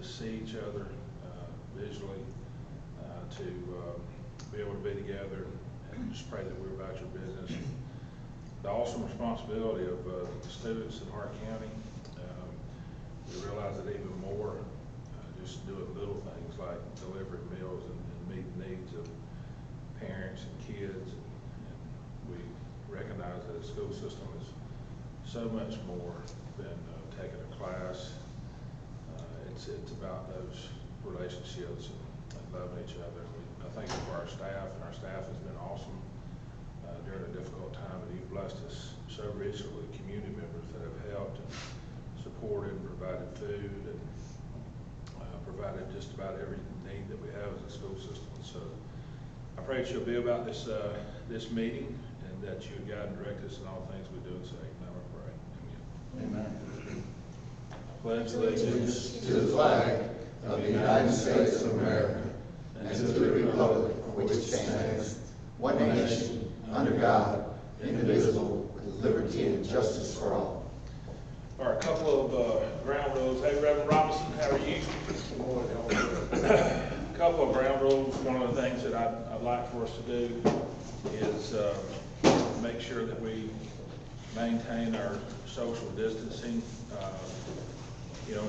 see each other visually, to be able to be together, and just pray that we're about your business. The awesome responsibility of the students in Hart County. We realize that even more, just doing little things like delivering meals and meeting needs of parents and kids. And we recognize that the school system is so much more than taking a class. It's about those relationships and loving each other. I thank you for our staff, and our staff has been awesome during a difficult time, and you've blessed us so richly with community members that have helped and supported and provided food and provided just about every need that we have as a school system. So I pray that you'll be about this meeting, and that you guide and direct us in all things we do and say. Now we pray. Amen. Amen. Pledge allegiance To the flag of the United States of America and to the republic for which it stands, one nation, under God, indivisible, with liberty and justice for all. All right, a couple of ground rules. Hey, Reverend Robinson, how are you? A couple of ground rules. One of the things that I'd like for us to do is make sure that we maintain our social distancing. You know,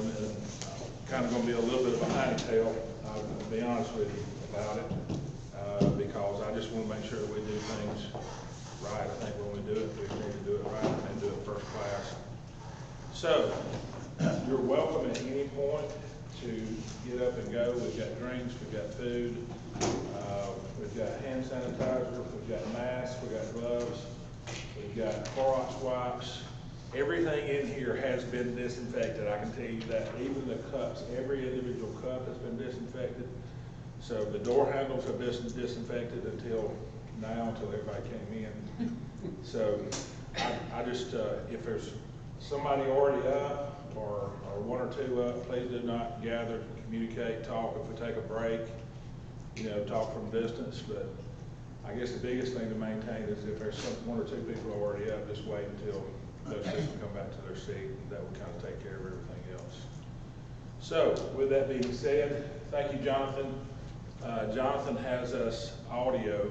kind of going to be a little bit of a hightail, I'll be honest with you about it, because I just want to make sure that we do things right. I think when we do it, we need to do it right and do it first class. So, you're welcome at any point to get up and go. We've got drinks, we've got food, we've got hand sanitizer, we've got masks, we've got gloves, we've got Clorox wipes. Everything in here has been disinfected. I can tell you that. Even the cups, every individual cup has been disinfected. So the door handles have been disinfected until now, until everybody came in. So I just, if there's somebody already up or one or two up, please do not gather, communicate, talk. If we take a break, you know, talk from distance. But I guess the biggest thing to maintain is if there's one or two people already up, just wait until those people come back to their seat, and that will kind of take care of everything else. So, with that being said, thank you, Jonathan. Jonathan has us audio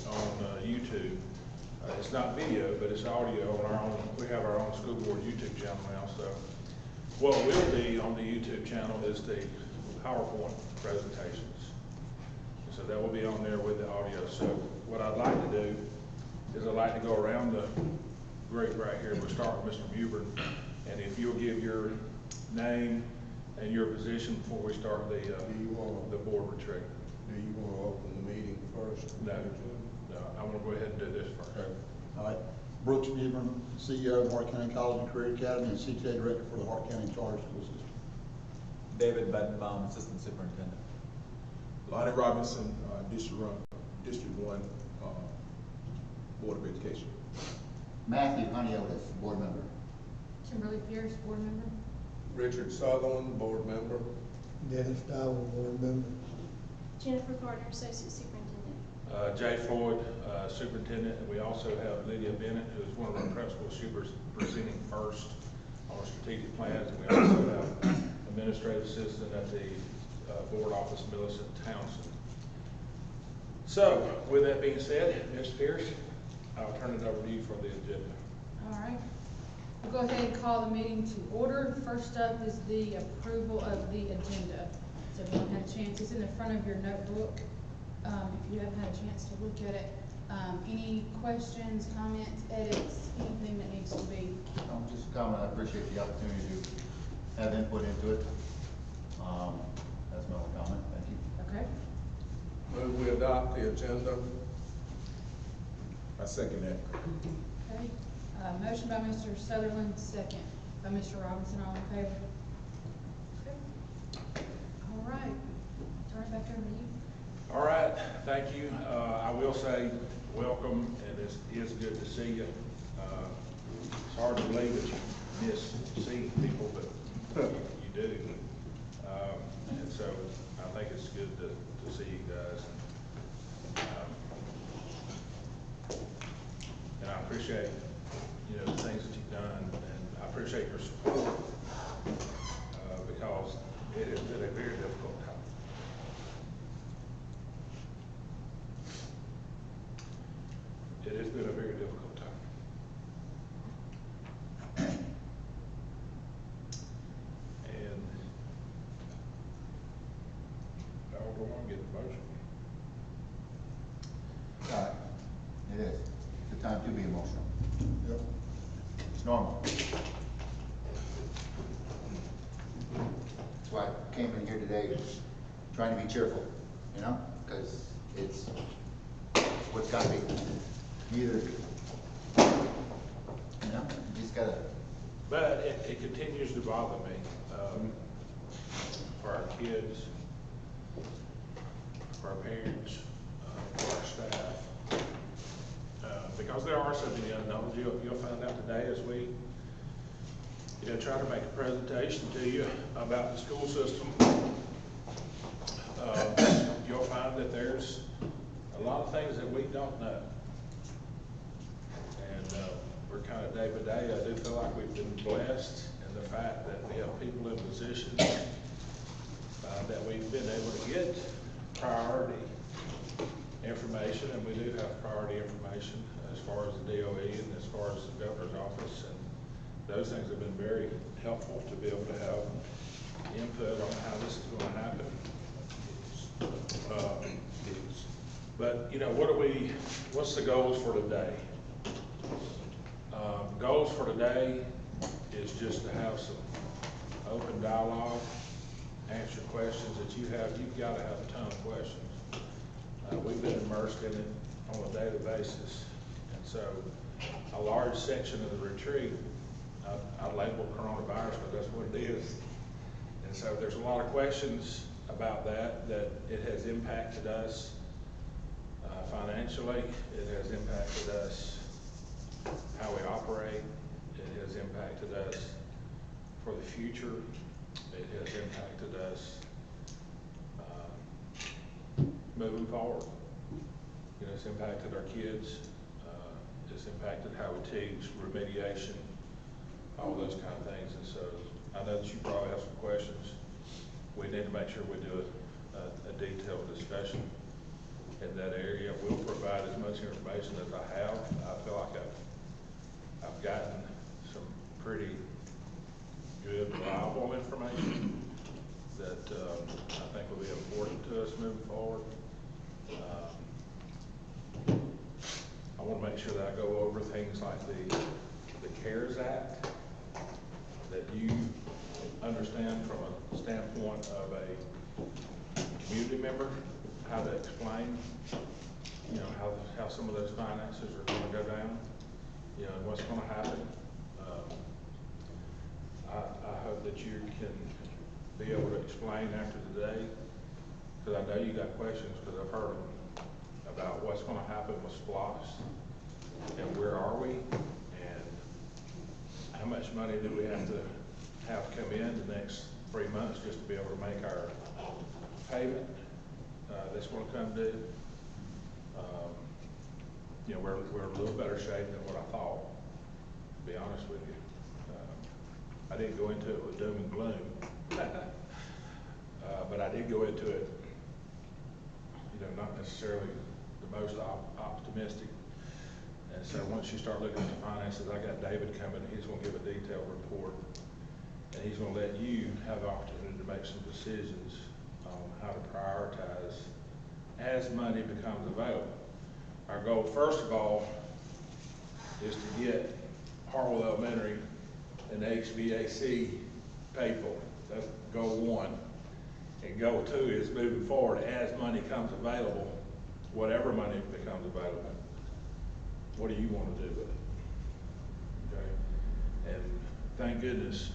on YouTube. It's not video, but it's audio on our own. We have our own school board YouTube channel now. So, what will be on the YouTube channel is the PowerPoint presentations. So that will be on there with the audio. So, what I'd like to do is I'd like to go around the group right here. We'll start with Mr. Mubert, and if you'll give your name and your position before we start the board retreat. Do you want to open the meeting first? No, I want to go ahead and do this first. Okay. All right. Brooks Beaver, CEO of Hart County College and Career Academy and CTA Director for the Hart County Charter School System. David Bettenbaum, Assistant Superintendent. Lonnie Robinson, District 1, Board of Education. Matthew Honeyotis, Board Member. Kimberly Pierce, Board Member. Richard Sutherland, Board Member. Dennis Dowell, Board Member. Jennifer Carter, Associate Superintendent. Jay Floyd, Superintendent, and we also have Lydia Bennett, who is one of our principals. She was presenting first on strategic plans, and we also have Administrative Assistant at the Board Office, Millicent Townsend. So, with that being said, Ms. Pierce, I'll turn it over to you for the agenda. All right. We'll go ahead and call the meeting to order. First up is the approval of the agenda. So everyone had a chance, it's in the front of your notebook. If you haven't had a chance to look at it, any questions, comments, edits, anything that needs to be? Just a comment, I appreciate the opportunity to have input into it. That's my only comment, thank you. Okay. Move we adopt the agenda. I second that. Okay. Motion by Mr. Sutherland, second by Mr. Robinson, all in favor? Okay. All right. Turn it back over to you. All right, thank you. I will say welcome, and it is good to see you. It's hard to believe that you miss seeing people, but you do. And so I think it's good to see you guys. And I appreciate, you know, the things that you've done, and I appreciate your support, because It has been a very difficult time. It has been a very difficult time. And I don't want to get emotional. It is. It's a time to be emotional. Yep. It's normal. That's why I came in here today trying to be cheerful, you know, because it's what's got to be. Either, you know, you just gotta, But it continues to bother me, for our kids, for our parents, for our staff. Because there are so many unknowns. You'll find out today as we, try to make a presentation to you about the school system. You'll find that there's a lot of things that we don't know. And we're kind of day by day, I do feel like we've been blessed in the fact that we have people in positions that we've been able to get priority information, and we do have priority information as far as the DOE and as far as the governor's office, and those things have been very helpful to be able to have input on how this is going to happen. But what's the goals for today? Goals for today is just to have some open dialogue, answer questions that you have. You've got to have a ton of questions. We've been immersed in it on a daily basis. And so a large section of the retreat, I label coronavirus, but that's what it is. And so there's a lot of questions about that it has impacted us financially. It has impacted us how we operate. It has impacted us for the future. It has impacted us moving forward. It's impacted our kids. It's impacted how we teach, remediation, all those kind of things. And so I know that you probably have some questions. We need to make sure we do a detailed discussion in that area. We'll provide as much information as I have. I feel like I've gotten some pretty good, reliable information that I think will be important to us moving forward. I want to make sure that I go over things like the CARES Act, that you understand from a standpoint of a community member, how to explain, how some of those finances are going to go down, and what's going to happen. I hope that you can be able to explain after today, because I know you got questions, because I've heard them, about what's going to happen with SPLOST, and where are we, and how much money do we have to have come in the next 3 months just to be able to make our payment that's going to come due. We're in a little better shape than what I thought, to be honest with you. I didn't go into it with doom and gloom, but I did go into it, not necessarily the most optimistic. And so once you start looking at the finances, I got David coming, he's going to give a detailed report, and he's going to let you have the opportunity to make some decisions on how to prioritize as money becomes available. Our goal, first of all, is to get Hartwell Elementary and HVAC paid for. That's goal one. And goal two is moving forward as money comes available, whatever money becomes available. What do you want to do with it? Okay. And thank goodness,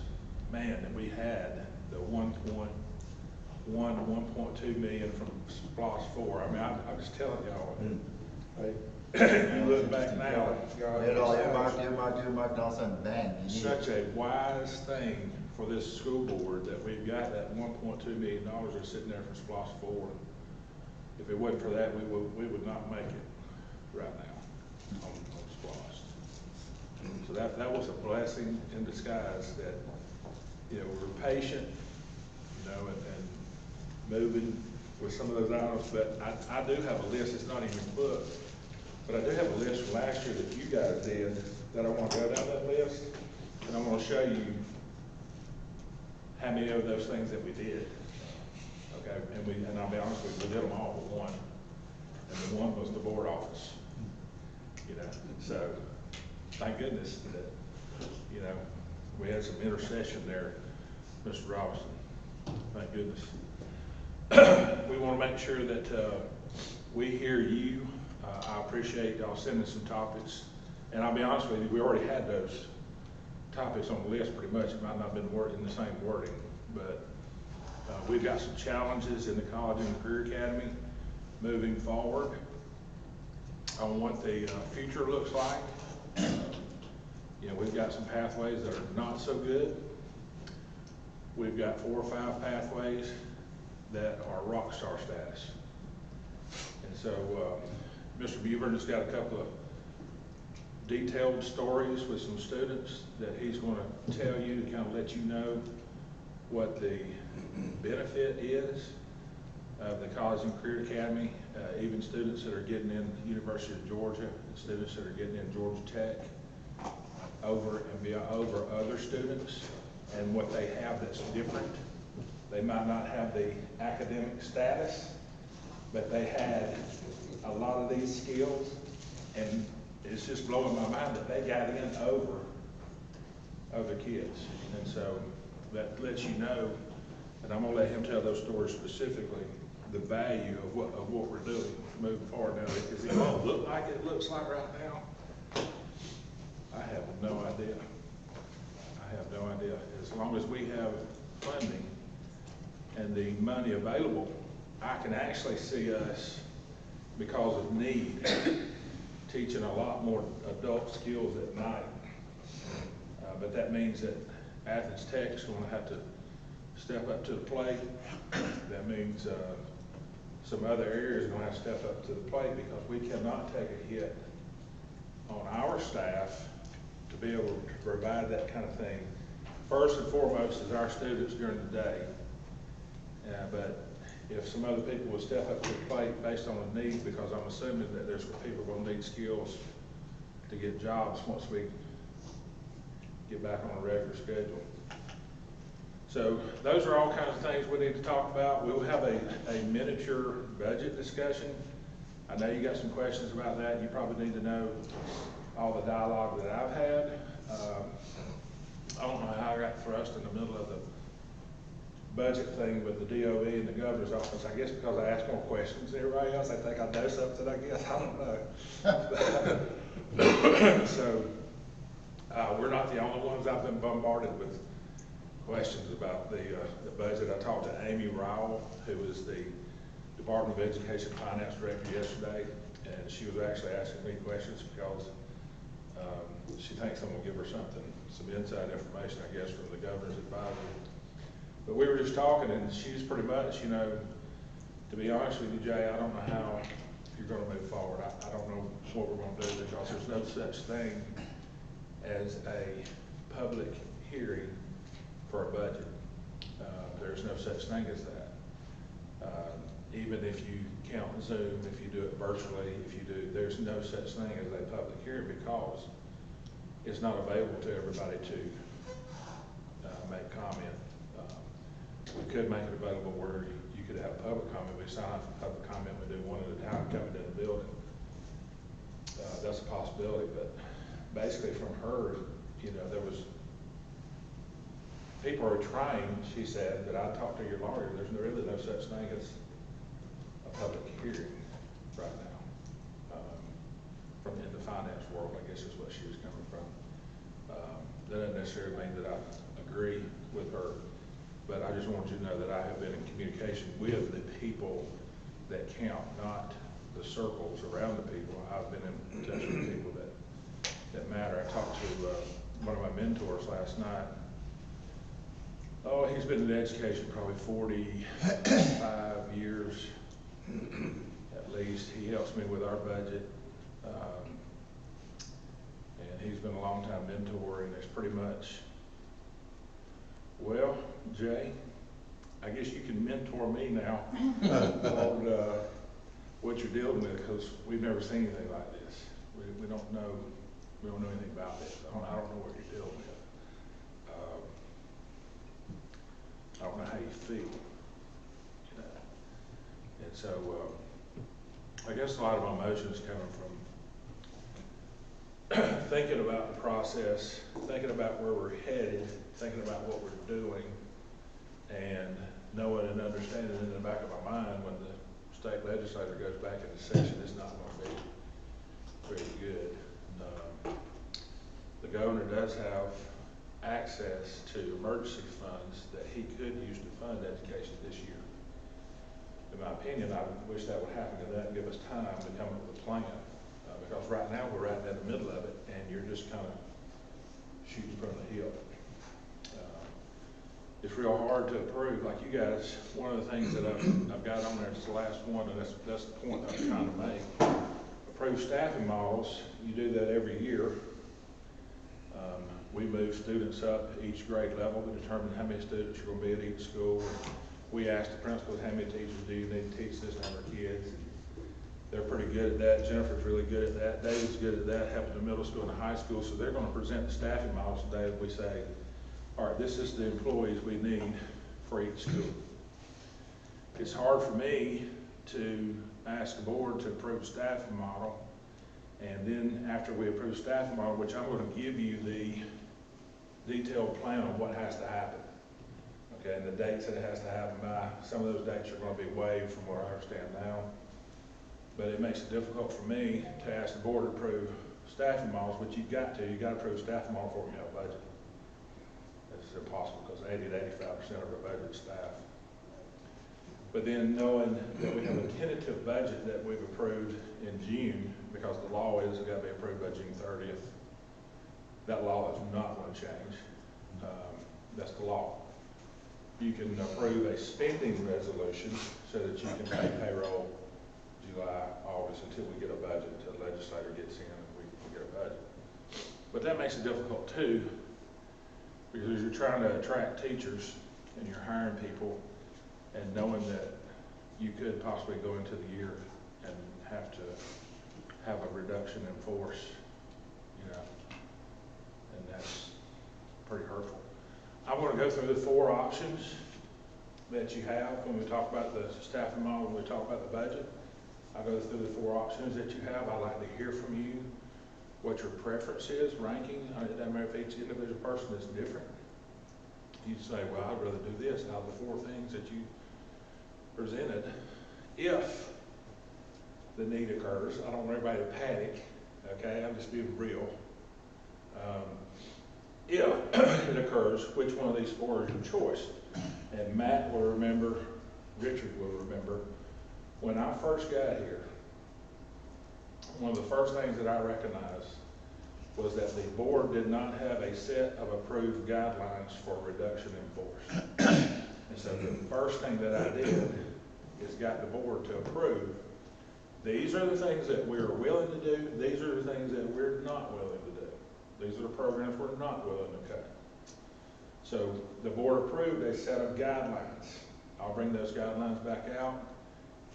man, that we had the 1.2 million from SPLOST 4. I mean, I'm just telling y'all. You look back now. it all earmarked, and all of a sudden, bang. Such a wise thing for this school board that we've got that $1.2 million that's sitting there for SPLOST 4. If it wasn't for that, we would not make it right now on SPLOST. So that was a blessing in disguise that, we're patient, you know, and moving with some of those items. But I do have a list, it's not even booked, but I do have a list from last year that you guys did that I want to go down that list, and I want to show you how many of those things that we did. Okay, and I'll be honest with you, we did them all but one, and the one was the board office. You know, so thank goodness that, you know, we had some intercession there, Mr. Robinson. Thank goodness. We want to make sure that we hear you. I appreciate y'all sending some topics, and I'll be honest with you, we already had those topics on the list pretty much. It might not have been in the same wording, but we've got some challenges in the college and career academy moving forward on what the future looks like. You know, we've got some pathways that are not so good. We've got 4 or 5 pathways that are rock star status. And so Mr. Buvern has got a couple of detailed stories with some students that he's going to tell you to kind of let you know what the benefit is of the College and Career Academy, even students that are getting in the University of Georgia, and students that are getting in Georgia Tech, over other students, and what they have that's different. They might not have the academic status, but they had a lot of these skills, and it's just blowing my mind that they got in over other kids. And so that lets you know, and I'm gonna let him tell those stories specifically, the value of what we're doing moving forward. Now, is it gonna look like it looks like right now? I have no idea. I have no idea. As long as we have funding and the money available, I can actually see us, because of need, teaching a lot more adult skills at night. But that means that Athens Tech is going to have to step up to the plate. That means some other areas are going to have to step up to the plate, because we cannot take a hit on our staff to be able to provide that kind of thing. First and foremost is our students during the day. But if some other people would step up to the plate based on a need, because I'm assuming that there's people going to need skills to get jobs once we get back on a regular schedule. So those are all kinds of things we need to talk about. We'll have a miniature budget discussion. I know you got some questions about that. You probably need to know all the dialogue that I've had. I don't know how I got thrust in the middle of the budget thing with the DOE and the governor's office. I guess because I asked more questions than everybody else. I think I know something, I guess. I don't know. So we're not the only ones. I've been bombarded with questions about the budget. I talked to Amy Rowell, who is the Department of Education Finance Director, yesterday, and she was actually asking me questions because she thinks I'm going to give her some inside information, I guess, from the governor's advisor. But we were just talking, and she's pretty much, you know, to be honest with you, Jay, I don't know how you're going to move forward. I don't know what we're going to do, because there's no such thing as a public hearing for a budget. There's no such thing as that. Even if you count Zoom, if you do it virtually, there's no such thing as a public hearing, because it's not available to everybody to make comment. We could make it available where you could have public comment. We sign up for public comment, we do one at a time coming in the building. That's a possibility, but basically from her, you know, there was, people are trying, she said, but I talked to your lawyer, there's really no such thing as a public hearing right now. From in the finance world, I guess is what she was coming from. That doesn't necessarily mean that I agree with her, but I just want you to know that I have been in communication with the people that count, not the circles around the people. I've been in touch with people that matter. I talked to one of my mentors last night. Oh, he's been in education probably 45 years at least. He helps me with our budget. And he's been a long time mentor, and it's pretty much, well, Jay, I guess you can mentor me now on what you're dealing with, because we've never seen anything like this. We don't know anything about this. I don't know what you're dealing with. I don't know how you feel, you know. And so, I guess a lot of my emotions coming from thinking about the process, thinking about where we're headed, thinking about what we're doing, and knowing and understanding in the back of my mind when the state legislature goes back into session, it's not going to be very good. The governor does have access to emergency funds that he could use to fund education this year. In my opinion, I wish that would happen to that and give us time to come up with a plan. Because right now we're right in the middle of it and you're just kind of shooting from the hip. It's real hard to approve. Like you guys, one of the things that I've got on there, it's the last one, and that's the point I'm trying to make. Approve staffing models, you do that every year. We move students up each grade level to determine how many students are going to be at each school. We ask the principals, how many teachers do you need to teach this number of kids? They're pretty good at that. Jennifer's really good at that. David's good at that, helping the middle school and the high school. So they're going to present the staffing models today. We say, all right, this is the employees we need for each school. It's hard for me to ask the board to approve a staffing model, and then after we approve staffing model, which I'm going to give you the detailed plan on what has to happen. Okay, and the dates that it has to happen by. Some of those dates are going to be waived from what I understand now. But it makes it difficult for me to ask the board to approve staffing models, but you got to approve staffing model before you have a budget. It's impossible because 80 to 85% of our budget is staff. But then knowing that we have a tentative budget that we've approved in June, because the law is it's got to be approved by June 30th. That law is not going to change. That's the law. You can approve a spending resolution so that you can pay payroll July, August, until we get a budget, until the legislator gets in and we get a budget. But that makes it difficult too, because you're trying to attract teachers and you're hiring people and knowing that you could possibly go into the year and have to have a reduction in force, you know, and that's pretty hurtful. I'm going to go through the 4 options that you have when we talk about the staffing model, when we talk about the budget. I'll go through the 4 options that you have. I'd like to hear from you what your preference is, ranking. It doesn't matter if each individual person is different. You say, well, I'd rather do this out of the 4 things that you presented. If the need occurs, I don't want everybody to panic, okay? I'm just being real. If it occurs, which one of these 4 is your choice? And Matt will remember, Richard will remember, when I first got here, one of the first things that I recognized was that the board did not have a set of approved guidelines for reduction in force. And so the first thing that I did is got the board to approve, these are the things that we're willing to do, these are the things that we're not willing to do. These are the programs we're not willing to cut. So the board approved a set of guidelines. I'll bring those guidelines back out.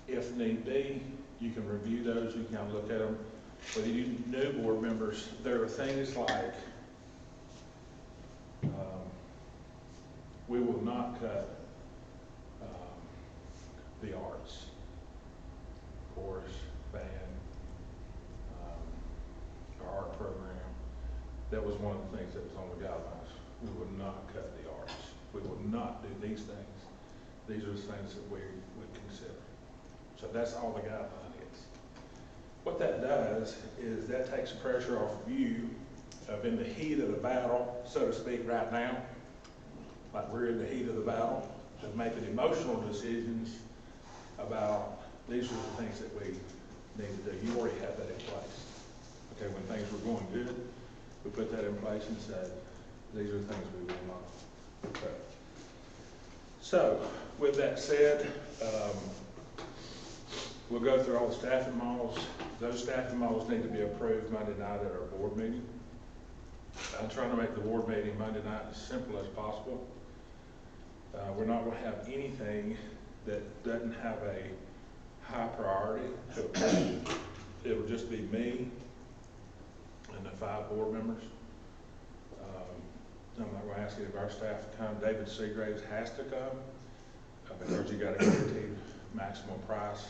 If need be, you can review those, you can look at them. For you new board members, there are things like we will not cut the arts, chorus, band, our art program. That was one of the things that was on the guidelines. We would not cut the arts. We would not do these things. These are the things that we would consider. So that's all the guideline is. What that does is that takes pressure off of you of in the heat of the battle, so to speak, right now, like we're in the heat of the battle, of making emotional decisions about these are the things that we need to do. You already have that in place. Okay, when things were going good, we put that in place and said, these are the things we will not. Okay. So, with that said, we'll go through all the staffing models. Those staffing models need to be approved Monday night at our board meeting. I'm trying to make the board meeting Monday night as simple as possible. We're not gonna have anything that doesn't have a high priority to approve. It'll just be me and the 5 board members. I'm not gonna ask any of our staff to come. David Seagraves has to come because you got a guaranteed maximum price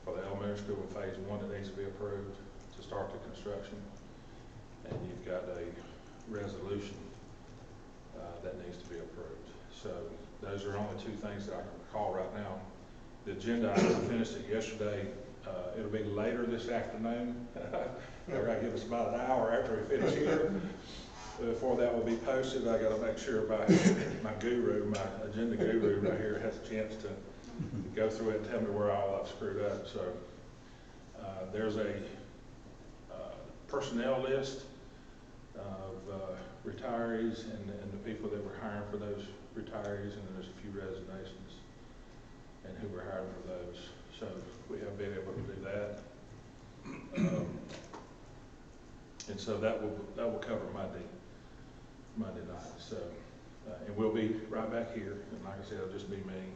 for the elementary school in phase 1 that needs to be approved to start the construction. And you've got a resolution that needs to be approved. So those are only 2 things that I can recall right now. The agenda, I finished it yesterday. It'll be later this afternoon. They're gonna give us about an hour after we finish here. Before that will be posted, I gotta make sure my guru, my agenda guru right here has a chance to go through it and tell me where all I've screwed up. So there's a personnel list of retirees and the people that we're hiring for those retirees, and then there's a few resignations and who we're hiring for those. So we have been able to do that. And so that will cover Monday night. So, and we'll be right back here. And like I said, it'll just be me.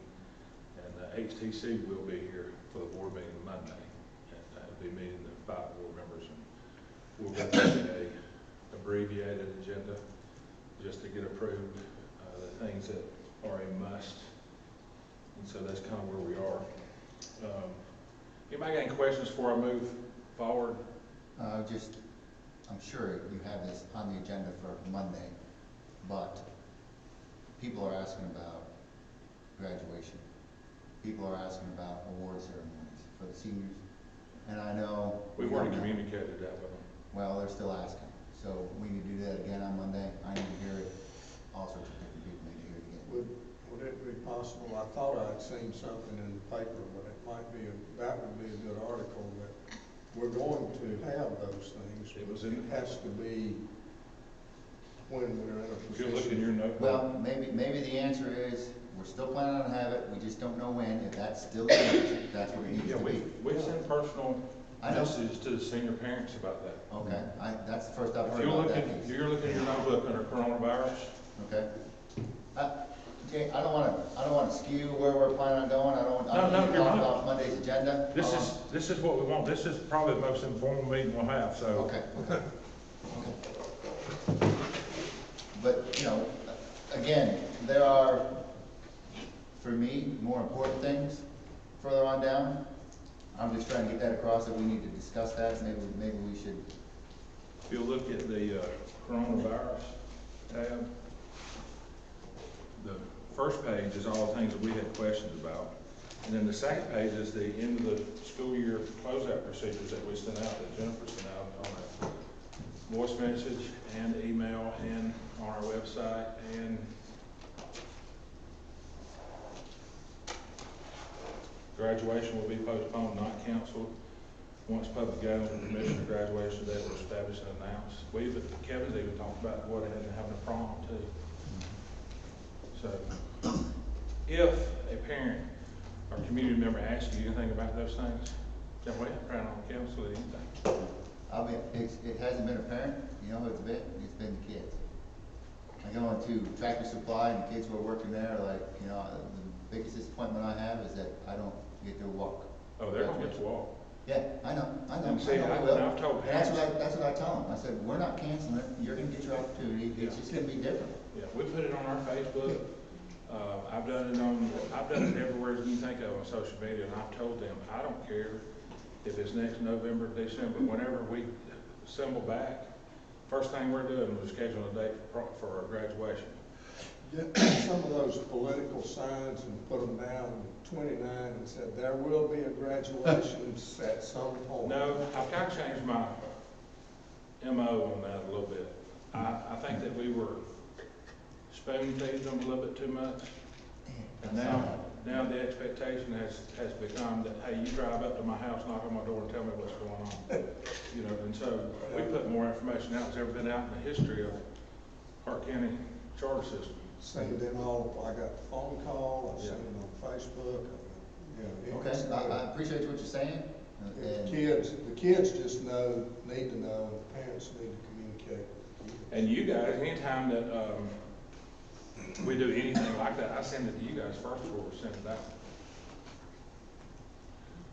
And HTC will be here for the board meeting Monday. And it'll be me and the 5 board members. And we'll be doing a abbreviated agenda just to get approved the things that are a must. And so that's kind of where we are. Anybody got any questions before I move forward? I'm sure you have this on the agenda for Monday, but people are asking about graduation. People are asking about award ceremonies for the seniors. And I know We've already communicated that with them. Well, they're still asking. So we need to do that again on Monday. I need to hear it. All sorts of different people need to hear it again. Would it be possible, I thought I'd seen something in the paper, but it might be, that would be a good article, that we're going to have those things. It was in It has to be when we're in a If you position. look in your notebook. Well, maybe the answer is, we're still planning on having it, we just don't know when. If that's still the answer, that's what it needs Yeah, to be. we send personal I know. messages to the senior parents about that. Okay, that's the first I've If heard you're about looking, that if piece. you're looking at your notebook under coronavirus, Okay. Jay, I don't wanna skew where we're planning on going. I don't No, need to you're talk not. about Monday's agenda. this is what we want. This is probably the most informal meeting we'll have, so. Okay. But, again, there are, for me, more important things further on down. I'm just trying to get that across, that we need to discuss that. Maybe we should. If you look at the coronavirus tab, the first page is all the things that we had questions about. And then the second page is the end of the school year closeout procedures that we sent out, that Jennifer sent out on a voice message and email and on our website. And graduation will be postponed, not canceled. Once public gathering with permission of graduation date was established and announced. Kevin's even talked about going ahead and having a prom too. So, if a parent or community member asks you anything about those things, then we haven't planned on canceling anything. It hasn't been apparent. You know who it's been? It's been the kids. I go into Tractor Supply and the kids who are working there are like, the biggest disappointment I have is that I don't get to walk. Oh, they're gonna get to walk. Yeah, I know. And see, I will. I've told And that's parents. what I tell them. I said, we're not canceling it. You're gonna get your opportunity. It's just gonna be different. Yeah, we put it on our Facebook. I've done it everywhere you think of on social media, and I've told them, I don't care if it's next November, December, whenever we assemble back, first thing we're doing is schedule a date for our graduation. Get some of those political signs and put them down 29 and said, there will be a graduation at some point. No, I've kind of changed my MO on that a little bit. I think that we were spoon feeding them a little bit too much. And now the expectation has become that, hey, you drive up to my house, knock on my door and tell me what's going on. And so we put more information out that's ever been out in the history of Hart County charter system. Send them all, I got the phone call, I sent them on Facebook. Okay, I appreciate what you're saying. The kids just need to know, and the parents need to communicate. And you guys, anytime that we do anything like fact, I sent it to you guys first before we sent it out.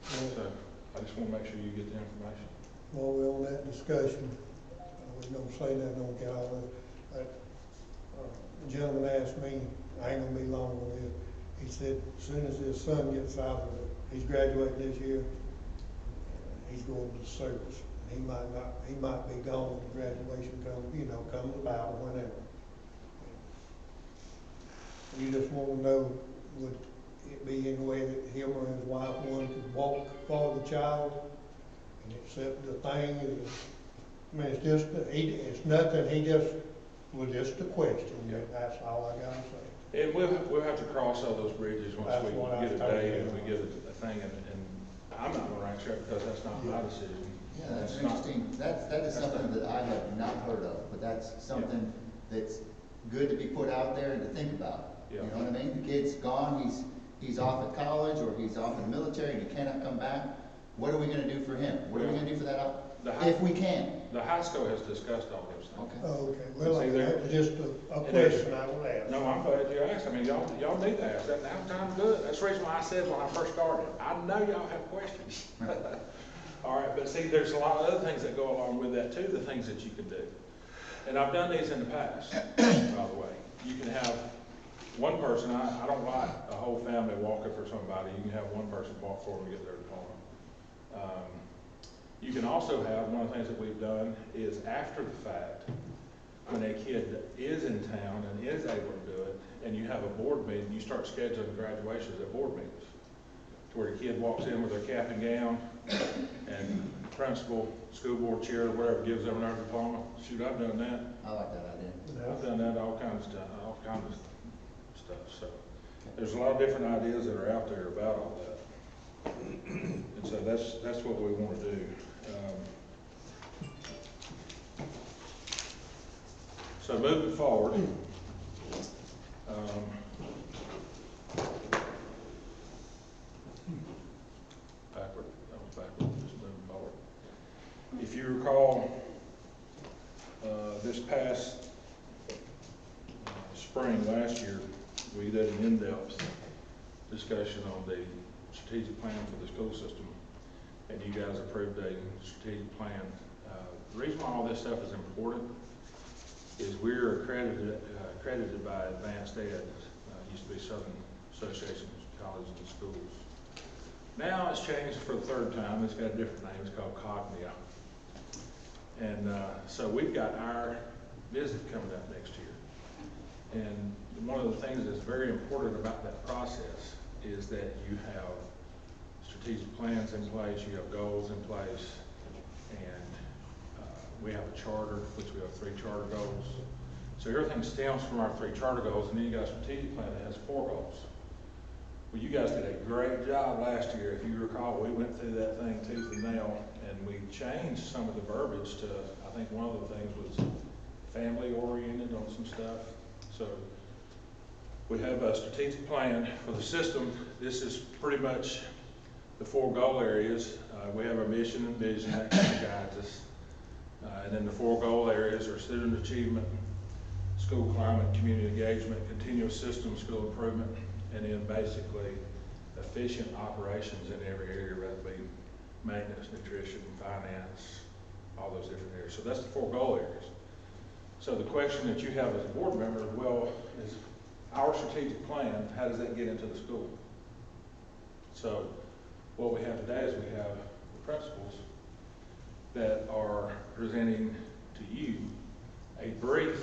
So I just want to make sure you get the information. While we're on that discussion, we don't say nothing on Calvin. A gentleman asked me, I ain't gonna be long on this. He said, as soon as his son gets out of it, he's graduating this year, he's going to service. He might be gone when graduation comes about or whenever. You just want to know, would it be any way that him or his wife, one could walk for the child and accept the thing? I mean, it's just, it's nothing, was just a question. Yeah. That's all I gotta say. And we'll have to cross all those bridges once That's we what I get a was told, date and yeah. we get a thing, and I'm not gonna answer it because that's not my decision. Yeah, that's It's not- interesting. That is something that I have not heard of, but that's something that's good to be put out there and to think about. Yeah. You know what I mean? The kid's gone, he's off at college, or he's off in the military and he cannot come back. What are we gonna do for him? What are we gonna do for that, if we can? The high school has discussed all those things. Okay. Oh, okay, well, See, there- that was just a question I would ask. No, I'm glad you asked. I mean, y'all need to ask that. Now's time to do it. That's the reason why I said when I first started, I know y'all have questions. All right, but see, there's a lot of other things that go along with that too, the things that you can do. And I've done these in the past, by the way. You can have one person, I don't like a whole family walking for somebody. You can have one person walk for them to get their diploma. You can also have, one of the things that we've done is after the fact, when a kid is in town and is able to do it, and you have a board meeting, you start scheduling graduations at board meetings. To where a kid walks in with their cap and gown, and principal, school board chair, or whatever, gives them their diploma. Shoot, I've done that. I like that idea. I've done that, all kinds of stuff. So there's a lot of different ideas that are out there about all that. And so that's what we want to do. So moving forward, backward, that was backward, just moving forward. If you recall, this past spring last year, we did an in-depth discussion on the strategic plan for the school system, and you guys approved a strategic plan. The reason why all this stuff is important is we're accredited by Advanced Ed, used to be Southern Association of Colleges and Schools. Now it's changed for the third time. It's got a different name. It's called Cognia. And so we've got our visit coming up next year. And one of the things that's very important about that process is that you have strategic plans in place, you have goals in place, and we have a charter, which we have 3 charter goals. So everything stems from our 3 charter goals, and then you got a strategic plan that has 4 goals. Well, you guys did a great job last year. If you recall, we went through that thing tooth and nail, and we changed some of the verbiage to, I think one of the things was family oriented on some stuff. So we have a strategic plan for the system. This is pretty much the 4 goal areas. We have our mission and vision that kind of guides us. And then the 4 goal areas are student achievement, school climate, community engagement, continuous system, school improvement, and then basically efficient operations in every area, whether it be maintenance, nutrition, finance, all those different areas. So that's the 4 goal areas. So the question that you have as a board member, well, is our strategic plan, how does that get into the school? So what we have today is we have the principals that are presenting to you a brief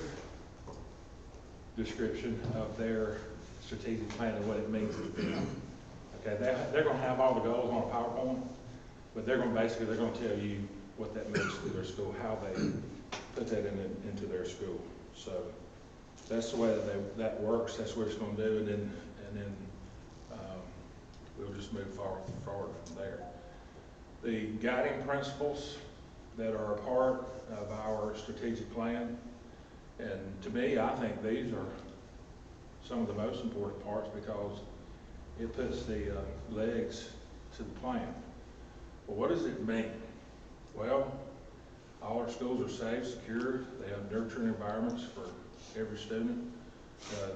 description of their strategic plan and what it means to them. Okay, they're going to have all the goals on a PowerPoint, but they're going to tell you what that means to their school, how they put that into their school. So that's the way that works. That's what it's going to do, and then we'll just move forward from there. The guiding principles that are a part of our strategic plan, and to me, I think these are some of the most important parts because it puts the legs to the plan. Well, what does it mean? Well, all our schools are safe, secure, they have nurturing environments for every student.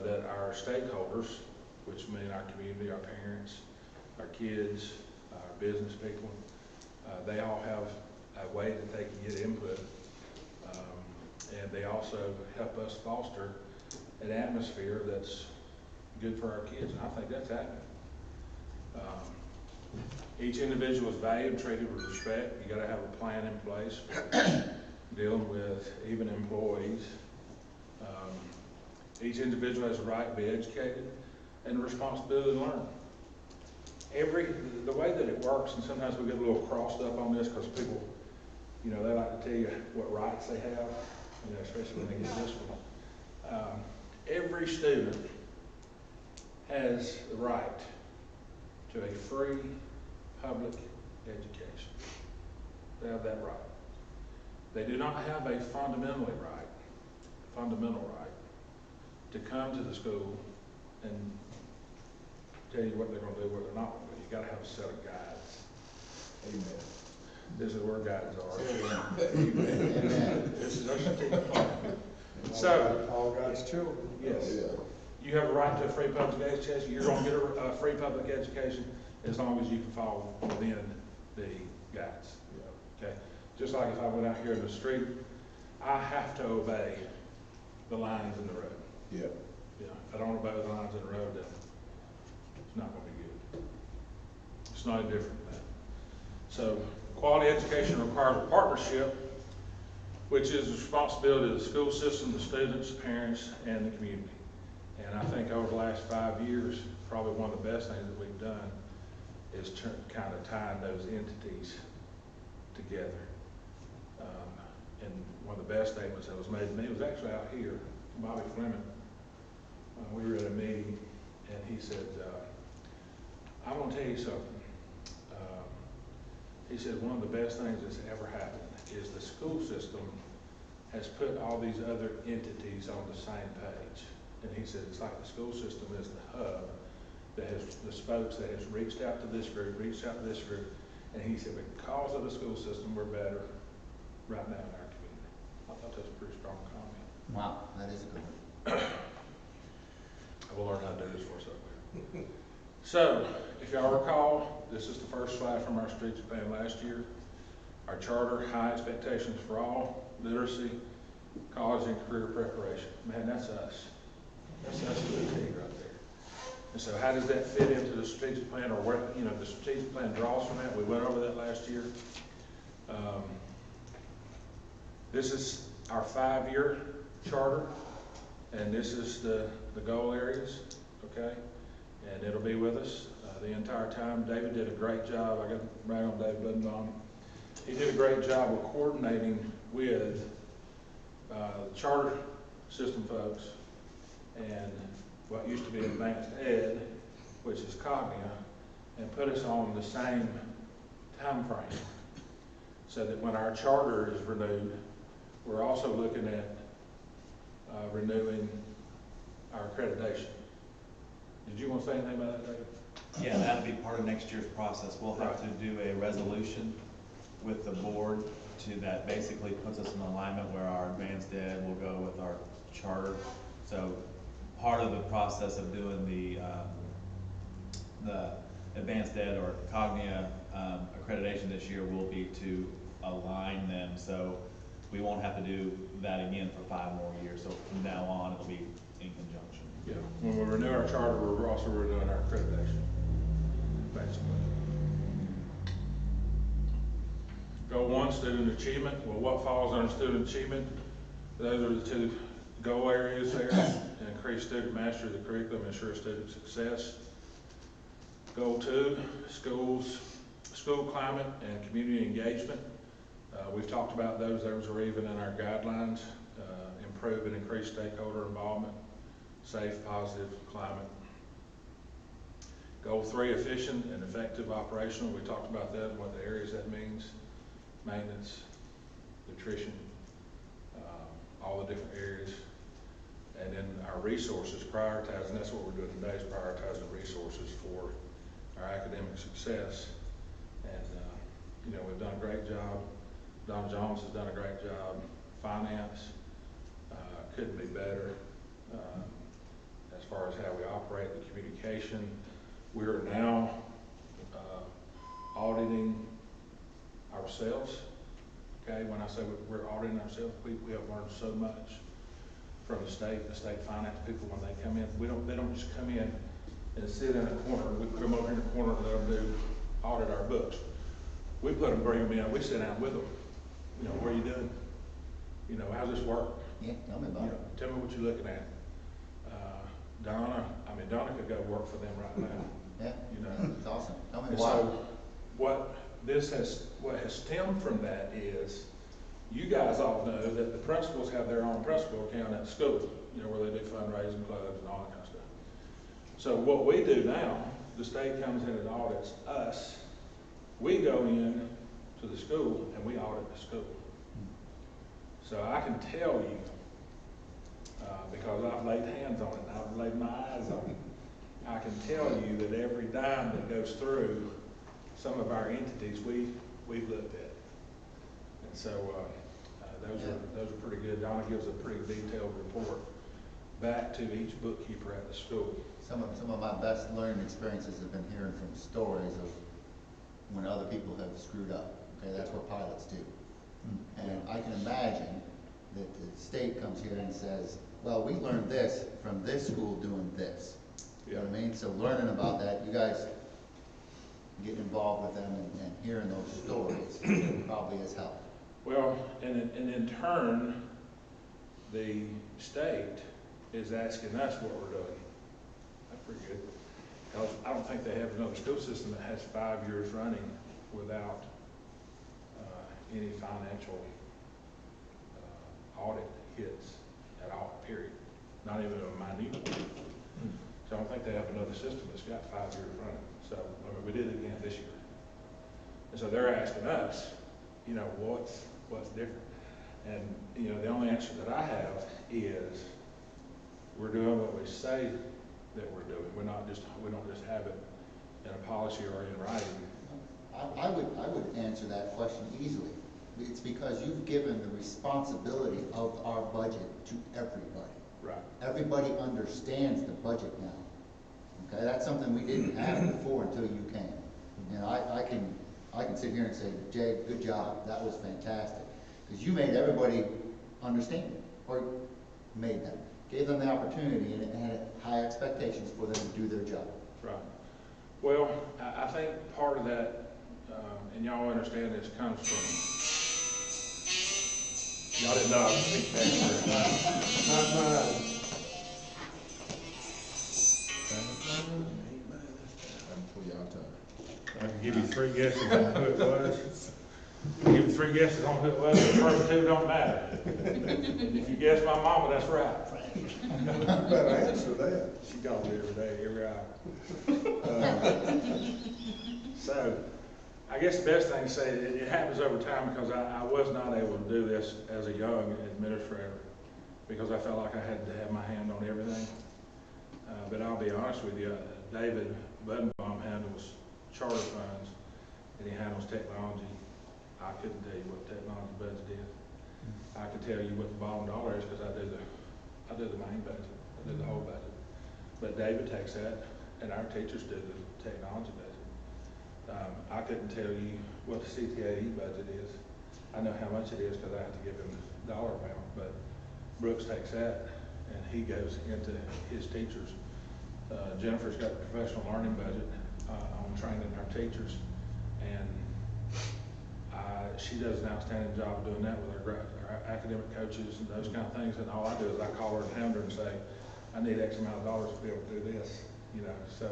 that our stakeholders, which mean our community, our parents, our kids, our business people, they all have a way that they can get input. And they also help us foster an atmosphere that's good for our kids, and I think that's happening. Each individual is valued and treated with respect. You gotta have a plan in place for dealing with even employees. Each individual has a right to be educated and the responsibility to learn. The way that it works, and sometimes we get a little crossed up on this because people, they like to tell you what rights they have, especially when they get this one. Every student has the right to a free public education. They have that right. They do not have a fundamental right to come to the school and tell you what they're going to do, what they're not going to do. You got to have a set of guides. Amen. This is where guides are. Amen. This is our strategic plan. So, all God's children. yes, you have a right to a free public education. You're going to get a free public education as long as you can fall within the guides. Okay. Just like if I went out here in the street, I have to obey the lines in the road. Yeah. If I don't obey the lines in the road, then it's not going to be good. It's not any different than that. So, quality education requires a partnership, which is the responsibility of the school system, the students, parents, and the community. And I think over the last 5 years, probably one of the best things that we've done is kind of tying those entities together. And one of the best statements that was made to me was actually out here, Bobby Fleming. We were at a meeting, and he said, I'm going to tell you something. He said, one of the best things that's ever happened is the school system has put all these other entities on the same page. And he said, it's like the school system is the hub that has the spokes that has reached out to this group, reached out to this group. And he said, because of the school system, we're better right now in our community. I thought that was a pretty strong comment. Wow, that is a good one. I will learn how to do this for us up there. So, if y'all recall, this is the first slide from our strategic plan last year. Our charter, high expectations for all, literacy, college and career preparation. Man, that's us. That's us to the T right there. And so how does that fit into the strategic plan, or where, the strategic plan draws from that? We went over that last year. This is our 5-year charter, and this is the goal areas, okay? And it'll be with us the entire time. David did a great job. I got to brag on David Buddenbaum. He did a great job of coordinating with the charter system folks and what used to be advanced ed, which is Cognia, and put us on the same time frame so that when our charter is renewed, we're also looking at renewing our accreditation. Did you want to say anything about that, David? Yeah, that'll be part of next year's process. We'll have to do a resolution with the board that basically puts us in alignment where our advanced ed will go with our charter. So part of the process of doing the advanced ed or Cognia accreditation this year will be to align them. So we won't have to do that again for 5 more years. So from now on, it'll be in conjunction. Yeah, when we renew our charter, we're also renewing our accreditation, basically. Goal 1, student achievement. Well, what falls under student achievement? Those are the 2 goal areas there. Increase student mastery of the curriculum, ensure student success. Goal 2, school climate and community engagement. We've talked about those. Those are even in our guidelines. Improve and increase stakeholder involvement. Safe, positive climate. Goal 3, efficient and effective operational. We talked about that and what the areas that means. Maintenance, nutrition, all the different areas. And then our resources, prioritizing, that's what we're doing today, is prioritizing resources for our academic success. And, we've done a great job. Don Jones has done a great job. Finance, couldn't be better. far as how we operate, the communication. We are now auditing ourselves. Okay, when I say we're auditing ourselves, we have learned so much from the state finance people when they come in. They don't just come in and sit in a corner. We put them over in the corner and let them audit our books. We bring them in, we sit down with them. You know, what are you doing? You know, how's this work? Yeah, tell me about You it. know, tell me what you're looking at. Donna could go work for them right now. Yeah, You know. it's awesome. Tell me And why. so, what has stemmed from that is, you guys all know that the principals have their own principal account at the school, you know, where they do fundraising clubs and all that kind of stuff. So what we do now, the state comes in and audits us. We go in to the school and we audit the school. So I can tell you, because I've laid hands on it, and I've laid my eyes on it, I can tell you that every dime that goes through some of our entities, we've looked at. And so those are pretty good. Donna gives a pretty detailed report back to each bookkeeper at the school. Some of my best learning experiences have been hearing from stories of when other people have screwed up. Okay, that's what pilots do. And I can imagine that the state comes here and says, well, we learned this from this school doing this. You know what I mean? So learning about that, you guys getting involved with them and hearing those stories probably has helped. Well, and in turn, the state is asking us what we're doing. That's pretty good. Because I don't think they have another school system that has 5 years running without any financial audit hits at all, period. Not even a minute one. So I don't think they have another system that's got 5 years running. So, I mean, we did it again this year. And so they're asking us, you know, what's different? And, you know, the only answer that I have is we're doing what we say that we're doing. We don't just have it in a policy or in writing. I would answer that question easily. It's because you've given the responsibility of our budget to everybody. Right. Everybody understands the budget now. Okay, that's something we didn't have before until you came. And I can sit here and say, Jay, good job, that was fantastic. Because you made everybody understand it, or made them, gave them the opportunity and had high expectations for them to do their job. Right. Well, I think part of that, and y'all understand this, comes from, y'all didn't know I was speaking back there. Not mine. I can give you 3 guesses on who it was. I'll give you 3 guesses on who it was. The first 2 don't matter. And if you guess my mama, that's right. You better answer that. She calls me every day, every hour. So, I guess the best thing to say, it happens over time because I was not able to do this as a young administrator because I felt like I had to have my hand on everything. But I'll be honest with you, David Budenbaum handles charter funds and he handles technology. I couldn't tell you what the technology budget is. I can tell you what the bottom dollar is because I do the main budget. I do the whole budget. But David takes that and our teachers do the technology budget. I couldn't tell you what the CTAE budget is. I know how much it is because I have to give him the dollar amount, but Brooks takes that and he goes into his teachers. Jennifer's got the professional learning budget on training our teachers, and she does an outstanding job of doing that with our academic coaches and those kind of things. And all I do is I call her and hound her and say, I need X amount of dollars to be able to do this, you know. So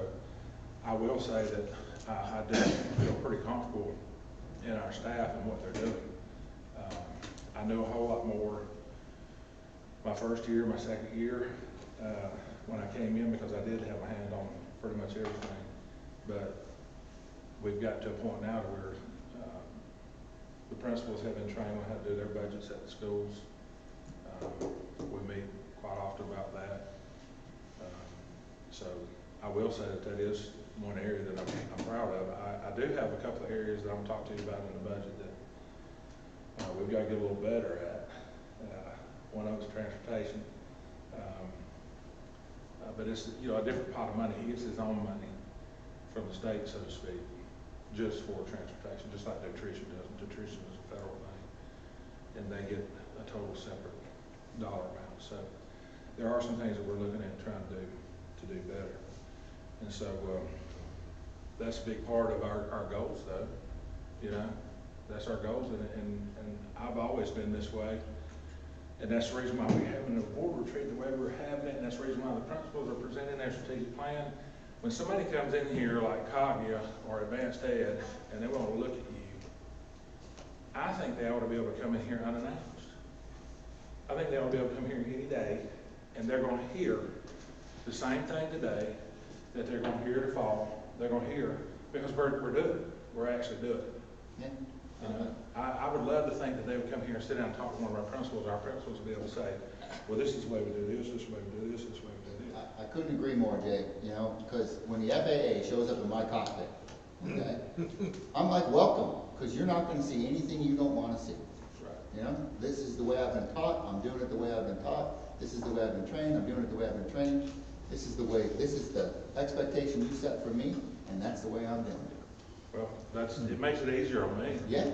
I will say that I do feel pretty comfortable in our staff and what they're doing. I know a whole lot more my first year, my second year, when I came in because I did have a hand on pretty much everything. But we've got to a point now where the principals have been trained on how to do their budgets at the schools. We meet quite often about that. So I will say that is one area that I'm proud of. I do have a couple of areas that I'm talking to you about in the budget that we've got to get a little better at. One of them is transportation. But it's, you know, a different pot of money. He gets his own money from the state, so to speak, just for transportation, just like nutrition does. Nutrition is a federal thing, and they get a total separate dollar amount. So there are some things that we're looking at trying to do better. And so that's a big part of our goals, though. You know, that's our goals, and I've always been this way. And that's the reason why we're having a board retreat the way we're having it, and that's the reason why the principals are presenting their strategic plan. When somebody comes in here like Cognia or Advanced Ed, and they want to look at you, I think they ought to be able to come in here unannounced. I think they ought to be able to come here any day, and they're going to hear the same thing today that they're going to hear in the fall. They're going to hear, because we're doing it. We're actually doing it. Yeah. I would love to think that they would come here and sit down and talk to one of our principals would be able to say, well, this is the way we do this is the way we do this is the way we do this. I couldn't agree more, Jay, you know, because when the FAA shows up in my cockpit, okay, I'm like, welcome, because you're not gonna see anything you don't wanna see. Right. You know, this is the way I've been taught, I'm doing it the way I've been taught, this is the way I've been trained, I'm doing it the way I've been trained, this is the expectation you set for me, and that's the way I'm doing it. Well, it makes it easier on me. Yeah,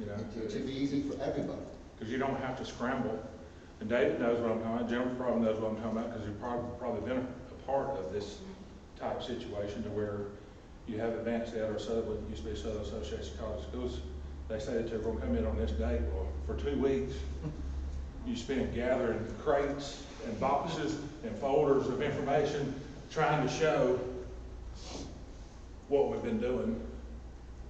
You know, it should be easy for everybody. because you don't have to scramble. And David knows what I'm talking about. Jennifer probably knows what I'm talking about, because you've probably been a part of this type of situation to where you have Advanced Ed or Southern, used to be Southern Association of College Schools. They say that they're going to come in on this date. Well, for 2 weeks, you spend gathering crates and boxes and folders of information trying to show what we've been doing,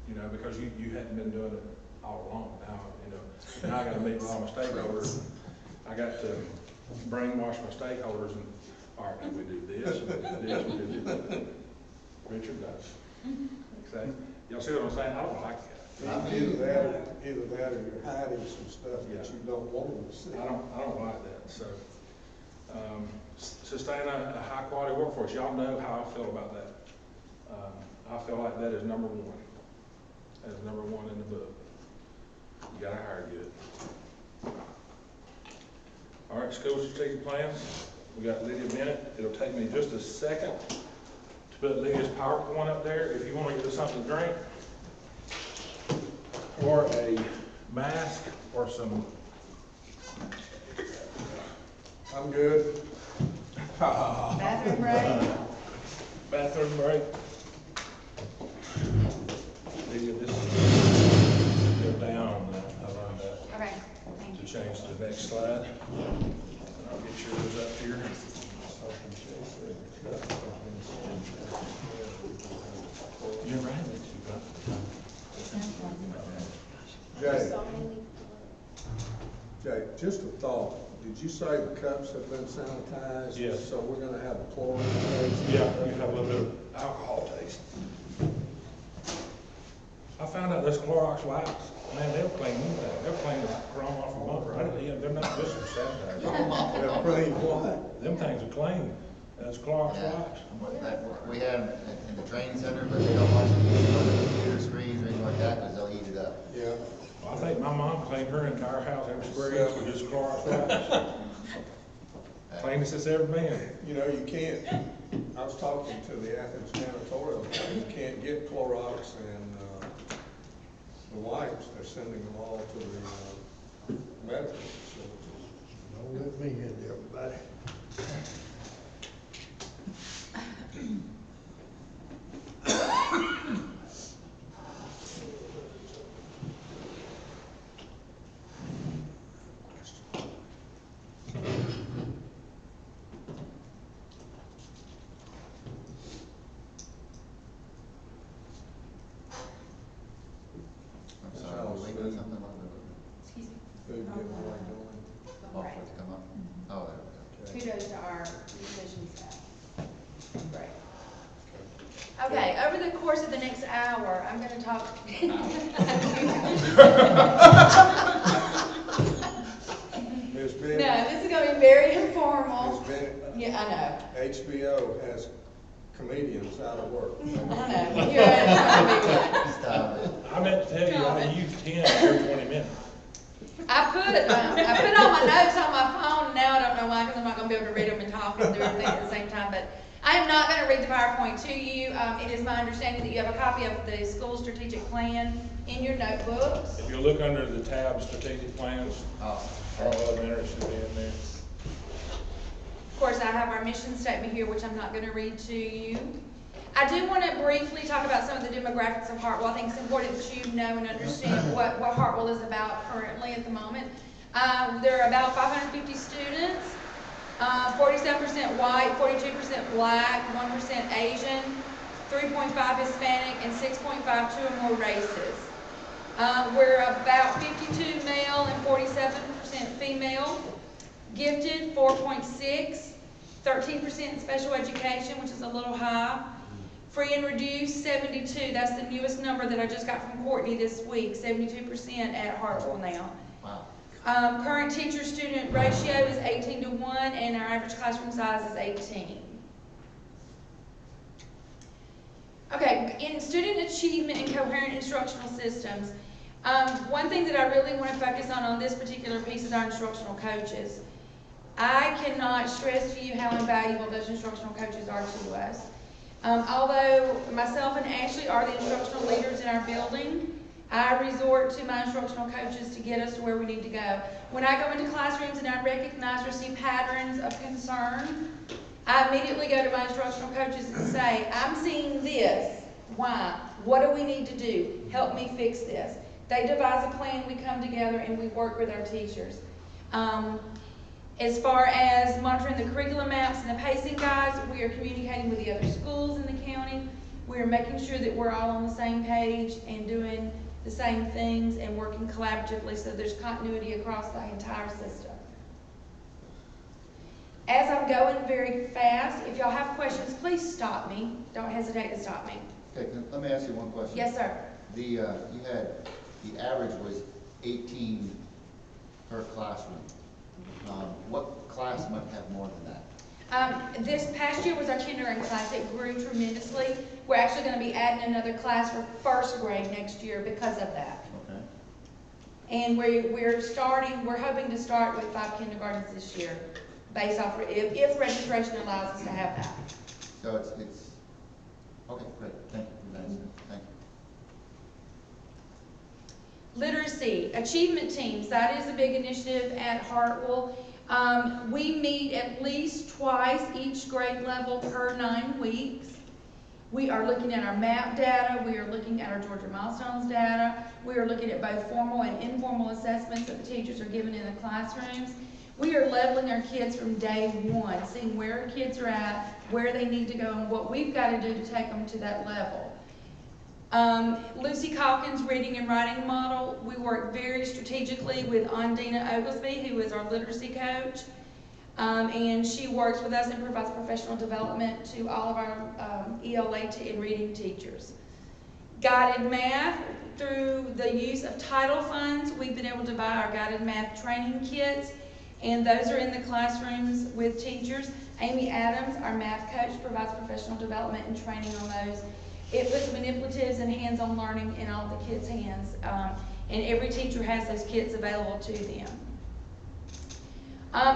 you know, because you hadn't been doing it all along. Now, you know, now I got to meet with all my stakeholders. I got to brainwash my stakeholders and, all right, do we do this, we do this, we do this. Richard does. Okay. Y'all see what I'm saying? I don't like that. Either that or you're hiding some stuff that you don't want them to see. I don't like that. So, sustain a high quality workforce. Y'all know how I feel about that. I feel like that is number one. That is number one in the book. You gotta hire good. All right, school strategic plans. We got Lydia Bennett. It'll take me just a second to put Lydia's PowerPoint up there. If you want to get something to drink, or a mask, or some. I'm good. Bathroom break? Bathroom break. Lydia, this is go down on that. I learned that. Okay, thank To you. change to the next slide. And I'll get yours up here. You're right. Jay, just a thought. Did you say the cups have been sanitized? Yes. So we're gonna have a chlorine taste? Yeah, you have a little bit of alcohol taste. I found out those Clorox wipes, man, they'll clean anything. They'll clean the chrome off a bumper. They're not just for sanitizer. They're clean what? Them things are clean. Those Clorox wipes. We had them in the training center, but they don't want you to use it on the computer screens or anything like that, because they'll eat it up. Yeah. Well, I think my mom cleaned her entire house, every square inch with just Clorox wipes. Cleanest it's ever been. You know, you can't, I was talking to the Athens janitorial, you can't get Clorox and, the wipes, they're sending them all to the, medical facilities. Don't let me in there, everybody. I'm sorry, we're waiting on something like that. Excuse me. Food getting away going. Oh, Right. for it to come up? Oh, there we go. Kudos to our musician staff. Great. Okay, over the course of the next hour, I'm gonna talk. Ms. No, Bennett, this is gonna be very informal. Ms. Bennett, Yeah, HBO has comedians out of work. I know. You're at a big one. Stop it. I meant to tell you, I used 10 every 20 minutes. I put all my notes on my phone, and now I don't know why, because I'm not gonna be able to read them and talk and do everything at the same time, but I am not gonna read the PowerPoint to you. It is my understanding that you have a copy of the school strategic plan in your notebooks. If you look under the tab strategic plans, Hart Elementary should be in there. Of course, I have our mission statement here, which I'm not gonna read to you. I do want to briefly talk about some of the demographics of Hartwell. I think it's important that you know and understand what Hartwell is about currently at the moment. There are about 550 students, 47% white, 42% black, 1% Asian, 3.5 Hispanic, and 6.5 two or more races. We're about 52 male and 47% female. Gifted, 4.6, 13% in special education, which is a little high. Free and reduced, 72. That's the newest number that I just got from Courtney this week, 72% at Hartwell now. Wow. Current teacher-student ratio is 18:1, and our average classroom size is 18. Okay, in student achievement and coherent instructional systems, one thing that I really want to focus on this particular piece is our instructional coaches. I cannot stress to you how invaluable those instructional coaches are to us. Although myself and Ashley are the instructional leaders in our building, I resort to my instructional coaches to get us to where we need to go. When I go into classrooms and I recognize or see patterns of concern, I immediately go to my instructional coaches and say, I'm seeing this. Why? What do we need to do? Help me fix this. They devise a plan, we come together, and we work with our teachers. As far as monitoring the curriculum maps and the pacing guides, we are communicating with the other schools in the county. We are making sure that we're all on the same page and doing the same things and working collaboratively so there's continuity across the entire system. As I'm going very fast, if y'all have questions, please stop me. Don't hesitate to stop me. Okay, let me ask you one question. Yes, sir. You had, the average was 18 per classroom. What class might have more than that? This past year was our kindergarten class. It grew tremendously. We're actually going to be adding another class for first grade next year because of that. Okay. And we're hoping to start with 5 kindergartens this year, based off, if registration allows us to have that. So it's okay, great. Thank you for that answer. Thank you. Literacy, achievement teams, that is a big initiative at Hartwell. We meet at least twice each grade level per 9 weeks. We are looking at our MAP data, we are looking at our Georgia Milestones data, we are looking at both formal and informal assessments that the teachers are given in the classrooms. We are leveling our kids from day one, seeing where our kids are at, where they need to go, and what we've got to do to take them to that level. Lucy Calkins' reading and writing model, we work very strategically with Ondina Oglesby, who is our literacy coach. And she works with us and provides professional development to all of our ELA and reading teachers. Guided math, through the use of title funds, we've been able to buy our guided math training kits, and those are in the classrooms with teachers. Amy Adams, our math coach, provides professional development and training on those. It puts manipulatives and hands-on learning in all the kids' hands, and every teacher has those kits available to them.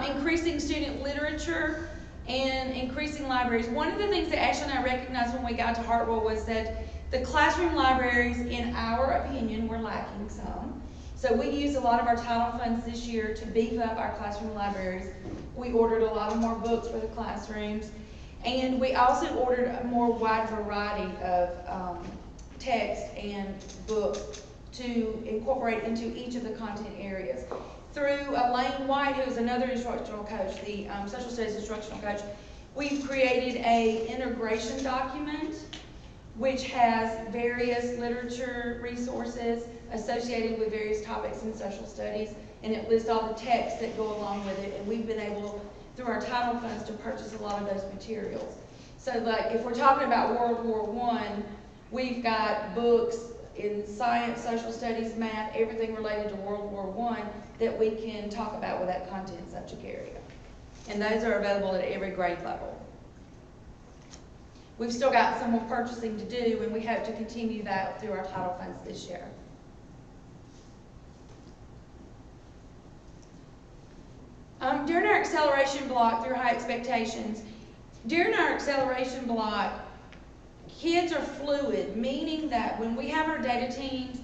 Increasing student literature and increasing libraries. One of the things that Ashley and I recognized when we got to Hartwell was that the classroom libraries, in our opinion, were lacking some. So we used a lot of our title funds this year to beef up our classroom libraries. We ordered a lot of more books for the classrooms, and we also ordered a more wide variety of text and books to incorporate into each of the content areas. Through Elaine White, who is another instructional coach, the social studies instructional coach, we've created an integration document which has various literature resources associated with various topics in social studies, and it lists all the texts that go along with it, and we've been able, through our title funds, to purchase a lot of those materials. So like, if we're talking about World War I, we've got books in science, social studies, math, everything related to World War I that we can talk about with that content subject area. And those are available at every grade level. We've still got some more purchasing to do, and we hope to continue that through our title funds this year. block through high expectations. During our acceleration block, kids are fluid, meaning that when we have our data teams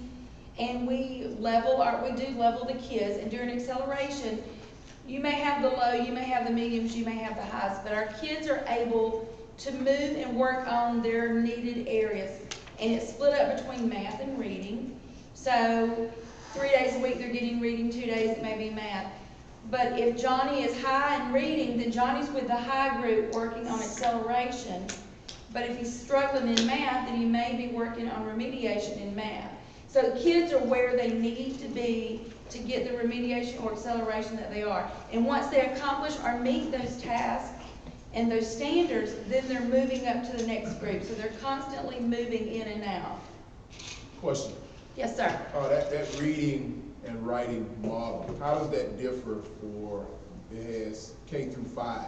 and we do level the kids, and during acceleration, you may have the low, you may have the mediums, you may have the highs, but our kids are able to move and work on their needed areas. And it's split up between math and reading. So 3 days a week they're getting reading, 2 days it may be math. But if Johnny is high in reading, then Johnny's with the high group working on acceleration. But if he's struggling in math, then he may be working on remediation in math. So kids are where they need to be to get the remediation or acceleration that they are. And once they accomplish or meet those tasks and those standards, then they're moving up to the next group. So they're constantly moving in and out. Question. Yes, sir. That reading and writing model, how does that differ for, it has K through 5,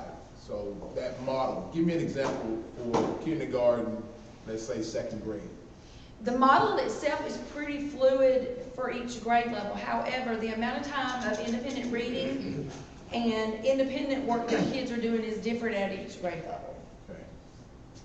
so that model, give me an example for kindergarten, let's say 2nd grade. The model itself is pretty fluid for each grade level. However, the amount of time of independent reading and independent work that kids are doing is different at each grade level. Okay.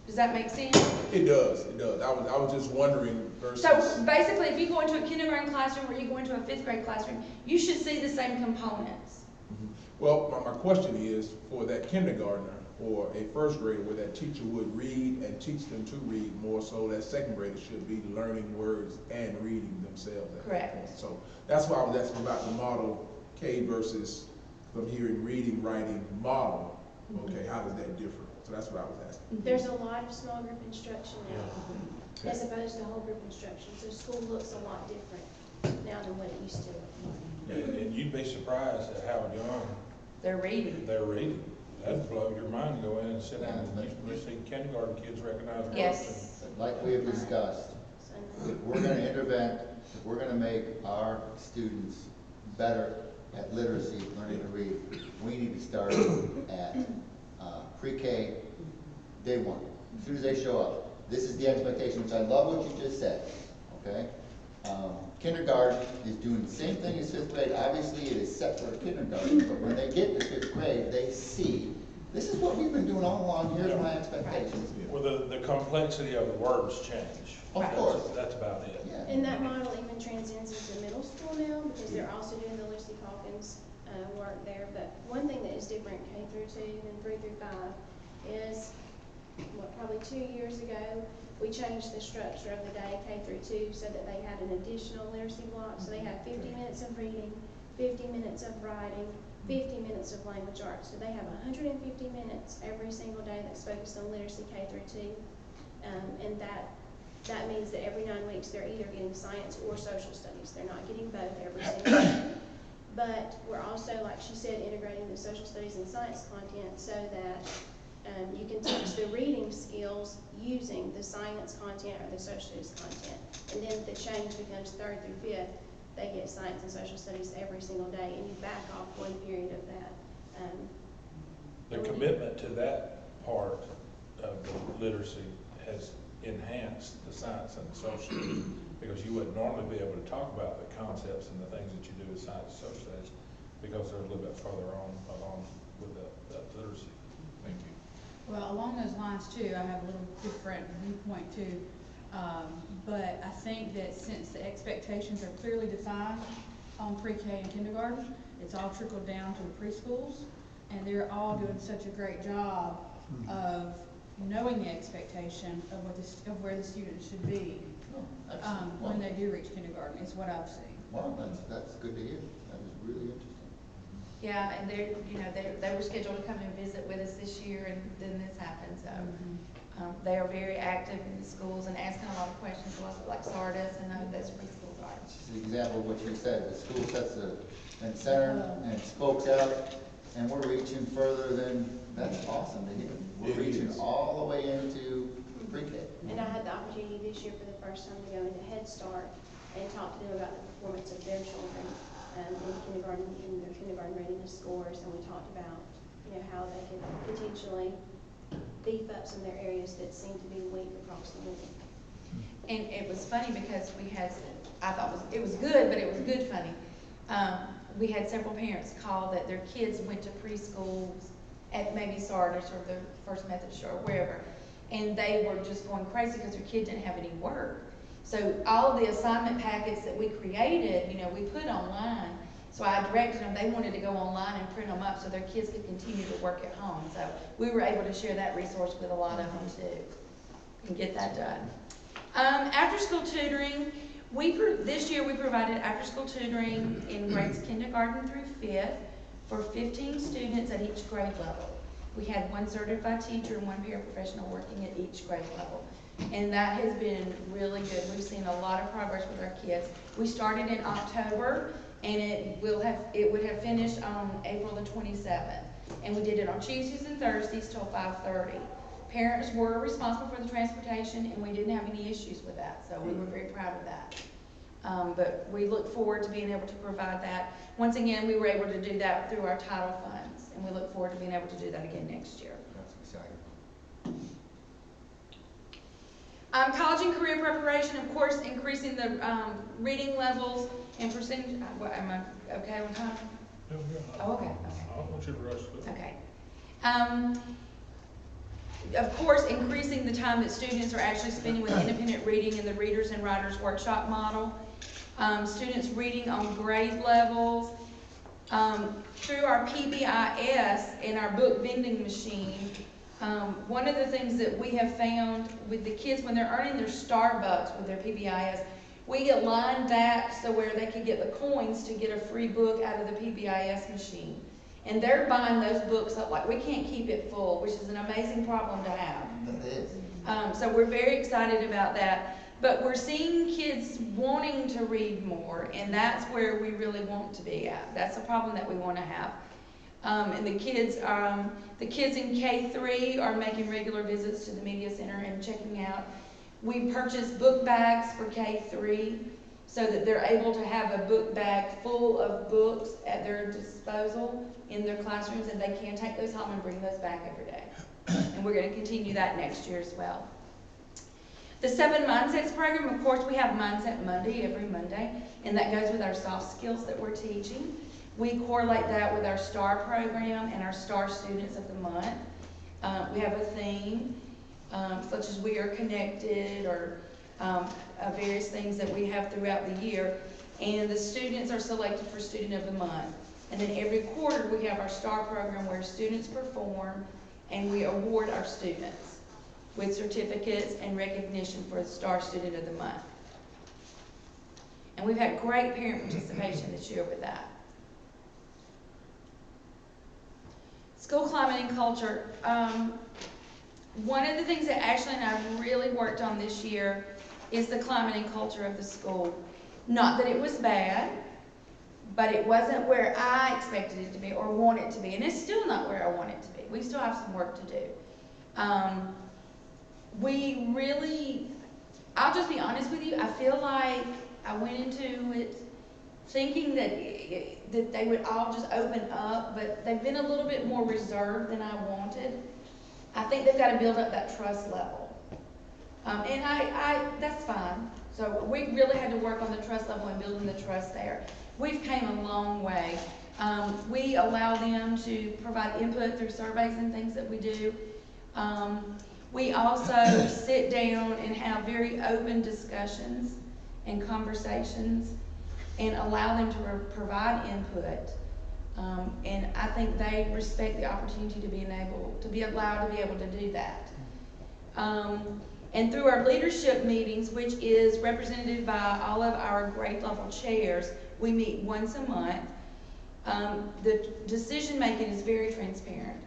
Does that make sense? It does. I was just wondering versus. So basically, if you go into a kindergarten classroom or you go into a 5th grade classroom, you should see the same components. Mhm. Well, my question is, for that kindergartner or a 1st grader where that teacher would read and teach them to read more so, that 2nd grader should be learning words and reading themselves at that point. Correct. So that's why I was asking about the model K versus, I'm hearing reading, writing model. Okay, how does that differ? So that's what I was asking. There's a lot of small group instruction now, Okay. as opposed to whole group instruction, so school looks a lot different now than what it used to. And you'd be surprised at how young They're reading. they're reading. That'd blow your mind to go in and sit down and you see kindergarten kids recognize words. Yes. Like we have discussed, if we're gonna intervene, if we're gonna make our students better at literacy, learning to read, we need to start at pre-K, day 1. As soon as they show up. This is the expectation, which I love what you just said, okay? Kindergarten is doing the same thing as 5th grade. Obviously, it is set for kindergarten, but when they get to 5th grade, they see, this is what we've been doing all along, here's my expectations. Well, the complexity of the words change. Of course. That's about it. Yeah. And that model even transcends into middle school now, because they're also doing the Lucy Calkins work there. But one thing that is different K through 2 and 3 through 5 is, probably 2 years ago, we changed the structure of the day K through 2 so that they had an additional literacy block. So they have 50 minutes of reading, 50 minutes of writing, 50 minutes of language arts. So they have 150 minutes every single day that's focused on literacy K through 2. And that means that every 9 weeks they're either getting science or social studies. They're not getting both every single day. But we're also, like she said, integrating the social studies and science content so that you can teach the reading skills using the science content or the social studies content. And then the change becomes 3rd through 5th. They get science and social studies every single day, and you back off 1 period of that. The commitment to that part of the literacy has enhanced the science and the social, because you wouldn't normally be able to talk about the concepts and the things that you do with science and social studies because they're a little bit further along with the literacy. Thank you. Well, along those lines too, I have a little different viewpoint too. But I think that since the expectations are clearly defined on pre-K and kindergarten, it's all trickled down to the preschools, and they're all doing such a great job of knowing the expectation of where the students should be when they do reach kindergarten, is what I've seen. Well, that's good to hear. That is really interesting. Yeah, and they were scheduled to come and visit with us this year, and then this happened. So they are very active in the schools and asking a lot of questions, a lot like Sardis, and I hope those preschools are. Just an example of what you said, the school sets the center and spokes out, and we're reaching further than, that's awesome to hear. We're reaching all the way into pre-K. And I had the opportunity this year for the first time to go into Head Start and talk to them about the performance of their children in kindergarten, in their kindergarten readiness scores, and we talked about, how they could potentially beef up some of their areas that seem to be weak across the board. And it was funny because I thought it was good, but it was good funny. We had several parents call that their kids went to preschools at maybe Sardis or the First Methodist or wherever. And they were just going crazy because their kid didn't have any work. So all of the assignment packets that we created, you know, we put online. So I directed them, they wanted to go online and print them up so their kids could continue to work at home. So we were able to share that resource with a lot of them too, and get that done. After-school tutoring, this year we provided after-school tutoring in grades kindergarten through 5th for 15 students at each grade level. We had one certified teacher and one paraprofessional working at each grade level. And that has been really good. We've seen a lot of progress with our kids. We started in October, and it would have finished on April the 27th. And we did it on Tuesdays and Thursdays till 5:30. Parents were responsible for the transportation, and we didn't have any issues with that, so we were very proud of that. But we look forward to being able to provide that. Once again, we were able to do that through our title funds, and we look forward to being able to do that again next year. That's exciting. College and career preparation, of course, increasing the reading levels and percentage. Am I okay on time? Oh, okay. I don't want you to rush through. Okay. Of course, increasing the time that students are actually spending with independent reading in the Readers and Writers Workshop model. Students reading on grade levels. Through our PBIS and our book vending machine, one of the things that we have found with the kids when they're earning their Starbucks with their PBIS, we aligned that so where they could get the coins to get a free book out of the PBIS machine. And they're buying those books up, like we can't keep it full, which is an amazing problem to have. That is. So we're very excited about that. But we're seeing kids wanting to read more, and that's where we really want to be at. That's a problem that we want to have. And the kids in K3 are making regular visits to the media center and checking out. We purchased book bags for K3 so that they're able to have a book bag full of books at their disposal in their classrooms, and they can take those home and bring those back every day. And we're going to continue that next year as well. The 7 Mindsets program, of course, we have Mindset Monday every Monday, and that goes with our soft skills that we're teaching. We correlate that with our STAR program and our STAR Students of the Month. We have a theme, such as We Are Connected, or various things that we have throughout the year. And the students are selected for Student of the Month. And then every quarter we have our STAR program where students perform and we award our students with certificates and recognition for the STAR Student of the Month. And we've had great parent participation this year with that. School climate and culture. One of the things that Ashley and I really worked on this year is the climate and culture of the school. Not that it was bad, but it wasn't where I expected it to be or want it to be. And it's still not where I want it to be. We still have some work to do. We really, I'll just be honest with you, I feel like I went into it thinking that they would all just open up, but they've been a little bit more reserved than I wanted. I think they've got to build up that trust level. And that's fine. So we really had to work on the trust level and building the trust there. We've came a long way. We allow them to provide input through surveys and things that we do. We also sit down and have very open discussions and conversations and allow them to provide input. And I think they respect the opportunity to be allowed to be able to do that. And through our leadership meetings, which is represented by all of our grade level chairs, we meet once a month. The decision making is very transparent.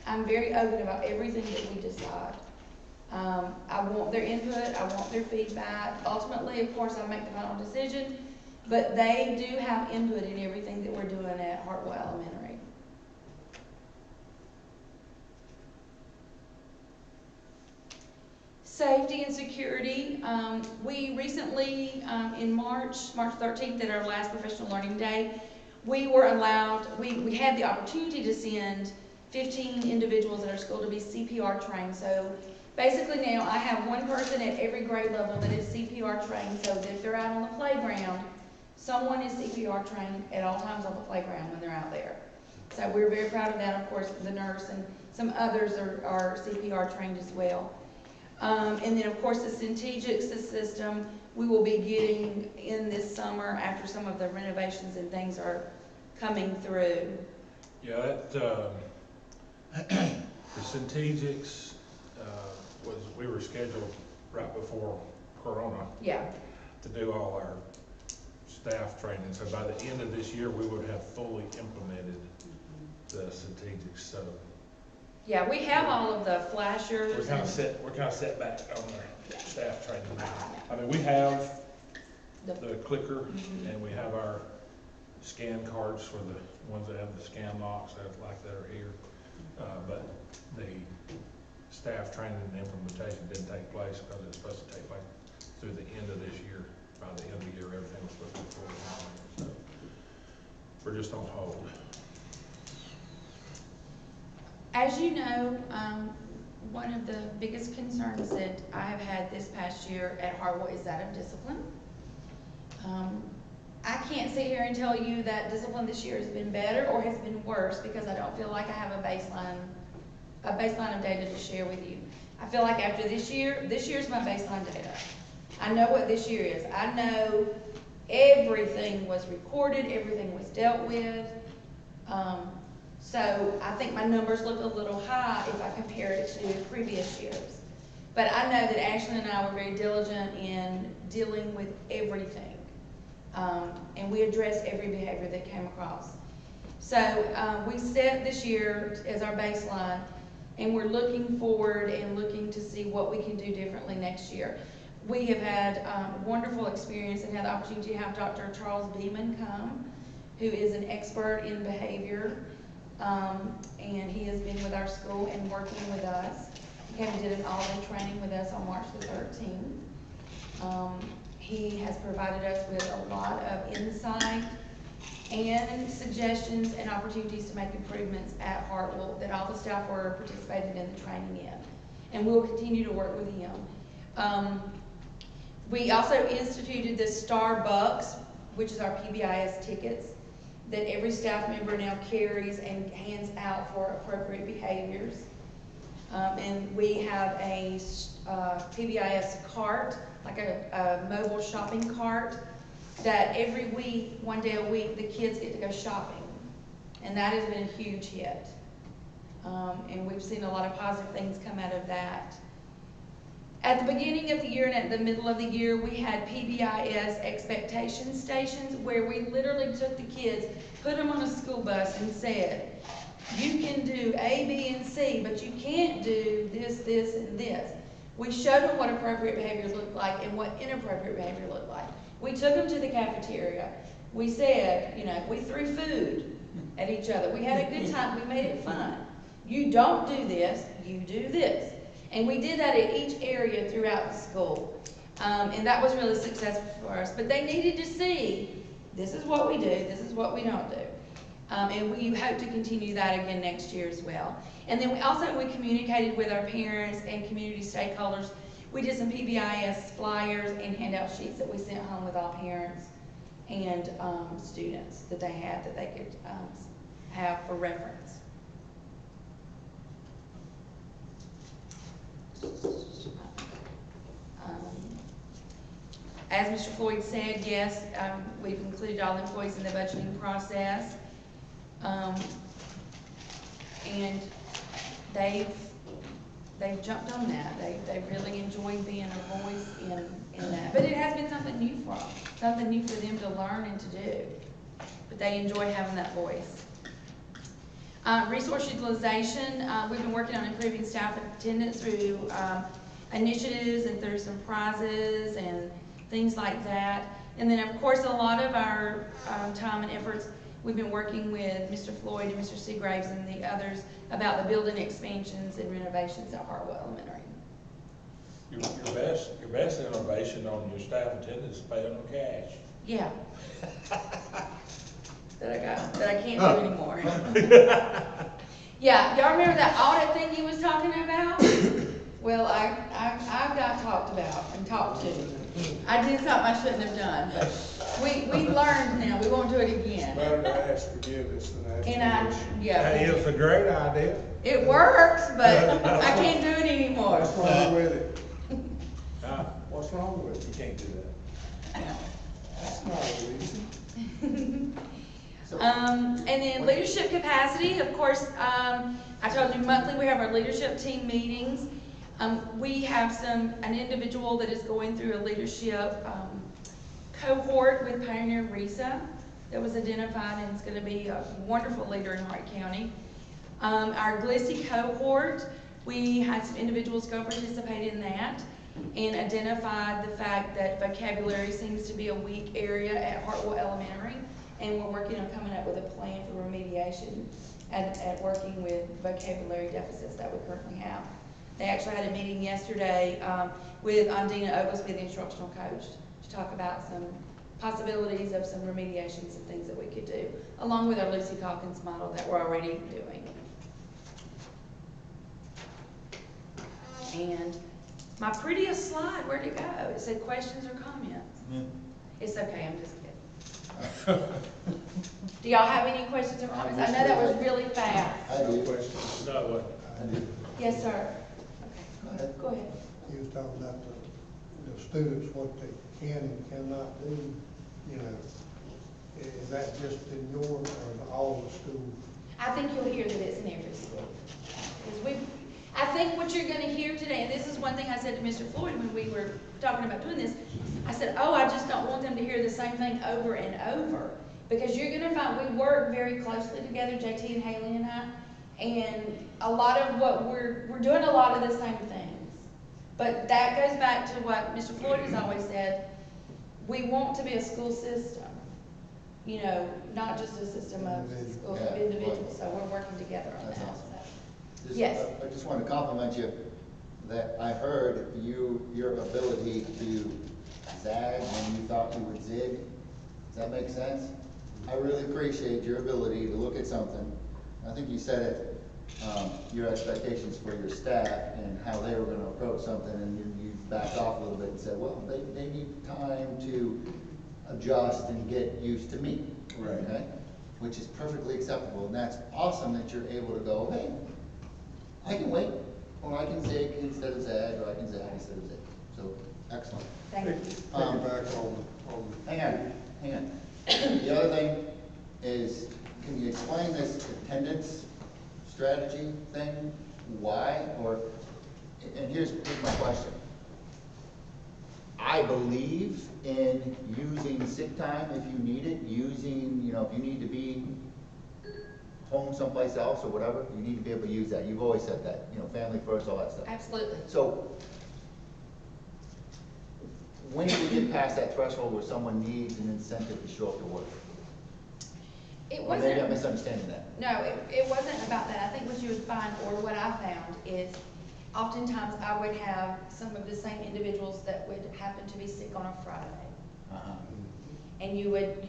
I'm very open about everything that we decide. I want their input, I want their feedback. Ultimately, of course, I make the final decision, but they do have input in everything that we're doing at Hartwell Elementary. Safety and security. We recently, in March 13th, at our last professional learning day, we were allowed, we had the opportunity to send 15 individuals at our school to be CPR trained. So basically now I have one person at every grade level that is CPR trained, so that if they're out on the playground, someone is CPR trained at all times on the playground when they're out there. So we're very proud of that. Of course, the nurse and some others are CPR trained as well. And then, of course, the Centegix system we will be getting in this summer after some of the renovations and things are coming through. Yeah, the Centegix, we were scheduled right before Corona Yeah, to do all our staff training. So by the end of this year, we would have fully implemented the Centegix. So yeah, we have all of the flashers. we're kind of set back on our staff training now. I mean, we have the clicker and we have our scan cards for the ones that have the scan locks that are here. But the staff training and implementation didn't take place because it was supposed to take place through the end of this year. By the end of the year, everything was supposed to be fully implemented. So we're just on hold. As you know, one of the biggest concerns that I have had this past year at Hartwell is that of discipline. I can't sit here and tell you that discipline this year has been better or has been worse because I don't feel like I have a baseline of data to share with you. I feel like after this year's my baseline data. I know what this year is. I know everything was recorded, everything was dealt with. So I think my numbers look a little high if I compare it to previous years. But I know that Ashley and I were very diligent in dealing with everything. And we addressed every behavior that came across. So we set this year as our baseline, and we're looking forward and looking to see what we can do differently next year. We have had wonderful experience and had the opportunity to have Dr. Charles Beeman come, who is an expert in behavior. And he has been with our school and working with us. He came and did an all-day training with us on March the 13th. He has provided us with a lot of insight and suggestions and opportunities to make improvements at Hartwell that all the staff were participated in the training in. And we'll continue to work with him. We also instituted the Starbucks, which is our PBIS tickets, that every staff member now carries and hands out for appropriate behaviors. And we have a PBIS cart, like a mobile shopping cart, that every week, one day a week, the kids get to go shopping. And that has been a huge hit. And we've seen a lot of positive things come out of that. At the beginning of the year and at the middle of the year, we had PBIS expectation stations where we literally took the kids, put them on a school bus and said, you can do A, B, and C, but you can't do this, this, and this. We showed them what appropriate behavior looked like and what inappropriate behavior looked like. We took them to the cafeteria. We said, we threw food at each other. We had a good time. We made it fun. You don't do this, you do this. And we did that at each area throughout the school. And that was really successful for us. But they needed to see, this is what we do, this is what we don't do. And we hope to continue that again next year as well. And then we communicated with our parents and community stakeholders. We did some PBIS flyers and handout sheets that we sent home with all parents and students that they had that they could have for reference. As Mr. Floyd said, yes, we've included all the employees in the budgeting process. And they've jumped on that. They really enjoyed being a voice in that. But it has been something new for them to learn and to do. But they enjoy having that voice. Resource utilization, we've been working on improving staff attendance through initiatives and through some prizes and things like that. And then, of course, a lot of our time and efforts, we've been working with Mr. Floyd and Mr. Seagraves and the others about the building expansions and renovations at Hartwell Elementary. Your best innovation on your staff attendance is paying them cash. Yeah. that I can't do anymore. Yeah, y'all remember that audit thing he was talking about? Well, I got talked about and talked to. I did something I shouldn't have done, but We learned now, we won't do it again. Better to ask forgiveness than ask And I, permission. yeah, It's a great idea. it works, but I can't do it anymore. What's wrong with it? Uh, What's wrong with it? You can't do that. That's not easy. And then leadership capacity, of course, I told you monthly we have our leadership team meetings. We have an individual that is going through a leadership, cohort with Pioneer RISA that was identified and is gonna be a wonderful leader in Hart County. Our GLISSY cohort, we had some individuals go participate in that and identified the fact that vocabulary seems to be a weak area at Hartwell Elementary. And we're working on coming up with a plan for remediation at working with vocabulary deficits that we currently have. They actually had a meeting yesterday with Dina Oglesby, the instructional coach, to talk about some possibilities of some remediations and things that we could do, along with our Lucy Calkins model that we're already doing. And my prettiest slide, where'd it go? It said questions or comments. It's okay, I'm just kidding. Do y'all have any questions or comments? I know that was really fast. I do. Questions? No, what? I do. Yes, sir. Go ahead. Go ahead. You was talking about the students, what they can and cannot do, you know. Is that just in your, or in all the schools? I think you'll hear that it's in every school. I think what you're gonna hear today, and this is one thing I said to Mr. Floyd when we were talking about doing this, I said, I just don't want them to hear the same thing over and over. Because you're gonna find, we work very closely together, JT and Haley and I, and a lot of what we're doing a lot of the same things. But that goes back to what Mr. Floyd has always said, we want to be a school system. You know, not just a system of individuals, so we're working together on That's that. awesome. So. Yes. I just want to compliment you that I heard your ability to zag when you thought you would zig. Does that make sense? I really appreciate your ability to look at something. I think you said it, your expectations for your staff and how they were going to approach something, and you backed off a little bit and said, well, they need time to adjust and get used to me. Right. Okay? Which is perfectly acceptable, and that's awesome that you're able to go, hey, I can wait, or I can zig instead of zag, or I can zag instead of zig. So, excellent. Thank you. Piggyback on. Hang on. The other thing is, can you explain this attendance strategy thing? Why? And here's my question. I believe in using sick time if you need it, if you need to be home someplace else or whatever, you need to be able to use that. You've always said that, family first, all that stuff. Absolutely. So, when do we get past that threshold where someone needs an incentive to show up to work? It Or maybe I'm wasn't, misunderstanding that. no, it wasn't about that. I think what you would find, or what I found, is oftentimes I would have some of the same individuals that would happen to be sick on a Friday. Uh-huh. And you would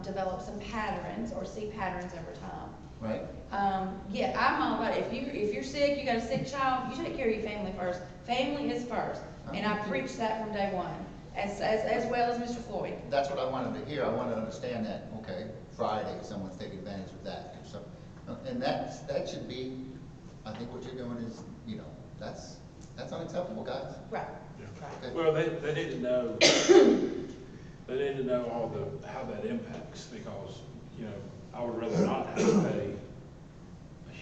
develop some patterns or see patterns over time. Right? Yeah, I'm all about it. If you're sick, you got a sick child, you take care of your family first. Family is first. And I preach that from day one, as well as Mr. Floyd. That's what I wanted to hear. I want to understand that, okay, Friday, someone's taking advantage of that. So, and that should be, I think what you're doing is, that's unacceptable, guys. Right. Okay. Well, they need to know, they need to know how that impacts, because, I would rather not have to pay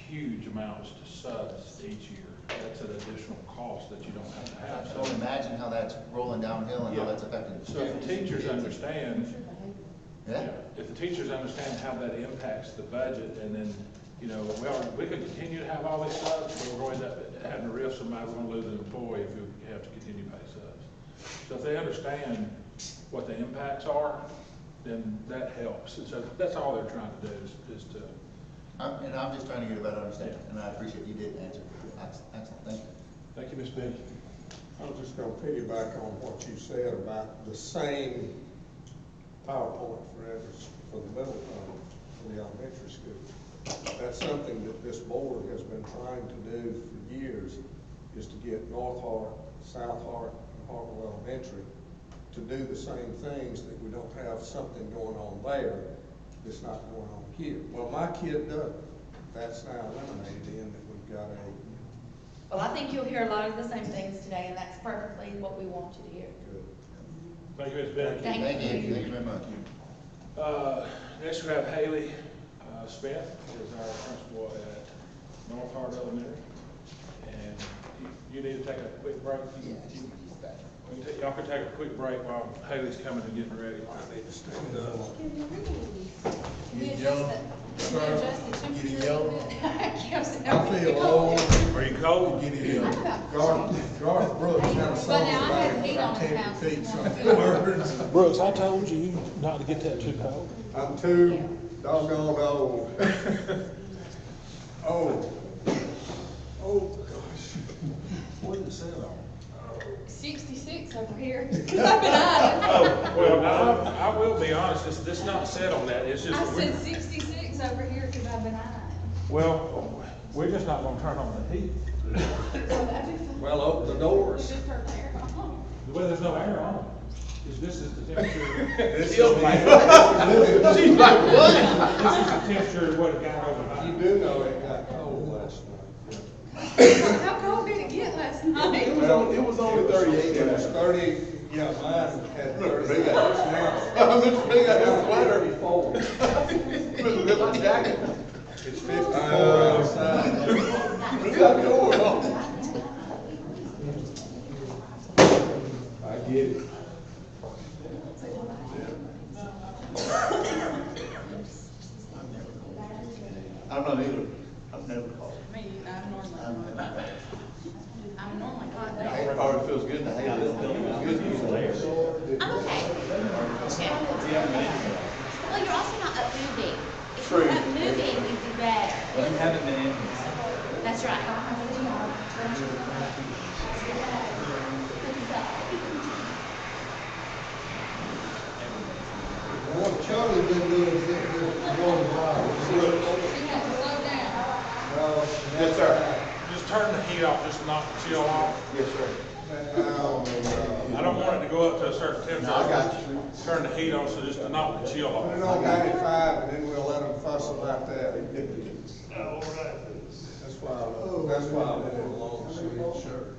huge amounts to subs each year. That's an additional cost that you don't have to have. So imagine how that's rolling downhill and how that's affecting the So if the students. teachers understand, Yeah? if the teachers understand how that impacts the budget, and then, we could continue to have all these subs, but we're going to end up having to risk somebody, we're going to lose an employee if we have to continue to pay subs. So if they understand what the impacts are, then that helps. And so that's all they're trying to do is to. And I'm just trying to get a better understanding, and I appreciate you did answer. Excellent, thank you. Thank you, Ms. Benny. I was just gonna piggyback on what you said about the same PowerPoint for the middle, for the elementary school. That's something that this board has been trying to do for years, is to get North Hart, South Hart, and Hartwell Elementary to do the same things, that we don't have something going on there that's not going on here. Well, my kid doesn't. That's now eliminated in that we've got a, Well, I think you'll hear a lot of the same things today, and that's perfectly what we want you to hear. Thank you, Ms. Bennett. Thank you. Thank you very much. Next we have Haley Smith, who is our principal at North Hart Elementary. And you need to take a quick break. Y'all can take a quick break while Haley's coming and getting ready. I need to stand up. Can you adjust the temperature Getting a young. little bit? I feel old. Are you cold? Getting young. Garth Brooks had a song But now I about have it, heat but on I this can't house. repeat some of the words. Brooks, I told you not to get that too cold. I'm too doggone old. Oh. Oh, gosh. What did it say on? 66 over here, because I've been eyeing. Oh, well, I will be honest, this not set on that, it's just. I said 66 over here because I've been eyeing. Well, we're just not gonna turn on the heat. So that'd be fine. Well, open the We doors. just turn the air on. Well, there's no air on. This is the temperature. This She's is like, what? This is the temperature of what it got overnight. You do know it got cold last night. How cold did it get last night? It was only 38. It was 30, yeah, mine had 30. Big It's now. Big ass sweater. 34. With my jacket. It's 54 outside. We got going on. I get it. I'm not either. I've never called. Me, I'm normally hot. It probably feels good to have this. Good to use the layers. I'm okay. Well, you're also not up moving. If True. you're up moving, you'd do better. Well, you haven't been in. That's right. What Charlie been doing is getting this water bottle. You have to slow down. Yes, sir. Just turn the heat off, just knock the chill off. Yes, sir. I don't want it to go up to a certain temperature. No, I got you. Turn the heat on, so just to knock the chill Put it off. on 95 and then we'll let them fuss about that. That's why I went along with the shirt.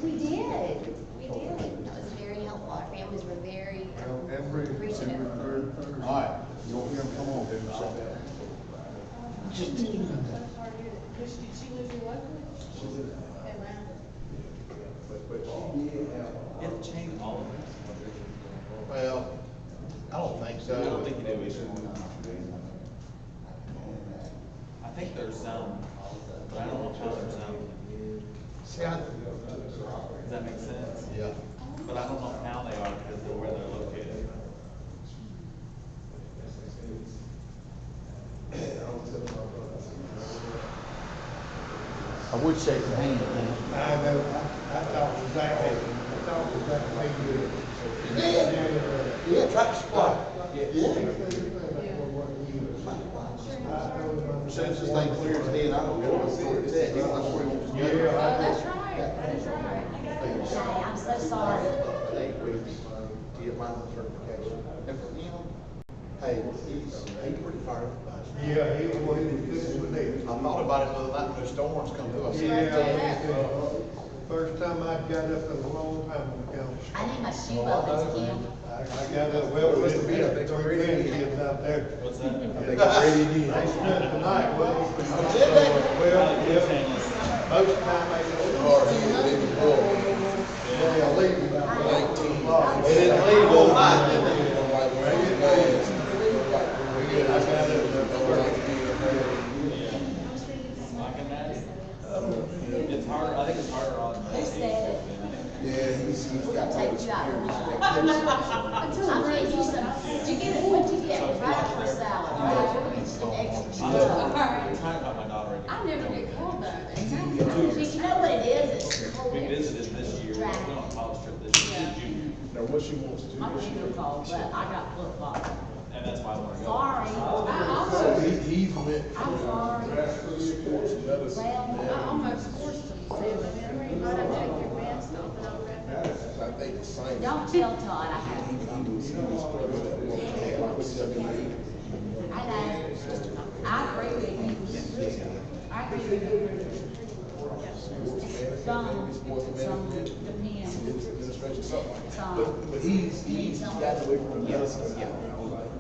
We did. We did. That was very helpful. Our families were very appreciative. All right. You want me to come on? Does she live here locally? Atlanta. It changed all of this. Well, I don't think so. I don't think you do either. I think there's some, but I don't know how there's some. See, Does that make sense? yeah. But I don't know how they are because of where they're located. I would shake your hand. I know, I talked to Zach, big good. Yeah, tractor supply. Since this thing clears in, I don't know where it's at. That's where he wants to go. Yeah, Oh, that's right, that is right. Hey, I'm so sorry. 8 weeks to get my certification. And for him, hey, he's pretty fired up about it. yeah, he was good with this. I thought about it the other night when the storms come through. I said, Yeah, first time I got up in a long time on the council. I need my shoe buttons, Kim. I got up, well, we had three grandkids out there. What's that? They spent the night, well, most of the time they they'll leave about 18 o'clock. they didn't leave all night, did they? I got up I can imagine. It's harder, I think it's harder on. Who said it? Yeah, he's got. Take you out. I'll give you some, did you get it, what'd you get? Right for salad, right? An extra I'm cheese. trying to talk my daughter into. I never get called that. Did you know what it is? It's cold. We visited this year, we went on a college trip this year, Yeah. junior, Now, what she wants to do. My shoe called, but I got flip-flops. and that's why I wanna go. Sorry. So he's went I'm sorry. sports medicine. Well, I almost forced them to, but then right up to your pants. Don't tell Todd I have. I know. I agree with you. I agree with you. Some depends. Administration, something like that. Some. But he's got away from the medicine.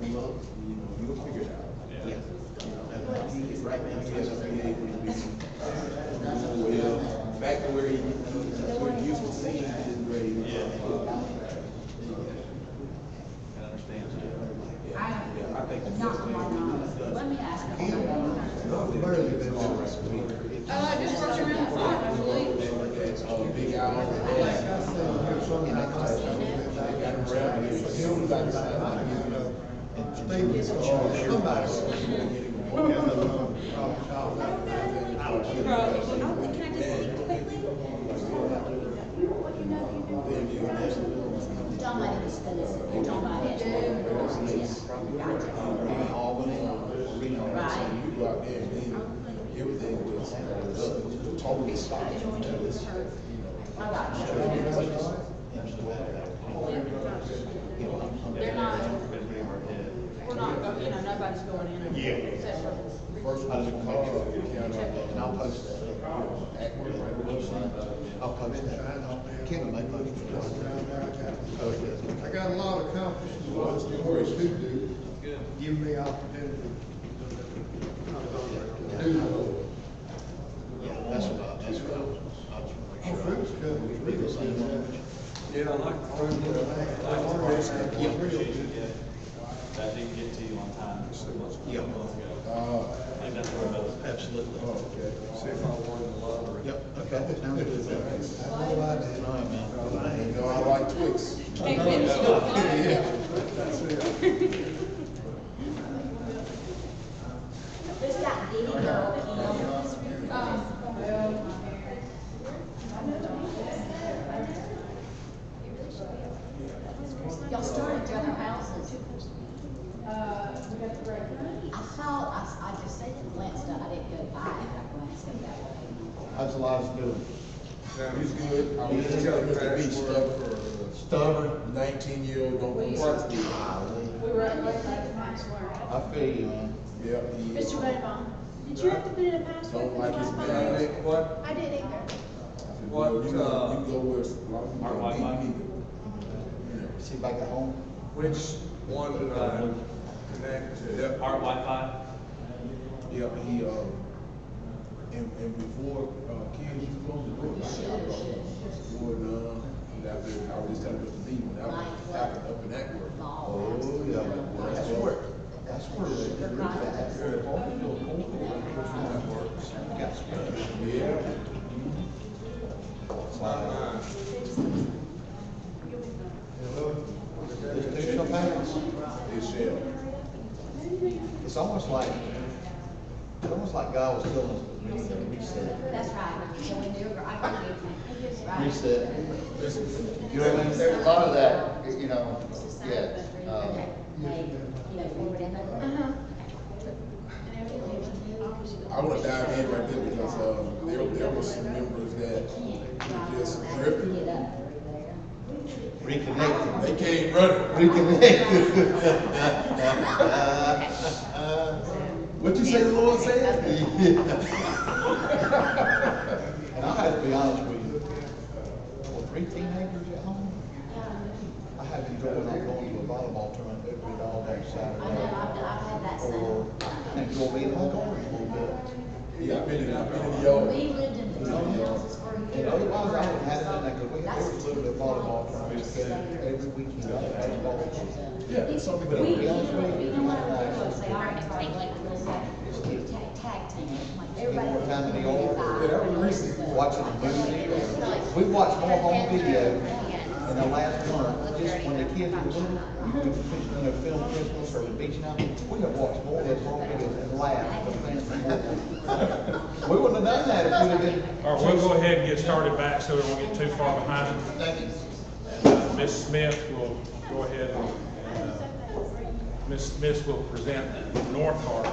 You'll figure it out. Yeah. Right now, he has to be able to be, well, back to where he used to sing in his grade. I think not to my knowledge. Let me ask you. Just first around five, I believe. Big Al. Got him around here. He was like, everything was totally stopped. They're not, we're not, nobody's going in. Except for. First one, And I'll post that. I'll post that. Kevin may post it. I got a lot of accomplishments, what the boys do do. Give me opportunity. That's what I was Fruit's good. Yeah, I like the fruit. I like the biscuit. That didn't get to you on time. Yeah. I think that's where it was. Absolutely. okay. See if I won the lottery. Yep, okay, sounds good. All right, man. You know, I like Twix. Can't win the school. There's that bitty girl, y'all started at other houses. We got the break. I just said it, glanced up, I didn't go by it, I glanced up that way. How's Elias doing? He's good. I was just telling Mr. B, stubborn, 19-year-old, don't want to sit still. We were at break last I feel you, man. Yeah, he Mr. Budbaum, did you have to put in a password? don't for like his Wi-Fi? bag. What, I didn't either. what, You go where it's. Our Wi-Fi? Is he back at home? which one did I connect to? Hart Wi-Fi? Yeah, he, and before, kids, you close the door. After, I was just telling Mr. B, when that was happened up in that work. Oh, yeah. That's where it's really bad. Got space. Yeah. This too shall pass. It shall. It's almost like God was telling us we need to reset. That's right, so when you're, I agree with you. Right. Reset. You know what I mean? There's a lot of that, you know, yeah. Forward and back. I want to dive in right there because, there were some members that just drifted. Reconnected. They came running. Reconnected. What you say the Lord said? And I have to be honest with you, with 3 teenagers at home, I have enjoyed not going to a volleyball tournament every all day Saturday. I know, I've had that same. And enjoy being in the garden a little bit. Yeah, I've been in the yard. We lived in the old houses for a And year. otherwise, I would have it in there, because we have literally a volleyball tournament every weekend, basketball. Yeah, it's something We, that. you know what I would do, I'd say, all right, like, tag team, like, everybody. More time in the yard. Yeah, that was recent. Watching a movie. We watched more home video in the last month, just when the kids were little, we would film Christmas or the beach night. We have watched more of those home videos and laughed. We wouldn't have done that if we'd have been. All right, we'll go ahead and get started back so we won't get too far behind. Thank you. Ms. Smith will go ahead and, Ms. Smith will present North Hart.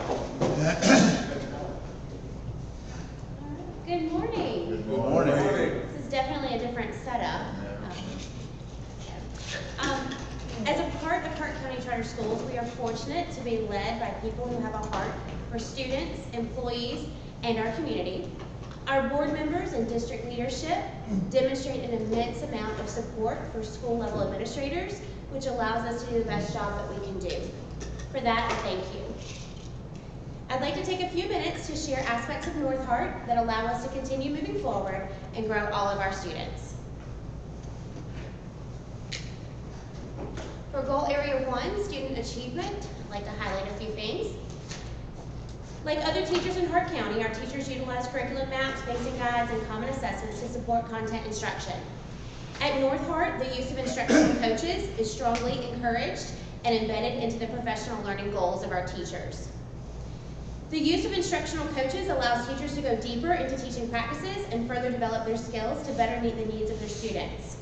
Good morning. Good morning. This is definitely a different setup. Charter Schools, we are fortunate to be led by people who have a heart for students, employees, and our community. Our board members and district leadership demonstrate an immense amount of support for school-level administrators, which allows us to do the best job that we can do. For that, I thank you. I'd like to take a few minutes to share aspects of North Hart that allow us to continue moving forward and grow all of our students. For goal area 1, student achievement, I'd like to highlight a few things. Like other teachers in Hart County, our teachers utilize curriculum maps, basic guides, and common assessments to support content instruction. At North Hart, the use of instructional coaches is strongly encouraged and embedded into the professional learning goals of our teachers. The use of instructional coaches allows teachers to go deeper into teaching practices and further develop their skills to better meet the needs of their students.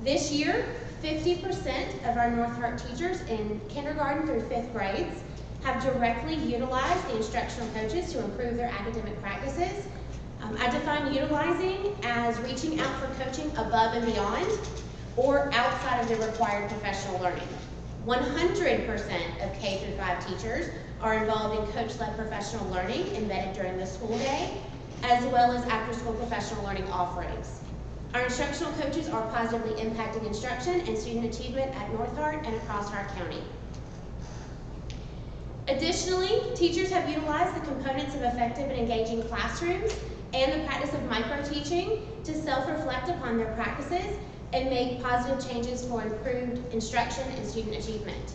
This year, 50% of our North Hart teachers in kindergarten through 5th grades have directly utilized the instructional coaches to improve their academic practices. I define utilizing as reaching out for coaching above and beyond or outside of the required professional learning. 100% of K through 5 teachers are involved in coach-led professional learning embedded during the school day, as well as after-school professional learning offerings. Our instructional coaches are positively impacting instruction and student achievement at North Hart and across Hart County. Additionally, teachers have utilized the components of effective and engaging classrooms and the practice of micro-teaching to self-reflect upon their practices and make positive changes for improved instruction and student achievement.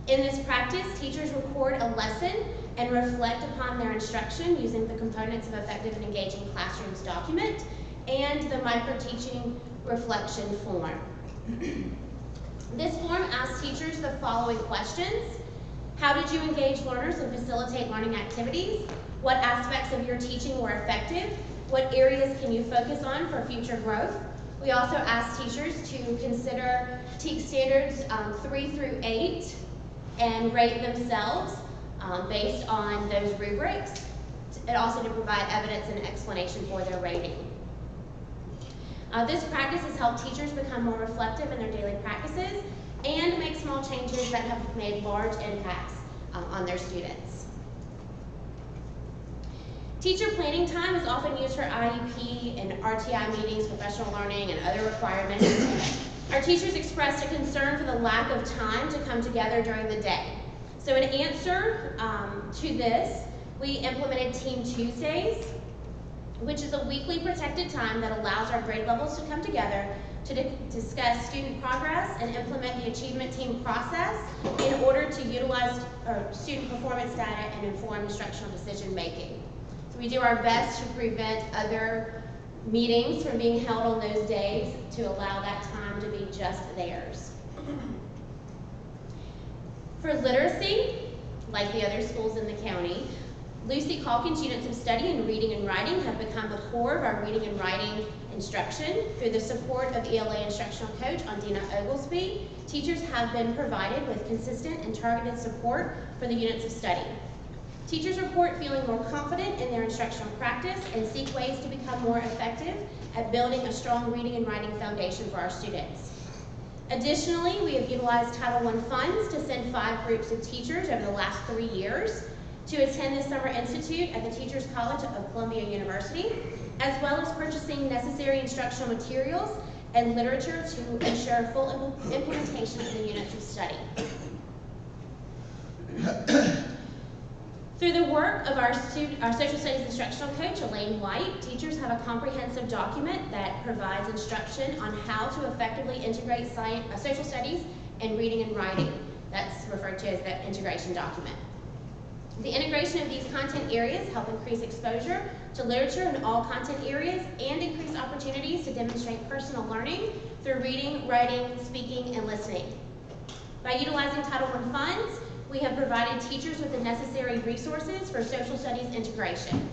In this practice, teachers record a lesson and reflect upon their instruction using the components of effective and engaging classrooms document and the micro-teaching reflection form. This form asks teachers the following questions. How did you engage learners and facilitate learning activities? What aspects of your teaching were effective? What areas can you focus on for future growth? We also ask teachers to consider TEAC standards 3 through 8 and rate themselves based on those rubrics, and also to provide evidence and explanation for their rating. This practice has helped teachers become more reflective in their daily practices and make small changes that have made large impacts on their students. Teacher planning time is often used for IEP and RTI meetings, professional learning, and other requirements. Our teachers expressed a concern for the lack of time to come together during the day. So in answer to this, we implemented Team Tuesdays, which is a weekly protected time that allows our grade levels to come together to discuss student progress and implement the achievement team process in order to utilize student performance data and inform instructional decision making. So we do our best to prevent other meetings from being held on those days to allow that time to be just theirs. For literacy, like the other schools in the county, Lucy Calkins' units of study in reading and writing have become the core of our reading and writing instruction. Through the support of ELA instructional coach Andina Oglesby, teachers have been provided with consistent and targeted support for the units of study. Teachers report feeling more confident in their instructional practice and seek ways to become more effective at building a strong reading and writing foundation for our students. Additionally, we have utilized Title I funds to send 5 groups of teachers over the last 3 years to attend the Summer Institute at the Teachers College of Columbia University, as well as purchasing necessary instructional materials and literature to ensure full implementation of the units of study. Through the work of our social studies instructional coach, Elaine White, teachers have a comprehensive document that provides instruction on how to effectively integrate social studies and reading and writing. That's referred to as the integration document. The integration of these content areas help increase exposure to literature in all content areas and increase opportunities to demonstrate personal learning through reading, writing, speaking, and listening. By utilizing Title I funds, we have provided teachers with the necessary resources for social studies integration.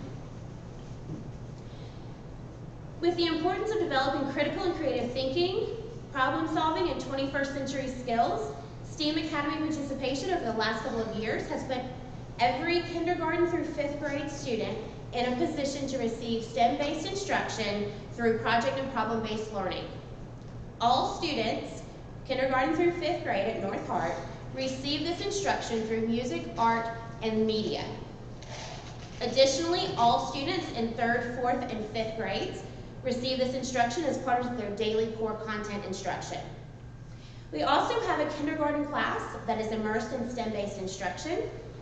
With the importance of developing critical and creative thinking, problem solving, and 21st century skills, STEAM Academy participation over the last couple of years has put every kindergarten through 5th grade student in a position to receive STEM-based instruction through project and problem-based learning. All students, kindergarten through 5th grade at North Hart, receive this instruction through music, art, and media. Additionally, all students in 3rd, 4th, and 5th grades receive this instruction as part of their daily core content instruction. We also have a kindergarten class that is immersed in STEM-based instruction.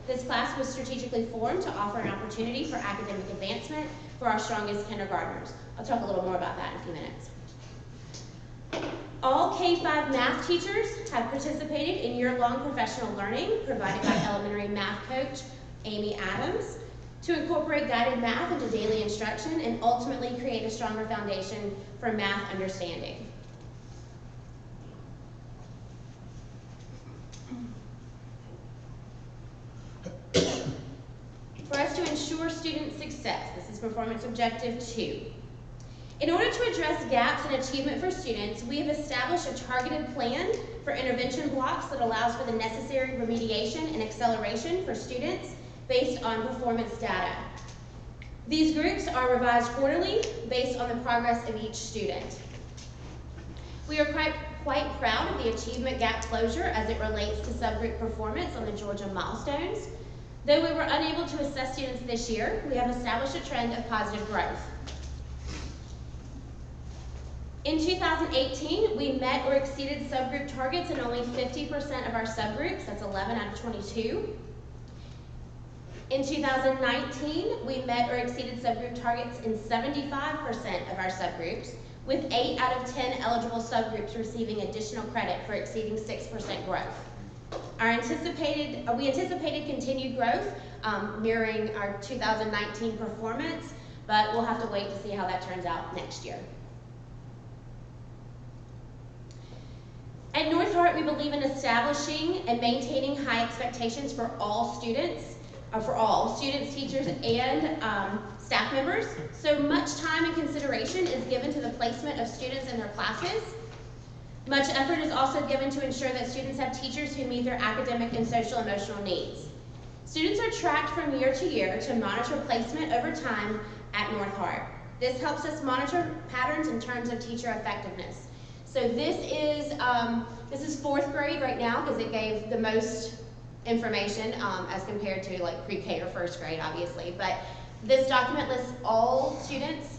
This class was strategically formed to offer an opportunity for academic advancement for our strongest kindergartners. I'll talk a little more about that in a few minutes. All K-5 math teachers have participated in year-long professional learning provided by elementary math coach Amy Adams to incorporate guided math into daily instruction and ultimately create a stronger foundation for math understanding. For us to ensure student success, this is performance objective 2. In order to address gaps in achievement for students, we have established a targeted plan for intervention blocks that allows for the necessary remediation and acceleration for students based on performance data. These groups are revised quarterly based on the progress of each student. We are quite proud of the achievement gap closure as it relates to subgroup performance on the Georgia milestones. Though we were unable to assess students this year, we have established a trend of positive growth. In 2018, we met or exceeded subgroup targets in only 50% of our subgroups, that's 11 out of 22. In 2019, we met or exceeded subgroup targets in 75% of our subgroups, with 8 out of 10 eligible subgroups receiving additional credit for exceeding 6% growth. We anticipated continued growth, mirroring our 2019 performance, but we'll have to wait to see how that turns out next year. At North Hart, we believe in establishing and maintaining high expectations for all students, teachers, and staff members. So much time and consideration is given to the placement of students in their classes. Much effort is also given to ensure that students have teachers who meet their academic and social emotional needs. Students are tracked from year to year to monitor placement over time at North Hart. This helps us monitor patterns in terms of teacher effectiveness. So this is 4th grade right now because it gave the most information as compared to like pre-K or 1st grade, obviously. But this document lists all students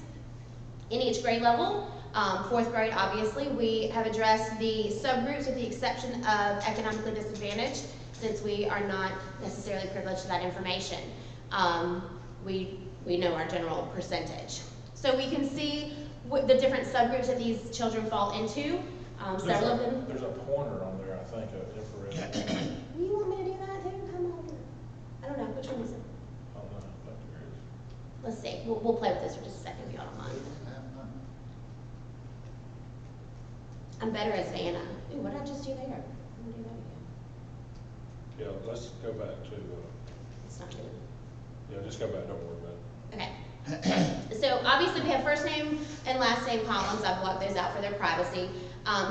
in each grade level. 4th grade, obviously, we have addressed the subgroups with the exception of economically disadvantaged, since we are not necessarily privileged to that information. We know our general percentage. So we can see the different subgroups that these children fall into. Several of them. There's a pointer on there, I think, of infrared. You want me to do that too? Come on. I don't know, which one is it? On the left of yours. Let's see, we'll play with this for just a second if y'all don't mind. I'm better as Vanna. Ooh, what did I just do there? I'm gonna do that again. Yeah, let's go back to, It's not doing it. yeah, just go back, don't worry about it. Okay. So obviously we have first name and last name columns. I've blocked those out for their privacy.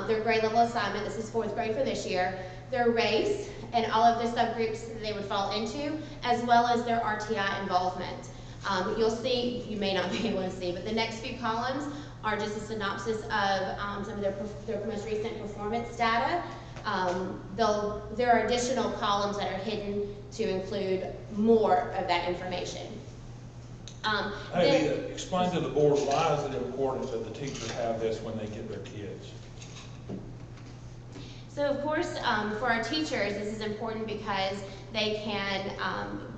Their grade level assignment, this is 4th grade for this year. Their race and all of the subgroups that they would fall into, as well as their RTI involvement. You'll see, you may not be able to see, but the next few columns are just a synopsis of some of their most recent performance data. There are additional columns that are hidden to include more of that information. Hey, explain to the board, why is it important that the teachers have this when they get their kids? So of course, for our teachers, this is important because they can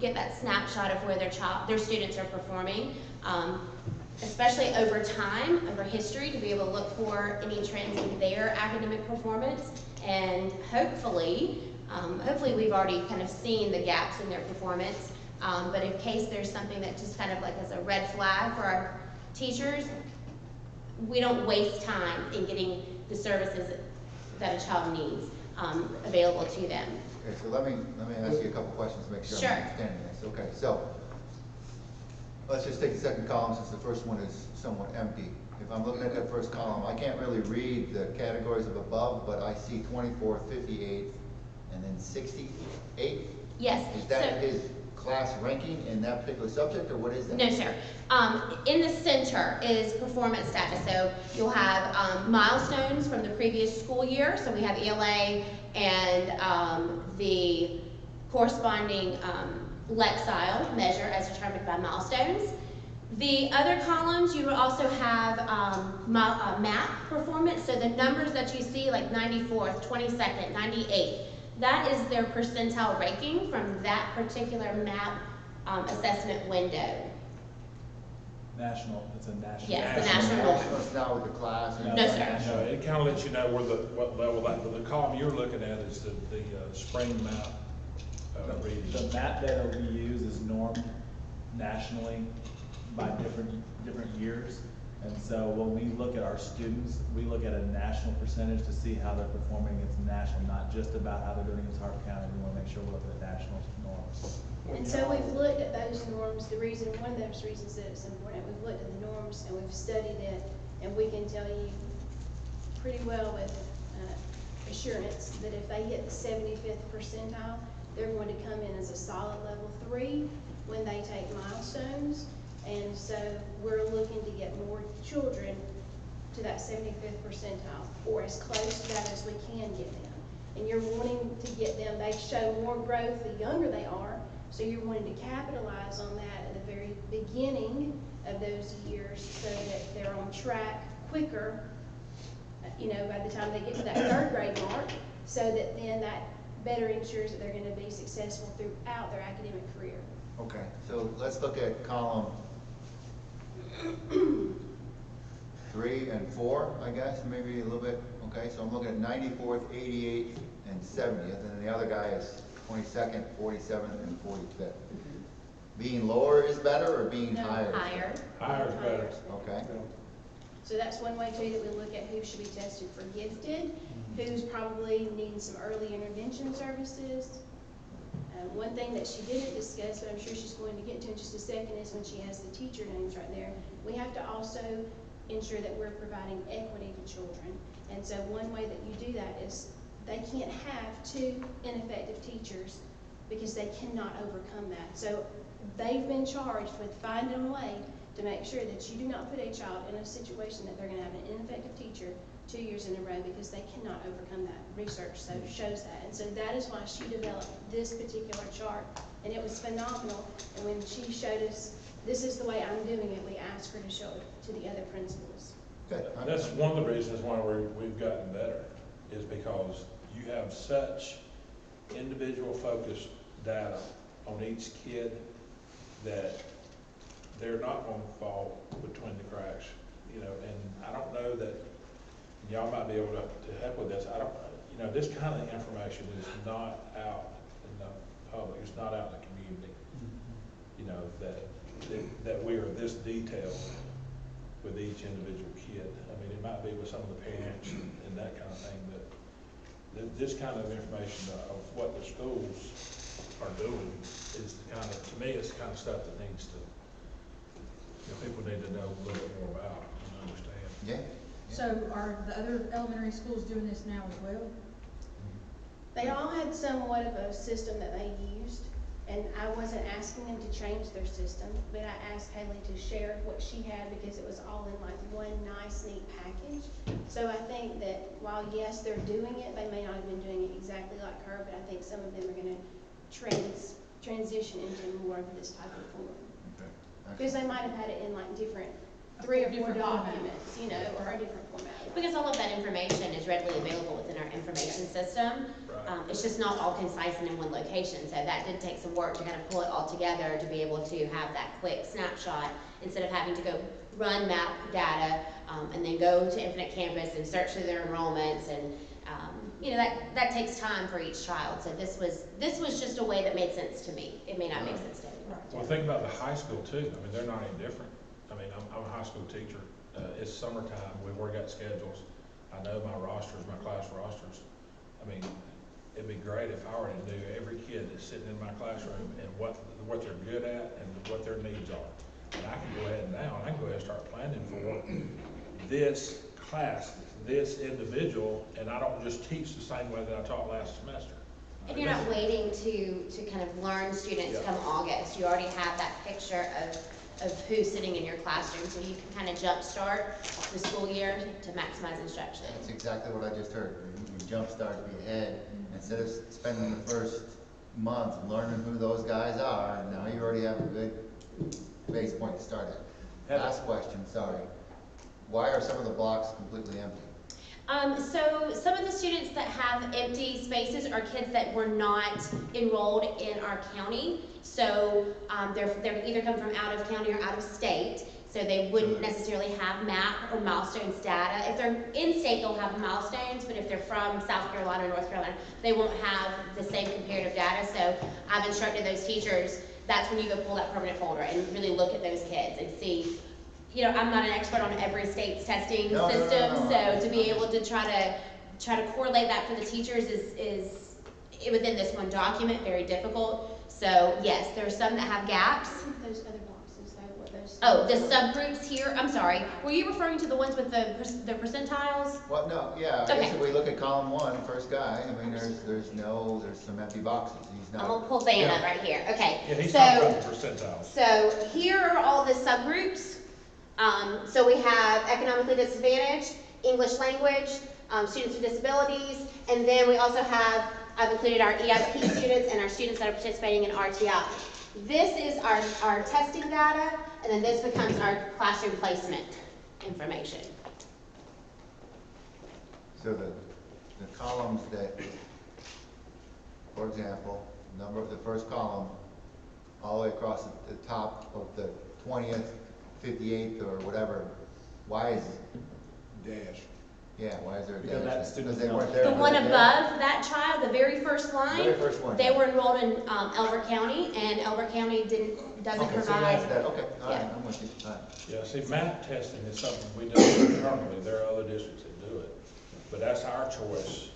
get that snapshot of where their students are performing, especially over time, over history, to be able to look for any trends in their academic performance. And hopefully we've already kind of seen the gaps in their performance. But in case there's something that just kind of like is a red flag for our teachers, we don't waste time in getting the services that a child needs available to them. Okay, so let me ask you a couple questions to make sure Sure. I'm understanding this. Okay, so let's just take the second column since the first one is somewhat empty. If I'm looking at that first column, I can't really read the categories of above, but I see 24th, 58th, and then 68th. Yes. Is that so, his class ranking in that particular subject, or what is that? No, sir. In the center is performance status. So you'll have milestones from the previous school year. So we have ELA and the corresponding Lexile measure as determined by milestones. The other columns, you will also have MAP performance. So the numbers that you see, like 94th, 22nd, 98th, that is their percentile ranking from that particular MAP assessment window. National, it's a national. Yes, the national one. It's not with the class? No, sir. No, it kind of lets you know where what level that, but the column you're looking at is the spring map reading. The map data we use is normed nationally by different years. And so when we look at our students, we look at a national percentage to see how they're performing against national, not just about how they're doing against Hart County. We want to make sure we're looking at national norms. And so we've looked at those norms, one of those reasons that it's important, we've looked at the norms and we've studied it, and we can tell you pretty well with assurance that if they hit the 75th percentile, they're going to come in as a solid level 3 when they take milestones. And so we're looking to get more children to that 75th percentile, or as close to that as we can get them. And you're wanting to get them, they show more growth the younger they are, so you're wanting to capitalize on that at the very beginning of those years so that they're on track quicker, you know, by the time they get to that 3rd grade mark, so that then that better ensures that they're going to be successful throughout their academic career. Okay, so let's look at column 3 and 4, I guess, maybe a little bit. Okay, so I'm looking at 94th, 88th, and 70th, and then the other guy is 22nd, 47th, and 45th. Being lower is better, or being No, higher? Higher. Higher is better. Okay. So that's one way too that we look at who should be tested for gifted, who's probably needing some early intervention services. One thing that she didn't discuss, but I'm sure she's going to get to in just a second, is when she has the teacher names right there, we have to also ensure that we're providing equity to children. And so one way that you do that is they can't have 2 ineffective teachers because they cannot overcome that. So they've been charged with finding a way to make sure that you do not put a child in a situation that they're going to have an ineffective teacher 2 years in a row because they cannot overcome that. Research so shows that. And so that is why she developed this particular chart, and it was phenomenal. And when she showed us, this is the way I'm doing it, we asked her to show it to the other principals. Good. That's one of the reasons why we've gotten better, is because you have such individual focused data on each kid that they're not going to fall between the cracks, you know. And I don't know that y'all might be able to help with this. You know, this kind of information is not out in the public. It's not out in the community. You know, that we are this detailed with each individual kid. I mean, it might be with some of the parents and that kind of thing, but this kind of information of what the schools are doing is the kind of, to me, it's the kind of stuff that needs to, you know, people need to know a little bit more about and understand. Yeah. So are the other elementary schools doing this now as well? They all had somewhat of a system that they used, and I wasn't asking them to change their system, but I asked Haley to share what she had because it was all in like one nice, neat package. So I think that while, yes, they're doing it, they may not have been doing it exactly like her, but I think some of them are going to transition into more of this type of form. Okay. Because they might have had it in like different, 3 or 4 Different documents, you know, or a different format. Because all of that information is readily available within our information system. Right. It's just not all concise and in one location. So that did take some work to kind of pull it all together to be able to have that quick snapshot instead of having to go run map data and then go to Infinite Campus and search through their enrollments. And you know, that takes time for each child. So this was just a way that made sense to me. It may not make sense to everyone. Well, think about the high school too. I mean, they're not any different. I mean, I'm a high school teacher. It's summertime. We've already got schedules. I know my rosters, my class rosters. I mean, it'd be great if I already knew every kid that's sitting in my classroom and what they're good at and what their needs are. And I can go ahead now and I can go ahead and start planning for this class, this individual, and I don't just teach the same way that I taught last semester. And you're not waiting to kind of learn students come August. You already have that picture of who's sitting in your classroom, so you can kind of jumpstart the school year to maximize instruction. That's exactly what I just heard. You jumpstart to be ahead. Instead of spending the first month learning who those guys are, now you already have a good base point to start at. Last question, sorry. Why are some of the blocks completely empty? So some of the students that have empty spaces are kids that were not enrolled in our county. So they're either come from out of county or out of state. So they wouldn't necessarily have MAP or milestones data. If they're in state, they'll have milestones, but if they're from South Carolina or North Carolina, they won't have the same comparative data. So I've instructed those teachers, that's when you go pull that permanent folder and really look at those kids and see. You know, I'm not an expert on every state's testing system, so to be able to try to correlate that for the teachers is within this one document very difficult. So yes, there are some that have gaps. Those other boxes, though, what those. Oh, the subgroups here. I'm sorry. Were you referring to the ones with the percentiles? Well, no, yeah. I Okay. guess if we look at column 1, first guy, I mean, there's some empty boxes. He's not. I'm gonna pull Dan up right here. Okay. Yeah, he's talking about the percentiles. So here are all the subgroups. So we have economically disadvantaged, English language, students with disabilities, and then we also have, I've included our EIP students and our students that are participating in RTI. This is our testing data, and then this becomes our classroom placement information. So the columns that, for example, number of the first column, all the way across the top of the 20th, 58th, or whatever, why is Dash. Yeah, why is there a Because dash? that student Because they weren't is there The for one that day? above that child, the very first line, Very first one. they were enrolled in Elbert County, and Elbert County doesn't Okay, so provide. that's that, okay, all right, Yeah. I'm with you, all right. Yeah, see, map testing is something we do internally, there are other districts that do it, but that's our choice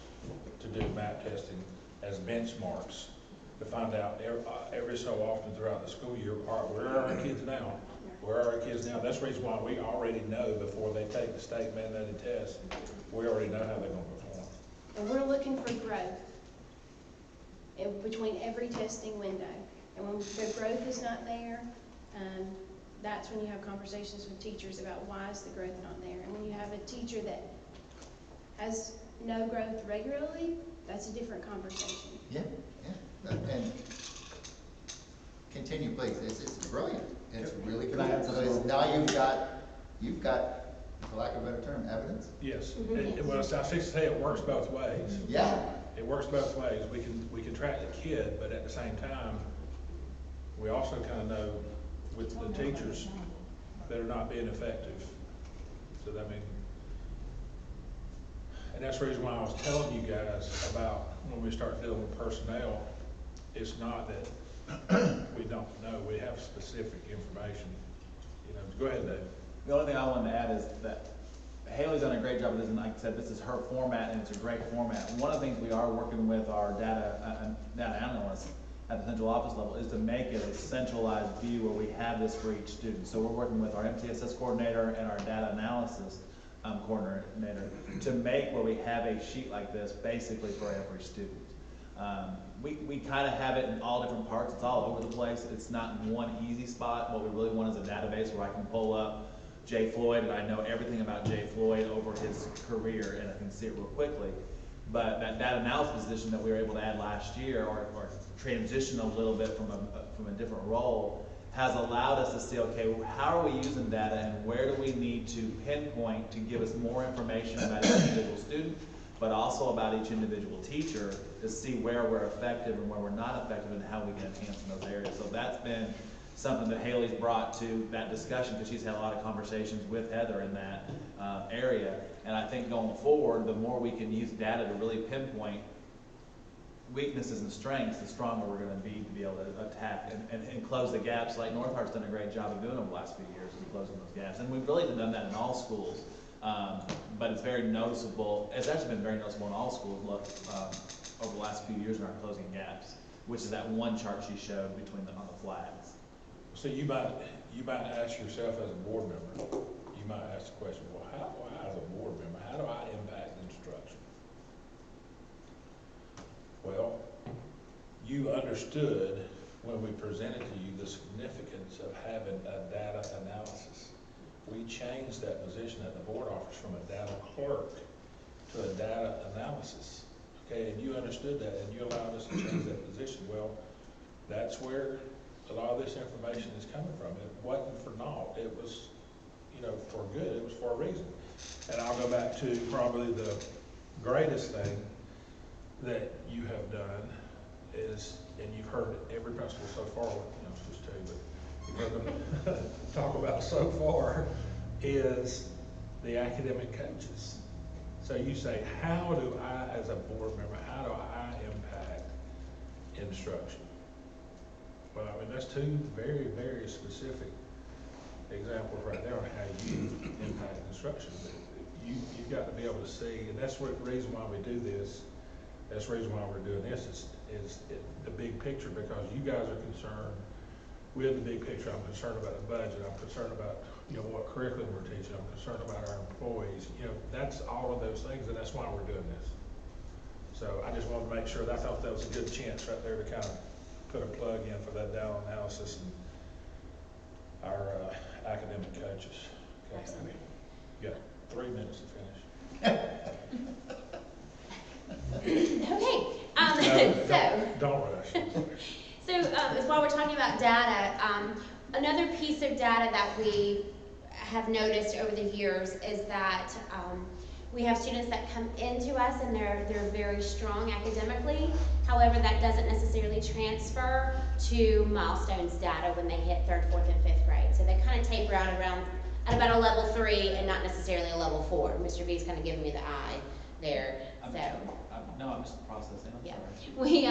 to do map testing as benchmarks, to find out every so often throughout the school year, all right, where are our kids now? Where are our kids now? That's the reason why we already know before they take the state mandated test, we already know how they're gonna perform. And we're looking for growth between every testing window. And when the growth is not there, that's when you have conversations with teachers about why is the growth not there. And when you have a teacher that has no growth regularly, that's a different conversation. Yeah, and continue, please, it's brilliant, it's really Can I add cool, something? because now you've got, for lack of a better term, evidence. Yes, well, I was fixing to say it works both ways. Yeah, It works both ways. We can track the kid, but at the same time, we also kind of know with the teachers that are not being effective. So that means, and that's the reason why I was telling you guys about when we start dealing with personnel, it's not that we don't know, we have specific information. You know, go ahead, Dave. The only thing I wanted to add is that Haley's done a great job of this, and like I said, this is her format, and it's a great format. One of the things we are working with our data analysts at the central office level is to make it a centralized view where we have this for each student. So we're working with our MTSS coordinator and our data analysis coordinator to make where we have a sheet like this basically for every student. We kind of have it in all different parts. It's all over the place. It's not in one easy spot. What we really want is a database where I can pull up Jay Floyd, and I know everything about Jay Floyd over his career, and I can see it real quickly. But that data analysis position that we were able to add last year, or transition a little bit from a different role, has allowed us to see, okay, how are we using data, and where do we need to pinpoint to give us more information about each individual student, but also about each individual teacher, to see where we're effective and where we're not effective, and how we can enhance in those areas. So that's been something that Haley's brought to that discussion, because she's had a lot of conversations with Heather in that area. And I think going forward, the more we can use data to really pinpoint weaknesses and strengths, the stronger we're going to be able to attack and close the gaps, like North Hart's done a great job of doing over the last few years, in closing those gaps. And we've really done that in all schools, but it's very noticeable. It's actually been very noticeable in all schools over the last few years in our closing gaps, which is that one chart she showed between on the flags. So you might ask yourself as a board member, you might ask the question, well, how as a board member, how do I impact instruction? Well, you understood when we presented to you the significance of having a data analysis. We changed that position at the board office from a data clerk to a data analysis. Okay, and you understood that, and you allowed us to change that position. Well, that's where a lot of this information is coming from. It wasn't for naught. It was, you know, for good. It was for a reason. And I'll go back to probably the greatest thing that you have done is, and you've heard every principal so far, you know, it's just two, but you've heard them talk about so far, is the academic coaches. So you say, how do I, as a board member, how do I impact instruction? Well, I mean, that's two very, very specific examples right there on how you impact instruction. You've got to be able to see, and that's what the reason why we do this. That's the reason why we're doing this is the big picture, because you guys are concerned with the big picture. I'm concerned about the budget. I'm concerned about, you know, what curriculum we're teaching. I'm concerned about our employees. You know, that's all of those things, and that's why we're doing this. So I just wanted to make sure that I thought that was a good chance right there to kind of put a plug in for that data analysis and our academic coaches. Okay. Absolutely. You got 3 minutes to finish. Okay, No, don't rush. so while we're talking about data, another piece of data that we have noticed over the years is that we have students that come into us and they're very strong academically. However, that doesn't necessarily transfer to milestones data when they hit 3rd, 4th, and 5th grade. So they kind of taper out around at about a level 3 and not necessarily a level 4. Mr. B's kind of giving me the eye there. I'm just processing. I'm Yeah.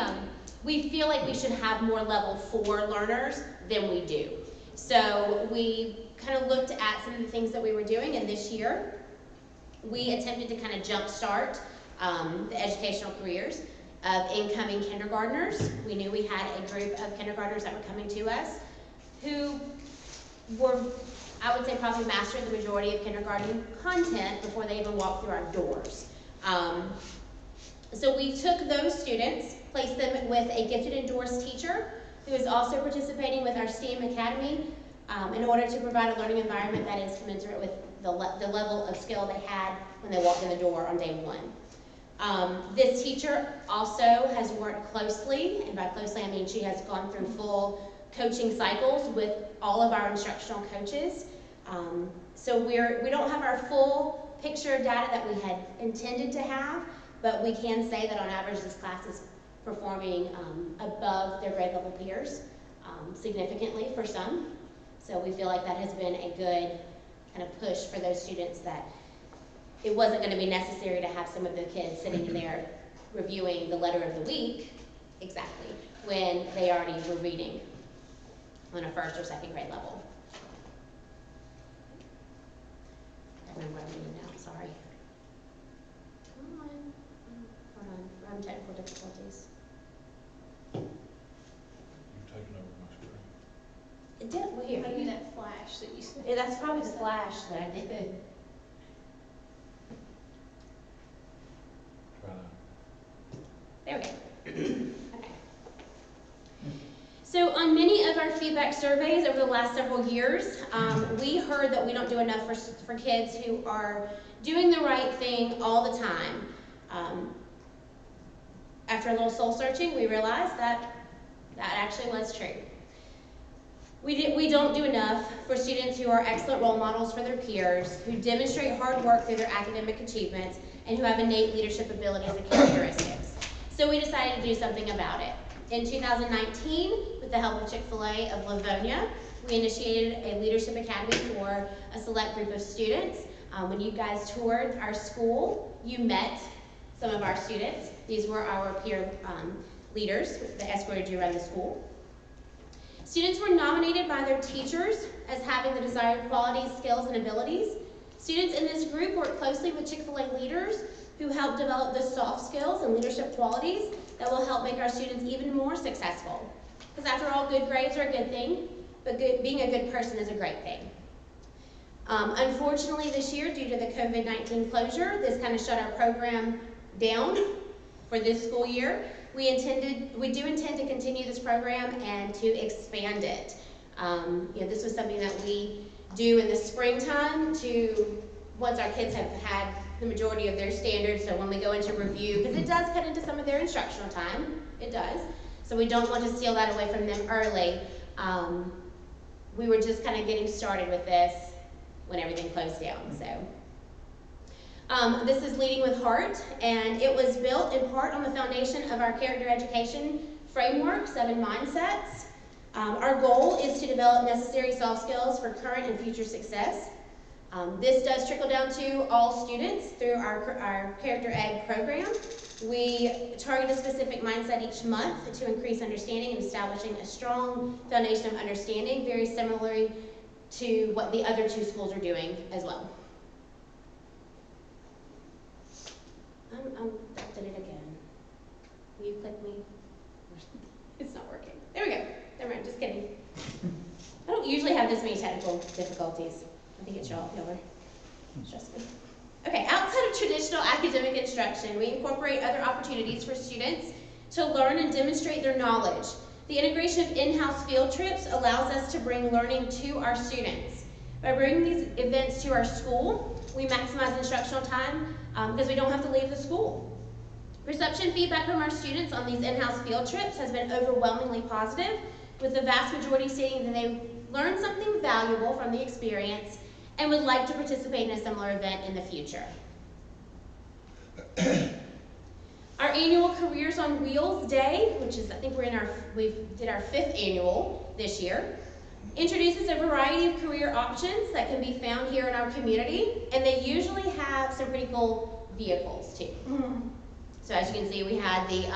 sorry. We feel like we should have more level 4 learners than we do. So we kind of looked at some of the things that we were doing, and this year we attempted to kind of jumpstart the educational careers of incoming kindergartners. We knew we had a group of kindergartners that were coming to us who were, I would say, probably mastered the majority of kindergarten content before they even walked through our doors. So we took those students, placed them with a gifted endorsed teacher who is also participating with our STEAM Academy in order to provide a learning environment that is commensurate with the level of skill they had when they walked in the door on day 1. This teacher also has worked closely, and by closely I mean she has gone through full coaching cycles with all of our instructional coaches. So we don't have our full picture of data that we had intended to have, but we can say that on average this class is performing above their grade level peers, significantly for some. So we feel like that has been a good kind of push for those students, that it wasn't going to be necessary to have some of the kids sitting in there reviewing the letter of the week exactly when they already were reading on a 1st or 2nd grade level. I don't remember what I'm doing now, sorry. Come on. Hold on, we're having technical difficulties. You've taken over my screen. It did, well, here. Maybe that flash that you said. Yeah, that's probably the flash that I did. Try now. There we go. Okay. So on many of our feedback surveys over the last several years, we heard that we don't do enough for kids who are doing the right thing all the time. After a little soul searching, we realized that that actually was true. We don't do enough for students who are excellent role models for their peers, who demonstrate hard work through their academic achievements, and who have innate leadership abilities and characteristics. So we decided to do something about it. In 2019, with the help of Chick-fil-A of Livonia, we initiated a leadership academy for a select group of students. When you guys toured our school, you met some of our students. These were our peer leaders that escorted you around the school. Students were nominated by their teachers as having the desired qualities, skills, and abilities. Students in this group worked closely with Chick-fil-A leaders who helped develop the soft skills and leadership qualities that will help make our students even more successful. Because after all, good grades are a good thing, but being a good person is a great thing. Unfortunately, this year, due to the COVID-19 closure, this kind of shut our program down for this school year. we do intend to continue this program and to expand it. This was something that we do in the springtime once our kids have had the majority of their standards, so when we go into review, because it does cut into some of their instructional time, it does. So we don't want to steal that away from them early. We were just kind of getting started with this when everything closed down, so. This is Leading with Hart, and it was built in part on the foundation of our character education framework, 7 mindsets. Our goal is to develop necessary soft skills for current and future success. This does trickle down to all students through our character ed program. We target a specific mindset each month to increase understanding and establishing a strong foundation of understanding, very similarly to what the other 2 schools are doing as well. I did it again. Will you click me? It's not working. There we go. Never mind, just kidding. I don't usually have this many technical difficulties. I think it's y'all are stressful. Okay, outside of traditional academic instruction, we incorporate other opportunities for students to learn and demonstrate their knowledge. The integration of in-house field trips allows us to bring learning to our students. By bringing these events to our school, we maximize instructional time because we don't have to leave the school. Perception feedback from our students on these in-house field trips has been overwhelmingly positive, with the vast majority stating that they learned something valuable from the experience and would like to participate in a similar event in the future. Our annual Careers on Wheels Day, which is, I think we did our 5th annual this year, introduces a variety of career options that can be found here in our community, and they usually have some pretty cool vehicles too. So as you can see, we had the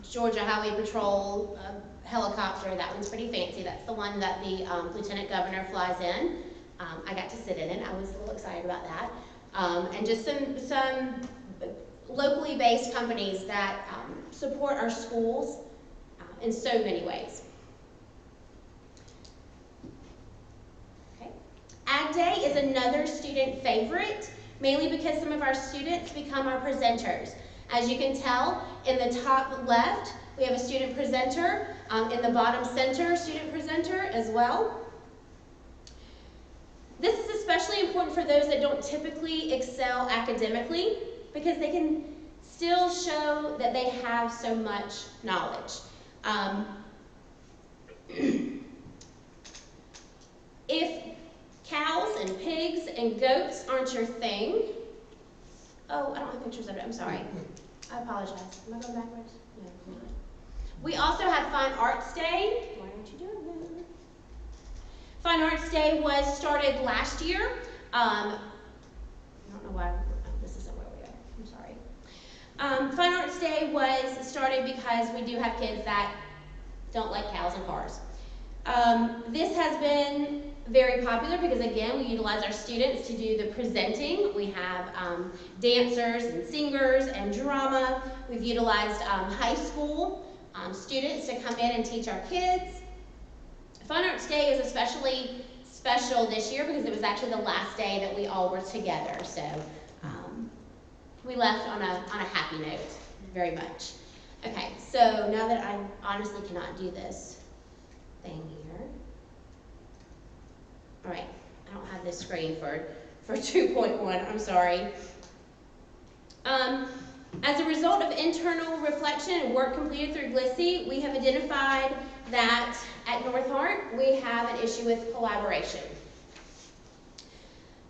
Georgia Highway Patrol helicopter. That one's pretty fancy. That's the one that the Lieutenant Governor flies in. I got to sit in it. I was a little excited about that. And just some locally based companies that support our schools in so many ways. Okay. Ag Day is another student favorite, mainly because some of our students become our presenters. As you can tell, in the top left, we have a student presenter. In the bottom center, student presenter as well. This is especially important for those that don't typically excel academically, because they can still show that they have so much knowledge. If cows and pigs and goats aren't your thing, oh, I don't have pictures of it, I'm sorry. I apologize. Am I going backwards? No, I'm not. We also have Fine Arts Day. Why aren't you doing that? Fine Arts Day was started last year. I don't know why this isn't where we are. I'm sorry. Fine Arts Day was started because we do have kids that don't like cows and cars. This has been very popular because, again, we utilize our students to do the presenting. We have dancers and singers and drama. We've utilized high school students to come in and teach our kids. Fine Arts Day is especially special this year because it was actually the last day that we all were together. So we left on a happy note, very much. Okay, so now that I honestly cannot do this thing here. All right, I don't have this screen for 2.1, I'm sorry. As a result of internal reflection and work completed through GLSSI, we have identified that at North Hart, we have an issue with collaboration.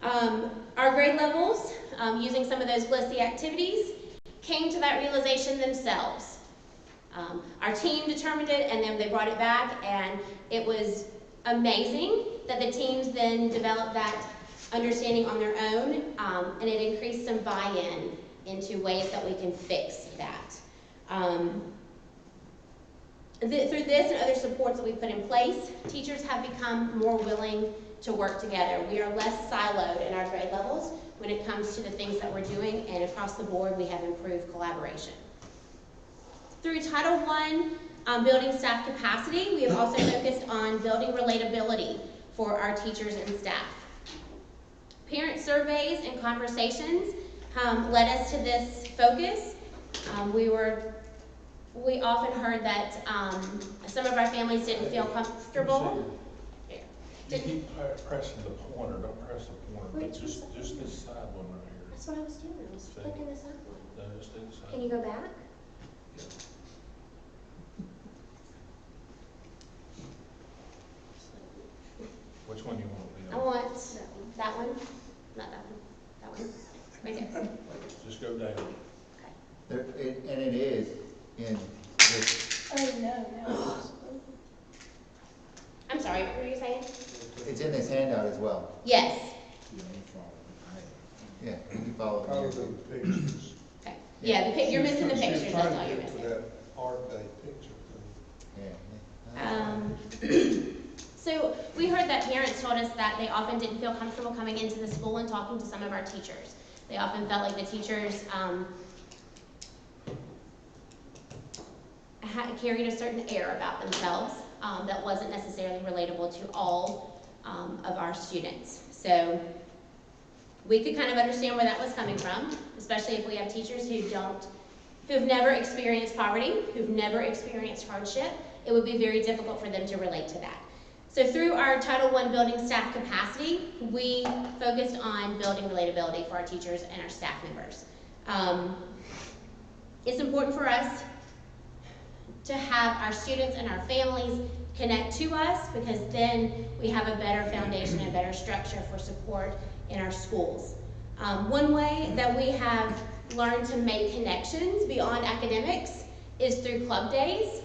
Our grade levels, using some of those GLSSI activities, came to that realization themselves. Our team determined it, and then they brought it back, and it was amazing that the teams then developed that understanding on their own, and it increased some buy-in into ways that we can fix that. Through this and other supports that we put in place, teachers have become more willing to work together. We are less siloed in our grade levels when it comes to the things that we're doing, and across the board we have improved collaboration. Through Title I, building staff capacity, we have also focused on building relatability for our teachers and staff. Parent surveys and conversations led us to this focus. We often heard that some of our families didn't feel comfortable. You Didn't- keep pressing the pointer, don't press the pointer, Wait, but just this side one right here. That's what I was doing, I was clicking this up one. No, just do the side. Can you go back? Yeah. Which one you want to be I on? want that one, not that one, that one, right there. Just go down. Okay. And it is in this, Oh, no. I'm sorry, what were you saying? it's in this handout as well. Yes. Yeah, you can follow. Probably the pictures. Okay. Yeah, you're missing the She was pictures, trying that's to all you're get to missing. that Art Day picture thing. Yeah. So we heard that parents told us that they often didn't feel comfortable coming into the school and talking to some of our teachers. They often felt like the teachers carried a certain air about themselves that wasn't necessarily relatable to all of our students. So we could kind of understand where that was coming from, especially if we have teachers who've never experienced poverty, who've never experienced hardship. It would be very difficult for them to relate to that. So through our Title I building staff capacity, we focused on building relatability for our teachers and our staff members. It's important for us to have our students and our families connect to us, because then we have a better foundation and better structure for support in our schools. One way that we have learned to make connections beyond academics is through club days.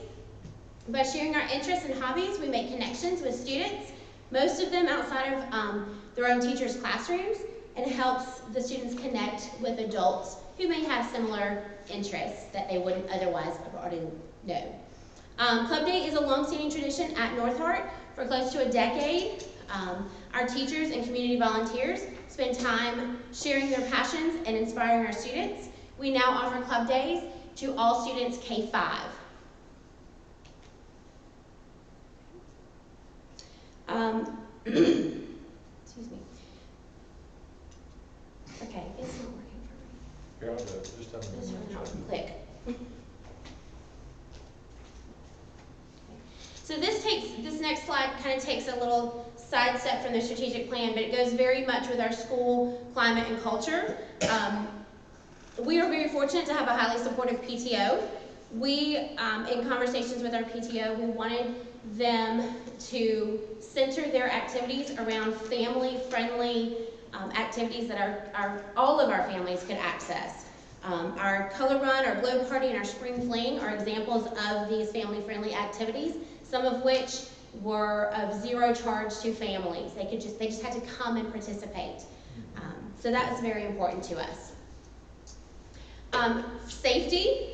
By sharing our interests and hobbies, we make connections with students, most of them outside of their own teachers' classrooms, and it helps the students connect with adults who may have similar interests that they wouldn't otherwise have already known. Club Day is a long-standing tradition at North Hart for close to a decade. Our teachers and community volunteers spend time sharing their passions and inspiring our students. We now offer Club Days to all students K-5. Excuse me. Okay, it's not working for me. Here, I'll do it. Just tell me. It's really not click. So this next slide kind of takes a little sidestep from the strategic plan, but it goes very much with our school climate and culture. We are very fortunate to have a highly supportive PTO. We, in conversations with our PTO, we wanted them to center their activities around family-friendly activities that all of our families could access. Our Color Run, our Glow Party, and our Spring Fling are examples of these family-friendly activities, some of which were of zero charge to families. They just had to come and participate. So that was very important to us. Safety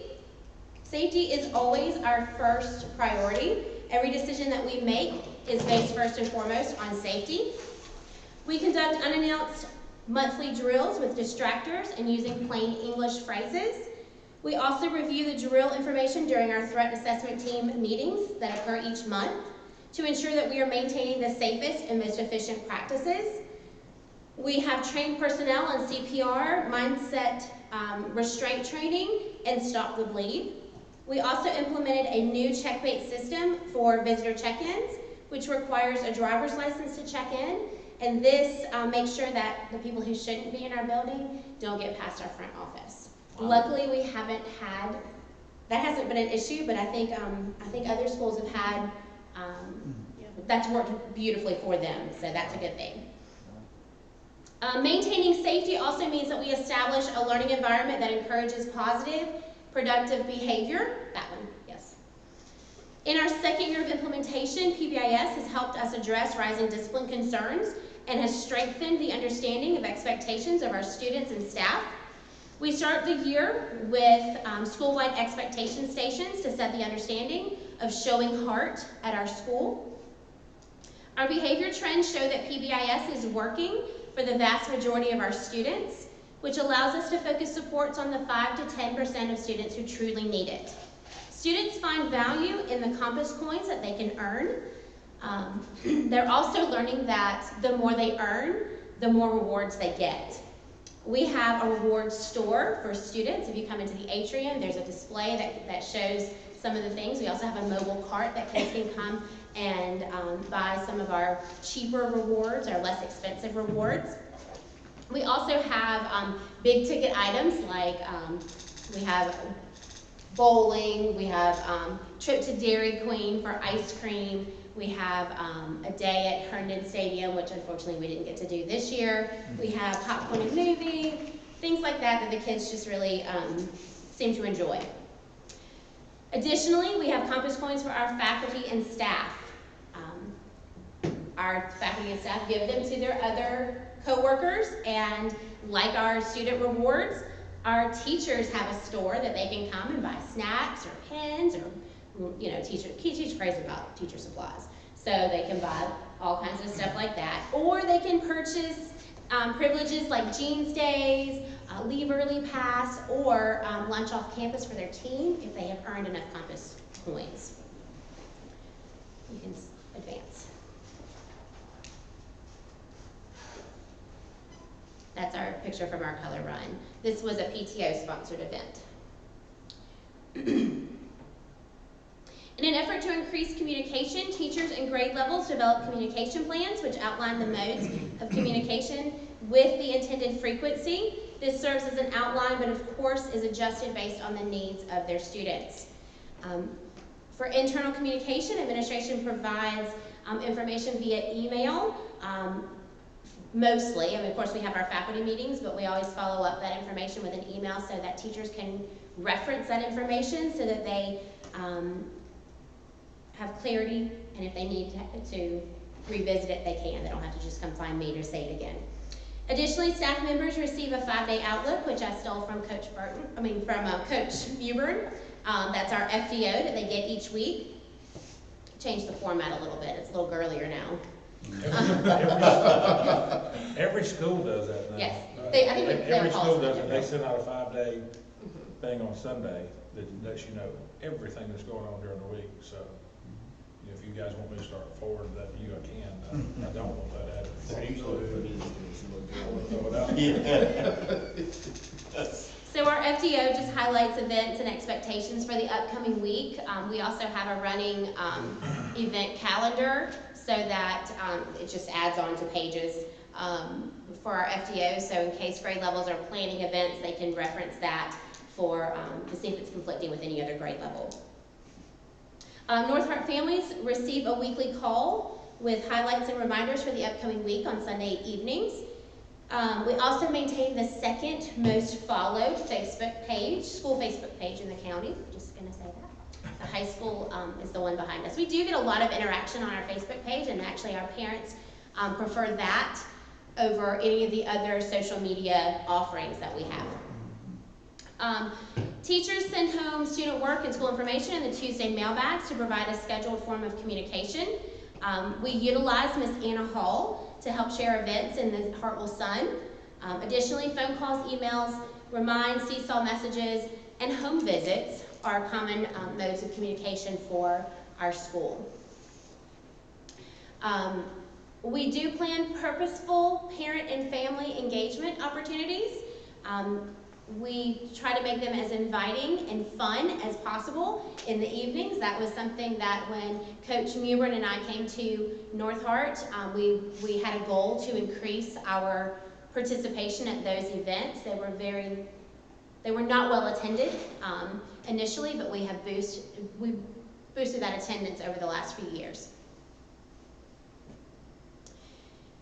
is always our first priority. Every decision that we make is based first and foremost on safety. We conduct unannounced monthly drills with distractors and using plain English phrases. We also review the drill information during our threat assessment team meetings that occur each month to ensure that we are maintaining the safest and most efficient practices. We have trained personnel on CPR, mindset restraint training, and stop the bleed. We also implemented a new checkmate system for visitor check-ins, which requires a driver's license to check in, and this makes sure that the people who shouldn't be in our building don't get past our front office. Wow. Luckily, we haven't had, that hasn't been an issue, but I think other schools have had, that's worked beautifully for them, so that's a good thing. Maintaining safety also means that we establish a learning environment that encourages positive, productive behavior. That one, yes. In our second year of implementation, PBIS has helped us address rising discipline concerns and has strengthened the understanding of expectations of our students and staff. We start the year with school-wide expectation stations to set the understanding of showing heart at our school. Our behavior trends show that PBIS is working for the vast majority of our students, which allows us to focus supports on the 5 to 10% of students who truly need it. Students find value in the compass coins that they can earn. They're also learning that the more they earn, the more rewards they get. We have a rewards store for students. If you come into the atrium, there's a display that shows some of the things. We also have a mobile cart that kids can come and buy some of our cheaper rewards, our less expensive rewards. We also have big ticket items like we have bowling, we have trip to Dairy Queen for ice cream, we have a day at Herndon Stadium, which unfortunately we didn't get to do this year. We have popcorn and movie, things like that the kids just really seem to enjoy. Additionally, we have Compass Coins for our faculty and staff. Our faculty and staff give them to their other co-workers, and like our student rewards, our teachers have a store that they can come and buy snacks or pens or, you know, teacher crazy about teacher supplies. So they can buy all kinds of stuff like that. Or they can purchase privileges like Jeans Days, Leave Early Pass, or lunch off campus for their team if they have earned enough Compass Coins. You can advance. That's our picture from our color run. This was a PTO-sponsored event. In an effort to increase communication, teachers and grade levels develop communication plans which outline the modes of communication with the intended frequency. This serves as an outline, but of course is adjusted based on the needs of their students. For internal communication, administration provides information via email. Mostly, I mean, of course we have our faculty meetings, but we always follow up that information with an email so that teachers can reference that information so that they have clarity, and if they need to revisit it, they can. They don't have to just come find me to say it again. Additionally, staff members receive a 5-day outlook, which I stole from Coach Mewburn. That's our FDO that they get each week. Changed the format a little bit. It's a little girlier now. Every school does that now. Yes, Every every school does it. They send out a 5-day thing on Sunday that lets you know everything that's going on during the week. So, you know, if you guys want me to start forward that you, I can. I don't want that added. So our FDO just highlights events and expectations for the upcoming week. We also have a running event calendar so that it just adds on to pages for our FDO. So in case grade levels are planning events, they can reference that for to see if it's conflicting with any other grade level. North Hart families receive a weekly call with highlights and reminders for the upcoming week on Sunday evenings. We also maintain the second most followed Facebook page, school Facebook page in the county. Just gonna say that. The high school is the one behind us. We do get a lot of interaction on our Facebook page, and actually our parents prefer that over any of the other social media offerings that we have. Teachers send home student work and school information in the Tuesday mailbags to provide a scheduled form of communication. We utilize Miss Anna Hall to help share events in the Hartville Sun. Additionally, phone calls, emails, reminds, seesaw messages, and home visits are common modes of communication for our school. We do plan purposeful parent and family engagement opportunities. We try to make them as inviting and fun as possible in the evenings. That was something that when Coach Mewburn and I came to North Hart, we had a goal to increase our participation at those events. They were not well attended initially, but we boosted that attendance over the last few years.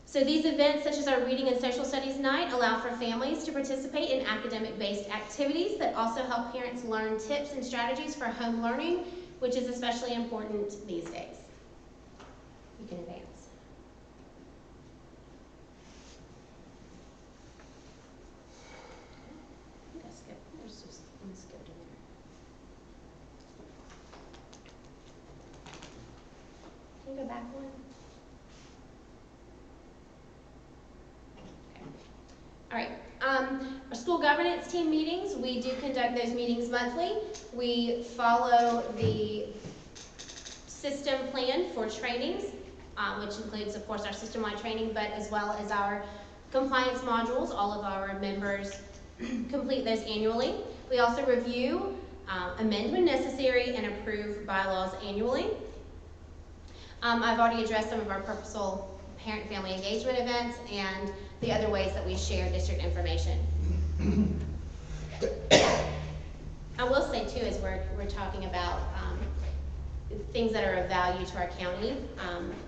So these events, such as our Reading and Social Studies Night, allow for families to participate in academic-based activities that also help parents learn tips and strategies for home learning, which is especially important these days. You can advance. I think I skipped. There's just one skipped in there. Can you go back one? All right, our school governance team meetings, we do conduct those meetings monthly. We follow the system plan for trainings, which includes, of course, our system-wide training, but as well as our Compliance modules, all of our members complete those annually. We also review, amend when necessary, and approve bylaws annually. I've already addressed some of our purposeful parent-family engagement events and the other ways that we share district information. I will say too, as we're talking about things that are of value to our county,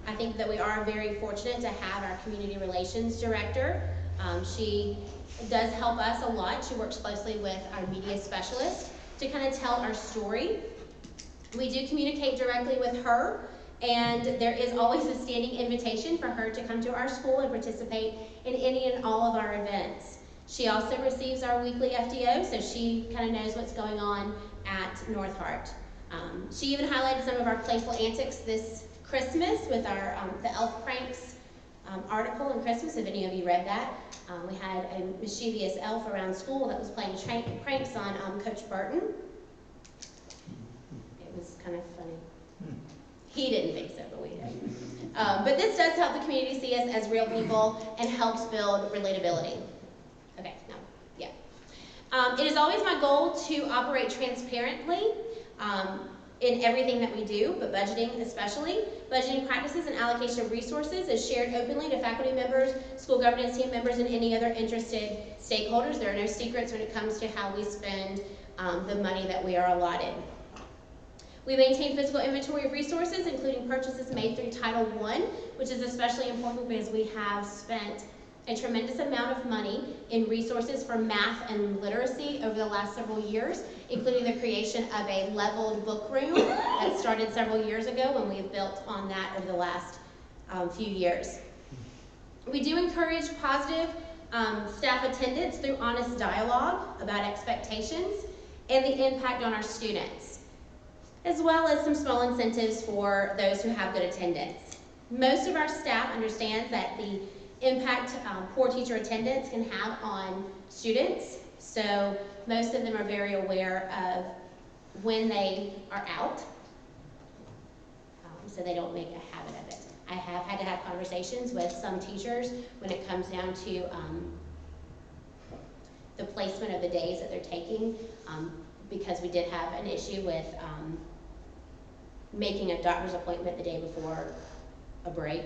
I think that we are very fortunate to have our community relations director. She does help us a lot. She works closely with our media specialist to kind of tell our story. We do communicate directly with her, and there is always a standing invitation for her to come to our school and participate in any and all of our events. She also receives our weekly FDO, so she kind of knows what's going on at North Hart. She even highlighted some of our playful antics this Christmas with our the Elf Pranks article in Christmas, if any of you read that. We had a mischievous elf around school that was playing pranks on Coach Burton. It was kind of funny. He didn't think so, but we did. But this does help the community see us as real people and helps build relatability. Okay, no, yeah. It is always my goal to operate transparently in everything that we do, but budgeting especially. Budgeting practices and allocation of resources is shared openly to faculty members, school governance team members, and any other interested stakeholders. There are no secrets when it comes to how we spend the money that we are allotted. We maintain physical inventory of resources, including purchases made through Title I, which is especially important because we have spent a tremendous amount of money in resources for math and literacy over the last several years, including the creation of a leveled book room that started several years ago, and we've built on that over the last few years. We do encourage positive staff attendance through honest dialogue about expectations and the impact on our students, as well as some small incentives for those who have good attendance. Most of our staff understands that the impact poor teacher attendance can have on students, so most of them are very aware of when they are out, so they don't make a habit of it. I have had to have conversations with some teachers when it comes down to the placement of the days that they're taking, because we did have an issue with making a doctor's appointment the day before a break.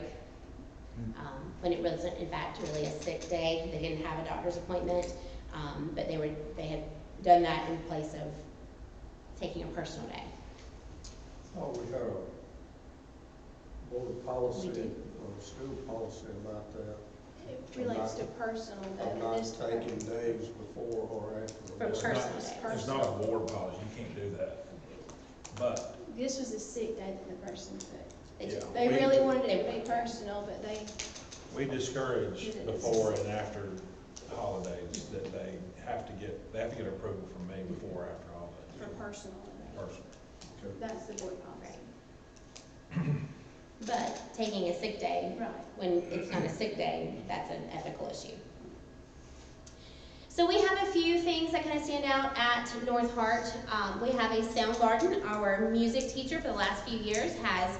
When it wasn't, in fact, really a sick day. They didn't have a doctor's appointment, but they had done that in place of taking a personal day. Oh, we had a board policy, We did. or school policy about that. It relates to personal Of though. not This- taking days before or after. For the personal work. day. It's not a board policy, you can't do that. But, This was a sick day that the person took. They Yeah. took- They really wanted it to be personal, but they, we discourage before and after holidays that they have to get approval from me before or after for holidays. personal. Personally. That's the board policy. But taking a sick day, Right. when it's not a sick day, that's an ethical issue. So we have a few things that kind of stand out at North Hart. We have a sound garden. Our music teacher for the last few years has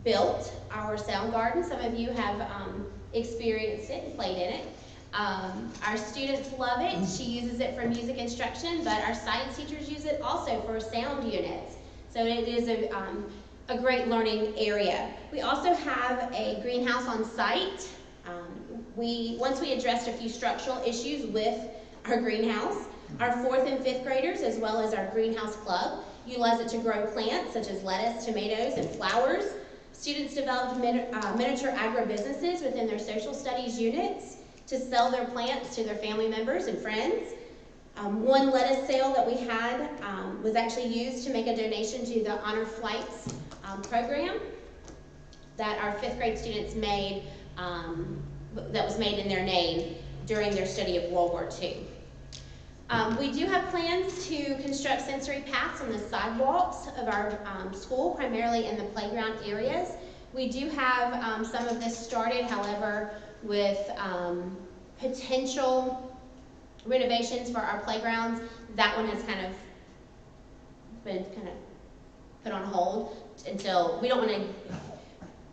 built our sound garden. Some of you have experienced it and played in it. Our students love it. She uses it for music instruction, but our science teachers use it also for sound units. So it is a great learning area. We also have a greenhouse on site. Once we addressed a few structural issues with our greenhouse, our 4th and 5th graders, as well as our greenhouse club, utilize it to grow plants such as lettuce, tomatoes, and flowers. Students developed miniature agribusinesses within their social studies units to sell their plants to their family members and friends. One lettuce sale that we had was actually used to make a donation to the Honor Flights program that our 5th grade students made, that was made in their name during their study of World War II. We do have plans to construct sensory paths on the sidewalks of our school, primarily in the playground areas. We do have some of this started, however, with potential renovations for our playgrounds. That one has kind of been put on hold until we don't want to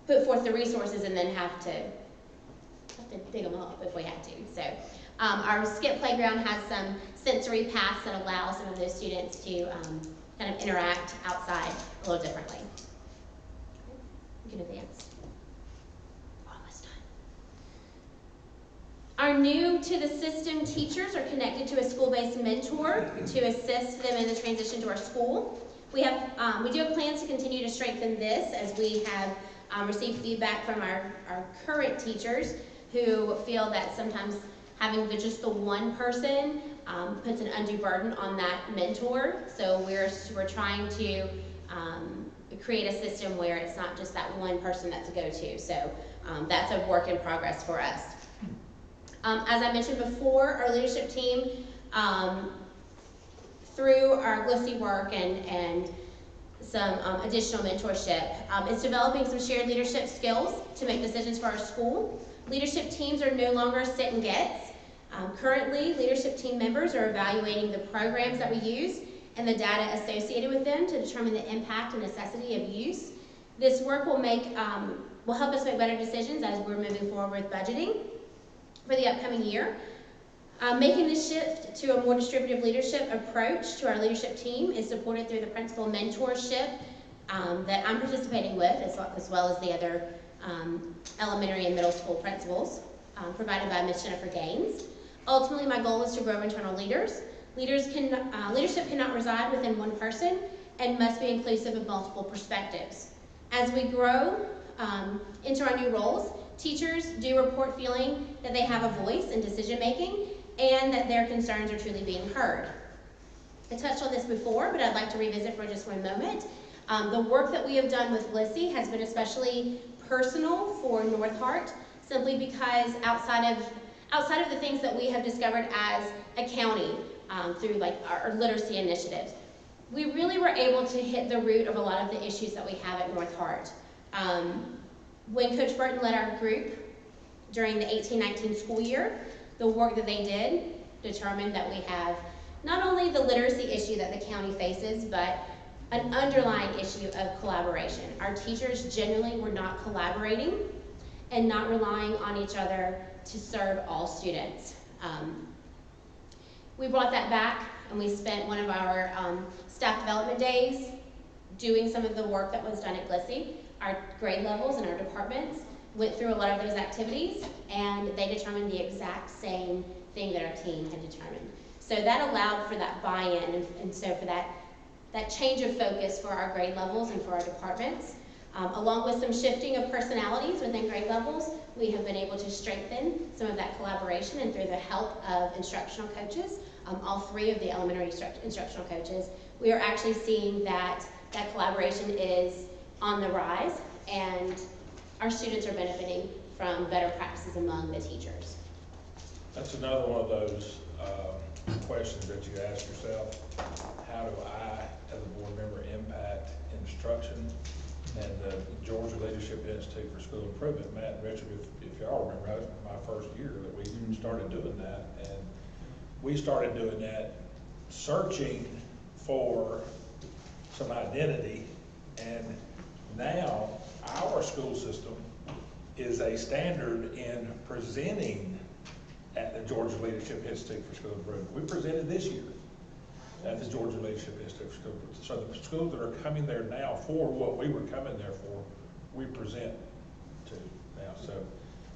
put forth the resources and then have to to dig them up if we had to. So our skip playground has some sensory paths that allow some of those students to kind of interact outside a little differently. You can advance. Almost done. Our new to the system teachers are connected to a school-based mentor to assist them in the transition to our school. We do have plans to continue to strengthen this as we have received feedback from our current teachers who feel that sometimes having just the one person puts an undue burden on that mentor. So we're trying to create a system where it's not just that one person that's a go-to. So that's a work in progress for us. As I mentioned before, our leadership team, through our GLSI work and some additional mentorship, is developing some shared leadership skills to make decisions for our school. Leadership teams are no longer sit and gets. Currently, leadership team members are evaluating the programs that we use and the data associated with them to determine the impact and necessity of use. This work will help us make better decisions as we're moving forward with budgeting for the upcoming year. Making this shift to a more distributive leadership approach to our leadership team is supported through the principal mentorship that I'm participating with, as well as the other elementary and middle school principals provided by Ms. Jennifer Gaines. Ultimately, my goal is to grow internal leaders. Leadership cannot reside within one person and must be inclusive of multiple perspectives. As we grow into our new roles, teachers do report feeling that they have a voice in decision making and that their concerns are truly being heard. I touched on this before, but I'd like to revisit for just one moment. The work that we have done with GLSI has been especially personal for North Hart, simply because outside of the things that we have discovered as a county through like our literacy initiatives, we really were able to hit the root of a lot of the issues that we have at North Hart. When Coach Burton led our group during the 18-19 school year, the work that they did determined that we have not only the literacy issue that the county faces, but an underlying issue of collaboration. Our teachers generally were not collaborating and not relying on each other to serve all students. We brought that back and we spent one of our staff development days doing some of the work that was done at GLSI. Our grade levels and our departments went through a lot of those activities and they determined the exact same thing that our team had determined. So that allowed for that buy-in and so for that change of focus for our grade levels and for our departments. Along with some shifting of personalities within grade levels, we have been able to strengthen some of that collaboration, and through the help of instructional coaches, all three of the elementary instructional coaches, we are actually seeing that collaboration is on the rise, and our students are benefiting from better practices among the teachers. That's another one of those questions that you ask yourself. How do I, as a board member, impact instruction? And the Georgia Leadership Institute for School Improvement, Matt and Richard, if y'all remember, that was my first year that we started doing that. And we started doing that searching for some identity, and now our school system is a standard in presenting at the Georgia Leadership Institute for School Improvement. We presented this year at the Georgia Leadership Institute for School Improvement. So the schools that are coming there now for what we were coming there for, we present to now. So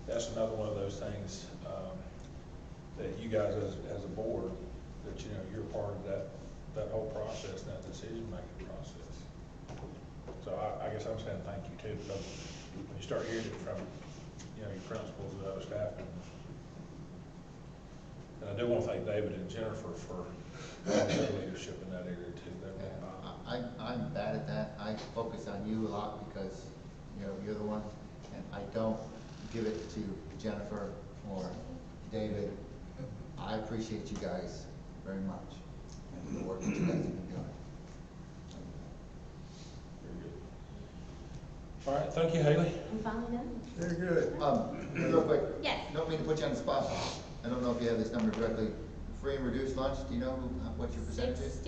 that's another one of those things that you guys as a board, that you know you're part of that whole process, that decision-making process. So I guess I'm saying thank you too, because when you start hearing it from your principals and other staff members. And I do want to thank David and Jennifer for their leadership in that area too. I'm bad at that. I focus on you a lot because you're the one, and I don't give it to Jennifer or David. I appreciate you guys very much and the work that you guys have been doing. All right, thank you, Haley. I'm finally done. Very good. Real quick. Yes. Don't mean to put you on the spot. I don't know if you have this number directly. Free and reduced lunch, do you know what your percentage is?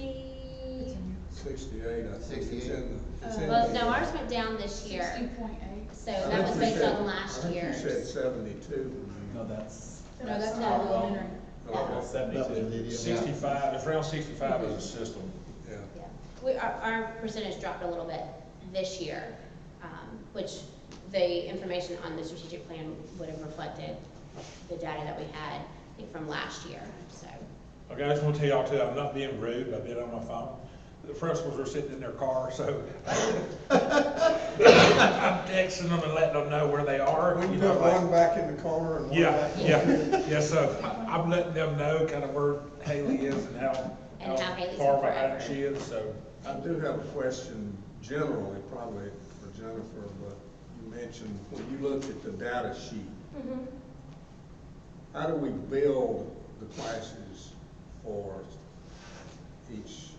68, I think. 68? It's in Well, the- no, ours went down this year. 60.8. So I that think was you based said- on last year. I think you said 72 when you No, that's No, that's No. not elementary. Okay. 72. 65, it's around 65 as a system. Yeah. Yeah, our percentage dropped a little bit this year, which the information on the strategic plan would have reflected the data that we had, I think, from last year, so. Okay, I just want to tell y'all too, I'm not being rude, I've been on my phone. The principals are sitting in their car, so I'm texting them and letting them know where they are. We you can know, put like- one back in the corner and one Yeah, back. yeah, so I'm letting them know kind of where Haley is and And how Haley's far been behind forever. she is, so. I do have a question generally, probably for Jennifer, but you mentioned when you looked at the data sheet, how do we build the classes for each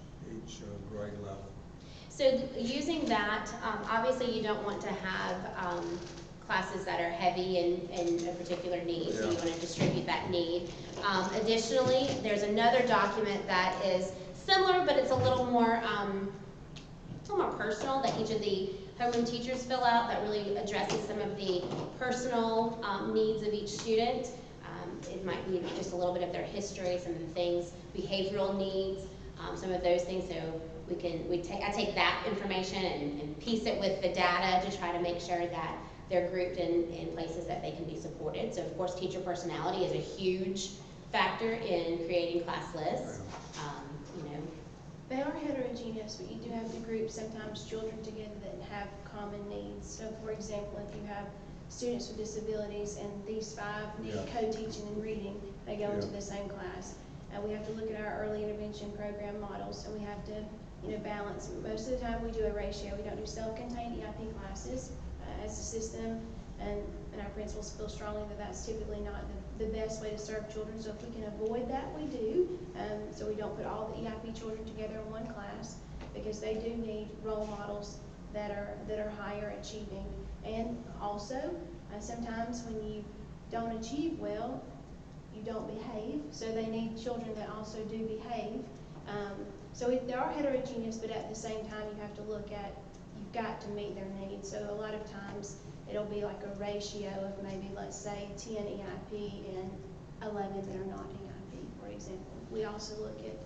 grade level? So using that, obviously you don't want to have classes that are heavy in a particular need, so you Yeah. want to distribute that need. Additionally, there's another document that is similar, but it's a little more personal that each of the homeroom teachers fill out that really addresses some of the personal needs of each student. It might be just a little bit of their history, some of the things, behavioral needs, some of those things. So I take that information and piece it with the data to try to make sure that they're grouped in places that they can be supported. So of course, teacher personality is a huge factor in creating class lists. They are heterogeneous, but you do have to group sometimes children together that have common needs. So for example, if you have students with disabilities and these 5 need co-teaching and reading, they go into the same class. And we have to look at our early intervention program models, and we have to, balance. Most of the time we do a ratio. We don't do self-contained EIP classes as a system, and our principals feel strongly that that's typically not the best way to serve children. So if we can avoid that, we do. So we don't put all the EIP children together in one class, because they do need role models that are higher achieving. And also, sometimes when you don't achieve well, you don't behave. So they need children that also do behave. They are heterogeneous, but at the same time, you have to look at, you've got to meet their needs. So a lot of times, it'll be like a ratio of maybe, let's say, 10 EIP and 11 that are not EIP, for example. We also look at,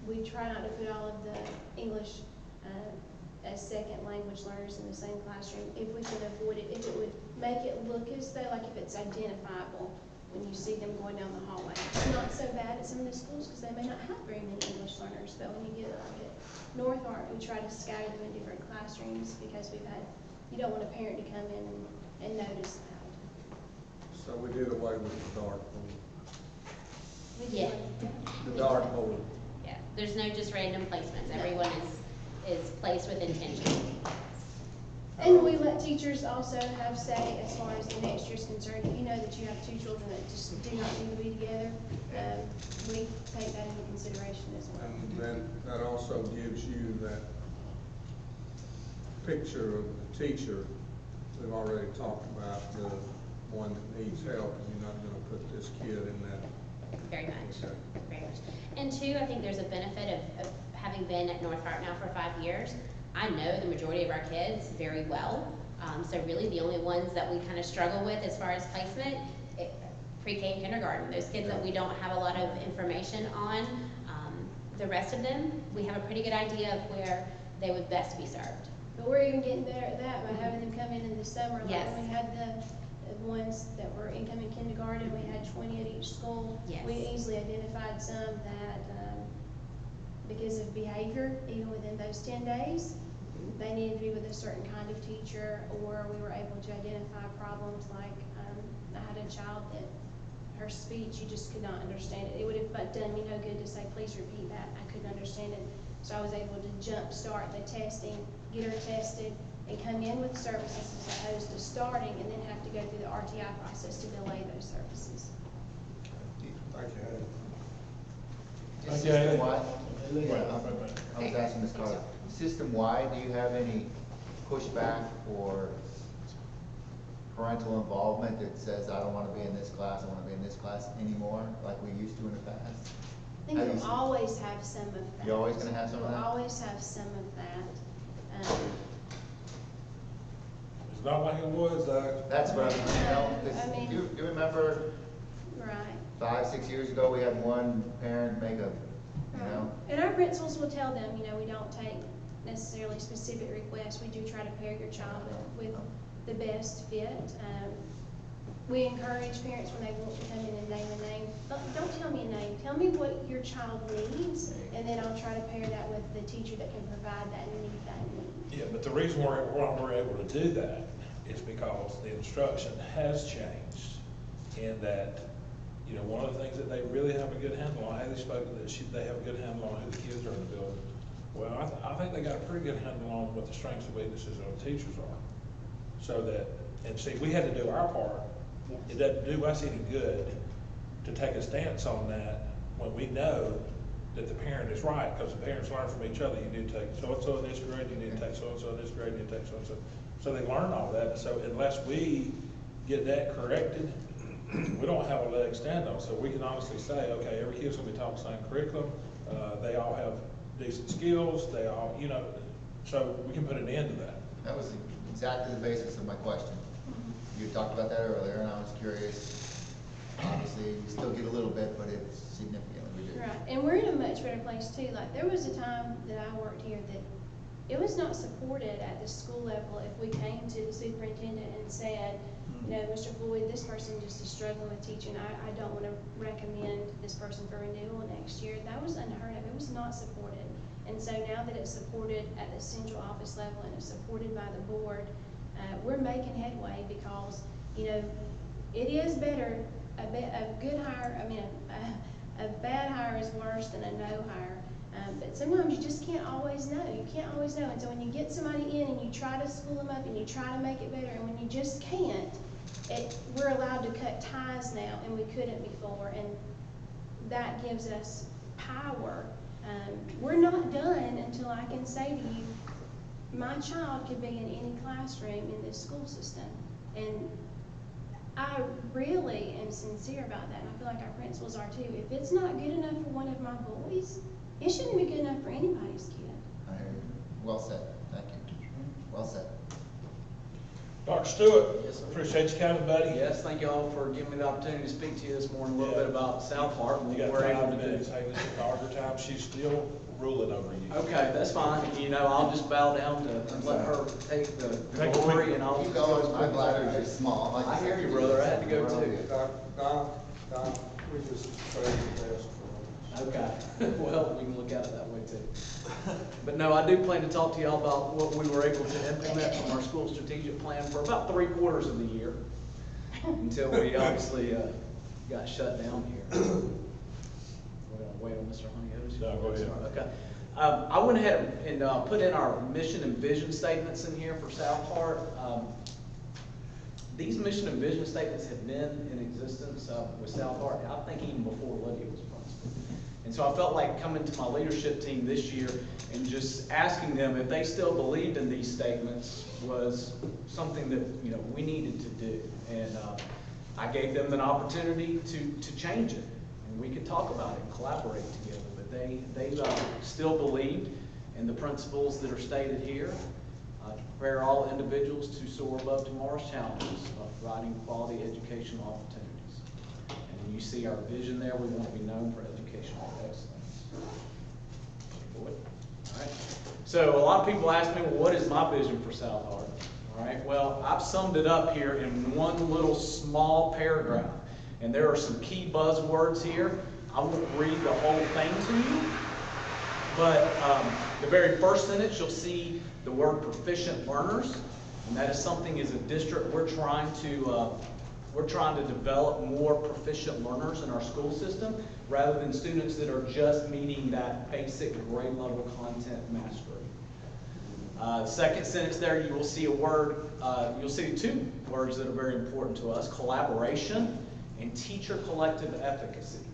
we try not to put all of the English as second language learners in the same classroom if we can avoid it, if it would make it look as though, like if it's identifiable when you see them going down the hallway. It's not so bad at some of the schools because they may not have very many English learners, but when you get like at North Hart, we try to scatter them in different classrooms because you don't want a parent to come in and notice that. So we did away with the dartboard. Yeah. The dartboard. Yeah, there's no just random placements. Everyone is placed with intention. And we let teachers also have say as far as the next year's concerned. If you know that you have 2 children that just do not need to be together, we take that into consideration as well. And then that also gives you that picture of the teacher. We've already talked about the one that needs help, and you're not gonna put this kid in that. Very much, Okay. very much. And 2, I think there's a benefit of having been at North Hart now for 5 years. I know the majority of our kids very well. So really the only ones that we kind of struggle with as far as placement, pre-K and kindergarten, those kids that we don't have a lot of information on. The rest of them, we have a pretty good idea of where they would best be served. But we're even getting better at that by having them come in the summer. Like Yes. when we had the ones that were incoming kindergarten, we had 20 at each school. Yes. We easily identified some that, because of behavior, even within those 10 days, they needed to be with a certain kind of teacher, or we were able to identify problems like, I had a child that her speech, you just could not understand it. It would have done me no good to say, please repeat that. I couldn't understand it. So I was able to jump start the testing, get her tested, and come in with services as opposed to starting and then have to go through the RTI process to delay those services. Thank you, Haley. Just Okay. system-wide, I was asking Ms. Carter, system-wide, do you have any pushback for parental involvement that says, I don't want to be in this class, I want to be in this class anymore, like we used to in the past? I think How do you you'll see- always have some of that. You're always gonna have some of that? You'll always have some of that. It's not like it was, That's what I'm, you know, 'cause I mean- do you remember Right. 5, 6 years ago, we had one parent make a, you know? And our principals will tell them, we don't take necessarily specific requests. We do try to pair your child with the best fit. We encourage parents when they want to come in and name a name. Don't tell me a name. Tell me what your child needs, and then I'll try to pair that with the teacher that can provide that need, that need. Yeah, but the reason why we're able to do that is because the instruction has changed in that, one of the things that they really have a good handle on, Haley spoke that they have a good handle on who the kids are in the building. Well, I think they got a pretty good handle on what the strengths and weaknesses of the teachers are. So that, and see, we had to do our part. Yes. It doesn't do us any good to take a stance on that when we know that the parent is right, because the parents learn from each other. You need to take so-and-so in this grade, you need to take so-and-so in this grade, you need to take so-and-so. So they learn all that. So unless we get that corrected, we don't have a leg to stand on. So we can honestly say, okay, every kid's gonna be taught the same curriculum. They all have decent skills. They all, so we can put an end to that. That was exactly the basis of my question. You talked about that earlier, and I was curious. Obviously, we still get a little bit, but it's significantly reduced. Right, and we're in a much better place too. Like, there was a time that I worked here that it was not supported at the school level if we came to the superintendent and said, Mr. Floyd, this person just is struggling with teaching. I don't want to recommend this person for renewal next year. That was unheard of. It was not supported. And so now that it's supported at the central office level and it's supported by the board, we're making headway because, it is better, a bad hire is worse than a no hire. But sometimes you just can't always know. You can't always know. And so when you get somebody in and you try to school them up and you try to make it better, and when you just can't, we're allowed to cut ties now, and we couldn't before. And that gives us power. We're not done until I can say to you, my child could be in any classroom in this school system. And I really am sincere about that, and I feel like our principals are too. If it's not good enough for one of my boys, it shouldn't be good enough for anybody's kid. I hear you. Well said. Thank you. Well said. Dr. Stewart, Yes, sir. appreciate you coming, buddy. Yes, thank you all for giving me the opportunity to speak to you this morning a little bit about South Hart and You what got we're able 5 to do. minutes. Hey, this is Carter time. She's still ruling over you. Okay, that's fine. I'll just bow down to let her take the glory, and I'll Keep just going. go My as quick as bladder's I can. just small. Like I you hear said, you, brother. I had to go too. Don, we just pray the best for us. Okay, well, we can look at it that way too. But no, I do plan to talk to y'all about what we were able to implement from our school strategic plan for about 3/4 of the year, until we obviously got shut down here. We're gonna wait on Mr. Honeyhood. No, go ahead. Okay. I went ahead and put in our mission and vision statements in here for South Hart. These mission and vision statements have been in existence with South Hart, I think even before Lydia was principal. And so I felt like coming to my leadership team this year and just asking them if they still believed in these statements was something that we needed to do. And I gave them an opportunity to change it, and we could talk about it and collaborate together. But they still believed in the principles that are stated here. To prepare all individuals to soar above tomorrow's challenges of providing quality educational opportunities. And you see our vision there. We want to be known for educational excellence. All right. So a lot of people ask me, well, what is my vision for South Hart? All right. Well, I've summed it up here in one little small paragraph. And there are some key buzzwords here. I won't read the whole thing to you. But the very first sentence, you'll see the word proficient learners, and that is something as a district we're trying to develop more proficient learners in our school system, rather than students that are just meeting that basic grade level content mastery. Second sentence there, you will see you'll see 2 words that are very important to us: collaboration and teacher collective efficacy.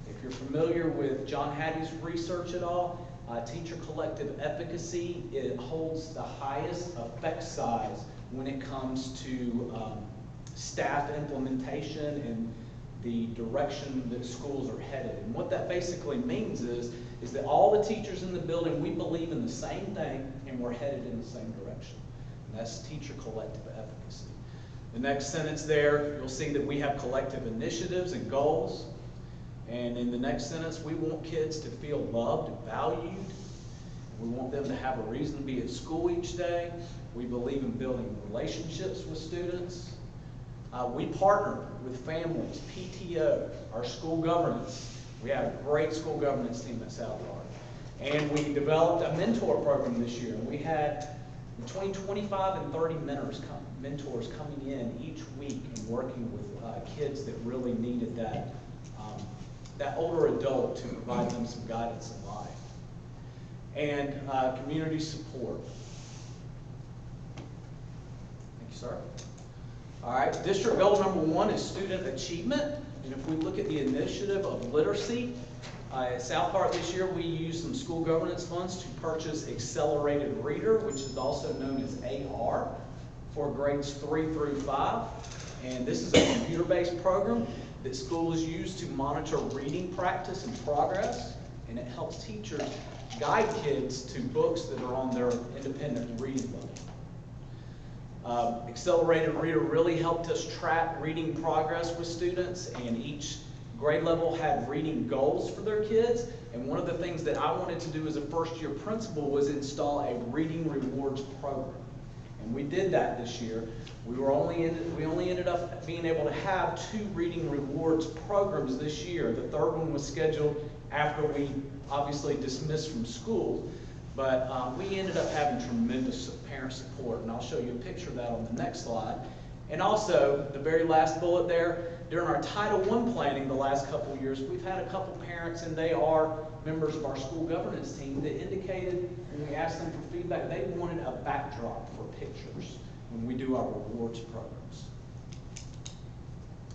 If you're familiar with John Hattie's research at all, teacher collective efficacy, it holds the highest effect size when it comes to staff implementation and the direction that schools are headed. And what that basically means is that all the teachers in the building, we believe in the same thing, and we're headed in the same direction. and that's teacher collective efficacy. The next sentence there, you'll see that we have collective initiatives and goals. And in the next sentence, we want kids to feel loved and valued. We want them to have a reason to be at school each day. We believe in building relationships with students. We partner with families, PTO, our school governance. We have a great school governance team at South Hart. And we developed a mentor program this year. And we had between 25 and 30 mentors coming in each week and working with kids that really needed that older adult to provide them some guidance in life. And community support. Thank you, sir. All right, district goal number 1 is student achievement. And if we look at the initiative of literacy, at South Hart this year, we used some school governance funds to purchase Accelerated Reader, which is also known as AR, for grades 3 through 5. And this is a computer-based program that schools use to monitor reading practice and progress, and it helps teachers guide kids to books that are on their independent reading level. Accelerated Reader really helped us track reading progress with students, and each grade level had reading goals for their kids. And one of the things that I wanted to do as a first-year principal was install a reading rewards program. And we did that this year. We only ended up being able to have 2 reading rewards programs this year. The third one was scheduled after we obviously dismissed from school. But we ended up having tremendous parent support, and I'll show you a picture of that on the next slide. And also, the very last bullet there, during our Title I planning the last couple of years, we've had a couple parents, and they are members of our school governance team, that indicated, when we asked them for feedback, they wanted a backdrop for pictures when we do our rewards programs.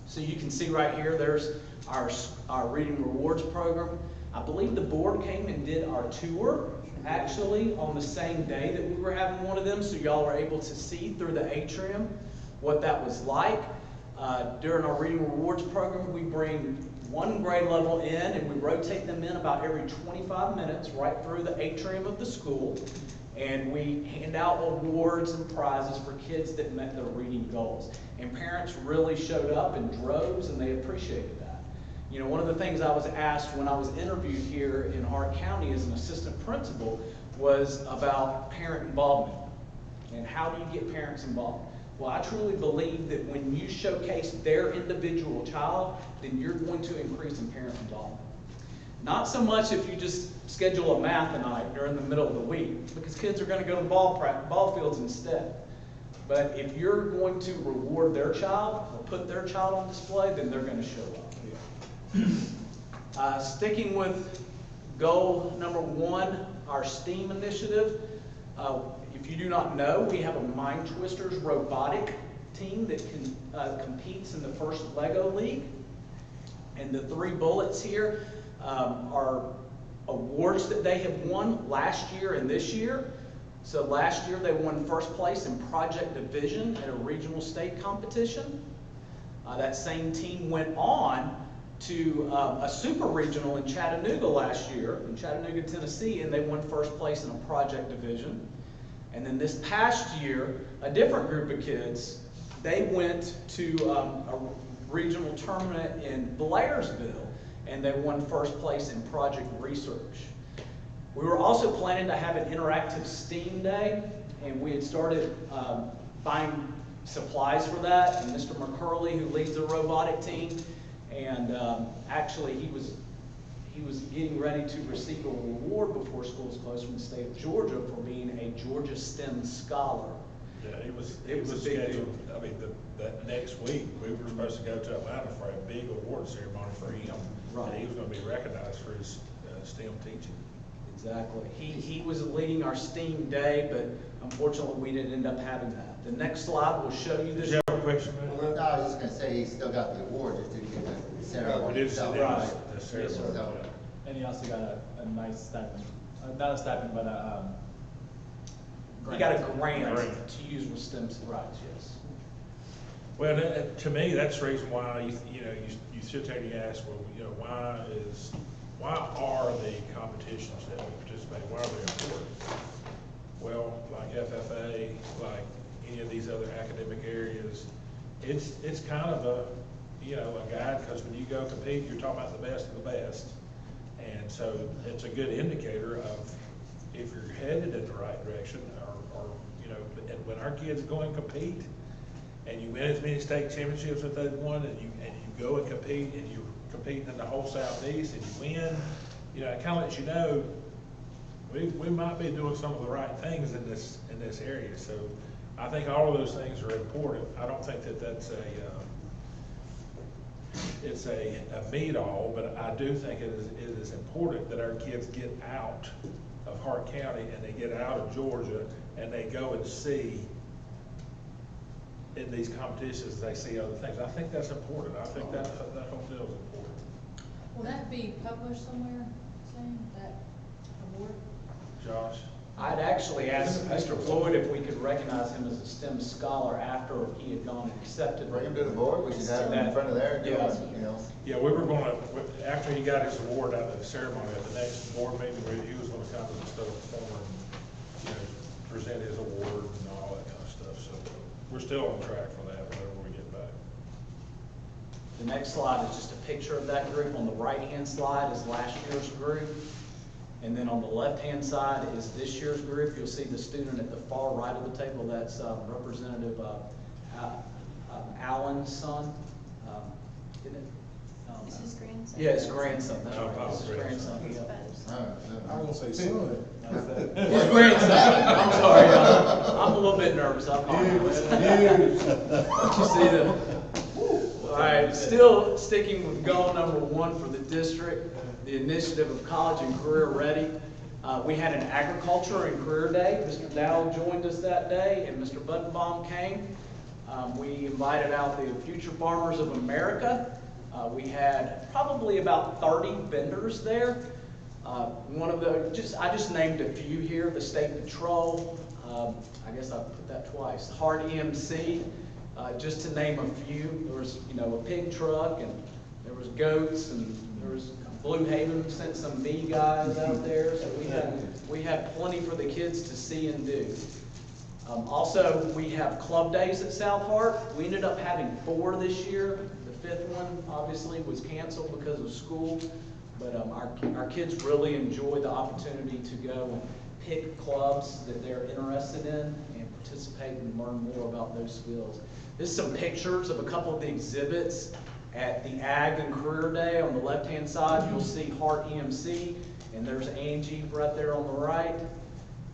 So you can see right here, there's our reading rewards program. I believe the board came and did our tour, actually, on the same day that we were having one of them, so y'all were able to see through the atrium what that was like. During our reading rewards program, we bring 1 grade level in, and we rotate them in about every 25 minutes right through the atrium of the school. And we hand out awards and prizes for kids that met their reading goals. And parents really showed up in droves, and they appreciated that. You know, one of the things I was asked when I was interviewed here in Hart County as an assistant principal was about parent involvement. And how do you get parents involved? Well, I truly believe that when you showcase their individual child, then you're going to increase in parent involvement. Not so much if you just schedule a math night during the middle of the week, because kids are going to go to ball fields instead. But if you're going to reward their child or put their child on display, then they're going to show up. Sticking with goal number 1, our STEAM initiative. If you do not know, we have a Mind Twisters robotic team that competes in the first Lego League. And the 3 bullets here are awards that they have won last year and this year. So last year they won first place in Project Division at a regional state competition. That same team went on to a super regional in Chattanooga last year, in Chattanooga, Tennessee, and they won first place in a Project Division. And then this past year, a different group of kids, they went to a regional tournament in Blairsville, and they won first place in Project Research. We were also planning to have an interactive STEAM day, and we had started buying supplies for that. And Mr. McCurley, who leads the robotic team, and actually he was getting ready to receive a reward before schools closed from the state of Georgia for being a Georgia STEM scholar. Yeah, it was a big scheduled, deal. I mean, that next week, we were supposed to go to Atlanta for a big award ceremony for him. Right. And he was going to be recognized for his STEM teaching. Exactly. He was leading our STEAM day, but unfortunately we didn't end up having that. The next slide will show you Did this. you have a question, man? No, I was just gonna say, he still got the award, just didn't get the We ceremony did see itself. that, the ceremony. Yes, sir. And he also got a nice stipend, not a stipend, but a, He got a grant Grant. to use with STEM rights, yes. Well, to me, that's the reason why, you sit there and you ask, well, why are the competitions that we participate, why are they important? Well, like FFA, like any of these other academic areas, it's kind of a, you know, a guide, because when you go compete, you're talking about the best of the best. And so it's a good indicator of if you're headed in the right direction, or you know, and when our kids go and compete, and you win as many state championships that they've won, and you go and compete, and you're competing in the whole Southeast, and you win, you know, it kind of lets you know we might be doing some of the right things in this area. So I think all of those things are important. I don't think that that's it's a meet-all, but I do think it is important that our kids get out of Hart County, and they get out of Georgia, and they go and see in these competitions, they see other things. I think that's important. I think that whole deal is important. Will that be published somewhere, saying that award? Josh? I'd actually asked Mr. Floyd if we could recognize him as a STEM scholar after he had gone and accepted. Bring him to the board, we should have him in front of there, Yeah. you know. Yeah, we were gonna, after he got his award out of the ceremony at the next board meeting, he was gonna come to the state form and, you know, present his award and all that kind of stuff. So we're still on track for that whenever we get back. The next slide is just a picture of that group. On the right-hand slide is last year's group. And then on the left-hand side is this year's group. You'll see the student at the far right of the table. That's Representative Allen's son. Isn't it? This is grandson. Yeah, his grandson. That's Oh, right. It's his grandson. grandson. Yep. I was gonna say son. His grandson. I'm sorry. I'm a little bit nervous. I apologize. You see them? All right, still sticking with goal number 1 for the district, the initiative of college and career ready. We had an agriculture and career day. Mr. Dow joined us that day, and Mr. Buttenbaum came. We invited out the Future Farmers of America. We had probably about 30 vendors there. One of the, I just named a few here, the State Patrol, I guess I put that twice, Hart EMC, just to name a few. There was, you know, a pig truck, and there was goats, and there was Blue Haven sent some bee guys out there, so we had plenty for the kids to see and do. Also, we have club days at South Hart. We ended up having 4 this year. The 5th one obviously was canceled because of school, but our kids really enjoy the opportunity to go and pick clubs that they're interested in and participate and learn more about those skills. This is some pictures of a couple of the exhibits at the Ag and Career Day. On the left-hand side, you'll see Hart EMC, and there's Angie right there on the right.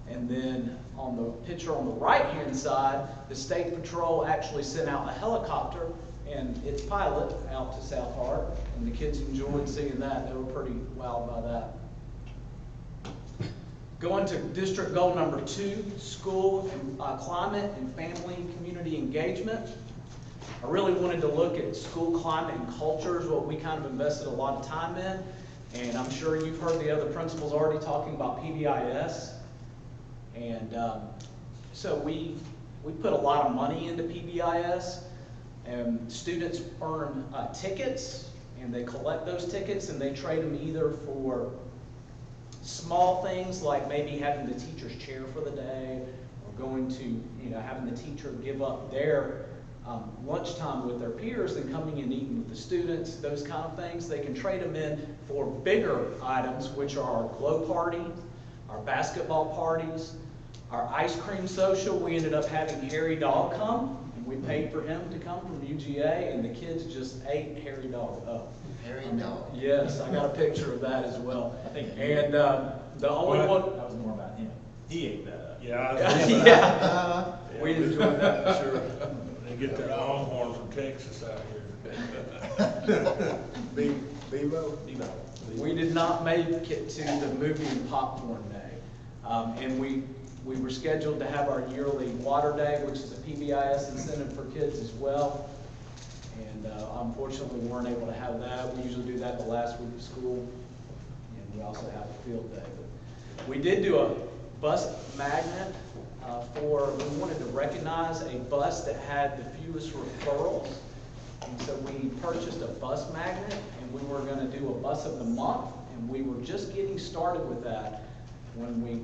And then on the picture on the right-hand side, the State Patrol actually sent out a helicopter and its pilot out to South Hart, and the kids enjoyed seeing that. They were pretty wowed by that. Going to district goal number 2, school and climate and family community engagement. I really wanted to look at school climate and culture, is what we kind of invested a lot of time in. And I'm sure you've heard the other principals already talking about PBIS. And so we put a lot of money into PBIS, and students earn tickets, and they collect those tickets, and they trade them either for small things like maybe having the teacher's chair for the day, or going to, you know, having the teacher give up their lunchtime with their peers and coming and eating with the students, those kind of things. They can trade them in for bigger items, which are our glow party, our basketball parties, our ice cream social. We ended up having Harry Dog come, and we paid for him to come from UGA, and the kids just ate Harry Dog up. Harry Dog. Yes, I got a picture of that as well. I think And the only one. that was more about him. He ate that up. Yeah, Yeah, we enjoyed that for sure. they get their longhorns from Texas out here. Bevo? We did not make it to the movie and popcorn day. And we were scheduled to have our yearly water day, which is a PBIS incentive for kids as well. And unfortunately, we weren't able to have that. We usually do that the last week of school. And we also have a field day. But we did do a bus magnet we wanted to recognize a bus that had the fewest referrals. And so we purchased a bus magnet, and we were going to do a bus of the month, and we were just getting started with that when we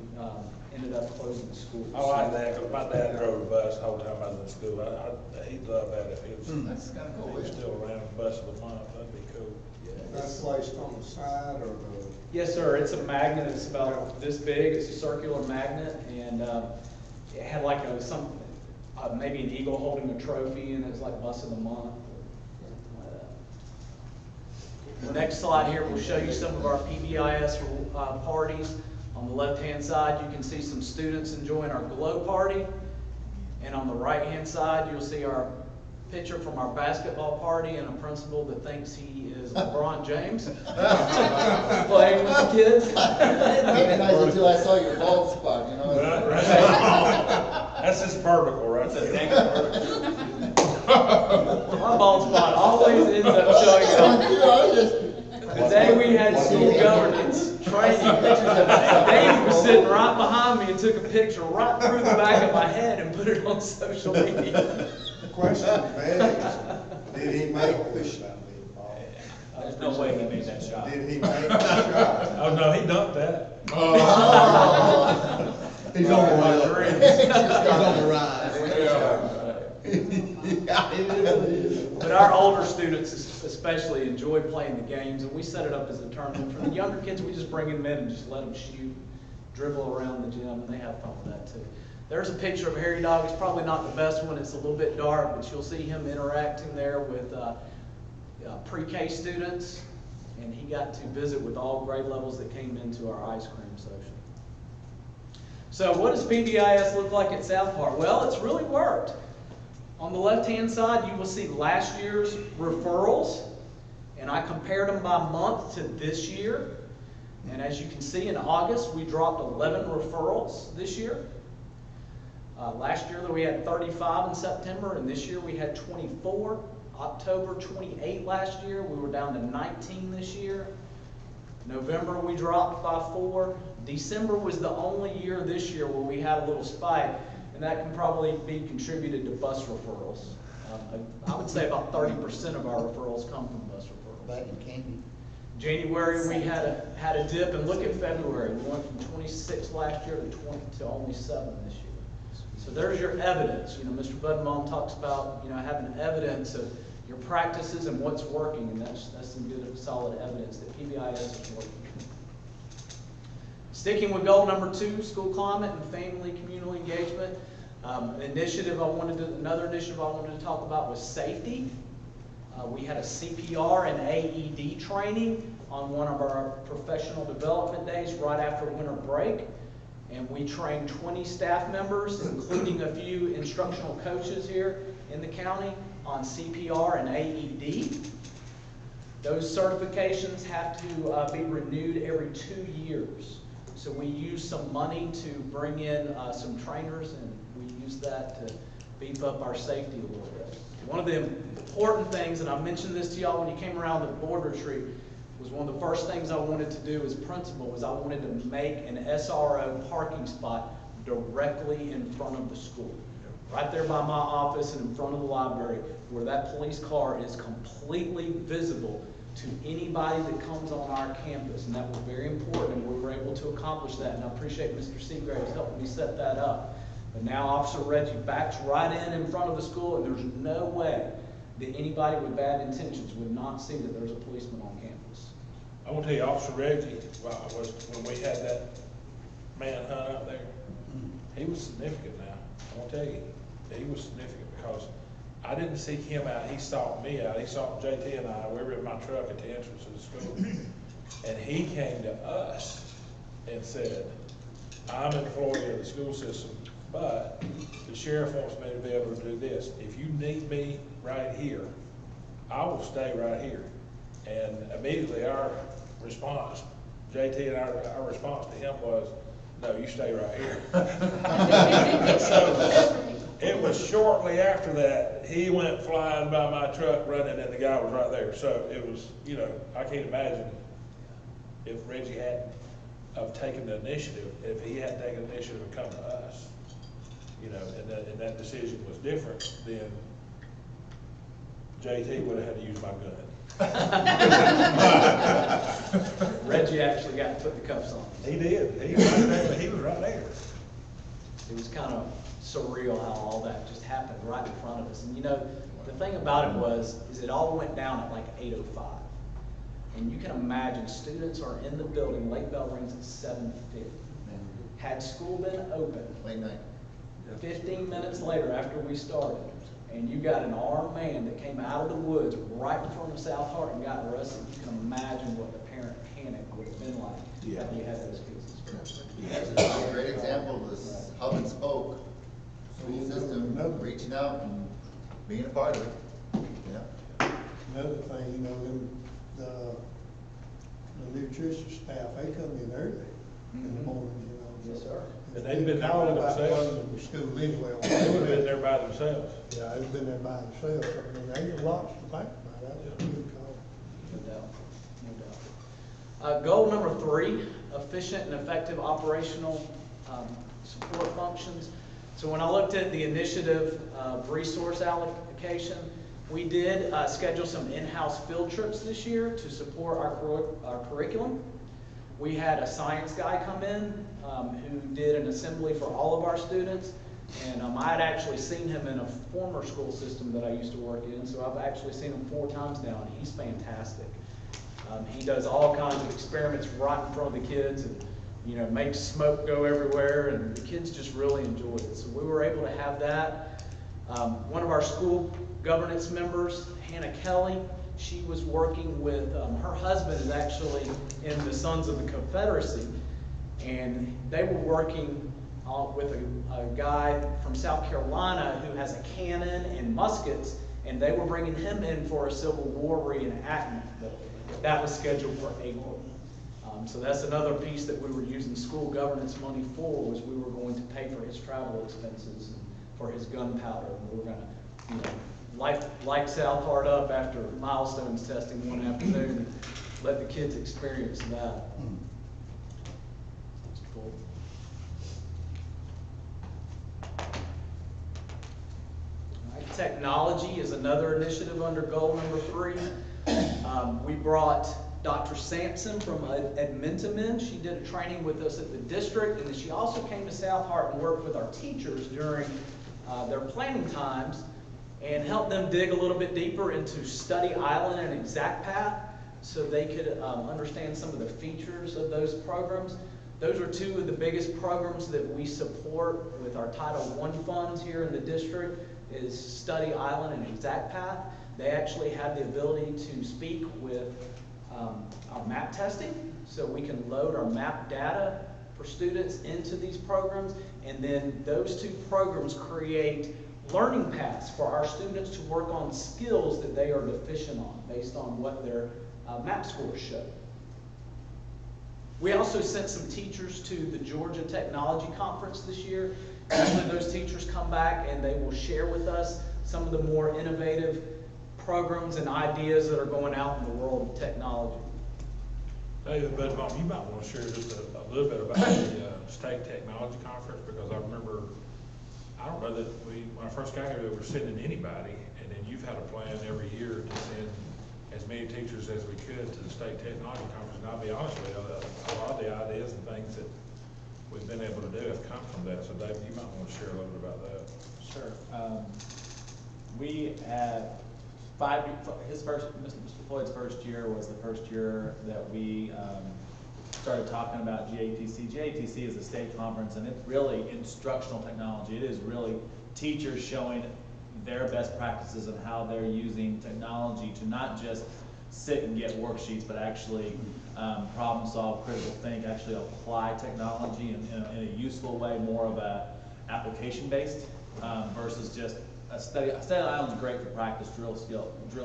ended up closing the school. I like that, because my dad drove a bus the whole time I was in school. He'd love that if he was, That's kind of cool. he was still around the bus of the month, that'd be cool. That's placed on the side or the? Yes, sir, it's a magnet, it's about this big, it's a circular magnet, and it had like maybe an eagle holding a trophy, and it's like bus of the month. The next slide here will show you some of our PBIS parties. On the left-hand side, you can see some students enjoying our glow party. And on the right-hand side, you'll see our picture from our basketball party and a principal that thinks he is LeBron James playing with the kids. I didn't recognize it until I saw your bald spot, you know? That's just vertical, right there. My bald spot always ends up showing up. The day we had school governance training, Dave was sitting right behind me and took a picture right through the back of my head and put it on social media. The question begs, did he make the shot? There's no way he made that shot. Did he make the shot? Oh, no, he dunked that. Oh. He's on the rise. He's on the rise. But our older students especially enjoy playing the games, and we set it up as a tournament. For the younger kids, we just bring them in and just let them shoot, dribble around the gym, and they have fun with that too. There's a picture of Harry Dog. It's probably not the best one. It's a little bit dark, but you'll see him interacting there with pre-K students, and he got to visit with all grade levels that came into our ice cream social. So what does PBIS look like at South Park? Well, it's really worked. On the left-hand side, you will see last year's referrals, and I compared them by month to this year. And as you can see, in August, we dropped 11 referrals this year. Last year, we had 35 in September, and this year we had 24. October, 28 last year. We were down to 19 this year. November, we dropped by 4. December was the only year this year where we had a little spike, and that can probably be contributed to bus referrals. I would say about 30% of our referrals come from bus referrals. Back in Candy. January, we had a dip, and look at February. We went from 26 last year to only 7 this year. So there's your evidence. You know, Mr. Buddenbaum talks about, you know, having evidence of your practices and what's working, and that's some good, solid evidence that PBIS is working. Sticking with goal number 2, school climate and family community engagement. Another initiative I wanted to talk about was safety. We had a CPR and AED training on one of our professional development days right after winter break. And we trained 20 staff members, including a few instructional coaches here in the county, on CPR and AED. Those certifications have to be renewed every 2 years. So we used some money to bring in some trainers, and we used that to beef up our safety a little bit. One of the important things, and I mentioned this to y'all when you came around the board retreat, was one of the first things I wanted to do as principal was I wanted to make an SRO parking spot directly in front of the school. Right there by my office and in front of the library, where that police car is completely visible to anybody that comes on our campus. And that was very important, and we were able to accomplish that. And I appreciate Mr. Seagraves helping me set that up. But now Officer Reggie backs right in front of the school, and there's no way that anybody with bad intentions would not see that there's a policeman on campus. I want to tell you, Officer Reggie, was when we had that manhunt out there, he was significant now. I want to tell you, he was significant because I didn't seek him out. He sought me out. He sought JT and I. We were in my truck at the entrance of the school. And he came to us and said, I'm an employee of the school system, but the sheriff wants me to be able to do this. If you need me right here, I will stay right here. And immediately our response, JT and our response to him was, no, you stay right here. So it was shortly after that, he went flying by my truck running, and the guy was right there. So it was, you know, I can't imagine if Reggie hadn't have taken the initiative, if he hadn't taken the initiative to come to us, you know, and that decision was different, then JT would have had to use my gun. Reggie actually got to put the cuffs on. He did. He was right there. He was right there. It was kind of surreal how all that just happened right in front of us. And you know, the thing about it is it all went down at like 8:05. And you can imagine students are in the building, late bell rings at 7:50. Had school been open, Late night. 15 minutes later after we started, and you got an armed man that came out of the woods right in front of South Hart and got arrested, you can imagine what the parent panic would have been like had you had those kids. That's a great example of this hub and spoke school system reaching out and being a part of it. Yeah. Another thing, you know, the nutrition staff, they come in early in the morning, you know. Yes, sir. And they've been there by themselves. The school anyway. They would have been there by themselves. Yeah, they've been there by themselves. I mean, there's lots to think about. That was a good call. No doubt, no doubt. Goal number 3, efficient and effective operational support functions. So when I looked at the initiative resource allocation, we did schedule some in-house field trips this year to support our curriculum. We had a science guy come in who did an assembly for all of our students. And I had actually seen him in a former school system that I used to work in, so I've actually seen him 4 times now, and he's fantastic. He does all kinds of experiments right in front of the kids, and you know, makes smoke go everywhere, and the kids just really enjoy it. So we were able to have that. One of our school governance members, Hannah Kelly, she was working with, her husband is actually in the Sons of the Confederacy, and they were working with a guy from South Carolina who has a cannon and muskets, and they were bringing him in for a Civil War reenactment. That was scheduled for April. So that's another piece that we were using school governance money for, was we were going to pay for his travel expenses and for his gunpowder. And we were going to, you know, light South Hart up after milestones testing one afternoon and let the kids experience that. That's cool. Technology is another initiative under goal number 3. We brought Dr. Sampson from Edmonton in. She did a training with us at the district, and then she also came to South Hart and worked with our teachers during their planning times and helped them dig a little bit deeper into Study Island and Exact Path so they could understand some of the features of those programs. Those are 2 of the biggest programs that we support with our Title I funds here in the district, is Study Island and Exact Path. They actually have the ability to speak with our map testing, so we can load our map data for students into these programs, and then those 2 programs create learning paths for our students to work on skills that they are deficient on based on what their map scores show. We also sent some teachers to the Georgia Technology Conference this year. Usually those teachers come back and they will share with us some of the more innovative programs and ideas that are going out in the world of technology. David, but Mom, you might want to share just a little bit about the State Technology Conference, because I remember, I don't know that when I first got here, we were sending anybody, and then you've had a plan every year to send as many teachers as we could to the State Technology Conference. And I'll be honest with you, a lot of the ideas and things that we've been able to do have come from that. So David, you might want to share a little bit about that. Sure. We had Mr. Floyd's first year was the first year that we started talking about GATC. GATC is a state conference, and it's really instructional technology. It is really teachers showing their best practices of how they're using technology to not just sit and get worksheets, but actually problem solve, critical think, actually apply technology in a useful way, more of a application based versus just a study. A study island is great for practice, drill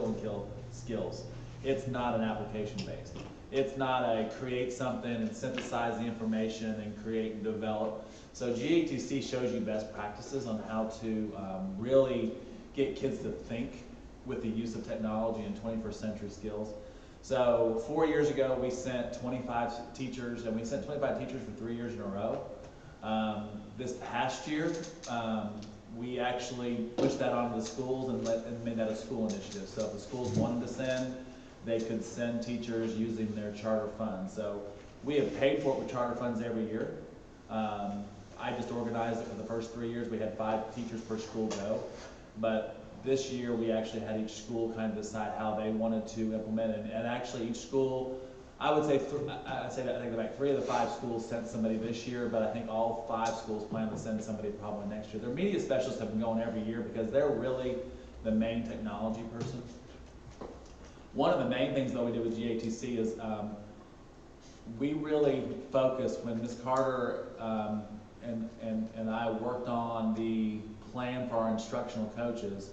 and kill skills. It's not an application based. It's not a create something and synthesize the information and create and develop. So GATC shows you best practices on how to really get kids to think with the use of technology and 21st century skills. So 4 years ago, we sent 25 teachers, and we sent 25 teachers for 3 years in a row. This past year, we actually pushed that onto the schools and made that a school initiative. So if the schools wanted to send, they could send teachers using their charter funds. So we have paid for it with charter funds every year. I just organized it for the first 3 years. We had 5 teachers per school go. But this year, we actually had each school kind of decide how they wanted to implement it. And actually, each school, I would say, I think about 3 of the 5 schools sent somebody this year, but I think all 5 schools plan to send somebody probably next year. Their media specialists have been going every year because they're really the main technology person. One of the main things that we did with GATC is we really focused when Ms. Carter and I worked on the plan for our instructional coaches.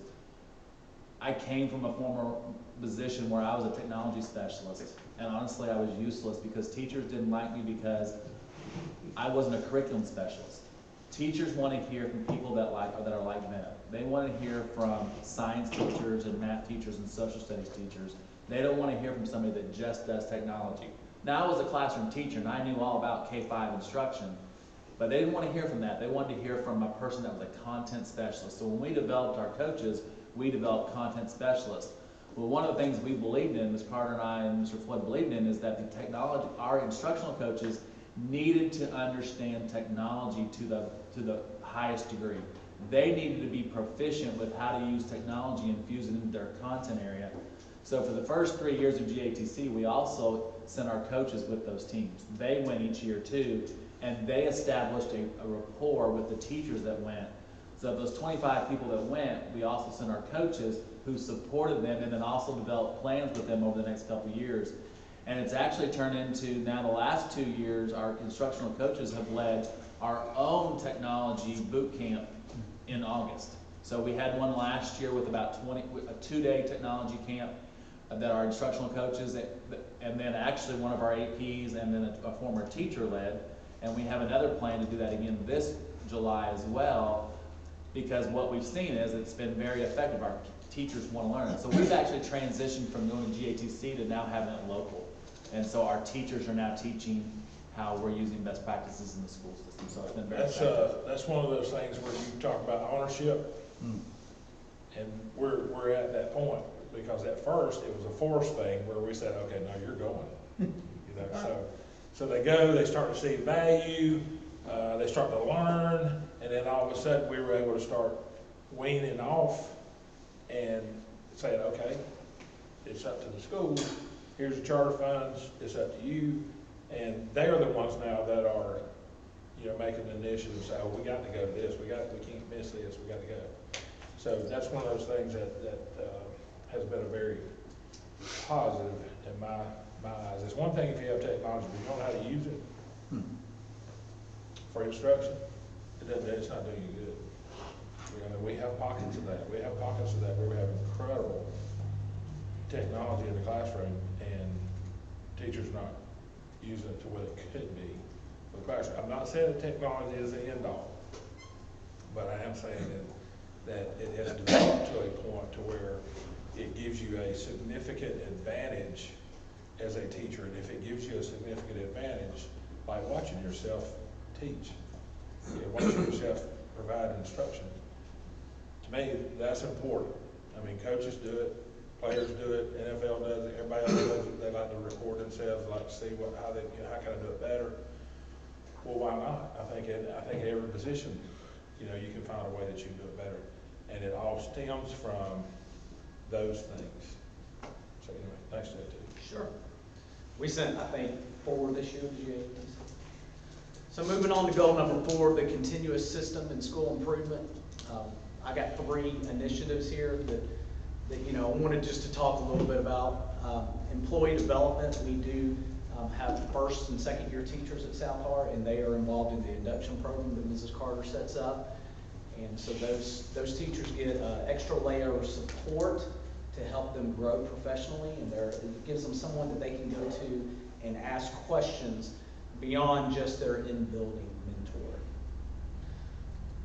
I came from a former position where I was a technology specialist, and honestly I was useless because teachers didn't like me because I wasn't a curriculum specialist. Teachers want to hear from people that are like them. They want to hear from science teachers and math teachers and social studies teachers. They don't want to hear from somebody that just does technology. Now, I was a classroom teacher and I knew all about K-5 instruction, but they didn't want to hear from that. They wanted to hear from a person that was a content specialist. So when we developed our coaches, we developed content specialists. Well, one of the things we believed in, Ms. Carter and I and Mr. Floyd believed in, is that the technology, our instructional coaches needed to understand technology to the highest degree. They needed to be proficient with how to use technology and fuse it into their content area. So for the first 3 years of GATC, we also sent our coaches with those teams. They went each year too, and they established a rapport with the teachers that went. So those 25 people that went, we also sent our coaches who supported them and then also developed plans with them over the next couple of years. And it's actually turned into, now the last 2 years, our instructional coaches have led our own technology boot camp in August. So we had one last year with about a 2-day technology camp that our instructional coaches, and then actually one of our APs and then a former teacher led. And we have another plan to do that again this July as well, because what we've seen is it's been very effective. Our teachers want to learn it. So we've actually transitioned from doing GATC to now having it local. And so our teachers are now teaching how we're using best practices in the school system. So it's been very effective. That's one of those things where you talk about ownership, and we're at that point, because at first it was a forced thing where we said, okay, now you're going. So they go, they start to see value, they start to learn, and then all of a sudden we were able to start weaning off and saying, okay, it's up to the school, here's the charter funds, it's up to you, and they're the ones now that are, making the initiative, say, oh, we got to go to this, we can't miss this, we got to go. So that's one of those things that has been a very positive in my eyes. It's one thing if you have technology, but you don't know how to use it for instruction, it's not doing you good. We have pockets of that. We have pockets of that where we have incredible technology in the classroom and teachers not using it to what it could be for the classroom. I'm not saying that technology is the end all, but I am saying that it has developed to a point to where it gives you a significant advantage as a teacher. And if it gives you a significant advantage, like watching yourself teach, watching yourself provide instruction, to me, that's important. I mean, coaches do it, players do it, NFL does it, everybody else does it. They like to record themselves, like to see how can I do it better. Well, why not? I think every position, you can find a way that you can do it better. And it all stems from those things. So anyway, thanks to that too. Sure. We sent, I think, 4 this year to GATC. So moving on to goal number 4, the continuous system and school improvement. I got 3 initiatives here that I wanted just to talk a little bit about. Employee development. We do have first and second year teachers at South Hart, and they are involved in the induction program that Mrs. Carter sets up. And so those teachers get an extra layer of support to help them grow professionally, and it gives them someone that they can go to and ask questions beyond just their in-building mentor.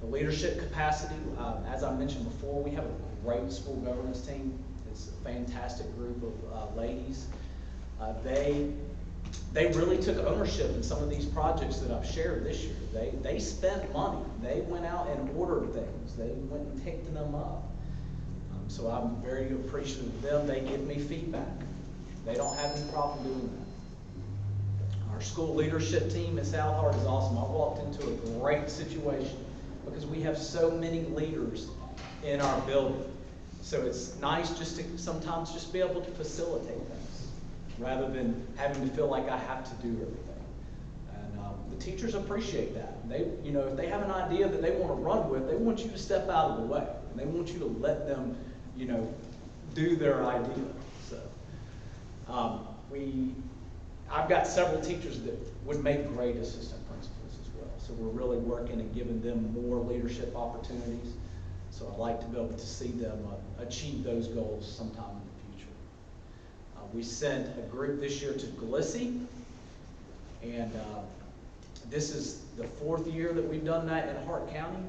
The leadership capacity, as I mentioned before, we have a great school governance team. It's a fantastic group of ladies. They really took ownership in some of these projects that I've shared this year. They spent money. They went out and ordered things. They went and picked them up. So I'm very appreciative of them. They give me feedback. They don't have any problem doing Our school leadership team at South Hart is awesome. I walked into a great situation because we have so many leaders in our building. So it's nice just to sometimes just be able to facilitate things rather than having to feel like I have to do everything. And the teachers appreciate that. They, you know, if they have an idea that they want to run with, they want you to step out of the way. And they want you to let them, you know, do their idea. So I've got several teachers that would make great assistant principals as well. So we're really working and giving them more leadership opportunities. So I'd like to be able to see them achieve those goals sometime in the future. We sent a group this year to Gillespie, and this is the 4th year that we've done that in Hart County.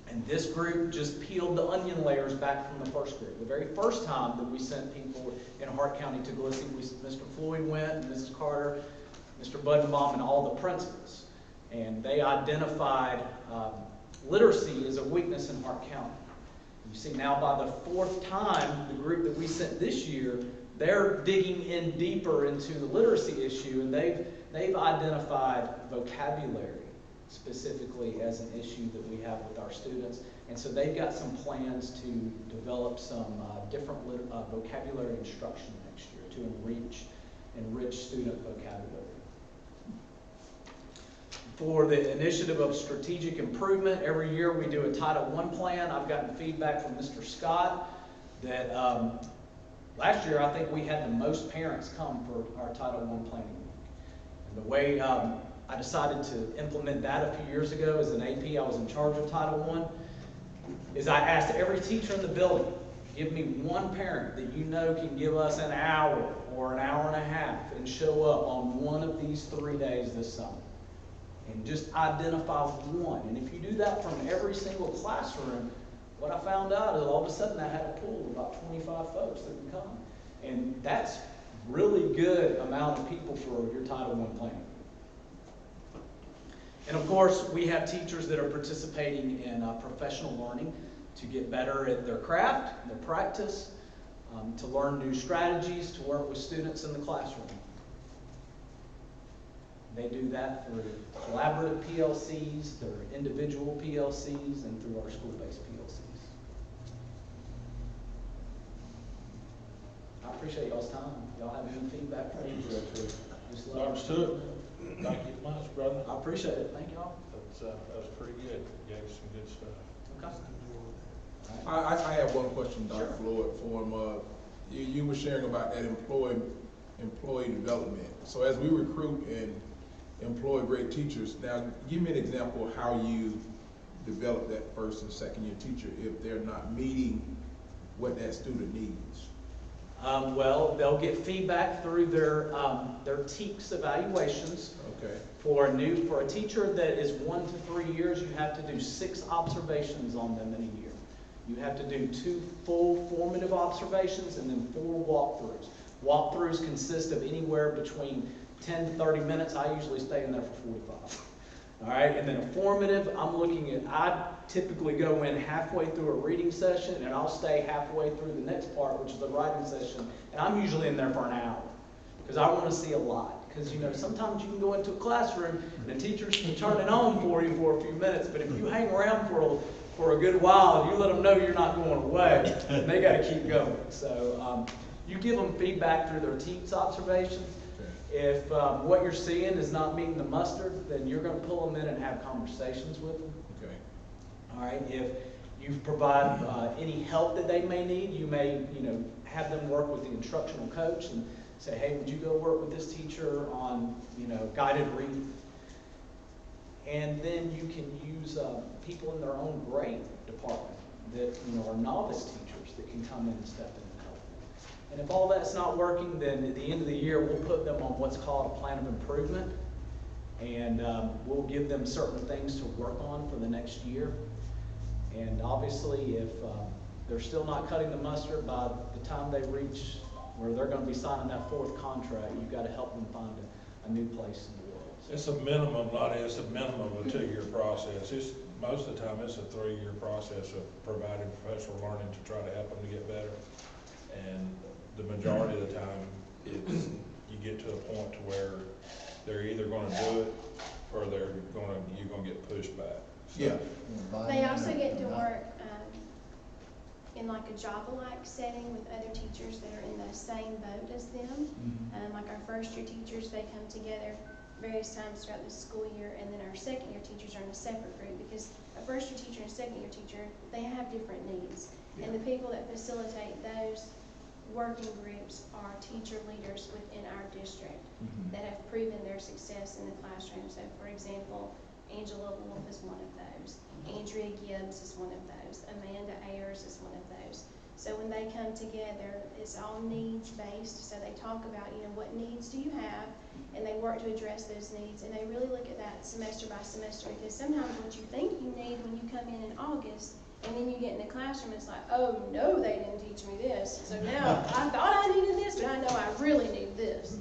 And this group just peeled the onion layers back from the first group. The very first time that we sent people in Hart County to Gillespie, Mr. Floyd went, Mrs. Carter, Mr. Budenbaum, and all the principals. And they identified literacy is a weakness in Hart County. You see now by the 4th time, the group that we sent this year, they're digging in deeper into the literacy issue, and they've identified vocabulary specifically as an issue that we have with our students. And so they've got some plans to develop some different vocabulary instruction next year to enrich student vocabulary. For the initiative of strategic improvement, every year we do a Title I plan. I've gotten feedback from Mr. Scott that last year I think we had the most parents come for our Title I planning week. And the way I decided to implement that a few years ago as an AP, I was in charge of Title I, is I asked every teacher in the building, give me one parent that you know can give us an hour or an hour and a half and show up on one of these 3 days this summer. And just identify one. And if you do that from every single classroom, what I found out is all of a sudden I had a pool of about 25 folks that can come. And that's really good amount of people for your Title I planning. And of course, we have teachers that are participating in professional learning to get better at their craft, their practice, to learn new strategies, to work with students in the classroom. They do that through collaborative PLCs, their individual PLCs, and through our school-based PLCs. I appreciate y'all's time. Y'all have any feedback for me? Just let Dr. us Stewart, thank you much, brother. I appreciate it. Thank y'all. That was pretty good. Gave us some good stuff. Okay. I have one question, Dr. Floyd, for him. You were sharing about that employee development. So as we recruit and employ great teachers, now give me an example of how you develop that first and second year teacher if they're not meeting what that student needs. Well, they'll get feedback through their TEKS evaluations. Okay. For a teacher that is 1 to 3 years, you have to do 6 observations on them in a year. You have to do 2 full formative observations and then 4 walkthroughs. Walkthroughs consist of anywhere between 10 to 30 minutes. I usually stay in there for 45. All right, and then a formative, I typically go in halfway through a reading session and I'll stay halfway through the next part, which is the writing session, and I'm usually in there for an hour because I want to see a lot. Because, you know, sometimes you can go into a classroom and the teachers can turn it on for you for a few minutes, but if you hang around for a good while, you let them know you're not going away, and they got to keep going. So you give them feedback through their TEKS observations. If what you're seeing is not meeting the mustard, then you're going to pull them in and have conversations with them. Okay. All right. If you provide any help that they may need, you may, have them work with the instructional coach and say, hey, would you go work with this teacher on, guided reading? And then you can use people in their own grade department that, are novice teachers that can come in and step in. And if all that's not working, then at the end of the year, we'll put them on what's called a plan of improvement. And we'll give them certain things to work on for the next year. And obviously, if they're still not cutting the mustard by the time they reach where they're going to be signing that 4th contract, you've got to help them find a new place in the world. It's a minimum, it's a minimum of a 2-year process. Most of the time, it's a 3-year process of providing professional learning to try to help them to get better. And the majority of the time, you get to a point to where they're either gonna do it, or you're gonna get pushed back. So, Yeah. They also get to work, in like a Java-like setting with other teachers that are in the same boat as them. Like our first year teachers, they come together various times throughout the school year, and then our second year teachers are in a separate group, because a first year teacher and a second year teacher, they have different needs. And the people that facilitate those working groups are teacher leaders within our district that have proven their success in the classroom. So for example, Angela Wolf is one of those. Andrea Gibbs is one of those. Amanda Ayers is one of those. So when they come together, it's all needs-based. So they talk about, what needs do you have? And they work to address those needs. And they really look at that semester by semester, because sometimes what you think you need when you come in August, and then you get in the classroom, it's like, oh no, they didn't teach me this. So now I thought I needed this, but I know I really need this.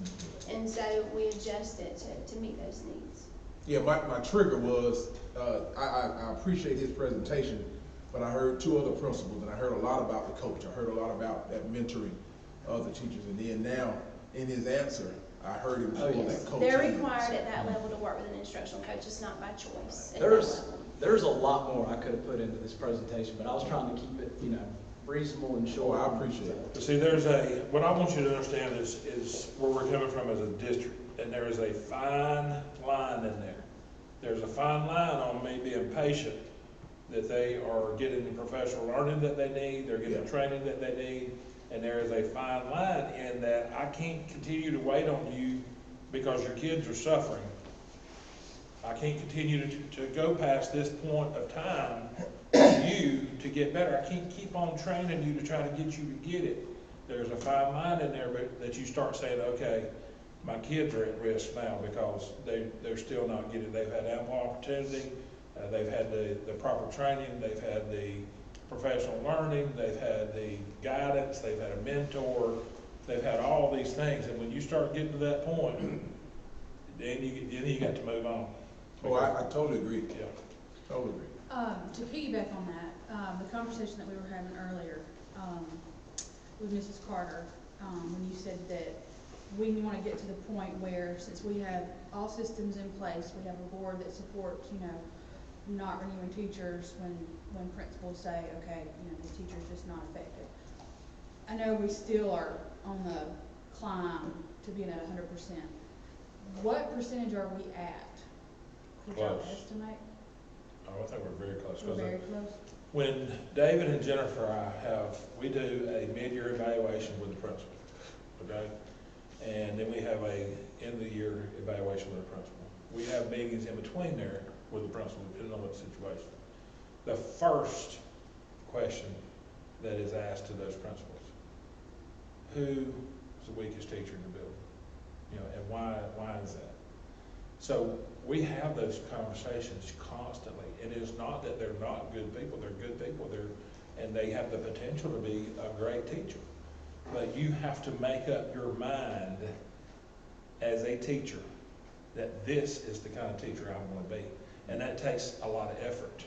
And so we adjust it to meet those needs. Yeah, my trigger was, I appreciate his presentation, but I heard two other principles, and I heard a lot about the coach. I heard a lot about that mentoring of the teachers, and then now in his answer, I heard him pull that coach. They're required at that level to work with an instructional coach. It's not by choice. There's a lot more I could have put into this presentation, but I was trying to keep it, reasonable and short. Oh, I appreciate it. See, what I want you to understand is where we're coming from as a district, and there is a fine line in there. There's a fine line on me being patient, that they are getting the professional learning that they need, they're getting the training that they need, and there is a fine line in that I can't continue to wait on you because your kids are suffering. I can't continue to go past this point of time for you to get better. I can't keep on training you to try to get you to get it. There's a fine line in there, but that you start saying, okay, my kids are at risk now because they're still not getting it. They've had ample opportunity, they've had the proper training, they've had the professional learning, they've had the guidance, they've had a mentor, they've had all these things. And when you start getting to that point, then you got to move on. Oh, I totally agree. Yeah. Totally agree. To piggyback on that, the conversation that we were having earlier, with Mrs. Carter, when you said that we want to get to the point where, since we have all systems in place, we have a board that supports, not renewing teachers when principals say, okay, the teacher's just not effective. I know we still are on the climb to being at 100%. What percentage are we at? Could you estimate? Oh, I think we're very close. We're very close. When David and Jennifer we do a mid-year evaluation with the principal, okay? And then we have a end-of-the-year evaluation with the principal. We have meetings in between there with the principal, depending on what the situation. The first question that is asked to those principals: who is the weakest teacher in the building? And why is that? So we have those conversations constantly. It is not that they're not good people. They're good people. And they have the potential to be a great teacher. But you have to make up your mind as a teacher that this is the kind of teacher I want to be. And that takes a lot of effort,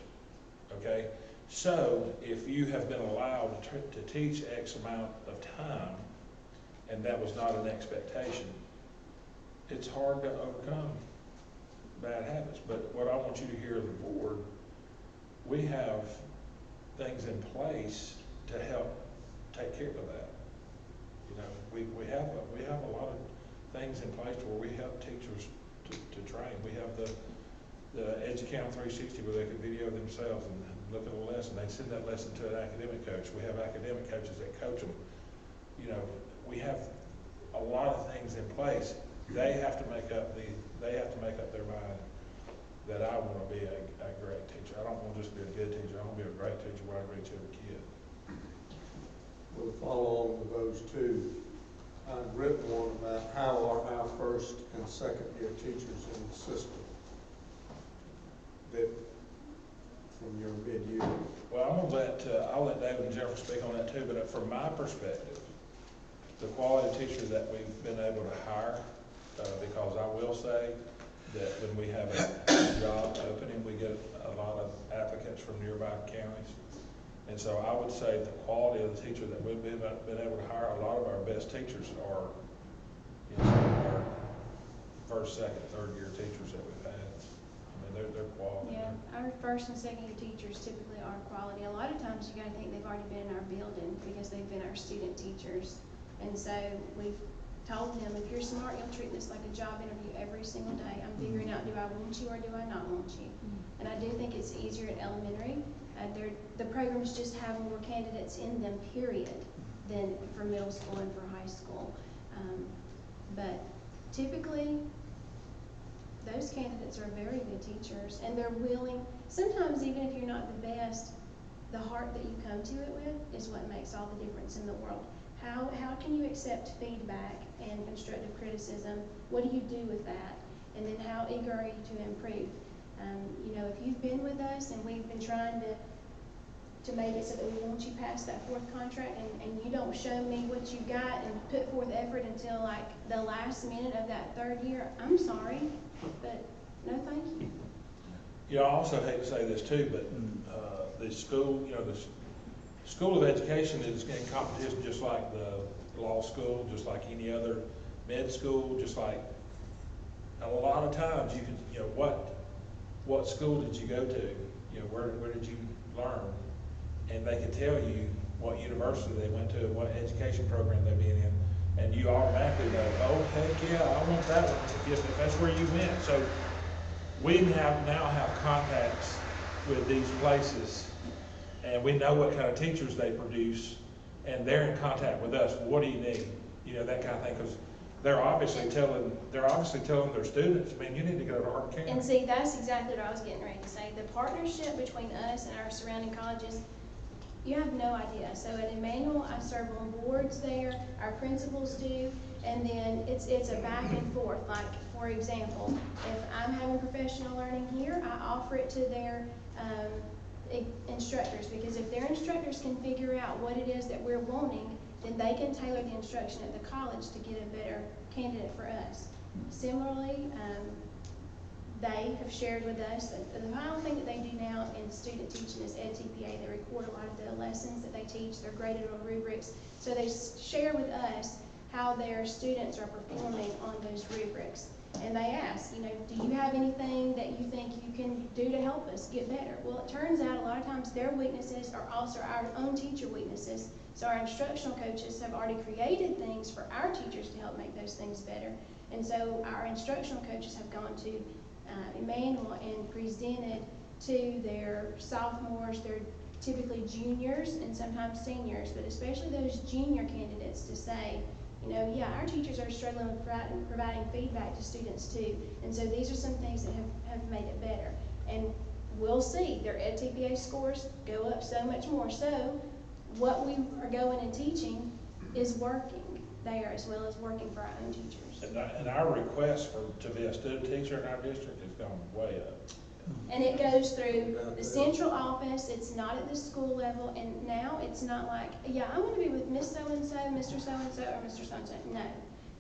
okay? So if you have been allowed to teach X amount of time, and that was not an expectation, it's hard to overcome bad habits. But what I want you to hear as a board, we have things in place to help take care of that. We have a lot of things in place where we help teachers to train. We have the EduCount 360 where they can video themselves and look at a lesson. They send that lesson to an academic coach. We have academic coaches that coach them. We have a lot of things in place. They have to make up their mind that I want to be a great teacher. I don't want to just be a good teacher. I want to be a great teacher where I reach every kid. We'll follow on with those two. I've written one about how are our first and second year teachers in the system that from your mid-year. Well, I'll let David and Jennifer speak on that too, but from my perspective, the quality of teachers that we've been able to hire, because I will say that when we have a job opening, we get a lot of applicants from nearby counties. And so I would say the quality of the teacher that we've been able to hire, a lot of our best teachers are first, second, third year teachers that we've had. I mean, they're quality. Yeah, our first and second year teachers typically are quality. A lot of times you gotta think they've already been in our building because they've been our student teachers. And so we've told them, if you're smart, you'll treat this like a job interview every single day. I'm figuring out, do I want you or do I not want you? And I do think it's easier at elementary. The programs just have more candidates in them, period, than for middle school and for high school. But typically, those candidates are very good teachers, and they're willing, sometimes even if you're not the best, the heart that you come to it with is what makes all the difference in the world. How can you accept feedback and constructive criticism? What do you do with that? And then how eager are you to improve? You know, if you've been with us and we've been trying to make it so that we want you past that fourth contract, and you don't show me what you got and put forth effort until like the last minute of that third year, I'm sorry, but no thank you. You know, I also hate to say this too, but the school, you know, the School of Education is in competition just like the law school, just like any other med school, just like a lot of times you can, you know, what school did you go to? You know, where did you learn? And they can tell you what university they went to, what education program they've been in, and you automatically know, oh, heck yeah, I want that one, if that's where you went. So we now have contacts with these places, and we know what kind of teachers they produce, and they're in contact with us. What do you need? You know, that kind of thing, because they're obviously telling their students, man, you need to go to Hart County. And see, that's exactly what I was getting ready to say. The partnership between us and our surrounding colleges, you have no idea. So at Emmanuel, I serve on boards there, our principals do, and then it's a back and forth. Like, for example, if I'm having professional learning here, I offer it to their instructors, because if their instructors can figure out what it is that we're wanting, then they can tailor the instruction at the college to get a better candidate for us. Similarly, they have shared with us that the final thing that they do now in student teaching is EdTPA. They record a lot of the lessons that they teach. They're graded on rubrics. So they share with us how their students are performing on those rubrics. And they ask, you know, do you have anything that you think you can do to help us get better? Well, it turns out a lot of times their weaknesses are also our own teacher weaknesses. So our instructional coaches have already created things for our teachers to help make those things better. And so our instructional coaches have gone to Emmanuel and presented to their sophomores, their typically juniors and sometimes seniors, but especially those junior candidates, to say, you know, yeah, our teachers are struggling with providing feedback to students too. And so these are some things that have made it better. And we'll see their EdTPA scores go up so much more. So what we are going and teaching is working there, as well as working for our own teachers. And our request to be a student teacher in our district has gone way up. And it goes through the central office. It's not at the school level. And now it's not like, yeah, I want to be with Miss So-and-so, Mr. So-and-so, or Mr. So-and-so. No.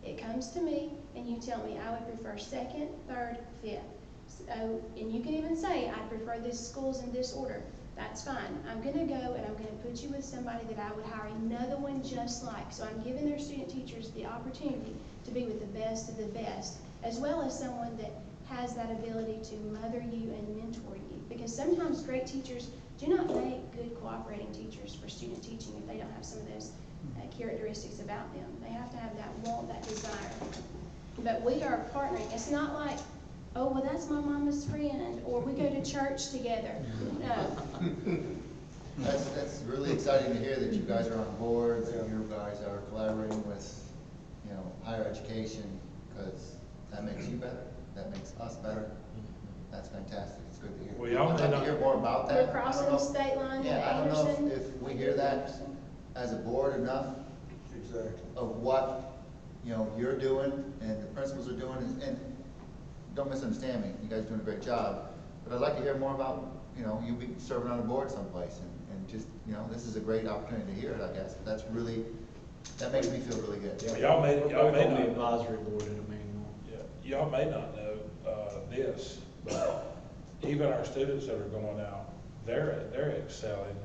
It comes to me, and you tell me I would prefer second, third, fifth. So, and you can even say, I prefer these schools in this order. That's fine. I'm going to go and I'm going to put you with somebody that I would hire another one just like. So I'm giving their student teachers the opportunity to be with the best of the best, as well as someone that has that ability to mother you and mentor you. Because sometimes great teachers do not make good cooperating teachers for student teaching if they don't have some of those characteristics about them. They have to have that want, that desire. But we are partnering. It's not like, oh, well, that's my mama's friend, or we go to church together. No. That's really exciting to hear that you guys are on boards and you guys are collaborating with, you know, higher education, because that makes you better, that makes us better. That's fantastic. It's good to hear. Well, y'all I'd like to hear more about that. We're crossing the state line in Yeah, I don't know Anderson. if we hear that as a board enough Exactly. of what, you know, you're doing and the principals are doing, and don't misunderstand me, you guys are doing a great job, but I'd like to hear more about, you know, you be serving on a board someplace, and just, you know, this is a great opportunity to hear it, I guess. That's really, that makes me feel really good. Yeah, y'all may We're not. both on the advisory board in Emmanuel. Yeah, y'all may not know this, but even our students that are going out, they're excelling.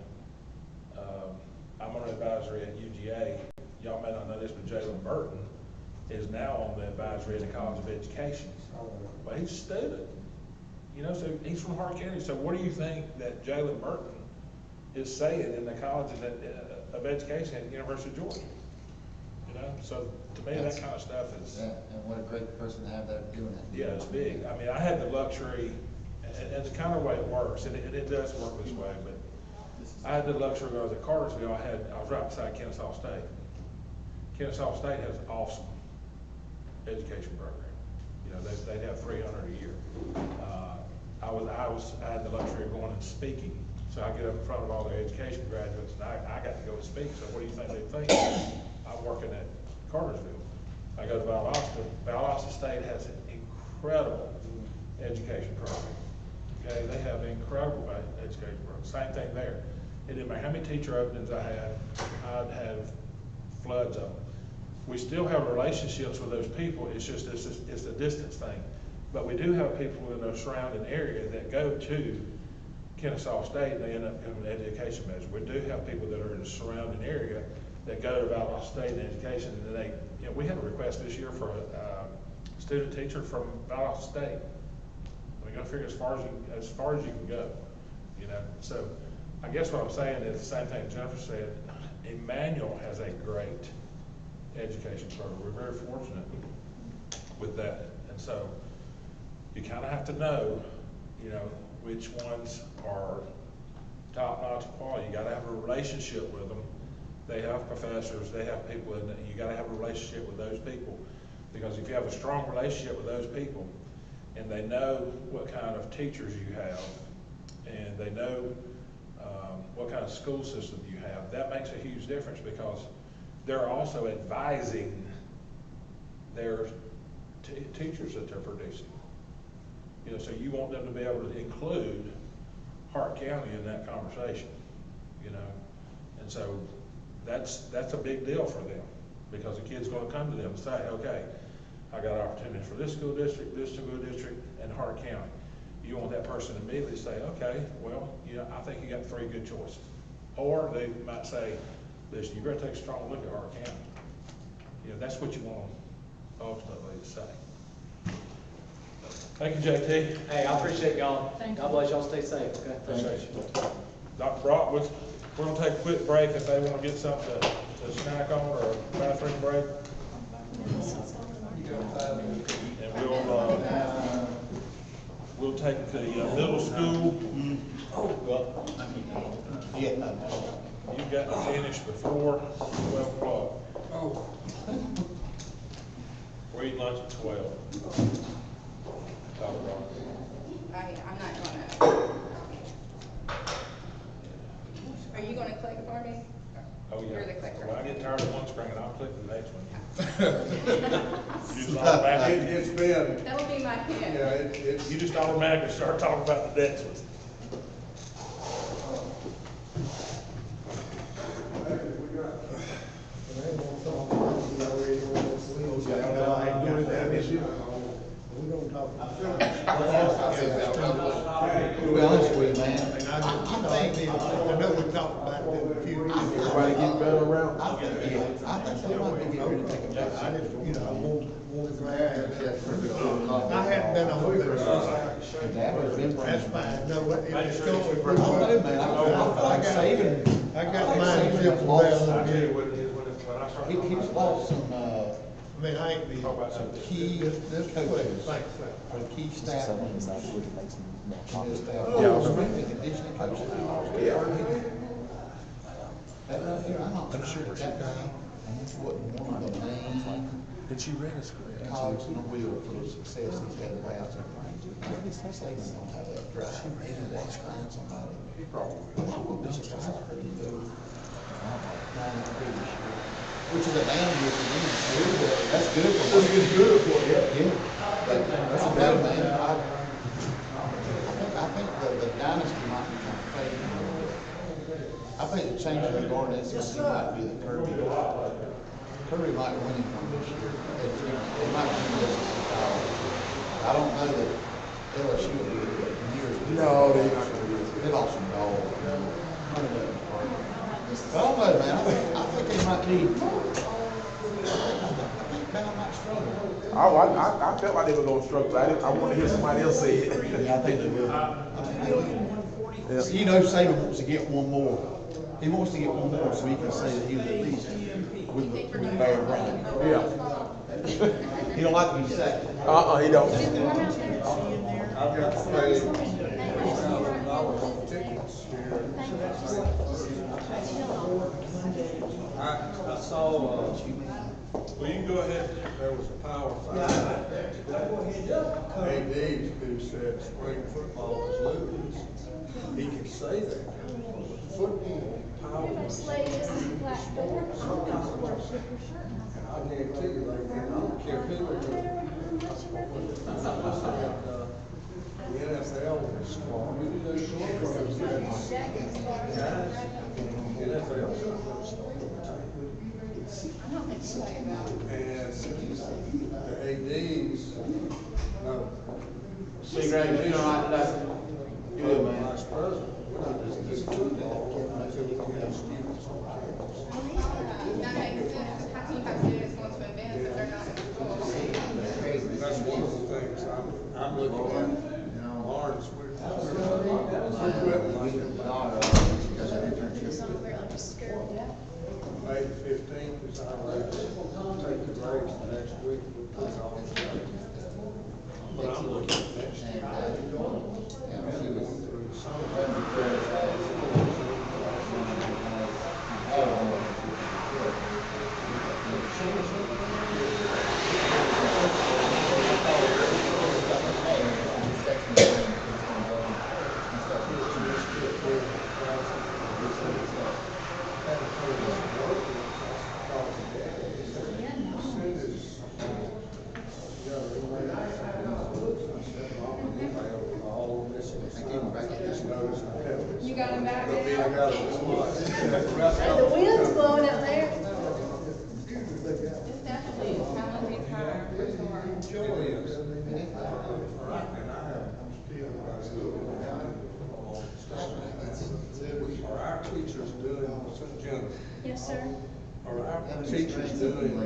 I'm on advisory at UGA. Y'all may not know this, but Jalen Burton is now on the advisory of the College of Education. Well, he's a student, you know, so he's from Hart County. So what do you think that Jalen Merton is saying in the College of Education at the University of Georgia? You know, so to me, that kind of stuff is. Yeah, and what a great person to have there doing it. Yeah, it's big. I mean, I had the luxury, and the kind of way it works, and it does work this way, but I had the luxury when I was at Cartersville, I was right beside Kennesaw State. Kennesaw State has an awesome education program. You know, they'd have 300 a year. I had the luxury of going and speaking. So I get up in front of all their education graduates, and I got to go and speak. So what do you think they think? I'm working at Cartersville. I go to Valdosta. Valdosta State has an incredible education program. Okay, they have an incredible education program. Same thing there. It didn't matter how many teacher openings I had, I'd have floods of them. We still have relationships with those people. It's just it's a distance thing. But we do have people in the surrounding area that go to Kennesaw State and they end up doing an education major. We do have people that are in the surrounding area that go to Valdosta State in education, and then we had a request this year for a student teacher from Valdosta State. We got to figure as far as you can go, you know. So I guess what I'm saying is the same thing Jennifer said. Emmanuel has a great education program. We're very fortunate with that, and so you kind of have to know, you know, which ones are top-notch quality. You got to have a relationship with them. They have professors, they have people, and you got to have a relationship with those people, because if you have a strong relationship with those people, and they know what kind of teachers you have, and they know what kind of school system you have, that makes a huge difference, because they're also advising their teachers that they're producing. You know, so you want them to be able to include Hart County in that conversation, you know, and so that's a big deal for them, because the kid's going to come to them and say, okay, I got opportunities for this school district, and Hart County. You want that person to immediately say, okay, well, you know, I think you got 3 good choices. Or they might say, listen, you better take a strong look at Hart County. You know, that's what you want them ultimately to say. Thank you, JT. Hey, I appreciate y'all. Thank you. God bless y'all. Stay safe. Okay. Appreciate you. Dr. Brock, we're going to take a quick break if they want to get something to snack on, or a bathroom break. And we'll take the middle school. You've got to finish before 12 o'clock. Oh. We're eating lunch at 12. Dr. Brock. I'm not gonna. Are you gonna click for me? Oh, yeah. You're the clicker. When I get tired of one screen, I'll click the next one. You just automatically, It's been, That'll be my hit. yeah, it's. you just automatically start talking about the next one. We don't talk about To be honest with you, man, I know we talked about that in the future. Everybody getting better around? I think they might be getting ready to take a break. I just, you know, I won't grab. I I hadn't been on there. That would have been. That's fine. No, it's going I pretty don't know, well. man, I think saving. I got mine zipped down. He's lost some, I mean, I ain't being some key, this coaches, thanks. or key staff. His staff, Yeah. strength and conditioning coaches. That right here, I'm sure that guy, what, one of the main. Did she read a script? Cogs in the wheel for the success he's had in the last. Saving don't have that drive. She rated that screen somebody. Which is a damn good for them. That's good for them. That's good for them. Yeah. That's a bad man. I think the dynasty might be kind of fading a little bit. I think the change in the guard SEC might be the Kirby. Kirby might win him one this year. They might win the SEC title. I don't know that LSU will be years. No, they're not gonna be. They lost some dogs. But I don't know, man. I think they might be. I think Cal might struggle I felt like they were gonna struggle. I wanted to hear somebody else say it. Yeah, I think they will. Yeah. You know, Saban wants to get one more. He wants to get one more so he can say that he was at least with the Bear Bryant. Yeah. He don't like to be second. He don't. I've got to pay $1,000 on tickets here. I saw, Well, you can go ahead. there was a Power 5 AD who said spring football was losing. He could say that. Football, power. This lady is black door. I guarantee you, like, I don't care who it is. The NFL was smart. Guys, NFL. And the ADs, no. See, Greg, you know, good, man. Vice president, we're not just football until we have students on campus. That makes sense. How can you have students want to advance if they're not in school? That's one of the things I'm looking at. Lawrence, we're quitting like It's on where like a skirt. May 15th is our race. Take the race the next week. We'll put it all together. But I'm looking at next year. Through the summer. You got them back now? The wind's blowing up there. It's definitely challenging time for sure. Are our teachers doing, Jennifer, Yes, sir. are our teachers doing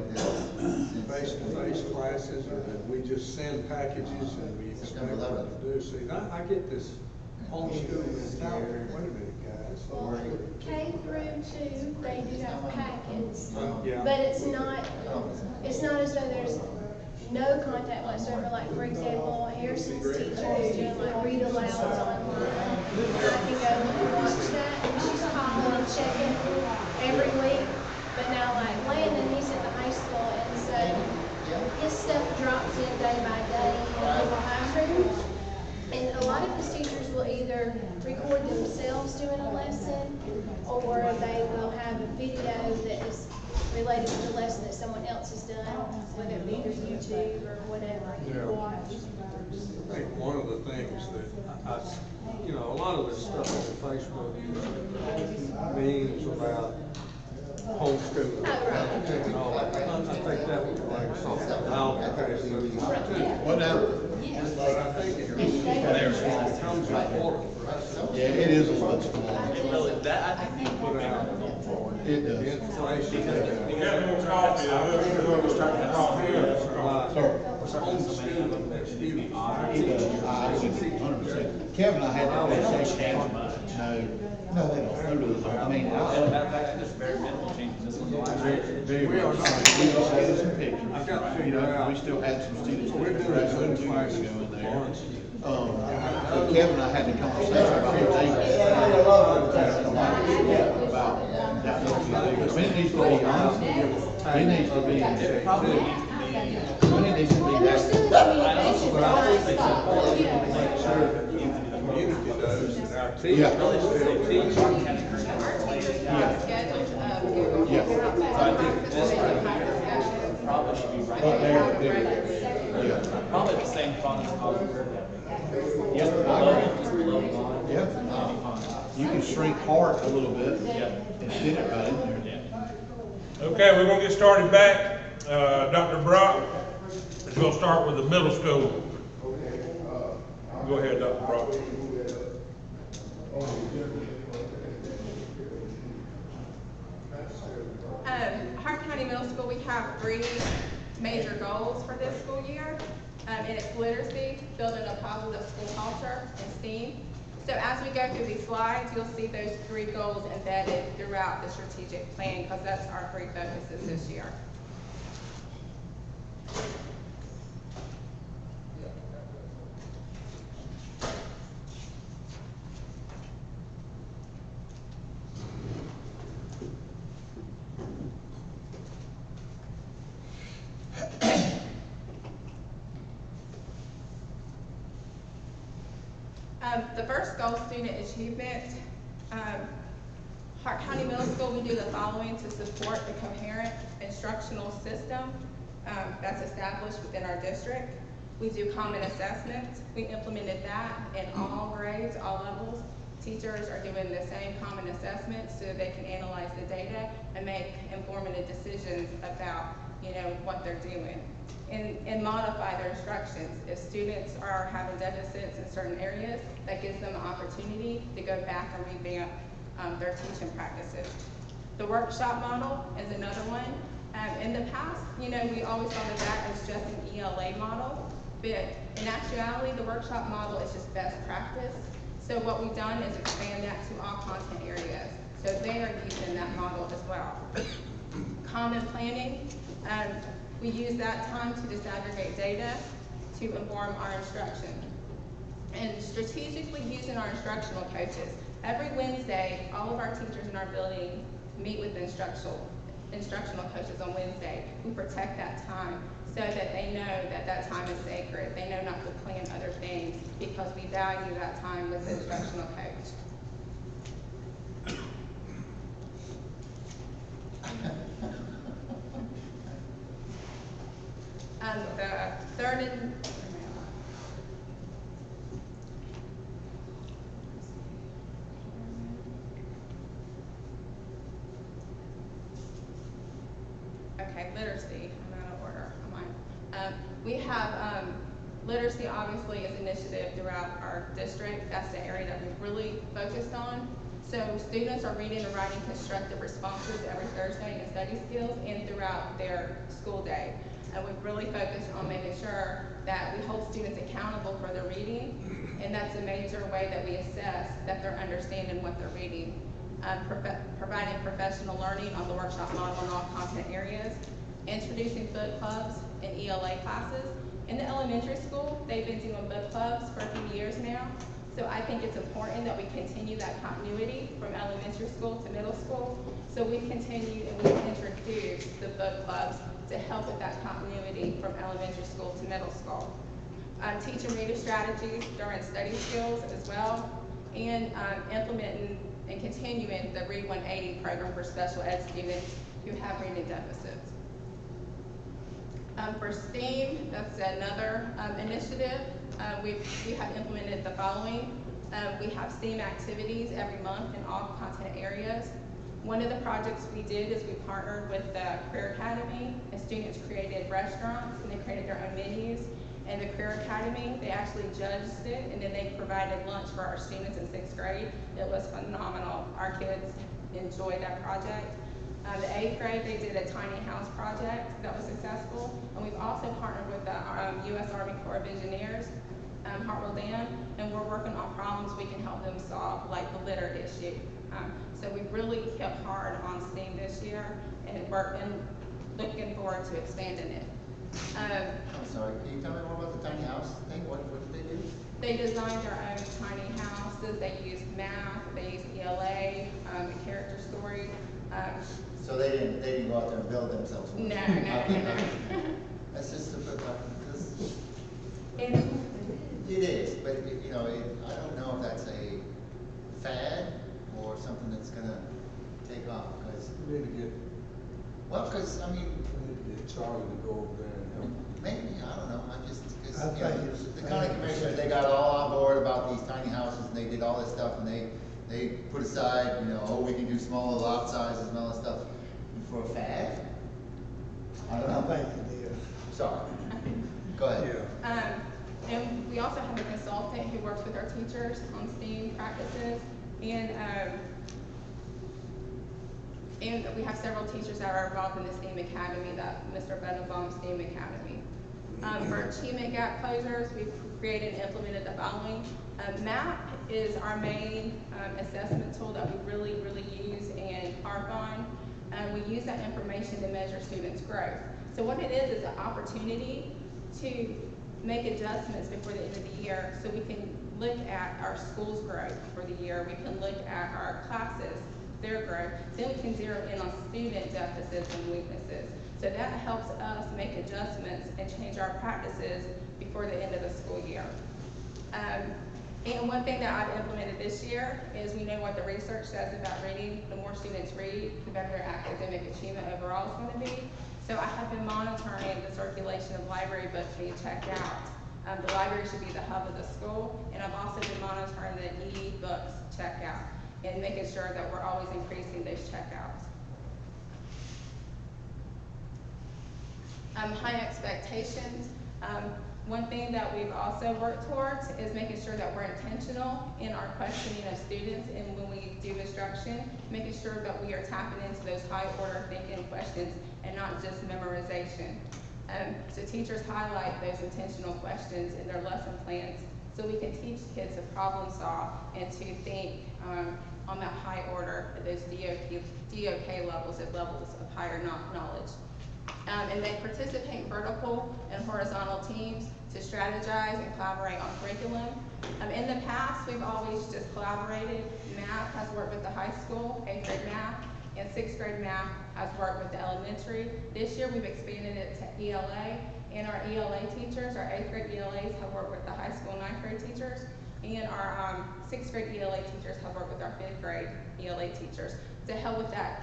face-to-face classes, or did we just send packages and we expect them to do? See, I get this homeschool mentality. Wait a minute, guys. Well, K through 2, they do have packets, Yeah. but it's not as though there's no contact whatsoever. Like, for example, Harrison's teacher is doing like read alouds online. I can go and watch that, and she's calling and checking every week. But now, like Landon, he's at the high school, and so his stuff drops in day by day in Google Classroom. And a lot of his teachers will either record themselves doing a lesson, or they will have a video that is related to the lesson that someone else has done, whether it be through YouTube or whatever you Yeah. watch. I think one of the things that a lot of this stuff on Facebook, memes about homeschooling. Oh, right. And all that. I think that would bring something out there too. Whatever. But I think it becomes important for us. Yeah, it is a little small. It really, that, I think you Put out It the does. information. You got more coffee, we're gonna start the coffee. Sir. Homeschooling that's huge. It does. 100%. Kevin and I had that conversation. No, they don't. I mean, Matter of fact, there's very minimal changes. This one's the last. very We are much. not. We just had some pictures. I've got to You figure know, out. we still had some students. We're that doing graduated Zoom 2 years classes ago in there. Lawrence. So Kevin and I had the conversation about what they about that. I mean, it needs to be honest. It needs to be. It probably needs to be. It needs to be And there's still that. communication But I think it's nonstop. important to make sure that the community knows that our teachers Yeah. still teach. Schedules of. Yeah. So I think this probably should be right. But they're, yeah. Probably the same font as College Curve. Yeah. Just below the line. Yeah. You can shrink Hart a little bit. Yeah. And fit it right in there. Okay, we're gonna get started back. Dr. Brock is gonna start with the middle school. Go ahead, Dr. Brock. Hart County Middle School, we have 3 major goals for this school year, and it's literacy, building a positive school culture, and STEAM. So as we go through these slides, you'll see those 3 goals embedded throughout the strategic plan, because that's our 3 focuses this year. The first goal, student achievement. Hart County Middle School, we do the following to support the coherent instructional system that's established within our district. We do common assessments. We implemented that in all grades, all levels. Teachers are doing the same common assessments so they can analyze the data and make informative decisions about, what they're doing. And modify their instructions. If students are having deficits in certain areas, that gives them an opportunity to go back and revamp their teaching practices. The workshop model is another one. In the past, we always thought of that as just an ELA model, but in actuality, the workshop model is just best practice. So what we've done is expand that to all content areas. So they are using that model as well. Common planning. We use that time to disaggregate data to inform our instruction. And strategically using our instructional coaches. Every Wednesday, all of our teachers in our building meet with instructional coaches on Wednesday. We protect that time so that they know that that time is sacred. They know not to plan other things because we value that time with the instructional coach. The third and literacy. I'm out of order. We have literacy obviously is an initiative throughout our district. That's the area that we've really focused on. So students are reading and writing constructive responses every Thursday in study skills and throughout their school day. And we've really focused on making sure that we hold students accountable for their reading, and that's a major way that we assess that they're understanding what they're reading. Providing professional learning on the workshop model in all content areas, introducing book clubs and ELA classes. In the elementary school, they've been doing book clubs for a few years now, so I think it's important that we continue that continuity from elementary school to middle school. So we've continued and we've introduced the book clubs to help with that continuity from elementary school to middle school. Teaching reader strategies during study skills as well, and implementing and continuing the Read 180 program for special ed students who have reading deficits. For STEAM, that's another initiative. We have implemented the following. We have STEAM activities every month in all content areas. One of the projects we did is we partnered with the Career Academy, and students created restaurants and they created their own menus. And the Career Academy, they actually judged it, and then they provided lunch for our students in 6th grade. It was phenomenal. Our kids enjoyed that project. The 8th grade, they did a tiny house project that was successful. And we've also partnered with the U.S. Army Corps of Engineers, Hartwell Dam, and we're working on problems we can help them solve, like the litter issue. So we've really hit hard on STEAM this year, and we're looking forward to expanding it. I'm sorry, can you tell me more about the tiny house thing? What did they do? They designed their own tiny houses. They used math, they used ELA, a character story. So they didn't go out there and build themselves one? No. That's just a bit It is, but I don't know if that's a fad or something that's gonna take off, because. We need to get, I mean. we need to get Charlie to go over there and help. Maybe, I don't know, I think it's the county commissioners, they got all on board about these tiny houses, and they did all this stuff, and they put aside, we can do smaller lot sizes and all that stuff. For a fad? I don't know. I think it is. Sorry. Go ahead. Yeah. And we also have a consultant who works with our teachers on STEAM practices. And And we have several teachers that are involved in the STEAM Academy, that Mr. Benenbaum STEAM Academy. For achievement gap closures, we've created and implemented the following. MAP is our main assessment tool that we really use and harp on. We use that information to measure students' growth. So what it is an opportunity to make adjustments before the end of the year so we can look at our school's growth for the year. We can look at our classes, their growth. Then we can zero in on student deficits and weaknesses. So that helps us make adjustments and change our practices before the end of the school year. And one thing that I've implemented this year is we know what the research says about reading. The more students read, the better their academic achievement overall is going to be. So I have been monitoring the circulation of library books being checked out. The library should be the hub of the school, and I've also been monitoring the e-books checkout and making sure that we're always increasing those checkouts. High expectations. One thing that we've also worked towards is making sure that we're intentional in our questioning of students, and when we do instruction, making sure that we are tapping into those high order thinking questions and not just memorization. So teachers highlight those intentional questions in their lesson plans so we can teach kids to problem solve and to think on that high order, those DOK levels, at levels of higher knowledge. And they participate in vertical and horizontal teams to strategize and collaborate on curriculum. In the past, we've always just collaborated. Math has worked with the high school, 8th grade math, and 6th grade math has worked with the elementary. This year, we've expanded it to ELA, and our ELA teachers, our 8th grade ELAs have worked with the high school 9th grade teachers, and our 6th grade ELA teachers have worked with our 5th grade ELA teachers to help with that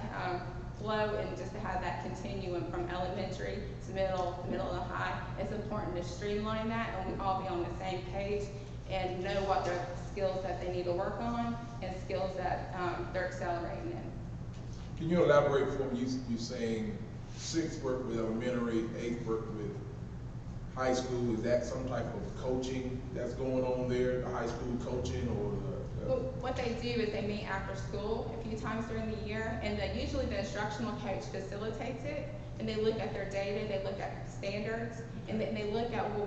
flow and just to have that continuum from elementary to middle to high. It's important to streamline that and we all be on the same page and know what their skills that they need to work on and skills that they're accelerating in. Can you elaborate for me? You saying 6th work with elementary, 8th work with high school. Is that some type of coaching that's going on there, the high school coaching or the Well, what they do is they meet after school a few times during the year, and usually the instructional coach facilitates it, and they look at their data, they look at standards, and then they look at, well,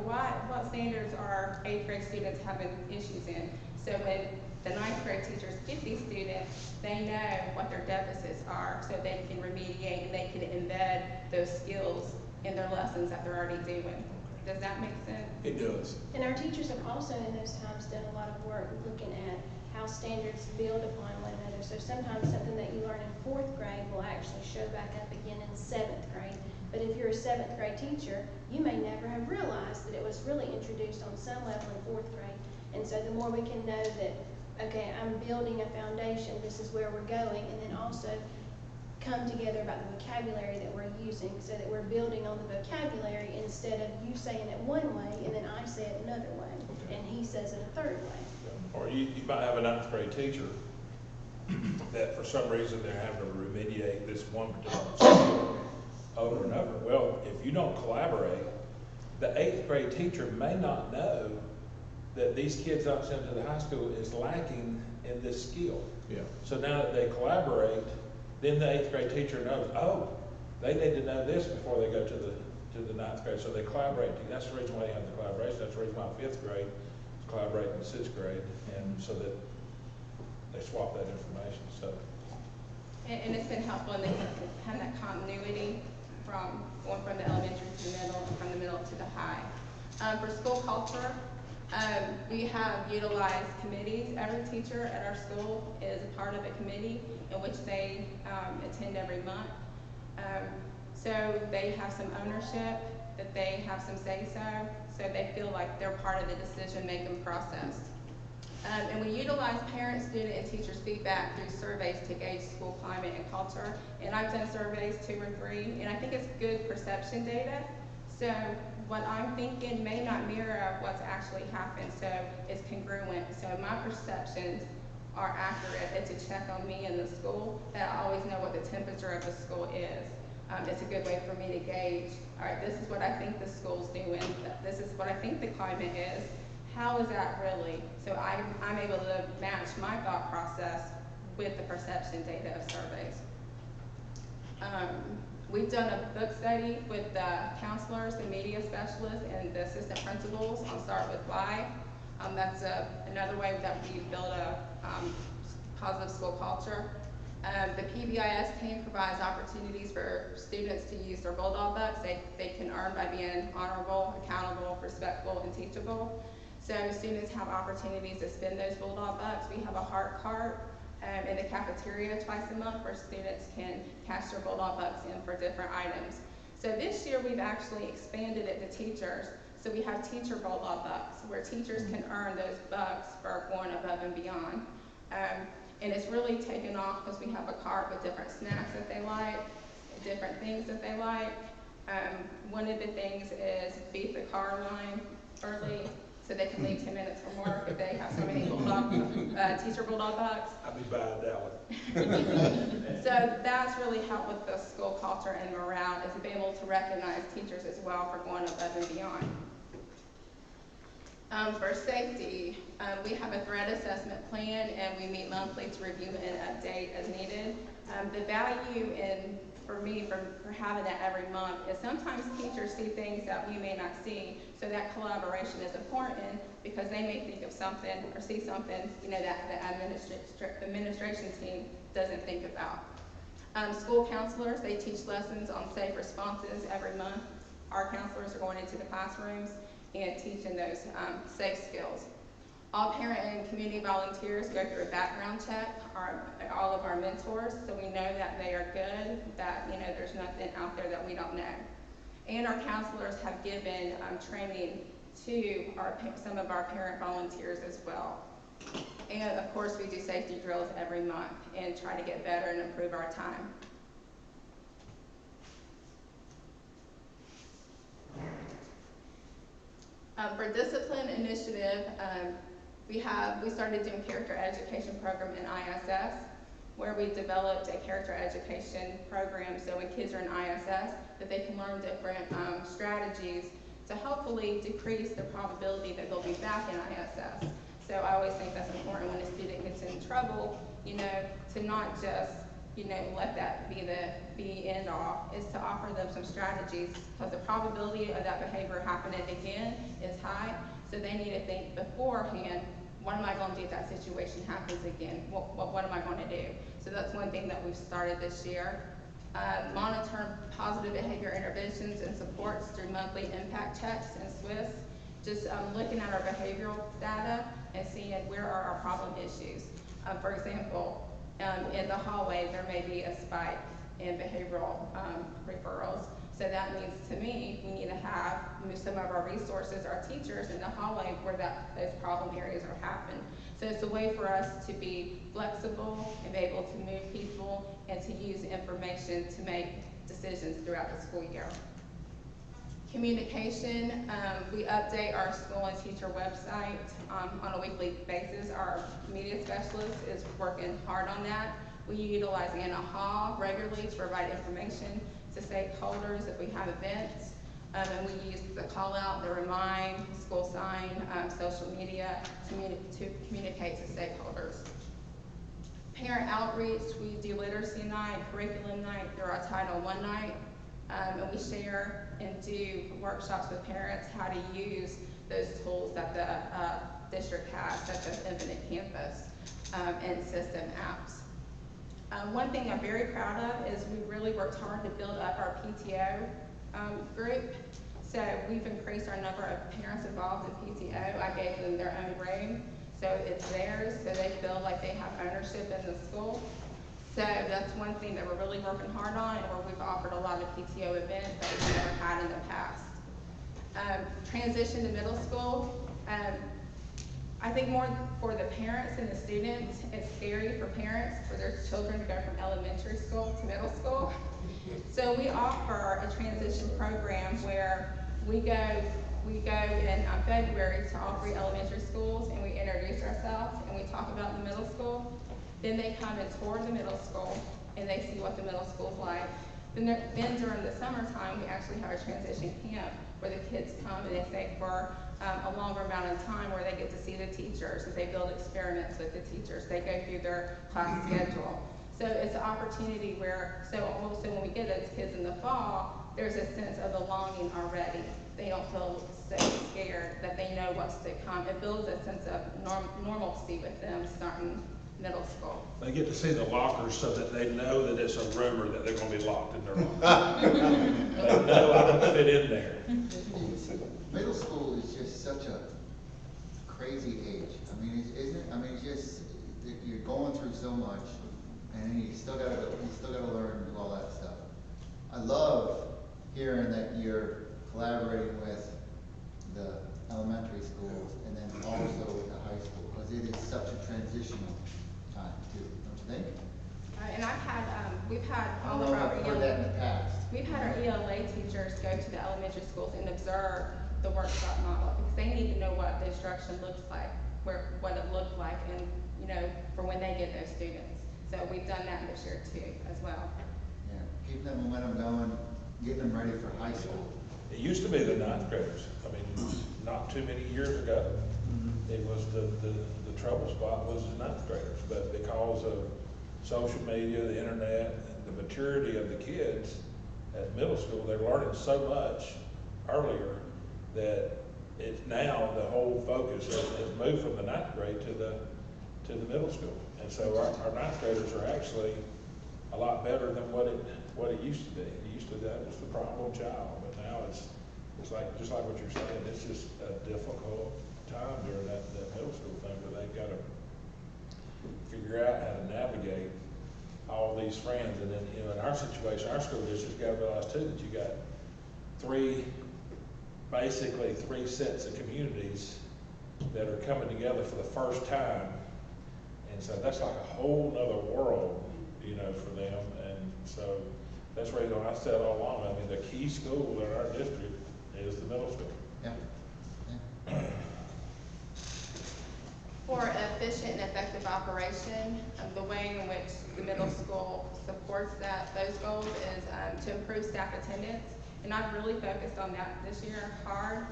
what standards are 8th grade students having issues in? So when the 9th grade teachers get these students, they know what their deficits are, so they can remediate and they can embed those skills in their lessons that they're already doing. Does that make sense? It does. And our teachers have also in those times done a lot of work looking at how standards build upon one another. So sometimes something that you learn in 4th grade will actually show back up again in 7th grade. But if you're a 7th grade teacher, you may never have realized that it was really introduced on some level in 4th grade. And so the more we can know that, okay, I'm building a foundation, this is where we're going, and then also come together about the vocabulary that we're using so that we're building on the vocabulary instead of you saying it one way and then I say it another way, and he says it a third way. Or you might have a 9th grade teacher that for some reason they're having to remediate this one particular skill over and over. Well, if you don't collaborate, the 8th grade teacher may not know that these kids up sent to the high school is lacking in this skill. Yeah. So now that they collaborate, then the 8th grade teacher knows, oh, they need to know this before they go to the 9th grade. So they collaborate. That's the reason why you have the collaboration. That's the reason why 5th grade is collaborating with 6th grade, and so that they swap that information. So. And it's been helpful, and they have that continuity from going from the elementary to the middle, and from the middle to the high. For school culture, we have utilized committees. Every teacher at our school is a part of a committee in which they attend every month. So they have some ownership, that they have some say-so, so they feel like they're part of the decision-making process. And we utilize parent, student, and teachers' feedback through surveys to gauge school climate and culture. And I've done surveys 2 or 3, and I think it's good perception data. So what I'm thinking may not mirror what's actually happened, so it's congruent. So my perceptions are accurate. It's a check on me in the school, that I always know what the temperature of the school is. It's a good way for me to gauge, all right, this is what I think the school's doing, this is what I think the climate is. How is that really? So I'm able to match my thought process with the perception data of surveys. We've done a book study with the counselors, the media specialists, and the assistant principals on Start With Why. That's another way that we build a positive school culture. The PBIS team provides opportunities for students to use their Bulldog bucks. They can earn by being honorable, accountable, respectful, and teachable. So students have opportunities to spend those Bulldog bucks. We have a Hart cart in the cafeteria twice a month where students can cash their Bulldog bucks in for different items. So this year we've actually expanded it to teachers. So we have teacher Bulldog bucks where teachers can earn those bucks for going above and beyond. And it's really taken off because we have a cart with different snacks that they like, different things that they like. One of the things is beat the car line early so they can leave 10 minutes from work if they have so many teacher Bulldog bucks. I'd be buying that one. So that's really helped with the school culture and morale, is to be able to recognize teachers as well for going above and beyond. For safety, we have a threat assessment plan and we meet monthly to review and update as needed. The value for me for having that every month is sometimes teachers see things that we may not see, so that collaboration is important because they may think of something or see something, you know, that the administration team doesn't think about. School counselors, they teach lessons on safe responses every month. Our counselors are going into the classrooms and teaching those safe skills. All parent and community volunteers go through a background check, all of our mentors, so we know that they are good, that, you know, there's nothing out there that we don't know. And our counselors have given training to some of our parent volunteers as well. And of course we do safety drills every month and try to get better and improve our time. For discipline initiative, we started doing character education program in ISS, where we developed a character education program so when kids are in ISS that they can learn different strategies to hopefully decrease the probability that they'll be back in ISS. So I always think that's important when a student gets in trouble, you know, to not just, you know, let that be the end all, is to offer them some strategies because the probability of that behavior happening again is high. So they need to think beforehand, what am I going to do if that situation happens again? What am I going to do? So that's one thing that we've started this year. Monitor positive behavior interventions and supports through monthly impact checks and SWIFT. Just looking at our behavioral data and seeing where are our problem issues. For example, in the hallway there may be a spike in behavioral referrals. So that means, to me, we need to have some of our resources, our teachers in the hallway where those problem areas are happening. So it's a way for us to be flexible and be able to move people and to use information to make decisions throughout the school year. Communication, we update our school and teacher website on a weekly basis. Our media specialist is working hard on that. We utilize Anna Hall regularly to provide information to stakeholders if we have events. And we use the call out, the remind, school sign, social media to communicate to stakeholders. Parent outreach, we do literacy night, curriculum night, through our Title I night. And we share and do workshops with parents how to use those tools that the district has, such as Infinite Campus and system apps. One thing I'm very proud of is we really worked hard to build up our PTO group. So we've increased our number of parents involved in PTO. I gave them their own room, so it's theirs, so they feel like they have ownership in the school. So that's one thing that we're really working hard on, and where we've offered a lot of PTO events that we've never had in the past. Transition to middle school. I think more for the parents and the students, it's scary for parents for their children to go from elementary school to middle school. So we offer a transition program where we go in February to all 3 elementary schools and we introduce ourselves and we talk about the middle school. Then they come and tour the middle school and they see what the middle school's like. Then during the summertime, we actually have a transition camp where the kids come and they stay for a longer amount of time where they get to see the teachers and they build experiments with the teachers. They go through their class schedule. So it's an opportunity where, so when we get those kids in the fall, there's a sense of belonging already. They don't feel so scared that they know what's to come. It builds a sense of normalcy with them starting middle school. They get to see the lockers so that they know that it's a rumor that they're gonna be locked in their locker. They know how to fit in there. Middle school is just such a crazy age. I mean, isn't it? I mean, it's just, you're going through so much, and then you still gotta learn all that stuff. I love hearing that you're collaborating with the elementary schools and then also with the high school, because it is such a transitional time too, don't you think? And we've had I all don't of know if our I've heard that in the past. We've had our ELA teachers go to the elementary schools and observe the workshop model, because they need to know what the instruction looks like, what it looked like, and, you know, for when they get those students. So we've done that this year too, as well. Yeah, keeping that momentum going, getting them ready for high school. It used to be the ninth graders. I mean, not too many years ago, it was the trouble spot was the ninth graders. But because of social media, the internet, and the maturity of the kids at middle school, they're learning so much earlier that it's now the whole focus has moved from the ninth grade to the middle school. And so our ninth graders are actually a lot better than what it used to be. It used to, that was the problem child, but now it's like, just like what you're saying, it's just a difficult time during that middle school thing where they've got to figure out how to navigate all these friends. And then, you know, in our situation, our school district's got to realize too that you got basically three sets of communities that are coming together for the first time. And so that's like a whole nother world, you know, for them. And so that's where, you know, I said all along, I mean, the key school in our district is the middle school. Yeah. For efficient and effective operation, the way in which the middle school supports those goals is to improve staff attendance. And I've really focused on that this year hard.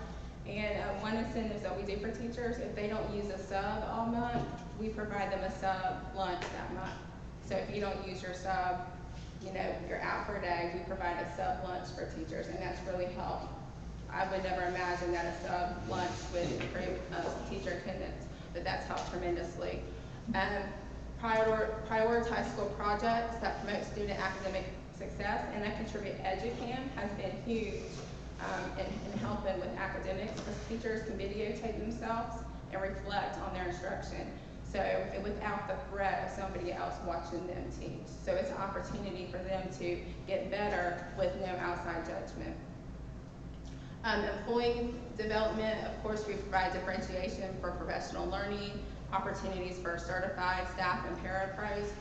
And one incentive that we do for teachers, if they don't use a sub all month, we provide them a sub lunch that month. So if you don't use your sub, you know, you're out for a day, we provide a sub lunch for teachers, and that's really helped. I would never imagine that a sub lunch would improve teacher attendance, but that's helped tremendously. Prioritize school projects that promote student academic success, and that contribute EduCam has been huge in helping with academics, because teachers can videotape themselves and reflect on their instruction. So without the threat of somebody else watching them teach. So it's an opportunity for them to get better with no outside judgment. Employee development, of course, we provide differentiation for professional learning, opportunities for certified staff and parapros.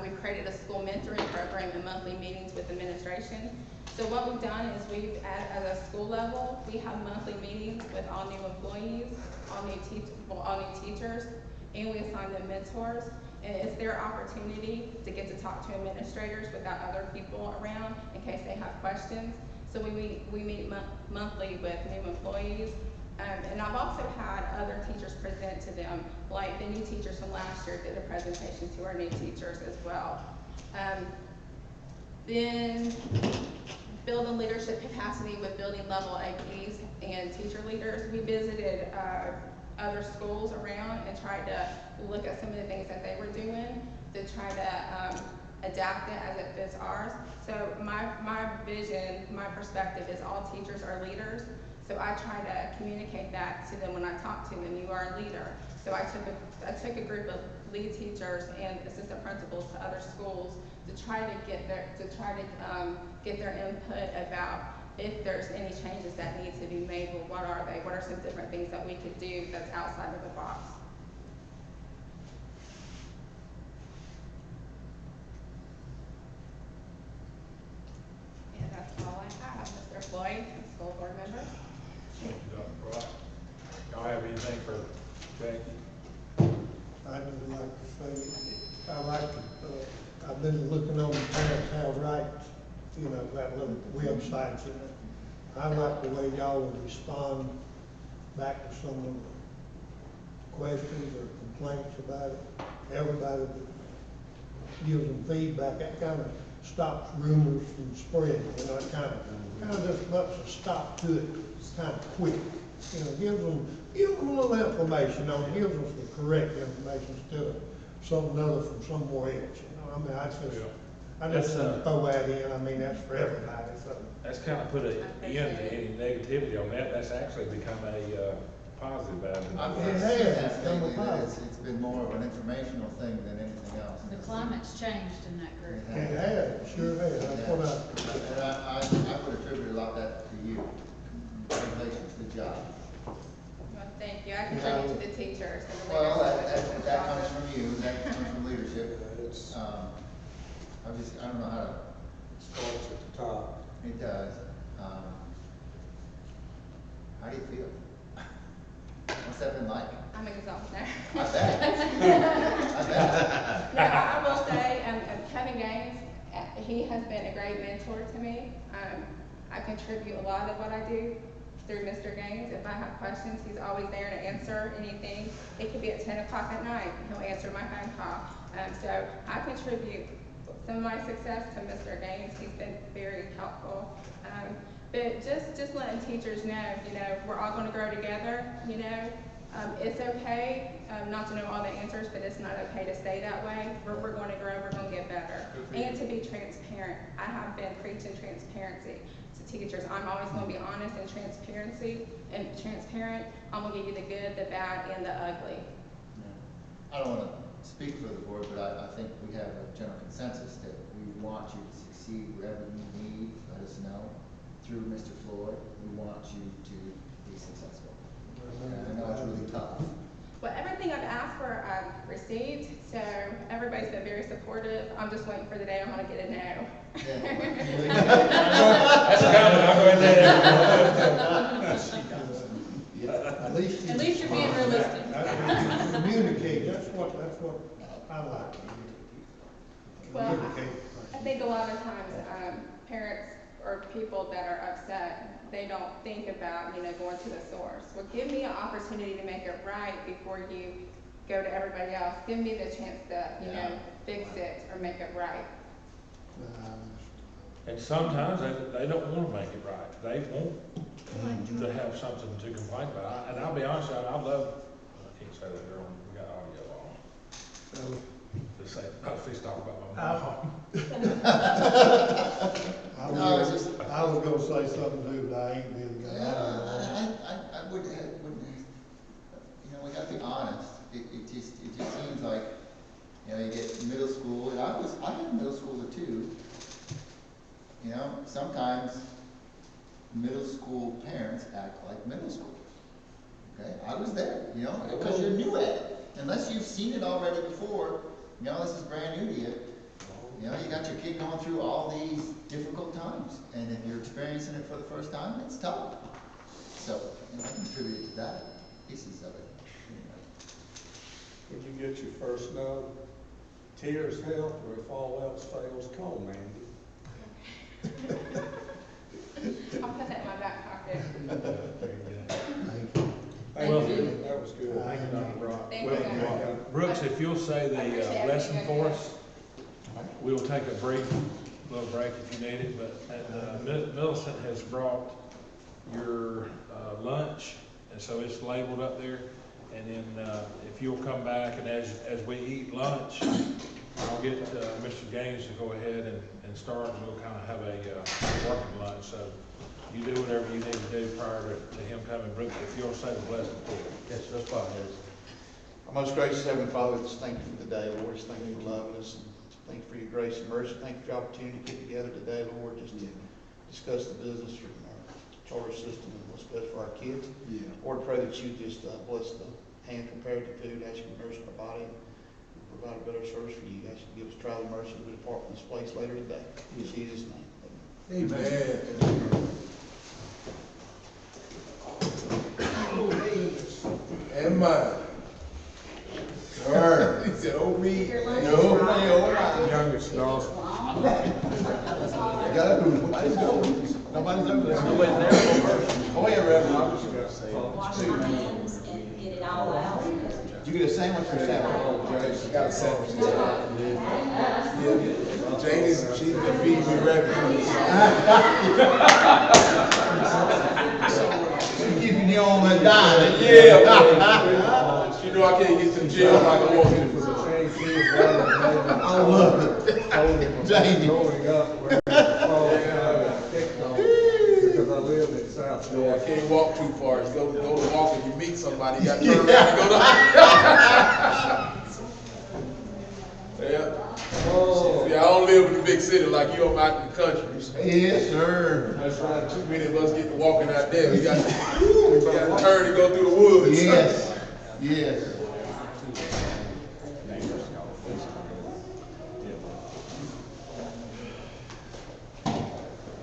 We've created a school mentoring program and monthly meetings with administration. So what we've done is at a school level, we have monthly meetings with all new employees, all new teachers, and we assign them mentors. And it's their opportunity to get to talk to administrators without other people around in case they have questions. So we meet monthly with new employees. And I've also had other teachers present to them, like the new teachers from last year did a presentation to our new teachers as well. Then building leadership capacity with building level APs and teacher leaders. We visited other schools around and tried to look at some of the things that they were doing to try to adapt it as it fits ours. So my vision, my perspective is all teachers are leaders. So I try to communicate that to them when I talk to them. You are a leader. So I took a group of lead teachers and assistant principals to other schools to try to get their input about if there's any changes that need to be made. Well, what are they? What are some different things that we could do that's outside of the box? And that's all I have, Mr. Floyd, school board member. Thank you, Dr. Brock. Y'all have anything for Jackie? I would like to say, I've been looking on the Parents Have Rights, you know, that little website, and I like the way y'all would respond back to some of the questions or complaints about it. Everybody gives them feedback, that kind of stops rumors from spreading, you know, it kind of just puts a stop to it kind of quick. You know, gives them a little information, gives them some correct information instead of something other from somewhere else, you know, I mean, I just That's, throw that in, I mean, that's for everybody, so. That's kind of put an end to any negativity on that. That's actually become a positive I've avenue. It has, seen it's that come lately, that about. it's been more of an informational thing than anything else. The climate's changed in that group. It has, it sure has, that's what And I would attribute a lot of that to you. Congratulations, good job. Well, thank you. I contribute to the teachers and the Well, leaders. that comes from you, that comes from leadership. It's, I don't know how to, starts at the top. it does. How do you feel? What's that been like? I'm exhausted. I bet. I bet. No, I will say, Kevin Gaines, he has been a great mentor to me. I contribute a lot of what I do through Mr. Gaines. If I have questions, he's always there to answer anything. It could be at 10 o'clock at night, he'll answer my phone call. So I contribute some of my success to Mr. Gaines. He's been very helpful. But just letting teachers know, you know, we're all going to grow together, you know. It's okay not to know all the answers, but it's not okay to stay that way. We're going to grow, we're going to get better. And to be transparent. I have been preaching transparency to teachers. I'm always going to be honest and transparent. I'm going to give you the good, the bad, and the ugly. I don't want to speak for the board, but I think we have a general consensus that we want you to succeed wherever you need. Let us know. Through Mr. Floyd, we want you to be successful. And I know it's really tough. Well, everything I've asked for, I've received, so everybody's been very supportive. I'm just waiting for the day I'm going to get a no. That's a comment, I'll go ahead At least you're being realistic. Communicate, that's what I like. Well, Communicate. I think a lot of times, parents or people that are upset, they don't think about, you know, going to the source. Well, give me an opportunity to make it right before you go to everybody else. Give me the chance to, you know, fix it or make it right. And sometimes they don't want to make it right. They want to have something to complain about. And I'll be honest with you, I can't say that, girl, we got audio on. Just say, I was fixing to talk about my mom. I was gonna say something too, but I ain't really got I wouldn't, you know, we gotta be honest. It just seems like, you know, you get middle school, and I had a middle schooler too. You know, sometimes middle school parents act like middle schoolers. Okay, I was there, you know, because you're new at it. Unless you've seen it already before, you know, this is brand new to you. You know, you got your kid going through all these difficult times, and if you're experiencing it for the first time, it's tough. So, you know, I contributed to that, pieces of it. When you get your first no, tears help, or if all else fails, call Mandy. I'll put that in my back pocket. Well, That was good. Thank you, Dr. Brock. Thank Well, you. Brooks, if you'll say the lesson for us, we'll take a brief little break if you need it, but Millicent has brought your lunch, and so it's labeled up there. And then if you'll come back, and as we eat lunch, I'll get Mr. Gaines to go ahead and start, and we'll kind of have a working lunch. So you do whatever you need to do prior to him coming. Brooks, if you'll say the blessing for us. Yes, that's fine. Our most gracious Heavenly Father, just thank you for the day, Lord. Just thank you for loving us. And thank you for your grace and mercy. Thank you for the opportunity to get together today, Lord, just to discuss the business from our charter system and what's best for our kids. Yeah. Lord, pray that you just bless the hand prepared to food, ask you to nourish our body, and provide a better service for you. Ask you to give us travel mercy as we depart from this place later today. In Jesus' name. Amen. And mine. Sure. He said, oh, me. Youngest daughter. Nobody's over there. Nobody's there. Go ahead, Reverend. Wash my hands and get it all out. Did you get a sandwich or salad? I got a sandwich. Yeah. Janie's, she's been feeding me rabbit. She's keeping you on that diet. Yeah. You know I can't get to the gym like I want to. I love it. Jamie. Growing up, where I kicked on because I lived in South No, I Georgia. can't walk too far. You go to walk and you meet somebody, you gotta turn around and go to. Yeah. Oh, Yeah, I don't live in the big city like you. I'm out in the country. Yes, sir. That's right. Too many of us get to walking out there. We got to turn and go through the woods. Yes, yes.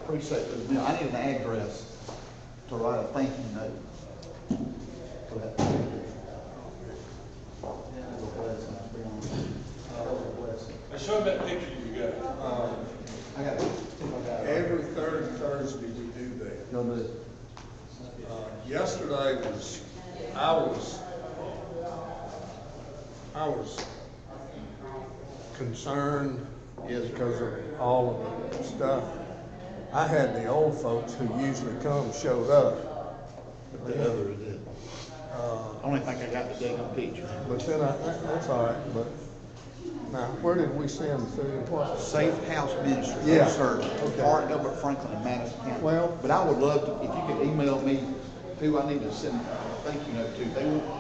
Appreciate it. Now, I need an address to write a thank you note for that. Show them that picture you got. I got it. every third Thursday we do that. You'll do it. Yesterday I was concerned because of all of the stuff. I had the old folks who usually come showed up. But the others did. I only think I got the daggone picture. But then that's all right, but now, where did we send food? What? Safe House Ministry. Yeah. Sir. Okay. Hart, Gilbert, Franklin, and Madison County. Well- But I would love to, if you could email me who I need to send a thank you note to.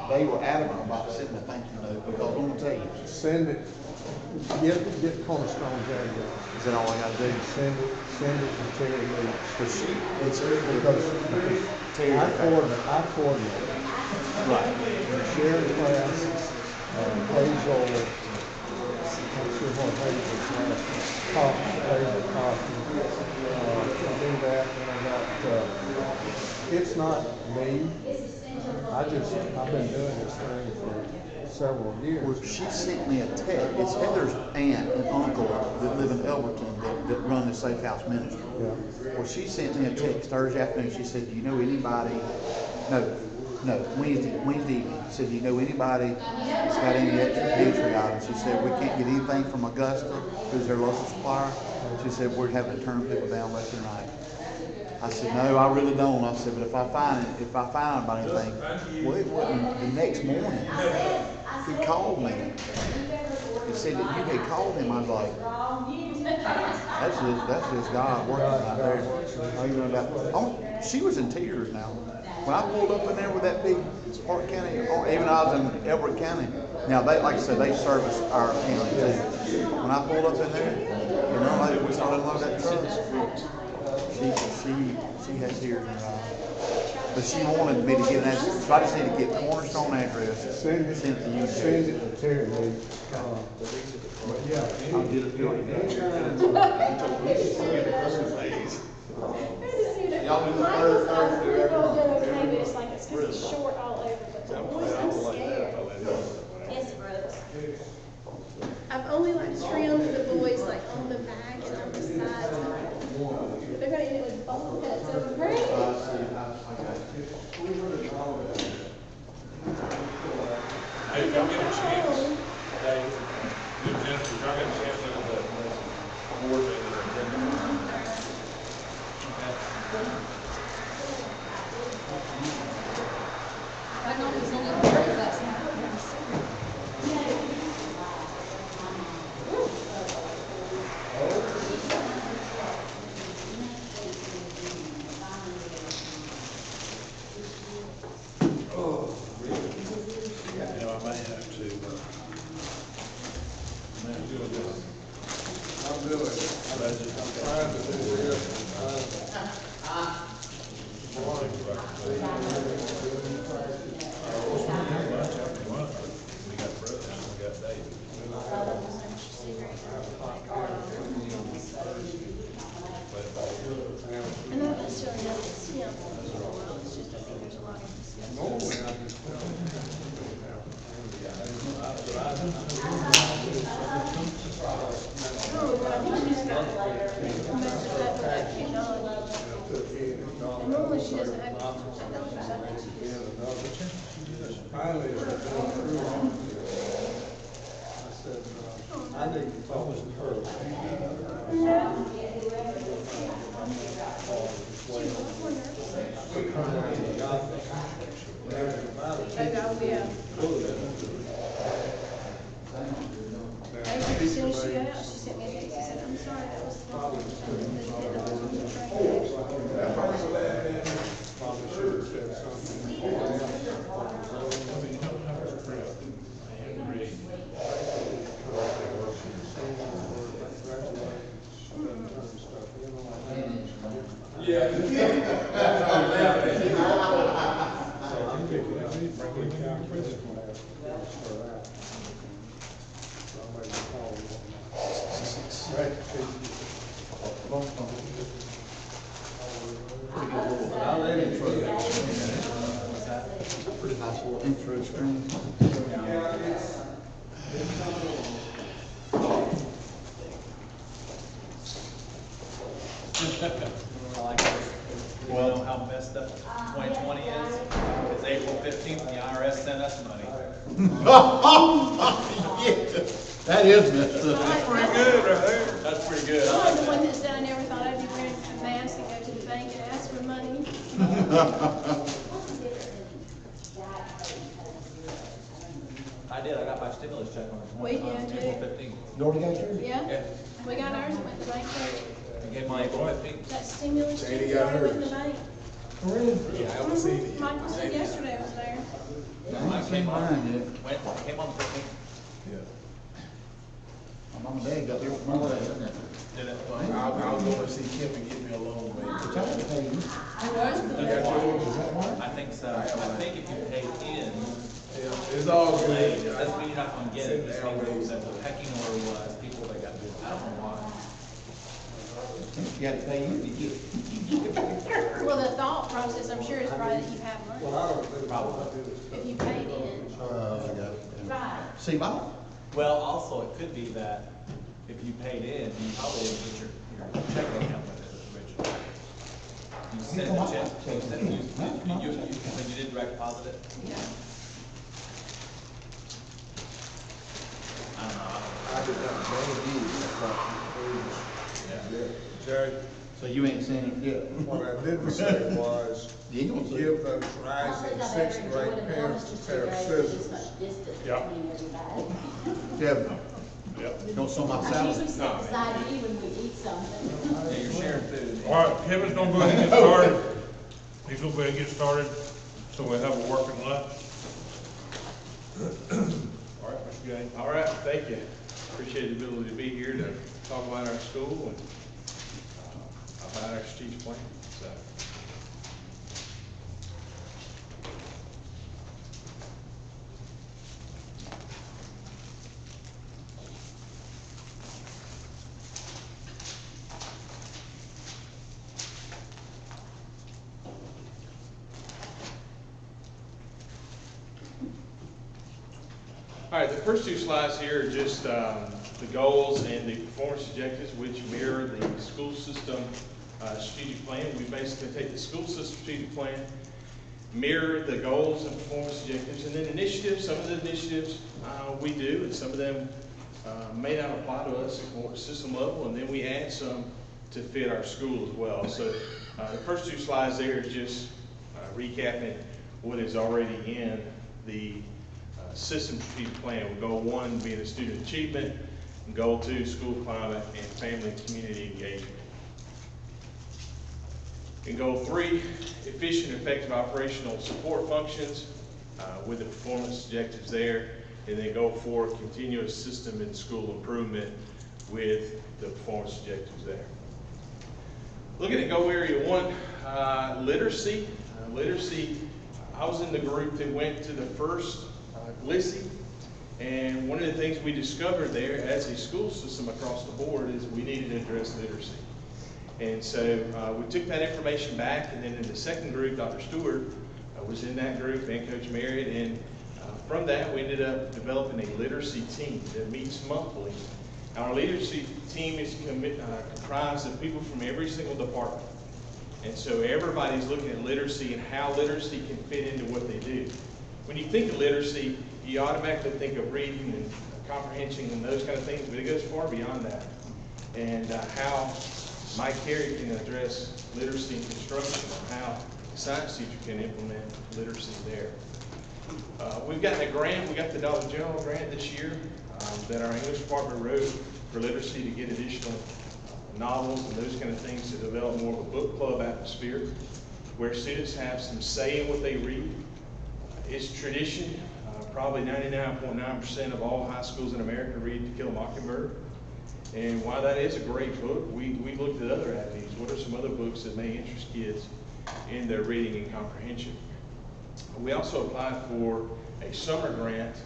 They were adamant about sending a thank you note because I'm gonna tell you. Send it, get Cornerstone's address. Is that all I gotta do? Send it to Terry Lee. Because Because Terry. I coordinate. Right. Sharon Class, Hazel, I'm not sure what Hazel's last name, Hazel Coffey. I do that, and I got, it's not me. I've been doing this thing for several years. Well, she sent me a text. It's Heather's aunt and uncle that live in Elberton that run the Safe House Ministry. Yeah. Well, she sent me a text Thursday afternoon. She said, do you know anybody? No, Wednesday evening. She said, do you know anybody that's got any extra pantry items? She said, we can't get anything from Augusta, who's their local supplier. She said, we're having to turn people down left and right. I said, no, I really don't. I said, but if I find out about anything, well, it wasn't the next morning. He called me. He said that you had called him. I was like, that's just God working out there. Oh, you know that? Oh, she was in tears now. When I pulled up in there with that big Hart County, even I was in Everett County. Now they, like I said, they service our county too. When I pulled up in there, you know, like we started to load that truck. She had tears in her eyes. But she wanted me to get an address, so I just need to get Cornerstone address. Send it to you. Send it to Terry Lee. But yeah. I'll get it to her. Y'all do the third Thursday every month. Okay, but it's like, it's gonna be short all over, but the boys, I'm scared. Yes, Brooks. I've only like trimmed the boys like on the back and on the sides. They're gonna end it with bubble cuts over right? Hey, if y'all get a chance, hey, Jennifer, if y'all get a chance, look at the board meeting agenda. I know it was only 30 last night. You know, I may have to do this. finally, they're going through all of this. I said, I need to talk to her. As soon as she got out, she sent me a text, she said, I'm sorry, that was the wrong. Probably should have said something. Yeah. So I'm picking up, bringing down principal class for that. So I'm making a call on that. Right. I let him try that. Pretty nice little intro screen. Yeah, it's. I like it. You know how messed up 2020 is? It's April 15th, and the IRS sent us money. That is messed up. That's Pretty good right there. That's pretty good. I I'm like the one that. that said I never thought I'd be wearing a mask and go to the bank and ask for money. I did, I got my stimulus check on We did, April too. 15th. You already got yours? Yeah, we got ours, and went to the bank, I gave mine April 15th. that stimulus check, Sandy we got already went to hers. the bank. Yeah, I haven't seen it yet. Michael said yesterday was there. I ain't seen mine yet. Came on the 15th. Yeah. My mom and dad got theirs Monday, didn't they? Did it? I was going to see Kim and get me a loan, man. Which I had to pay you. I think so. I think if you pay in, Yeah, it's all late, good. it doesn't mean you're not gonna get it. It means that the pecking order was people that got billed. I don't know why. You had to pay you to get. Well, the thought process, I'm sure, is probably that you have Well, money. I don't think probably. If you paid in, Right. See, my, Well, also, it could be that if you paid in, you probably didn't get your checking account with it originally. You sent the check, you did direct deposit it? yeah. I don't know. I did not know. Jerry, so you ain't seen it yet? What I didn't say was, You gonna see it? give those rising sixth grade parents a pair of scissors. Yeah. Kevin. Don't sew my I salad. usually sit beside you when we eat something. Yeah, you're sharing food. All right, Kevin's gonna go ahead and get started. He's gonna go ahead and get started, so we have a working lunch. All right, Mr. Gaines. All right, thank you. Appreciate the ability to be here to talk about our school and about our strategic plan, so. All right, the first two slides here are just the goals and the performance objectives, which mirror the school system strategic plan. We basically take the school system strategic plan, mirror the goals and performance objectives, and then initiatives. Some of the initiatives we do, and some of them may not apply to us at more system level, and then we add some to fit our school as well. So the first two slides there is just recapping what is already in the system strategic plan, with goal 1 being the student achievement, and goal 2, school climate and family and community engagement. And goal 3, efficient and effective operational support functions with the performance objectives there. And then goal 4, continuous system and school improvement with the performance objectives there. Looking at goal area 1, literacy. Literacy, I was in the group that went to the first GLISI, and one of the things we discovered there as a school system across the board is we needed to address literacy. And so we took that information back, and then in the second group, Dr. Stewart was in that group, and Coach Merritt, and from that we ended up developing a literacy team that meets monthly. Our literacy team is comprised of people from every single department. And so everybody's looking at literacy and how literacy can fit into what they do. when you think of literacy, you automatically think of reading and comprehension and those kind of things, but it goes far beyond that. And how Mike Carey can address literacy in construction, or how a science teacher can implement literacy there. We've gotten a grant, we got the Dollar General grant this year that our English department wrote for literacy to get additional novels and those kind of things to develop more of a book club atmosphere where students have some say in what they read. It's tradition, probably 99.9% of all high schools in America read To Kill a Mockingbird. And while that is a great book, we looked at other avenues. What are some other books that may interest kids in their reading and comprehension? We also applied for a summer grant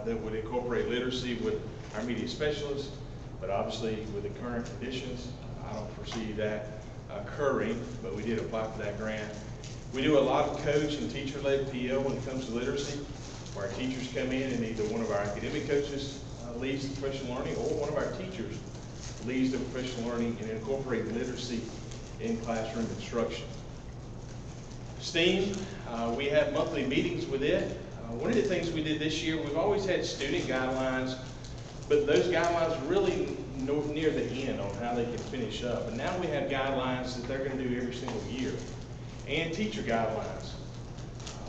that would incorporate literacy with our media specialists, but obviously with the current conditions, I don't foresee that occurring, but we did apply for that grant. We do a lot of coach and teacher-led PL when it comes to literacy, where our teachers come in and either one of our academic coaches leads the professional learning, or one of our teachers leads the professional learning and incorporate literacy in classroom instruction. STEAM, we have monthly meetings with it. One of the things we did this year, we've always had student guidelines, but those guidelines really near the end on how they can finish up. And now we have guidelines that they're going to do every single year, and teacher guidelines.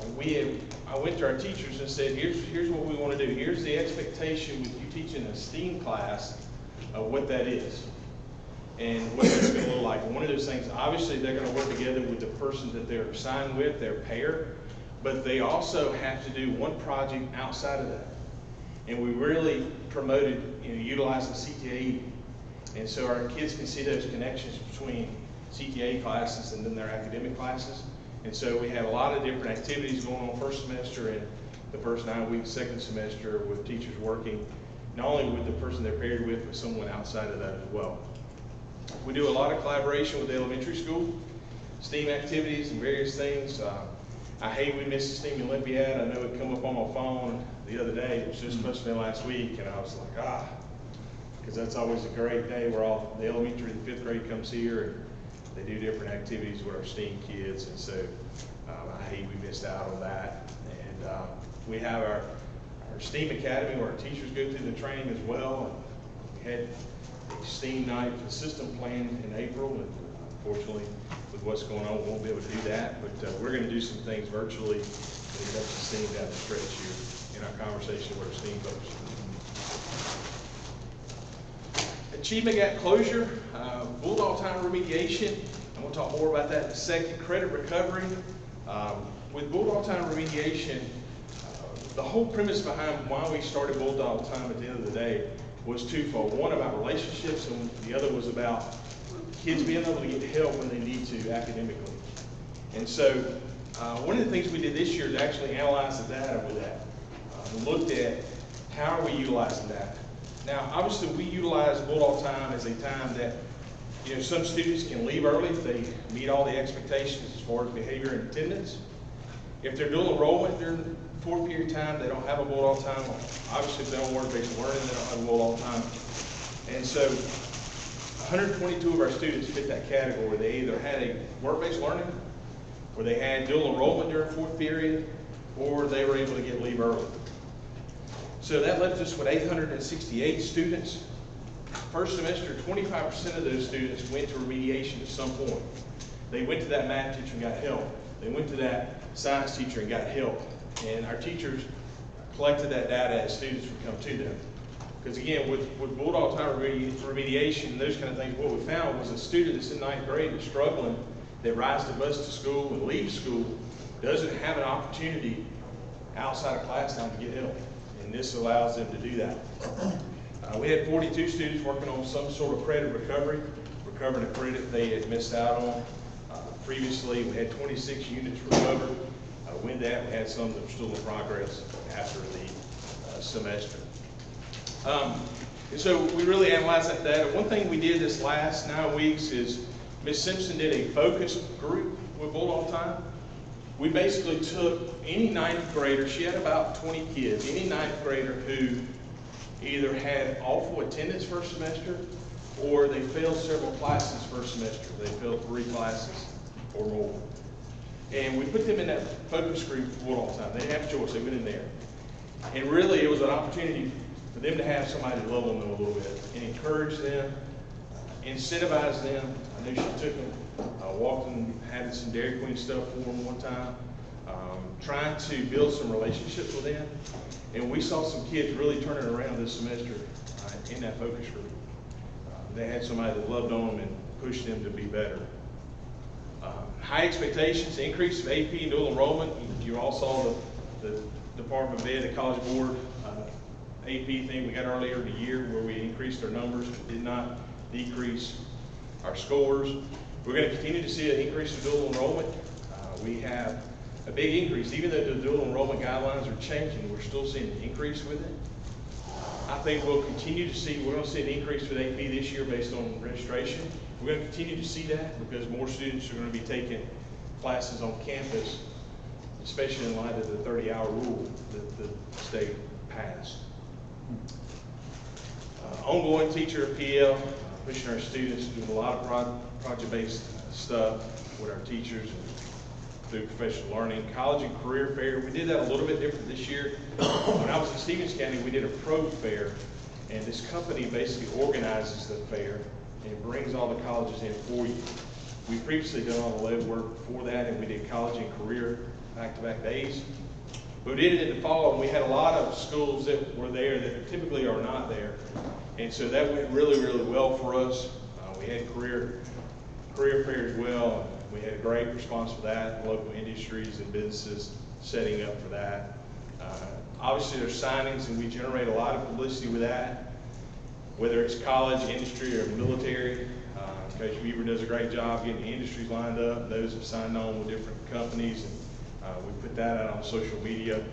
I went to our teachers and said, here's what we want to do. Here's the expectation with you teaching a STEAM class of what that is and what that's going to look like. And one of those things, obviously, they're going to work together with the person that they're assigned with, their pair, but they also have to do one project outside of that. And we really promoted, utilizing CTA, and so our kids can see those connections between CTA classes and then their academic classes. And so we have a lot of different activities going on first semester and the first 9 weeks, second semester, with teachers working not only with the person they're paired with, but someone outside of that as well. We do a lot of collaboration with the elementary school, STEAM activities and various things. I hate we missed the STEAM Olympiad. I know it come up on my phone the other day. It was just supposed to be last week, and I was like, because that's always a great day where all the elementary and 5th grade comes here and they do different activities with our STEAM kids, and so I hate we missed out on that. And we have our STEAM Academy where our teachers go through the training as well. And we had a STEAM night for the system plan in April, and unfortunately with what's going on, we won't be able to do that, but we're going to do some things virtually when it comes to STEAM down the stretch here in our conversation with our STEAM folks. Achievement gap closure, Bulldog time remediation. I'm going to talk more about that in a second. Credit recovery. With Bulldog time remediation, the whole premise behind why we started Bulldog time at the end of the day was twofold. One about relationships, and the other was about kids being able to get help when they need to academically. And so one of the things we did this year is actually analyze the data with that. We looked at how are we utilizing that. Now, obviously, we utilize Bulldog time as a time that, some students can leave early if they meet all the expectations as far as behavior and attendance. If they're dual enrollment during 4th period time, they don't have a Bulldog time. Obviously, if they don't work-based learning, they don't have a Bulldog time. And so 122 of our students fit that category. They either had a work-based learning, or they had dual enrollment during 4th period, or they were able to get leave early. So that left us with 868 students. First semester, 25% of those students went to remediation at some point. They went to that math teacher and got help. They went to that science teacher and got help. And our teachers collected that data as students would come to them. Because again, with Bulldog time remediation and those kind of things, what we found was a student that's in 9th grade that's struggling, that rides the bus to school and leaves school, doesn't have an opportunity outside of class time to get help. And this allows them to do that. We had 42 students working on some sort of credit recovery, recovering a credit they had missed out on. Previously, we had 26 units recovered. With that, we had some that were still in progress after the semester. And so we really analyzed that data. One thing we did this last 9 weeks is Ms. Simpson did a focus group with Bulldog time. We basically took any 9th grader, she had about 20 kids, any 9th grader who either had awful attendance first semester or they failed several classes first semester. They failed 3 classes or more. And we put them in that focus group for Bulldog time. They didn't have a choice, they went in there. And really, it was an opportunity for them to have somebody to love on them a little bit and encourage them, incentivize them. I know she took them, walked and had some Dairy Queen stuff for them one time, trying to build some relationships with them. And we saw some kids really turning around this semester in that focus group. They had somebody that loved on them and pushed them to be better. High expectations, increase of AP and dual enrollment. You all saw the Department of Ed, the College Board AP thing we got earlier in the year where we increased our numbers, but did not decrease our scores. We're going to continue to see an increase in dual enrollment. We have a big increase. Even though the dual enrollment guidelines are changing, we're still seeing an increase with it. I think we'll continue to see, we're going to see an increase with AP this year based on registration. We're going to continue to see that because more students are going to be taking classes on campus, especially in light of the 30-hour rule that the state passed. Ongoing teacher PL, pushing our students, doing a lot of project-based stuff with our teachers and through professional learning. College and career fair, we did that a little bit different this year. When I was in Stevens County, we did a pro fair, and this company basically organizes the fair and brings all the colleges in for you. We previously done all the legwork before that, and we did college and career back-to-back days. We did it in the fall, and we had a lot of schools that were there that typically are not there. And so that went really, really well for us. We had career fair as well. We had a great response for that, local industries and businesses setting up for that. Obviously there's signings, and we generate a lot of publicity with that, whether it's college, industry, or military. Coach Beaver does a great job getting the industries lined up. Those have signed on with different companies, and we put that out on social media.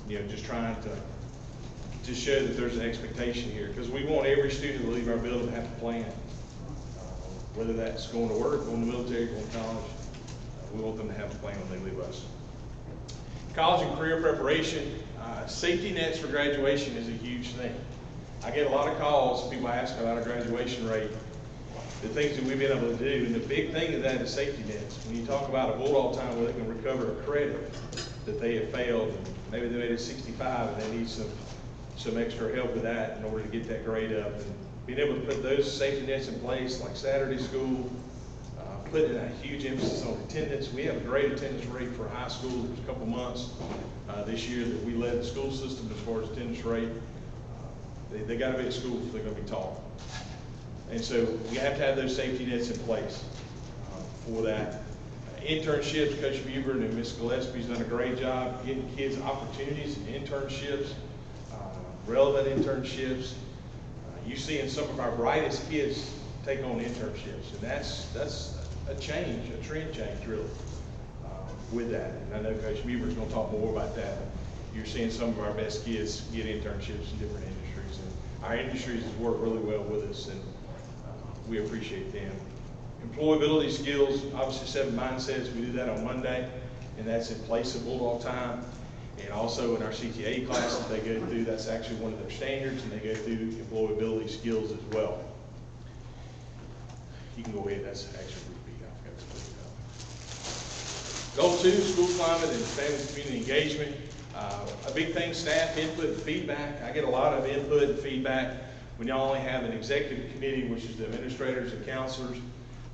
Just trying to show that there's an expectation here, because we want every student to leave our building to have a plan. Whether that's going to work, going to the military, going to college, we want them to have a plan when they leave us. College and career preparation, safety nets for graduation is a huge thing. I get a lot of calls, people ask about our graduation rate, the things that we've been able to do, and the big thing of that is safety nets. When you talk about a Bulldog time where they can recover a credit that they have failed, and maybe they made it 65 and they need some extra help with that in order to get that grade up. And being able to put those safety nets in place, like Saturday school, putting a huge emphasis on attendance. We have a great attendance rate for high school. There's a couple months this year that we led the school system as far as attendance rate. They got to be at school if they're going to be taught. And so you have to have those safety nets in place for that. Internships, Coach Beaver and Ms. Gillespie's done a great job getting kids opportunities and internships, relevant internships. You see in some of our brightest kids take on internships, and that's a change, a trend change really with that. And I know Coach Beaver's going to talk more about that. You're seeing some of our best kids get internships in different industries, and our industries has worked really well with us, and we appreciate them. Employability skills, obviously 7 mindsets, we do that on Monday, and that's in place of Bulldog time. And also in our CTA classes they go through, that's actually one of their standards, and they go through employability skills as well. You can go ahead, that's actually repeat, I forgot to put it up. Goal 2, school climate and family community engagement. A big thing, staff input and feedback. I get a lot of input and feedback when y'all only have an executive committee, which is the administrators and counselors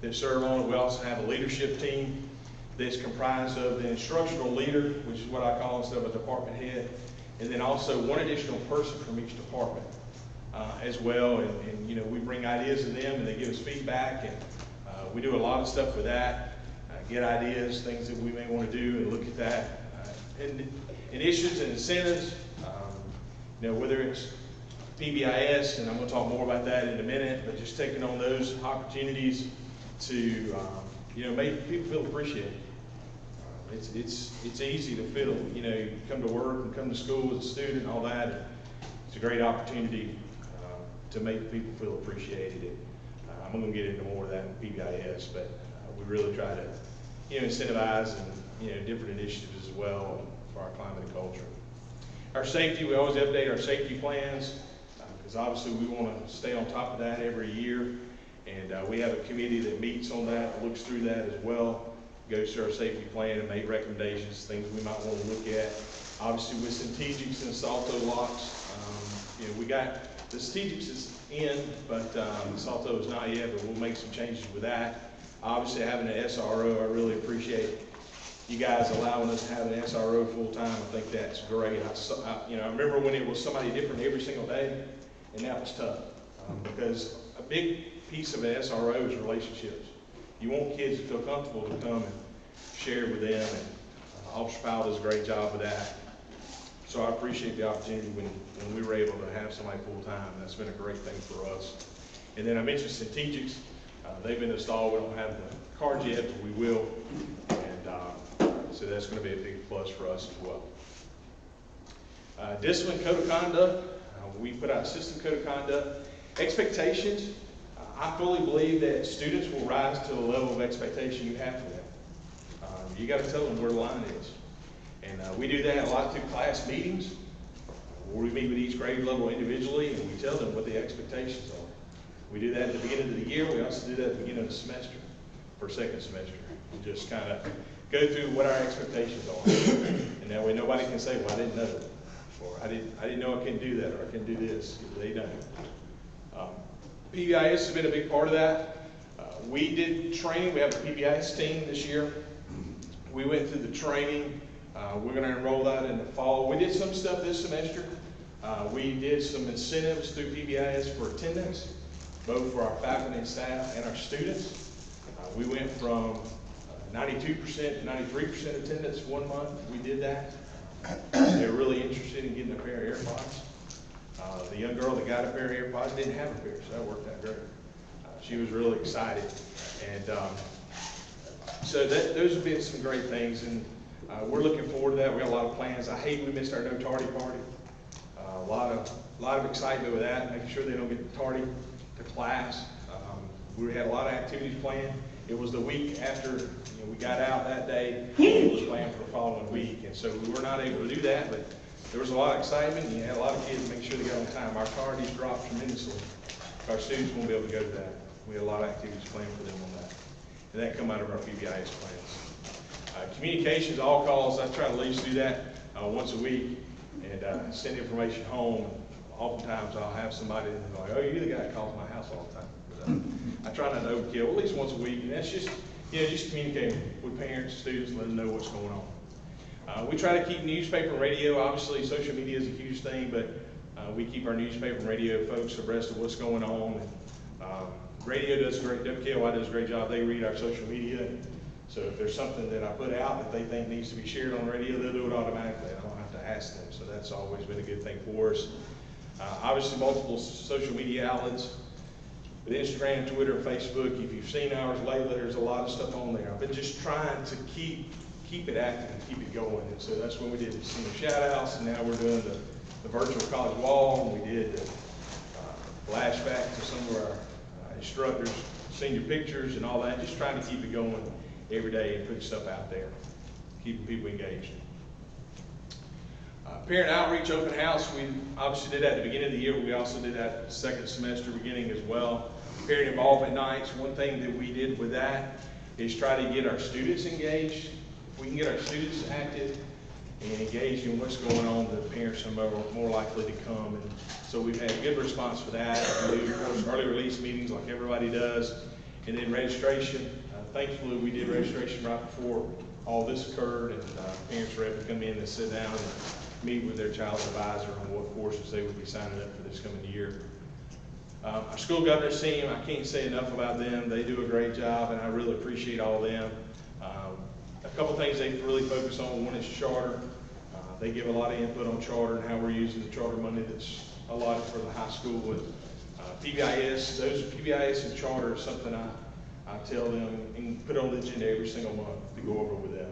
that serve on it. We also have a leadership team that's comprised of the instructional leader, which is what I call instead of a department head, and then also one additional person from each department as well. And we bring ideas to them, and they give us feedback, and we do a lot of stuff with that, get ideas, things that we may want to do, and look at that. And issues and incentives, whether it's PBIS, and I'm going to talk more about that in a minute, but just taking on those opportunities to make people feel appreciated. It's easy to feel, you come to work and come to school as a student and all that. It's a great opportunity to make people feel appreciated. And, I'm going to get into more of that in PBIS, but we really try to, incentivize and different initiatives as well for our climate and culture. Our safety, we always update our safety plans because obviously we want to stay on top of that every year. And we have a committee that meets on that, looks through that as well. goes through our safety plan and make recommendations, things we might want to look at. Obviously with strategics and Salto locks, you know, we got, the strategics is in, but the Salto is not yet, but we'll make some changes with that. Obviously having an SRO, I really appreciate you guys allowing us to have an SRO full-time. I think that's great. You know, I remember when it was somebody different every single day, and that was tough. Because a big piece of an SRO is relationships. You want kids to feel comfortable to come and share with them, and Officer Powell does a great job with that. So I appreciate the opportunity when we were able to have somebody full-time. That's been a great thing for us. And then I mentioned strategics. They've been installed. We don't have the cards yet, but we will. So that's going to be a big plus for us as well. Discipline code of conduct. We put out a system code of conduct. Expectations. I fully believe that students will rise to the level of expectation you have for them. You got to tell them where the line is. And we do that a lot through class meetings, where we meet with each grade level individually and we tell them what the expectations are. We do that at the beginning of the year. We also do that at the beginning of the semester, for second semester. And just kind of go through what our expectations are. And that way nobody can say, well, I didn't know, or I didn't know I couldn't do that, or I couldn't do this. They don't. PBIS has been a big part of that. We did training. We have a PBIS team this year. We went through the training. We're going to enroll that in the fall. We did some stuff this semester. We did some incentives through PBIS for attendance, both for our faculty and staff and our students. We went from 92% to 93% attendance 1 month. We did that. They were really interested in getting a pair of AirPods. The young girl that got a pair of AirPods didn't have a pair, so that worked out great. She was really excited. And so those have been some great things, and we're looking forward to that. We got a lot of plans. I hate we missed our no tardy party. A lot of excitement with that, making sure they don't get tardy to class. We had a lot of activities planned. It was the week after we got out that day. It was planned for the following week, and so we were not able to do that, but there was a lot of excitement. You had a lot of kids making sure they got on time. Our tardies dropped tremendously. Our students won't be able to go to that. We had a lot of activities planned for them on that. And that come out of our PBIS plans. Communications, all calls, I try to at least do that once a week and send information home. Oftentimes I'll have somebody like, oh, you're the guy that calls my house all the time. But, I try not to overkill, at least once a week, and that's just, just communicating with parents, students, let them know what's going on. We try to keep newspaper and radio. Obviously, social media is a huge thing, but we keep our newspaper and radio folks abreast of what's going on. And, radio does great, WKOI does a great job. They read our social media. And so if there's something that I put out that they think needs to be shared on radio, they'll do it automatically. I don't have to ask them. So that's always been a good thing for us. Obviously, multiple social media outlets. With Instagram, Twitter, Facebook, if you've seen ours lately, there's a lot of stuff on there. I've been just trying to keep it active and keep it going. And so that's when we did the senior shout outs, and now we're doing the virtual college wall, and we did the flashback to some of our instructors, senior pictures and all that, just trying to keep it going every day and putting stuff out there, keeping people engaged. Parent outreach open house, we obviously did that at the beginning of the year. We also did that second semester beginning as well. Parent involvement nights, one thing that we did with that is try to get our students engaged. If we can get our students active and engaged in what's going on, the parents are more likely to come. And so we've had a good response for that. We do, of course, early release meetings like everybody does. And then registration. Thankfully, we did registration right before all this occurred, and parents were able to come in and sit down and meet with their child's advisor on what courses they would be signing up for this coming year. Our school governance team, I can't say enough about them. They do a great job, and I really appreciate all of them. A couple things they really focus on. One is charter. They give a lot of input on charter and how we're using the charter money that's allotted for the high school. And PBIS, those PBIS and charter is something I tell them and put on the agenda every single month to go over with them.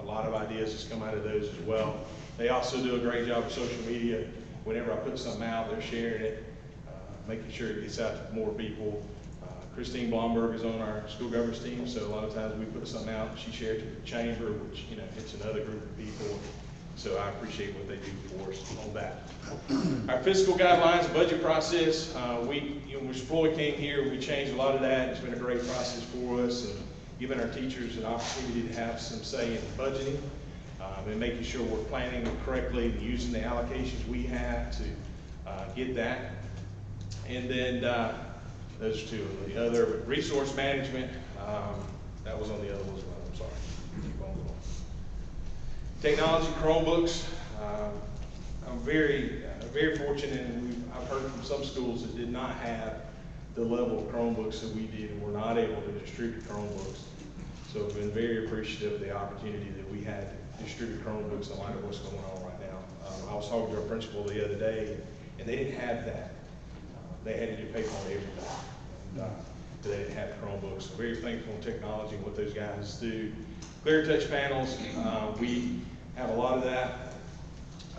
A lot of ideas has come out of those as well. They also do a great job with social media. Whenever I put something out, they're sharing it, making sure it gets out to more people. Christine Blomberg is on our school governance team, so a lot of times we put something out, she shares it with the chamber, which hits another group of people. So I appreciate what they do for us on that. Our fiscal guidelines and budget process, when Floyd came here, we changed a lot of that. It's been a great process for us, and giving our teachers an opportunity to have some say in budgeting, and making sure we're planning correctly and using the allocations we have to get that. And then those are two of the other. Resource management, that was on the other one as well, I'm sorry. Keep on going. Technology, Chromebooks, I'm very fortunate, and I've heard from some schools that did not have the level of Chromebooks that we did, and were not able to distribute Chromebooks. So I've been very appreciative of the opportunity that we had to distribute Chromebooks in light of what's going on right now. I was talking to our principal the other day, and they didn't have that. They had to do paper on everything, and they didn't have Chromebooks. So very thankful in technology and what those guys do. Clear touch panels, we have a lot of that.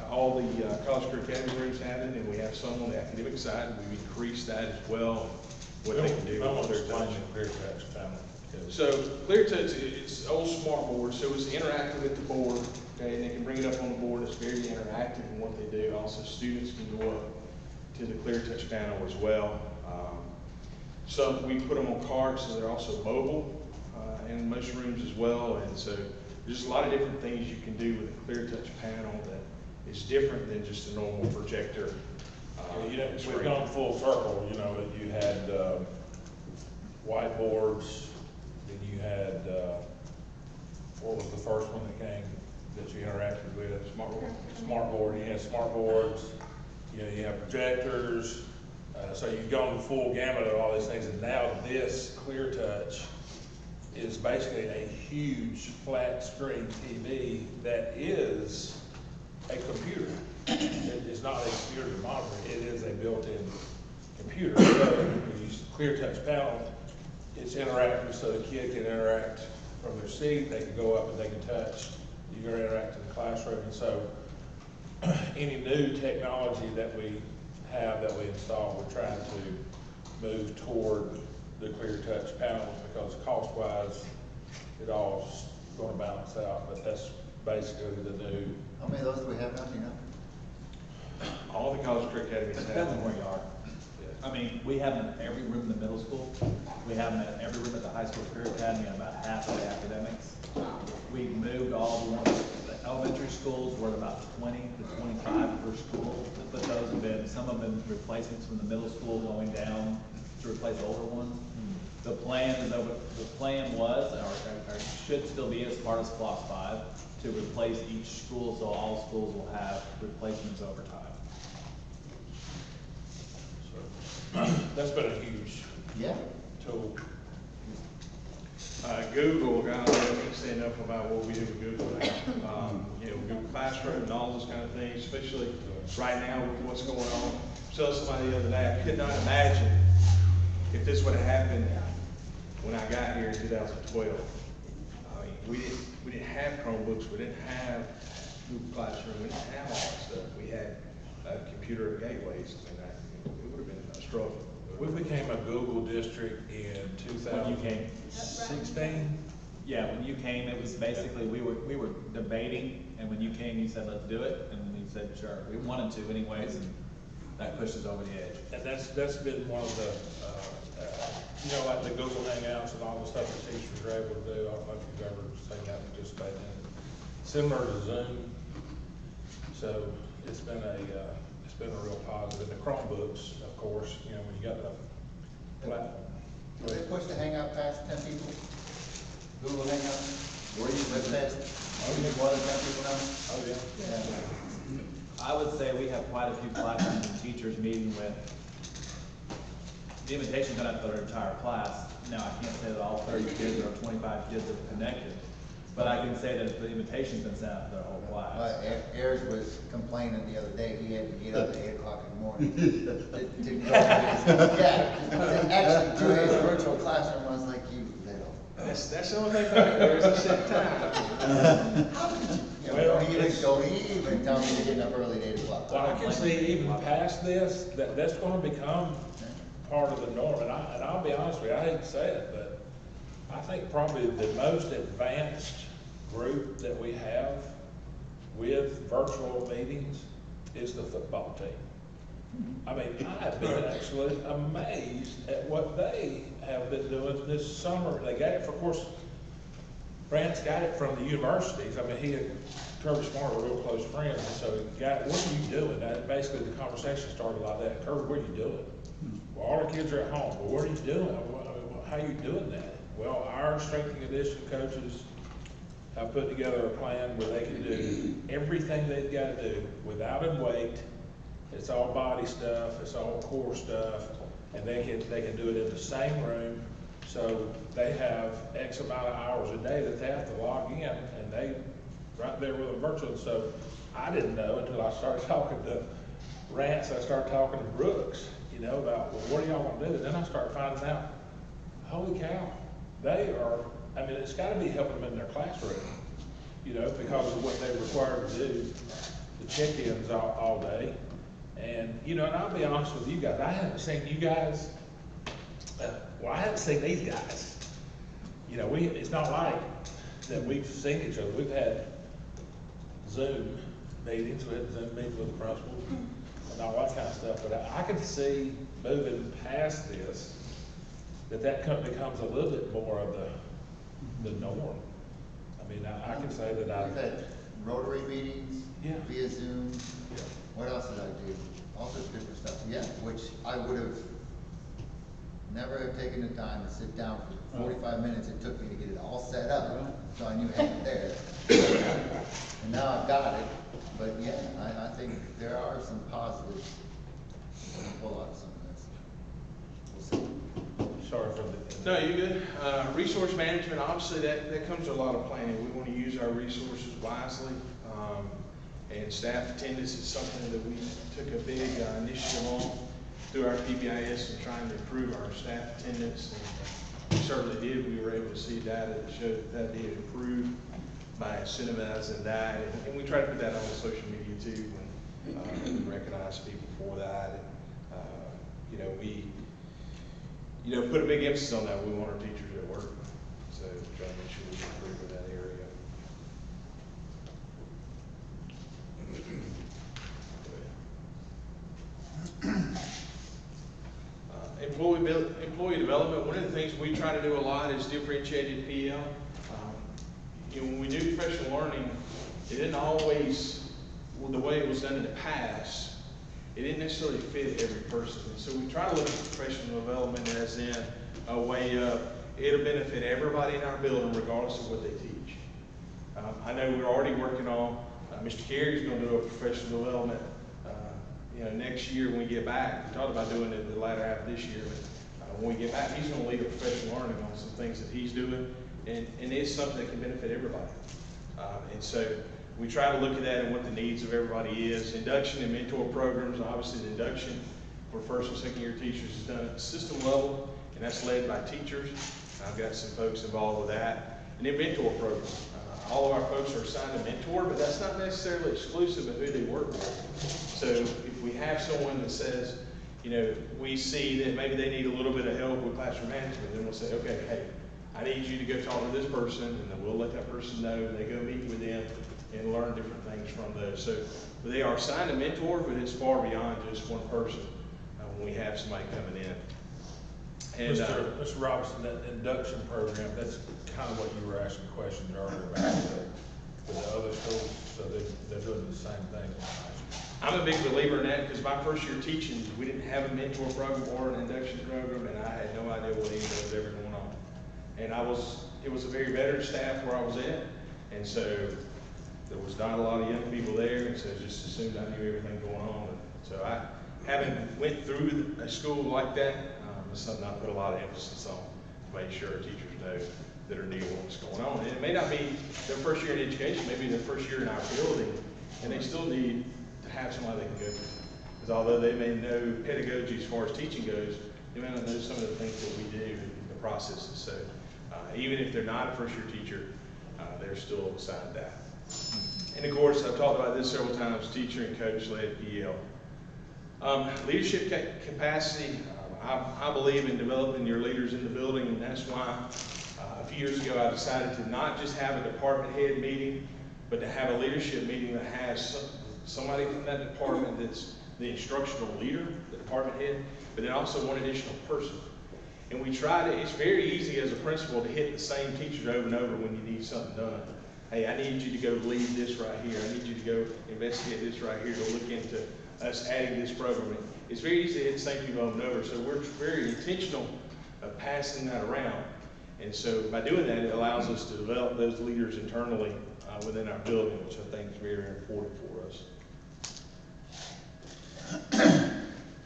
All the college career academy rooms have it, and we have some on the academic side. We've increased that as well. What they can do with clear touch. Clear touch panel. So clear touch, it's old smart board, so it's interactive at the board, okay, and they can bring it up on the board. It's very interactive in what they do. Also, students can go up to the clear touch panel as well. Some we put them on cards, so they're also mobile in most rooms as well. And so there's a lot of different things you can do with a clear touch panel that is different than just a normal projector. We've gone full circle, that you had whiteboards, then you had, what was the first one that came that you interacted with? Smartboard. Smartboard, you had smartboards, you have projectors, so you've gone the full gamut of all these things, and now this Clear Touch is basically a huge flat screen TV that is a computer. It is not a computer monitor, it is a built-in computer. So we use Clear Touch panel, it's interactive, so the kid can interact from their seat, they can go up and they can touch, you can interact in the classroom. And so any new technology that we have, that we install, we're trying to move toward the Clear Touch panels, because cost-wise, it all's going to balance out, but that's basically the new. How many of those do we have now, do you know? All the college career academies have. Depends on where you are. I mean, we have them in every room in the middle school. We have them in every room at the high school career academy, and about half of the academics. We've moved all the ones, the elementary schools, we're at about 20 to 25 per school. But those have been, some of them replacements from the middle school going down to replace older ones. The plan is over, the plan was, or should still be as part of SPLOST 5, to replace each school, so all schools will have replacements over time. So that's been a huge tool. Google, I can't say enough about what we do with Google now. Google Classroom and all those kind of things, especially right now with what's going on. I told somebody the other day, I could not imagine if this would have happened when I got here in 2012. We didn't have Chromebooks, we didn't have Google Classroom, we didn't have all that stuff. We had computer gateways, and it would have been a struggle. We became a Google district in 2016. Yeah, when you came, it was basically, we were debating, and when you came, you said, let's do it, and we said, sure. We wanted to anyways, and that pushed us over the edge. And that's been one of the, like the Google Hangouts and all the stuff that teachers are able to do. I don't know if you've ever seen that, participate in it. Similar to Zoom. So it's been a real positive. The Chromebooks, of course, when you got the platform. Do they push the Hangout past 10 people? Google Hangout? Where you live past? You think more than 10 people now? Oh, yeah. I would say we have quite a few classrooms and teachers meeting with, the invitation's gone out for their entire class. Now, I can't say that all 30 kids or 25 kids are connected, but I can say that the invitation's been sent out to their whole class. Well, Ayers was complaining the other day, he had to get up at 8 o'clock in the morning to go to his, actually to his virtual classroom. I was like, you little. That's the only thing about there is a set time. How could you? Don't even tell me you're getting up early at 8 o'clock. Well, I can see even past this, that's going to become part of the norm. And I'll be honest with you, I hate to say it, but I think probably the most advanced group that we have with virtual meetings is the football team. I mean, I've been actually amazed at what they have been doing this summer. They got it, of course, Brant's got it from the universities. I mean, he and Kirby Smart were real close friends, and so he got, what are you doing? That, basically, the conversation started like that. Kirby, what are you doing? Well, all our kids are at home. Well, what are you doing? How are you doing that? Well, our strength and conditioning coaches have put together a plan where they can do everything they've got to do without a weight. It's all body stuff, it's all core stuff, and they can do it in the same room. So they have X amount of hours a day that they have to log in, and they right there with them virtually. So I didn't know until I started talking to Rance. I started talking to Brooks, you know, about, well, what are y'all gonna do? And then I started finding out, holy cow, they are, I mean, it's gotta be helping them in their classroom, you know, because of what they're required to do, the check-ins all day. And, you know, and I'll be honest with you guys, I haven't seen you guys, well, I haven't seen these guys. You know, it's not like that we've seen each other. We've had Zoom meetings, we had Zoom meetings with the principals and all that kind of stuff, but I can see moving past this, that becomes a little bit more of the norm. I mean, I can say that We've had Rotary meetings, via Zoom. Yeah. What else did I do? All sorts of different stuff, yeah, which I would have never have taken the time to sit down for 45 minutes it took me to get it all set up, so I knew I had it there. And now I've got it, but yeah, I think there are some positives we can pull out of some of this. We'll see. Sorry for the. No, you good. Resource management, obviously that comes with a lot of planning. We want to use our resources wisely. And staff attendance is something that we took a big initiative on through our PBIS and trying to improve our staff attendance. And we certainly did. We were able to see data that showed that did improve by incentivizing that. And we try to put that on social media too, when we recognize people for that. And, you know, we put a big emphasis on that. We want our teachers at work. So try to make sure we improve in that area. Employee development, one of the things we try to do a lot is differentiated PL. When we do professional learning, it didn't always, well, the way it was done in the past, it didn't necessarily fit every person. So we try to look at professional development as in a way of, it'll benefit everybody in our building regardless of what they teach. I know we're already working on, Mr. Carey's going to do a professional development next year when we get back. We talked about doing it the latter half of this year, but when we get back, he's going to lead a professional learning on some things that he's doing, and it's something that can benefit everybody. And so we try to look at that and what the needs of everybody is. Induction and mentor programs, obviously the induction for first and second year teachers is done at the system level, and that's led by teachers. I've got some folks involved with that. And then mentor programs. All of our folks are assigned a mentor, but that's not necessarily exclusive of who they work with. So if we have someone that says, we see that maybe they need a little bit of help with classroom management, then we'll say, okay, hey, I need you to go talk to this person, and then we'll let that person know, and they go meet with them and learn different things from those. So they are assigned a mentor, but it's far beyond just one person when we have somebody coming in. And, Mr. Robinson, that induction program, that's kind of what you were asking questions earlier about with the other schools, so they're doing the same thing. I'm a big believer in that because my first year teaching, we didn't have a mentor program or an induction program, and I had no idea what anything was ever going on. And it was a very veteran staff where I was at, and so there was not a lot of young people there, and so just assumed I knew everything going on. And so I haven't went through a school like that. It's something I put a lot of emphasis on to make sure our teachers know that are dealing with what's going on. And it may not be their first year in education, maybe their first year in our building, and they still need to have somebody they can go to. Because although they may know pedagogy as far as teaching goes, they may not know some of the things that we do in the processes. So even if they're not a first year teacher, they're still assigned that. And of course, I've talked about this several times, teacher and coach led PL. Leadership capacity, I believe in developing your leaders in the building, and that's why a few years ago I decided to not just have a department head meeting, but to have a leadership meeting that has somebody from that department that's the instructional leader, the department head, but then also one additional person. And we try to, it's very easy as a principal to hit the same teachers over and over when you need something done. Hey, I need you to go lead this right here. I need you to go investigate this right here to look into us adding this program. It's very easy to hit the same people over and over. So we're very intentional of passing that around. And so by doing that, it allows us to develop those leaders internally within our building, which I think is very important for us.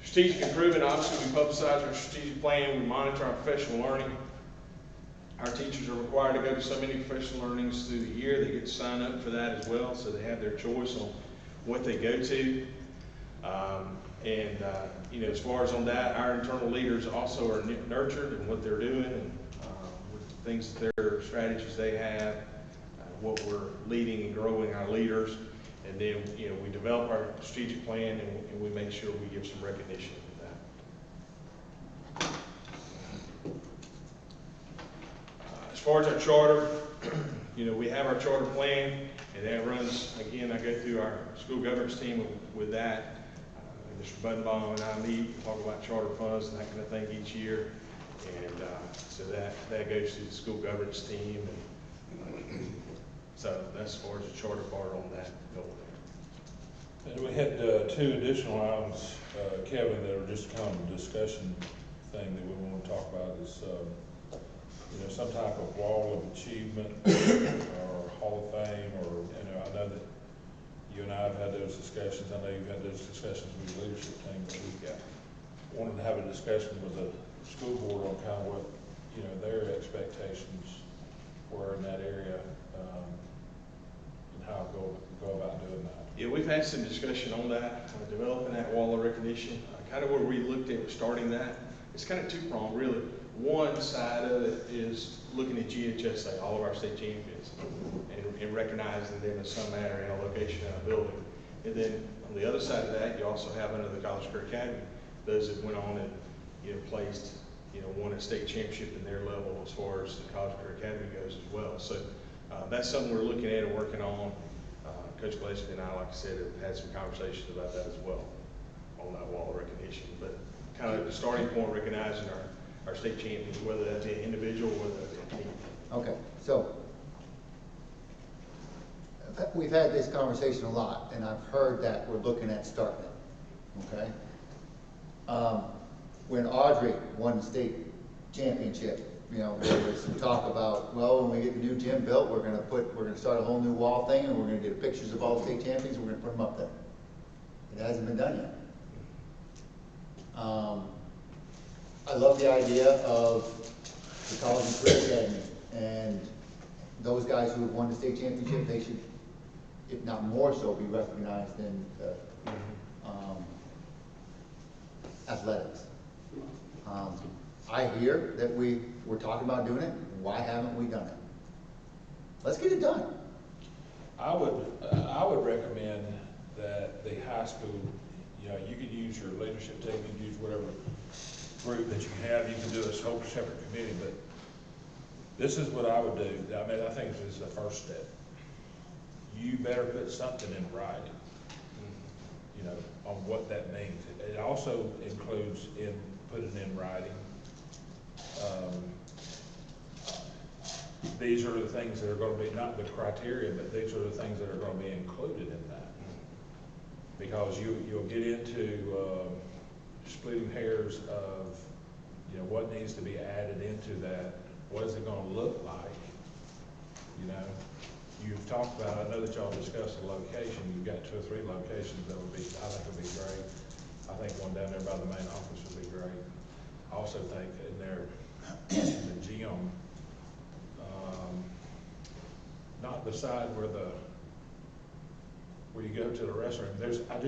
Strategic improvement, obviously we publicize our strategic plan, we monitor our professional learning. Our teachers are required to go to so many professional learnings through the year. They get to sign up for that as well, so they have their choice on what they go to. You know, as far as on that, our internal leaders also are nurtured in what they're doing and with the things that their strategies they have, what we're leading and growing our leaders. And then, you know, we develop our strategic plan and we make sure we give some recognition to that. As far as our charter, you know, we have our charter plan, and that runs, again, I go through our school governance team with that. Mr. Buddenbaum and I meet and talk about charter funds and that kind of thing each year. And so that goes through the school governance team. And so that's as far as the charter part on that going there. And we had two additional items, Kevin, that were just kind of a discussion thing that we want to talk about is, you know, some type of wall of achievement or Hall of Fame, or, you know, I know that you and I have had those discussions. I know you've had those discussions with the leadership team, but we wanted to have a discussion with the school board on kind of what, you know, their expectations were in that area, and how to go about doing that. Yeah, we've had some discussion on that, developing that wall of recognition. Kind of where we looked at starting that. It's kind of two-pronged, really. One side of it is looking at GHSA, all of our state champions, and recognizing them in some manner in a location in a building. And then on the other side of that, you also have under the College Career Academy, those that went on and, you know, placed, you know, won a state championship in their level as far as the College Career Academy goes as well. So that's something we're looking at and working on. Coach Gillespie and I, like I said, have had some conversations about that as well on that wall of recognition. But kind of the starting point, recognizing our state champions, whether that be an individual or whether that be a team. Okay, so we've had this conversation a lot, and I've heard that we're looking at starting it, okay? When Audrey won the state championship, you know, there was some talk about, well, when we get the new gym built, we're gonna start a whole new wall thing, and we're gonna get pictures of all the state champions, and we're gonna put them up there. It hasn't been done yet. I love the idea of the College and Career Academy, and those guys who have won the state championship, they should, if not more so, be recognized in athletics. I hear that we're talking about doing it. Why haven't we done it? Let's get it done. I would recommend that the high school, you know, you could use your leadership team, you could use whatever group that you have, you can do a whole separate committee, but this is what I would do. I mean, I think this is the first step. You better put something in writing, you know, on what that means. It also includes putting in writing, these are the things that are going to be, not the criteria, but these are the things that are going to be included in that. Because you'll get into splitting hairs of, you know, what needs to be added into that. What is it going to look like? You know, you've talked about, I know that y'all discussed the location. You've got 2 or 3 locations that would be, I think would be great. I think one down there by the main office would be great. I also think in there, in the gym, not the side where you go to the restroom. I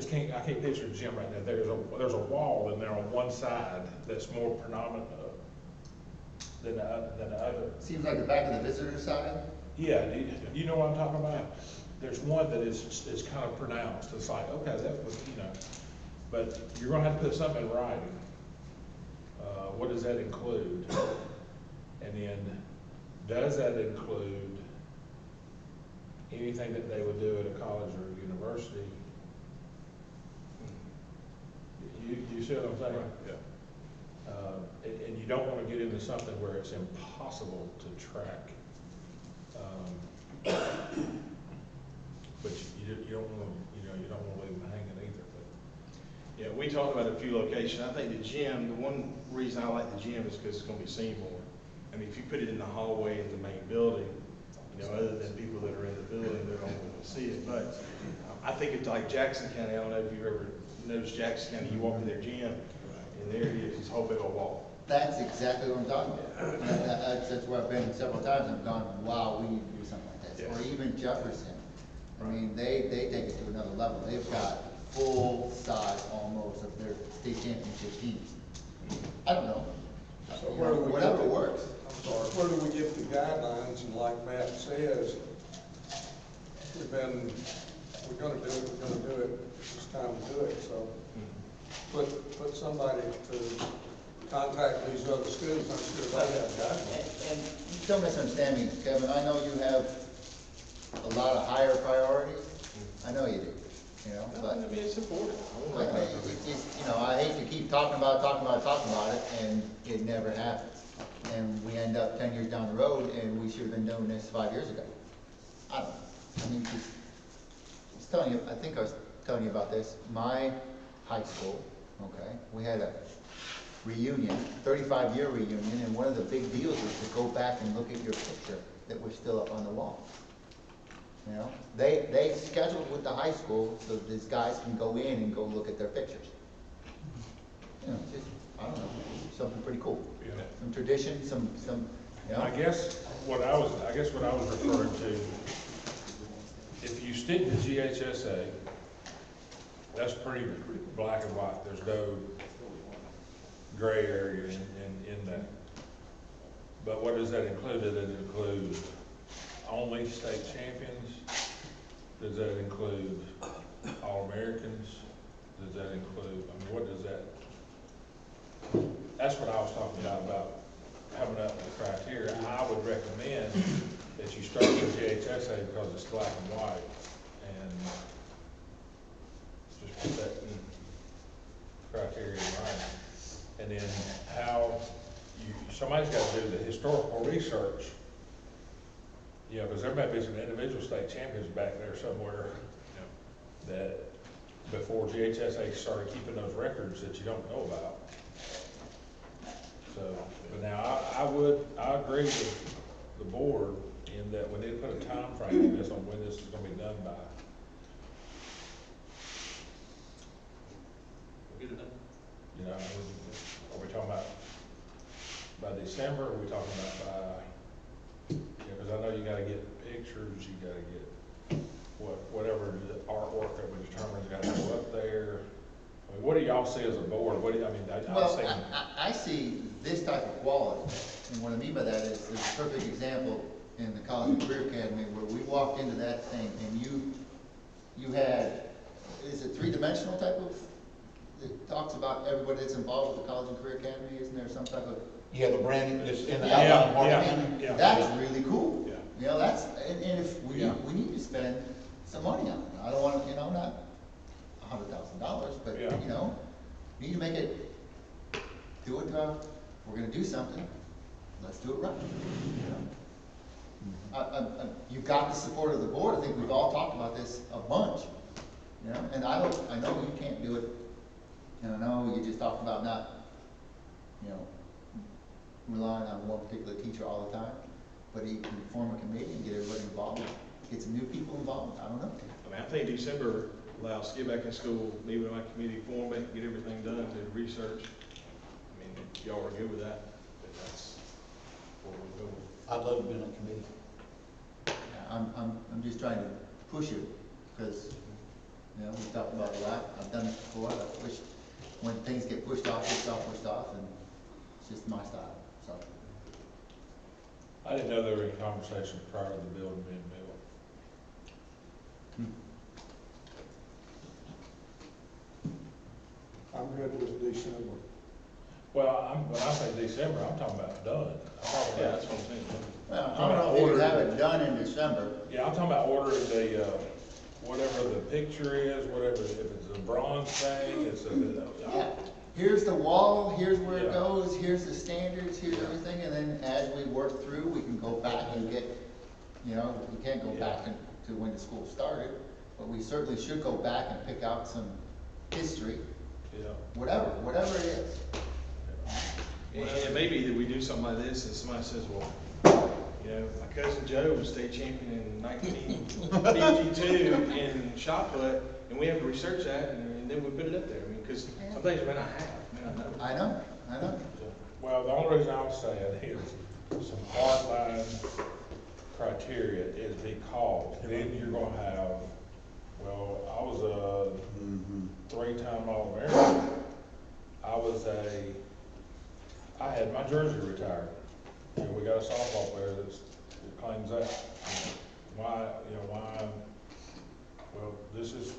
can't picture the gym right now. There's a wall in there on one side that's more predominant than the other. Seems like the back of the visitor side? Yeah, you know what I'm talking about? There's one that is kind of pronounced. It's like, okay, that was, you know, but you're gonna have to put something in writing. What does that include? And then, does that include anything that they would do at a college or a university? You see what I'm saying? Right. Yeah. And you don't wanna get into something where it's impossible to track. But you don't wanna, you don't wanna leave them hanging either, but. Yeah, we talked about a few locations. I think the gym, the one reason I like the gym is because it's gonna be seen more. I mean, if you put it in the hallway in the main building, other than people that are in the building, they're gonna see it. But I think it's like Jackson County. I don't know if you've ever noticed Jackson County. You walk in their gym, and there he is, his whole big old wall. That's exactly what I'm talking about. That's where I've been several times, I've gone, wow, we need to do something like this. Or even Jefferson, I mean, they take it to another level. They've got full size almost of their state championship teams. I don't know. So where do we Whatever get the- works. I'm sorry, where do we get the guidelines? And like Matt says, we're gonna do it, it's time to do it, so put somebody to contact these other schools, I'm sure they have guidelines. And don't misunderstand me, Kevin, I know you have a lot of higher priorities. I know you do, but. I mean, it's important. I hate to keep talking about it, and it never happens. And we end up 10 years down the road, and we should have been doing this 5 years ago. I don't know. I mean, I think I was telling you about this. My high school, okay, we had a reunion, 35-year reunion, and one of the big deals was to go back and look at your picture that was still up on the wall. They scheduled with the high school so these guys can go in and go look at their pictures. Just, I don't know, something pretty cool. Yeah. Some tradition, some. I guess what I was referring to, if you stick to GHSA, that's pretty black and white. There's no gray area in that. But what does that include? Does it include only state champions? Does that include All-Americans? Does that include, what does that? That's what I was talking about coming up with the criteria. I would recommend that you start with GHSA because it's black and white, and just put that criteria in mind. And then how somebody's got to do the historical research. Because there may be some individual state champions back there somewhere that before GHSA started keeping those records that you don't know about. So, but now I agree with the board in that we need to put a time frame on this, on when this is going to be done by. We'll get it done. Are we talking about by December? Or are we talking about by? Because I know you got to get pictures, you got to get whatever the artwork that we determine has got to go up there. I mean, what do y'all see as a board? What do you, I see this type of quality, and what I mean by that is there's a perfect example in the College and Career Academy where we walked into that thing and you had, is it three-dimensional type of, it talks about everybody that's involved with the College and Career Academy, isn't there some type of? Yeah, the branding that's in the Yeah, outline part. yeah. That's really cool. Yeah. That's, and if we need to spend some money on it. I don't want to, not $100,000, but, need to make it, do it, we're gonna do something, let's do it right. You've got the support of the board. I think we've all talked about this a bunch, and I know you can't do it, and I know you just talked about not, relying on one particular teacher all the time, but you can form a committee and get everybody involved, get some new people involved. I don't know. I think December allows us to get back in school, meet with my committee, form it, get everything done, do the research. If y'all are good with that, then that's what we'll go with. I'd love to be on that committee. I'm just trying to push it, because, we've talked about it a lot. I've done it before. I wish when things get pushed off, and it's just my style, so. I didn't know there were any conversations prior to the building being built. I'm good with December. Well, when I say December, I'm talking about done. That's what I'm saying. Well, I don't know if you would have it done in December. Yeah, I'm talking about ordering the, whatever the picture is, whatever, if it's a bronze thing, it's a, here's the wall, here's where it Yeah. goes, here's the standards, here's everything, and then as we work through, we can go back and get, you know, we can't go back to when the school started, but we certainly should go back and pick out some history, Yeah. whatever it is. And it may be that we do something like this, and somebody says, well, you know, my cousin Joe was state champion in 1952 in shot put, and we have to research that, and then we put it up there. I mean, because some things we may not have, may not know. I know. Well, the only reason I'm saying is some hard line criteria is because then you're gonna have, well, I was a 3-time All-American. I had my jersey retired. You know, we got a softball player that claims that. Why, well, this is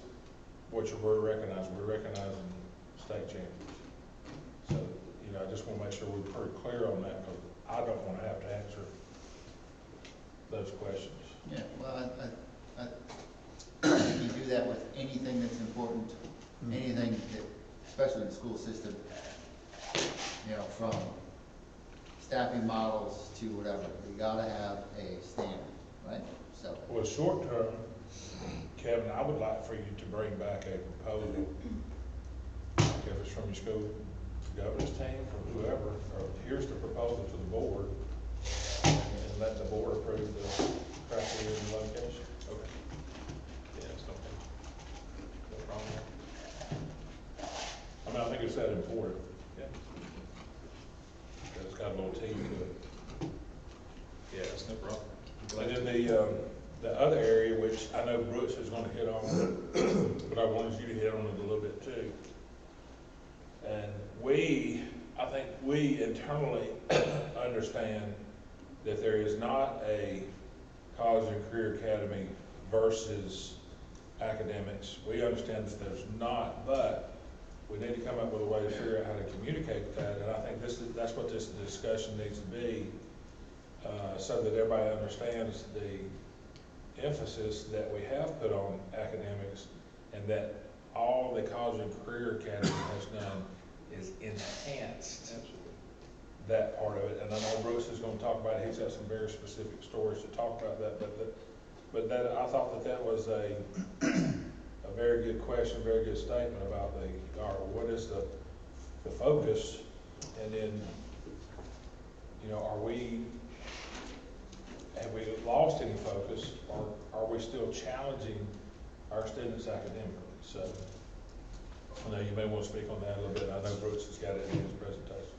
what we're recognizing. We're recognizing state champions. So, I just wanna make sure we're pretty clear on that, because I don't wanna have to answer those questions. Yeah, well, I think you do that with anything that's important, anything that, especially in the school system, from staffing models to whatever, you gotta have a standard, right? So. Well, short term, Kevin, I would like for you to bring back a proposal, if it's from your school governor's team, from whoever, or here's the proposal to the board, and let the board approve the criteria and location. Okay. Yeah, it's okay. No problem there. I mean, I think it's that important. Yeah. It's got a little teeth to it. Yeah, that's no problem. And then the other area, which I know Brooks is gonna hit on, but I wanted you to hit on it a little bit too. And I think we internally understand that there is not a college and career academy versus academics. We understand that there's not, but we need to come up with a way to figure out how to communicate that. And I think that's what this discussion needs to be, so that everybody understands the emphasis that we have put on academics, and that all the college and career academy has done is enhanced that part of it. And I know Brooks is gonna talk about it. He's got some very specific stories to talk about that, but that, I thought that was a very good question, very good statement about what is the focus, and then, have we lost any focus, or are we still challenging our students academically? So, I know you may want to speak on that a little bit. I know Brooks has got it in his presentation.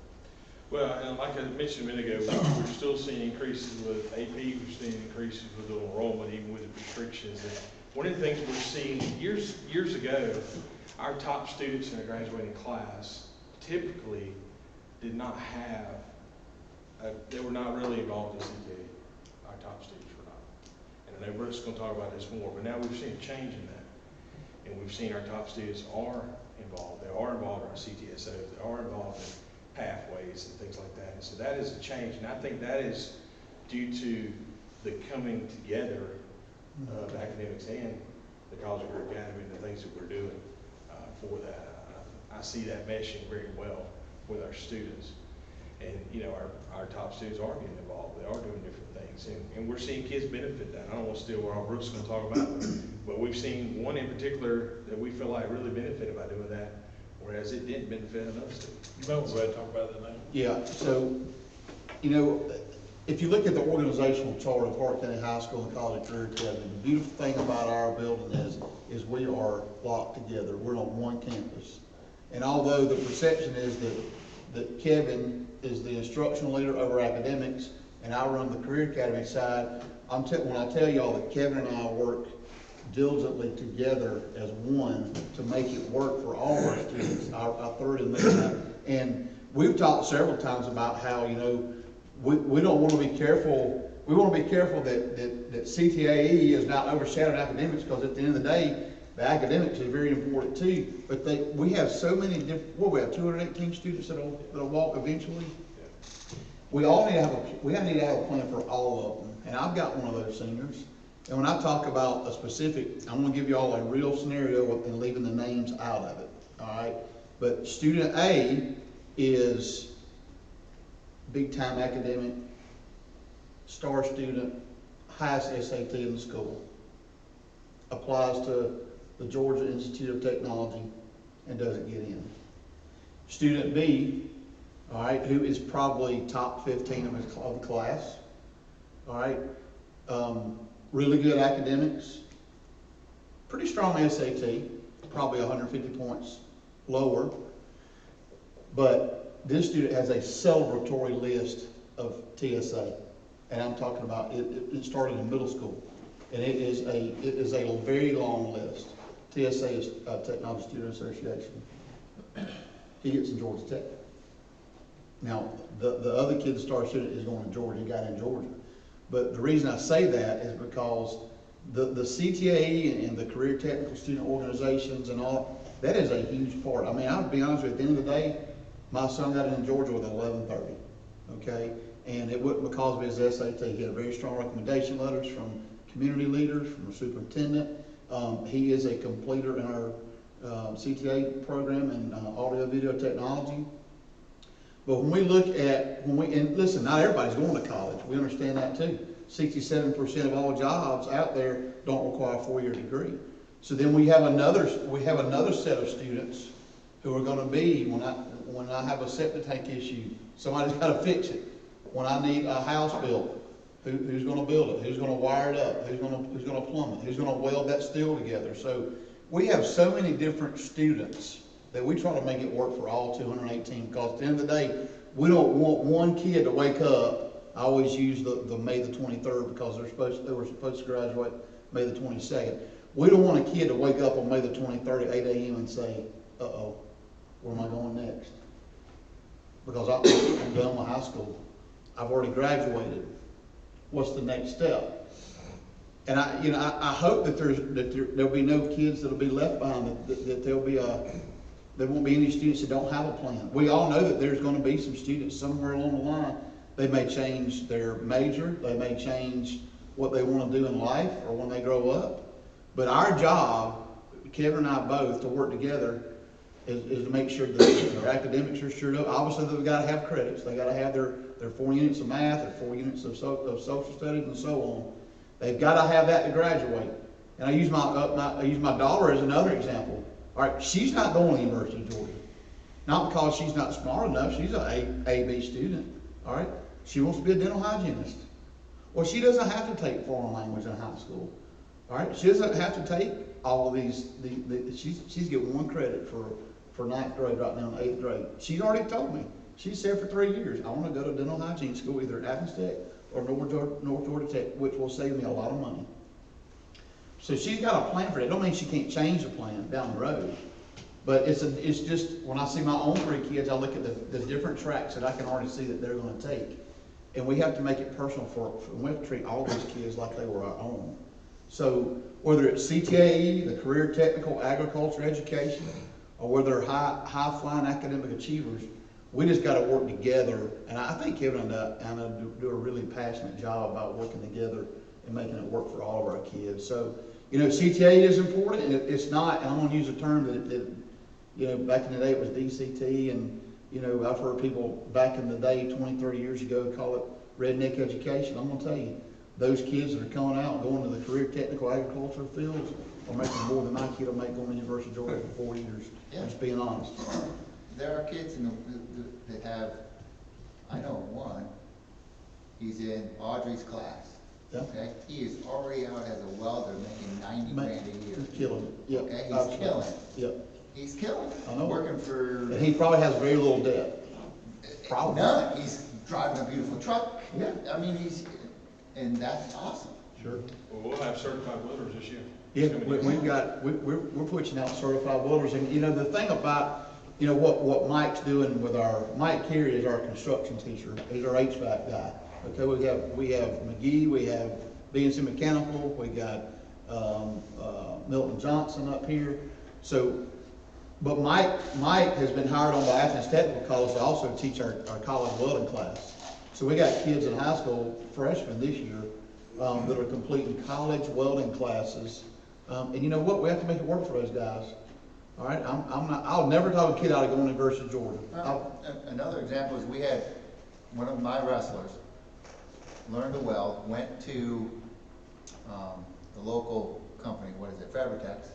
Well, and like I mentioned a minute ago, we're still seeing increases with AP, we're seeing increases with enrollment, even with the restrictions. And one of the things we're seeing years ago, our top students in a graduating class typically did not have, they were not really involved in CTA. Our top students were not. And I know Brooks is going to talk about this more, but now we've seen a change in that. And we've seen our top students are involved. They are involved in our CTSOs. They are involved in pathways and things like that. And so that is a change. And I think that is due to the coming together of academics and the College and Career Academy and the things that we're doing for that. I see that meshing very well with our students. And, our top students are getting involved. They are doing different things. And we're seeing kids benefit that. I don't want to steal what all Brooks is going to talk about, but we've seen one in particular that we feel like really benefited by doing that, whereas it didn't benefit another student. You might want to talk about that now. Yeah, so, if you look at the organizational chart of Hart County High School and College and Career Academy, the beautiful thing about our building is we are locked together. We're on one campus. And although the perception is that Kevin is the instructional leader over academics, and I run the Career Academy side, when I tell y'all that Kevin and I work diligently together as one to make it work for all of our students, I thoroughly admit that. And we've talked several times about how, we don't want to be careful. We want to be careful that CTAE is not overshadowing academics, because at the end of the day, the academics is very important too. But we have so many different. We have 218 students that'll walk eventually. We all need to have a plan for all of them. And I've got one of those seniors. And when I talk about a specific, I'm going to give you all a real scenario and leaving the names out of it. All right. But student A is big-time academic, star student, highest SAT in the school. Applies to the Georgia Institute of Technology and doesn't get in. Student B, all right, who is probably top 15 of the class, all right, really good academics, pretty strong SAT, probably 150 points lower, but this student has a celebratory list of TSA, and I'm talking about it started in middle school, and it is a very long list. TSA is Technology Student Association. He gets in Georgia Tech. Now, the other kid, the star student, is going to Georgia. He got in Georgia. But the reason I say that is because the CTAE and the career technical student organizations and all, that is a huge part. I mean, I'll be honest with you, at the end of the day, my son got in Georgia with 1130, okay? And it wasn't because of his SAT. He had very strong recommendation letters from community leaders, from the superintendent. He is a completer in our CTA program in audio video technology. But when we look at, and listen, not everybody's going to college. We understand that too. 67% of all jobs out there don't require a 4-year degree. So then we have another set of students who are going to be, when I have a septic tank issue, somebody's got to fix it. When I need a house built, who's going to build it? Who's going to wire it up? Who's going to plumb it? Who's going to weld that steel together? So we have so many different students that we try to make it work for all 218, because at the end of the day, we don't want one kid to wake up. I always use the May the 23rd because they were supposed to graduate May the 22nd. We don't want a kid to wake up on May the 23rd at 8 a.m. and say, uh-oh, where am I going next? Because I'm done with high school. I've already graduated. What's the next step? And I hope that there'll be no kids that'll be left behind, that there won't be any students that don't have a plan. We all know that there's going to be some students somewhere along the line. They may change their major. They may change what they want to do in life or when they grow up. But our job, Kevin and I both, to work together is to make sure that their academics are sure up. Obviously, they've got to have credits. They've got to have their 4 units of math, their 4 units of social studies, and so on. They've got to have that to graduate. And I use my daughter as another example. All right, she's not going to the University of Georgia. Not because she's not smart enough. She's an A-B student. All right, she wants to be a dental hygienist. Well, she doesn't have to take foreign language in high school. All right, she doesn't have to take all of these. She's getting 1 credit for 9th grade right now in 8th grade. She's already told me. She said for 3 years, I want to go to dental hygiene school, either at Athens Tech or North Georgia Tech, which will save me a lot of money. So she's got a plan for that. Don't mean she can't change the plan down the road. But it's just, when I see my own 3 kids, I look at the different tracks that I can already see that they're going to take. And we have to make it personal we have to treat all these kids like they were our own. So whether it's CTAE, the career technical agriculture education, or whether they're high-flying academic achievers, we just got to work together. And I think Kevin and I do a really passionate job about working together and making it work for all of our kids. So, CTA is important, and it's not, and I'm going to use a term that back in the day it was DCT, and, I've heard people back in the day, 20, 30 years ago, call it redneck education. I'm going to tell you, those kids that are coming out and going to the career technical agricultural fields are making more than my kid will make going to the University of Georgia for 4 years. Yeah. Just being honest. There are kids that have, I know one, he's in Audrey's class. Yeah. Okay, he is already out as a welder making 90 grand a year. He's killing it. Yeah. Okay, he's killing it. Yeah. He's killing it. I know. Working for. And he probably has very little debt. Probably. None. He's driving a beautiful truck. Yeah. I mean, and that's awesome. Sure. Well, we'll have certified welders this year. Yeah, we're pushing out certified welders, and the thing about what Mike's doing with Mike Carey is our construction teacher. He's our HVAC guy. Okay, we have McGee, we have BNC Mechanical, we got Milton Johnson up here. So, but Mike has been hired on by Athens Technical College to also teach our college welding class. So we got kids in high school, freshmen this year, that are completing college welding classes. And you know what? We have to make it work for those guys. All right, I'll never talk a kid out of going to University of Georgia. Another example is we had one of my wrestlers learned well, went to the local company, what is it, Fabritex,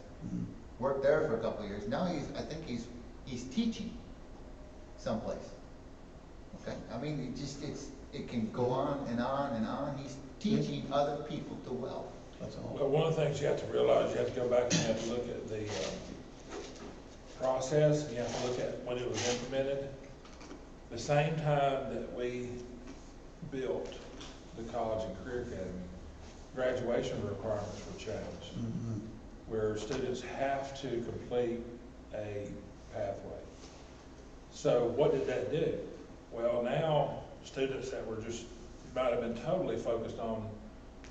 worked there for a couple of years. Now I think he's teaching someplace. Okay, I mean, it can go on and on and on. He's teaching other people to weld. That's all. Well, one of the things you have to realize, you have to go back and you have to look at the process, and you have to look at when it was implemented. The same time that we built the college and career academy, graduation requirements were changed, where students have to complete a pathway. So what did that do? Well, now students that were just, might have been totally focused on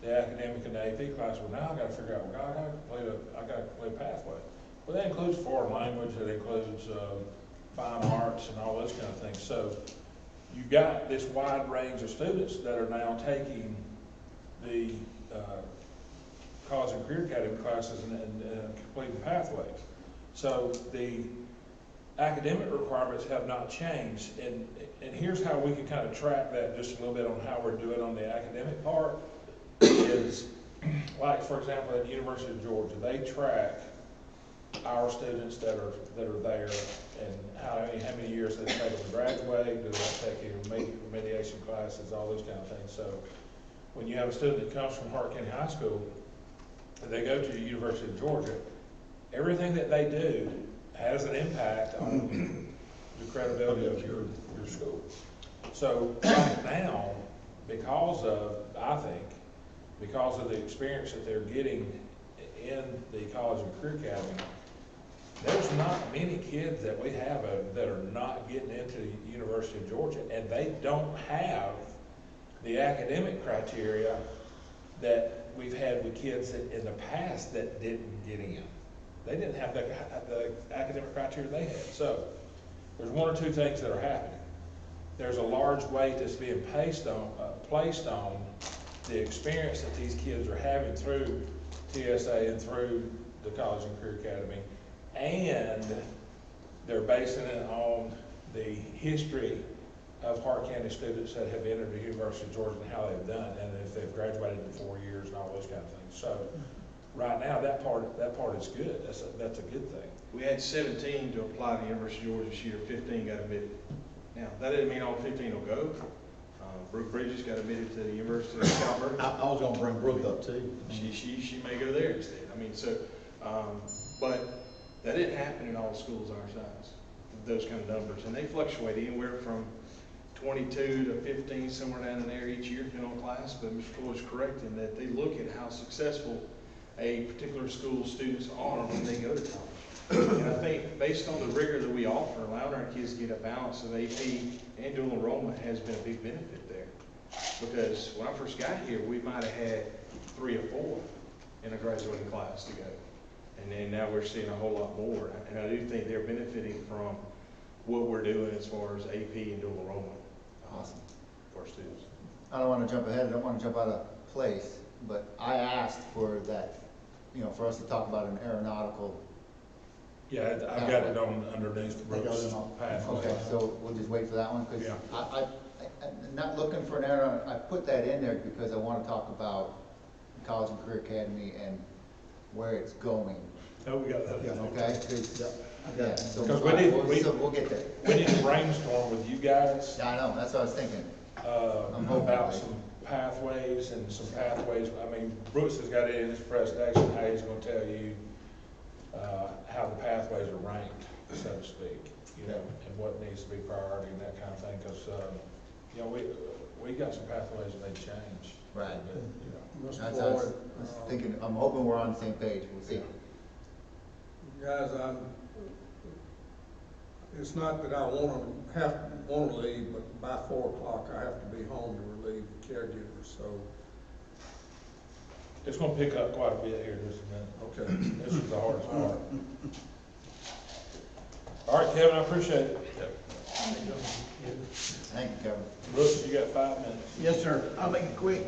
the academic and the AP class, well, now I gotta figure out, well, I gotta complete a pathway. Well, that includes foreign language, that includes fine arts and all those kind of things. So you've got this wide range of students that are now taking the college and career academy classes and completing pathways. So the academic requirements have not changed, and here's how we can kind of track that just a little bit on how we're doing on the academic part is, like, for example, at the University of Georgia, they track our students that are there and how many years they've taken to graduate, do they take remediation classes, all those kind of things. So when you have a student that comes from Hart County High School, and they go to the University of Georgia, everything that they do has an impact on the credibility of your school. So right now, because of the experience that they're getting in the college and career academy, there's not many kids that we have that are not getting into the University of Georgia, and they don't have the academic criteria that we've had with kids in the past that didn't get in. They didn't have the academic criteria they had. So there's one or two things that are happening. There's a large weight that's being placed on the experience that these kids are having through TSA and through the College and Career Academy, and they're basing it on the history of Hart County students that have entered the University of Georgia and how they've done, and if they've graduated in 4 years and all those kind of things. So right now, that part is good. That's a good thing. We had 17 to apply to the University of Georgia this year, 15 got admitted. Now, that doesn't mean all 15 will go. Brooke Bridges got admitted to the University of Calvert. I was gonna bring Brooke up too. She may go there instead. I mean, so, but that didn't happen in all schools our size, those kind of numbers. And they fluctuate anywhere from 22 to 15, somewhere down in there each year, depending on class. But Mr. Floyd's correct in that they look at how successful a particular school's students are when they go to college. And I think based on the rigor that we offer, allowing our kids to get a balance of AP and dual enrollment has been a big benefit there. Because when I first got here, we might have had 3 or 4 in a graduating class to go. And then now we're seeing a whole lot more. And I do think they're benefiting from what we're doing as far as AP and dual enrollment. Awesome. For our students. I don't want to jump ahead, I don't want to jump out of place, but I asked for that, for us to talk about an aeronautical. Yeah, I've got it on underneath Brooks' pathway. Okay, so we'll just wait for that one, because Yeah. I'm not looking for an aeronautical, I put that in there because I want to talk about College and Career Academy and where it's going. Oh, we got that. Okay? So Because we'll get there. we need to brainstorm with you guys. Yeah, I know, that's what I was thinking. About some pathways and some pathways. I mean, Brooks has got it in his presentation, how he's gonna tell you, how the pathways are ranked, so to speak, and what needs to be priority and that kind of thing, because, we got some pathways that they change. Right. Mr. That's what I was Floyd, thinking, I'm hoping we're on the same page, we'll see. guys, it's not that I want to leave, but by 4 o'clock I have to be home to relieve the caregivers, so. It's gonna pick up quite a bit here in just a minute. Okay. This is the hardest part. All right, Kevin, I appreciate it. Thank you, Kevin. Brooks, you got 5 minutes. Yes, sir. I'll make it quick.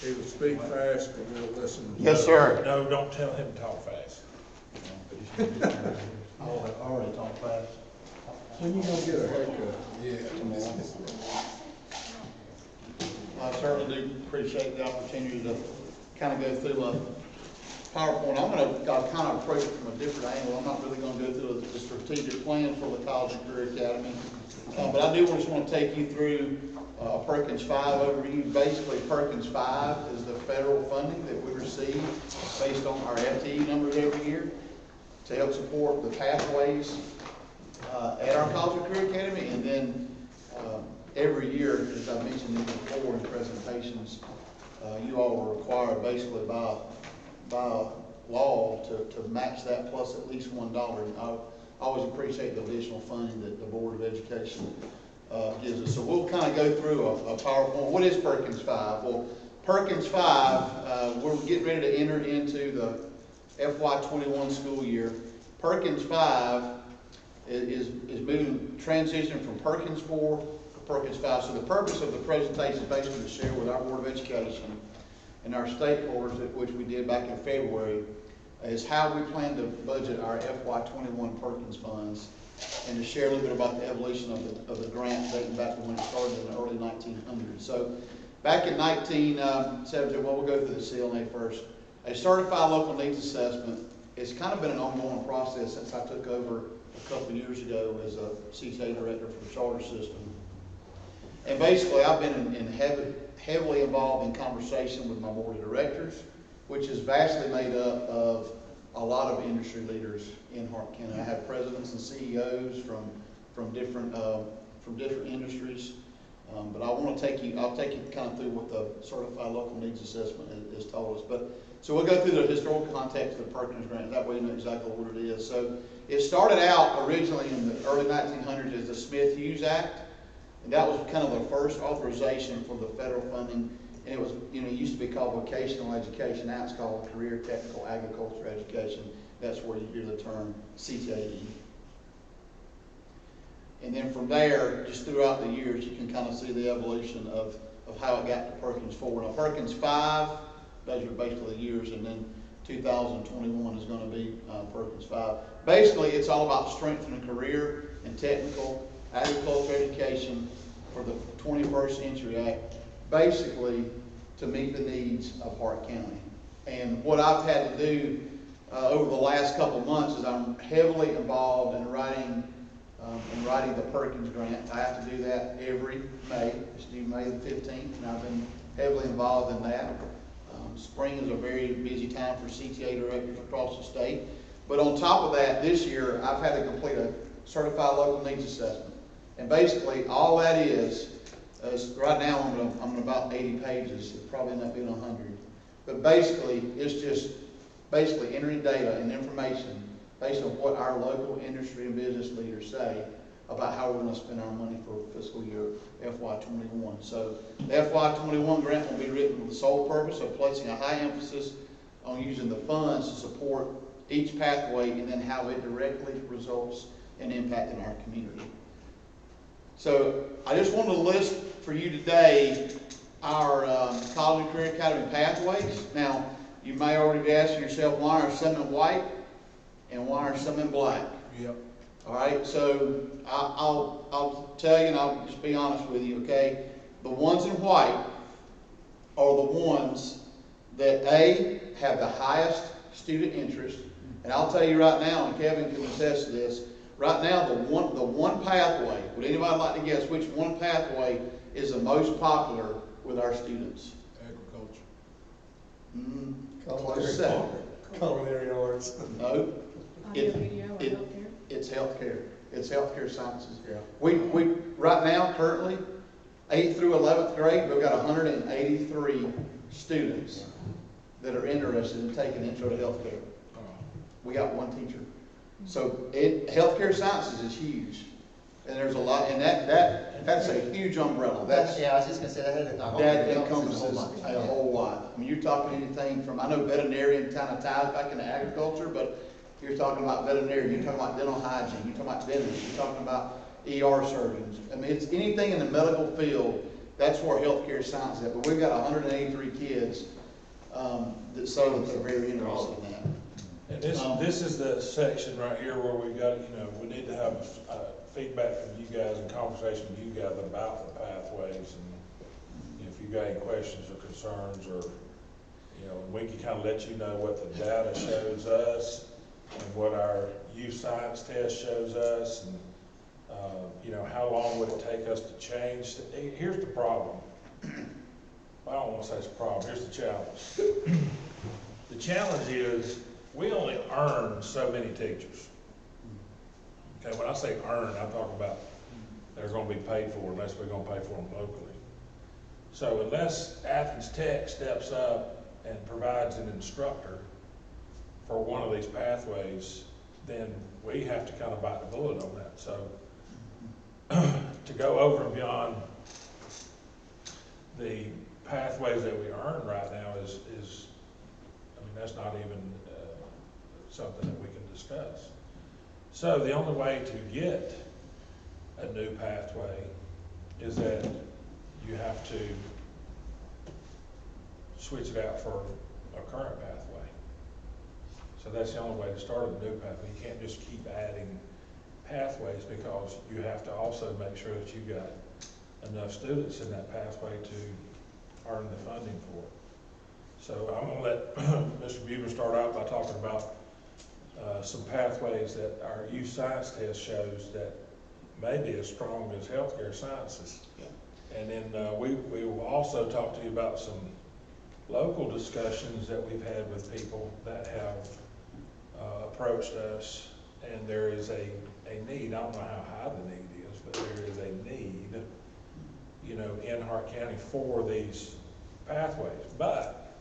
Either speak fast or we'll listen. Yes, sir. No, don't tell him to talk fast. I already talked fast. When you gonna get a haircut? Yeah. I certainly do appreciate the opportunity to kind of go through a PowerPoint. I'll kind of approach it from a different angle. I'm not really going to go through the strategic plan for the College and Career Academy. But I do just want to take you through a Perkins 5 overview. Basically, Perkins 5 is the federal funding that we receive based on our FTE numbers every year to help support the pathways at our College and Career Academy. And then every year, as I mentioned before in presentations, you all are required basically by law to match that plus at least $1. And I always appreciate the additional funding that the Board of Education gives us. So we'll kind of go through a PowerPoint. What is Perkins 5? Well, Perkins 5, we're getting ready to enter into the FY21 school year. Perkins 5 is moving, transitioning from Perkins 4 to Perkins 5. So the purpose of the presentation is basically to share with our Board of Education and our stakeholders, which we did back in February, is how we plan to budget our FY21 Perkins funds, and to share a little bit about the evolution of the grant dating back to when it started in the early 1900s. So back in 1970, well, we'll go through the CLNA first. A certified local needs assessment, it's kind of been an ongoing process since I took over a couple of years ago as a CTA director for the charter system. And basically, I've been heavily involved in conversation with my board of directors, which is vastly made up of a lot of industry leaders in Hart County. I have presidents and CEOs from different industries. But I'll take you kind of through what the Certified Local Needs Assessment has told us. So we'll go through the historical context of the Perkins Grant. That way you know exactly what it is. So it started out originally in the early 1900s as the Smith-Hughes Act. And that was kind of the first authorization for the federal funding. And it was, it used to be called vocational education. Now it's called career technical agriculture education. That's where you hear the term CTAE. And then from there, just throughout the years, you can kind of see the evolution of how it got to Perkins 4. Now, Perkins 5, those are basically the years, and then 2021 is going to be Perkins 5. Basically, it's all about strengthening career and technical agriculture education for the 21st Century Act, basically to meet the needs of Hart County. And what I've had to do over the last couple of months is I'm heavily involved in writing the Perkins Grant. I have to do that every May. It's due May the 15th, and I've been heavily involved in that. Spring is a very busy time for CTA directors across the state. But on top of that, this year, I've had to complete a Certified Local Needs Assessment. And basically, all that is right now I'm on about 80 pages. It'll probably end up being 100. But basically, it's just basically entering data and information based on what our local industry and business leaders say about how we're going to spend our money for fiscal year FY21. So the FY21 grant will be written with the sole purpose of placing a high emphasis on using the funds to support each pathway and then how it directly results in impacting our community. So I just wanted to list for you today our College and Career Academy pathways. Now, you may already be asking yourself, why are some in white and why are some in black? Yep. All right, so I'll tell you, and I'll just be honest with you, okay? The ones in white are the ones that A, have the highest student interest. And I'll tell you right now, and Kevin can attest to this, right now the one pathway, would anybody like to guess which one pathway is the most popular with our students? Agriculture. Close second. Culinary arts. No. Audio, video, or healthcare? It's healthcare. It's healthcare sciences. Yeah. We right now, currently, 8th through 11th grade, we've got 183 students that are interested in taking intro to healthcare. We got one teacher. So healthcare sciences is huge. And there's a lot, and that's a huge umbrella. Yeah, I was just gonna say that encompasses a whole lot. I mean, you're talking anything from, I know veterinarian kind of ties back into agriculture, but you're talking about veterinarian, you're talking about dental hygiene, you're talking about dentists, you're talking about ER surgeons. I mean, it's anything in the medical field, that's where healthcare science is at. But we've got 183 kids that say that they're very interested in that. And this is the section right here where we got, we need to have feedback from you guys and conversation with you guys about the pathways, and if you got any questions or concerns, or, and we can kind of let you know what the data shows us and what our youth science test shows us, and, how long would it take us to change? Here's the problem. I don't want to say it's a problem, here's the challenge. The challenge is, we only earn so many teachers. Okay, when I say earn, I'm talking about they're gonna be paid for unless we're gonna pay for them locally. So unless Athens Tech steps up and provides an instructor for one of these pathways, then we have to kind of bite the bullet on that. So to go over and beyond the pathways that we earn right now is that's not even something that we can discuss. So the only way to get a new pathway is that you have to switch it out for a current pathway. So that's the only way to start a new pathway. You can't just keep adding pathways, because you have to also make sure that you've got enough students in that pathway to earn the funding for it. So I'm gonna let Mr. Buber start out by talking about some pathways that our youth science test shows that may be as strong as healthcare sciences. Yeah. And then we will also talk to you about some local discussions that we've had with people that have approached us, and there is a need. I don't know how high the need is, but there is a need, in Hart County for these pathways. But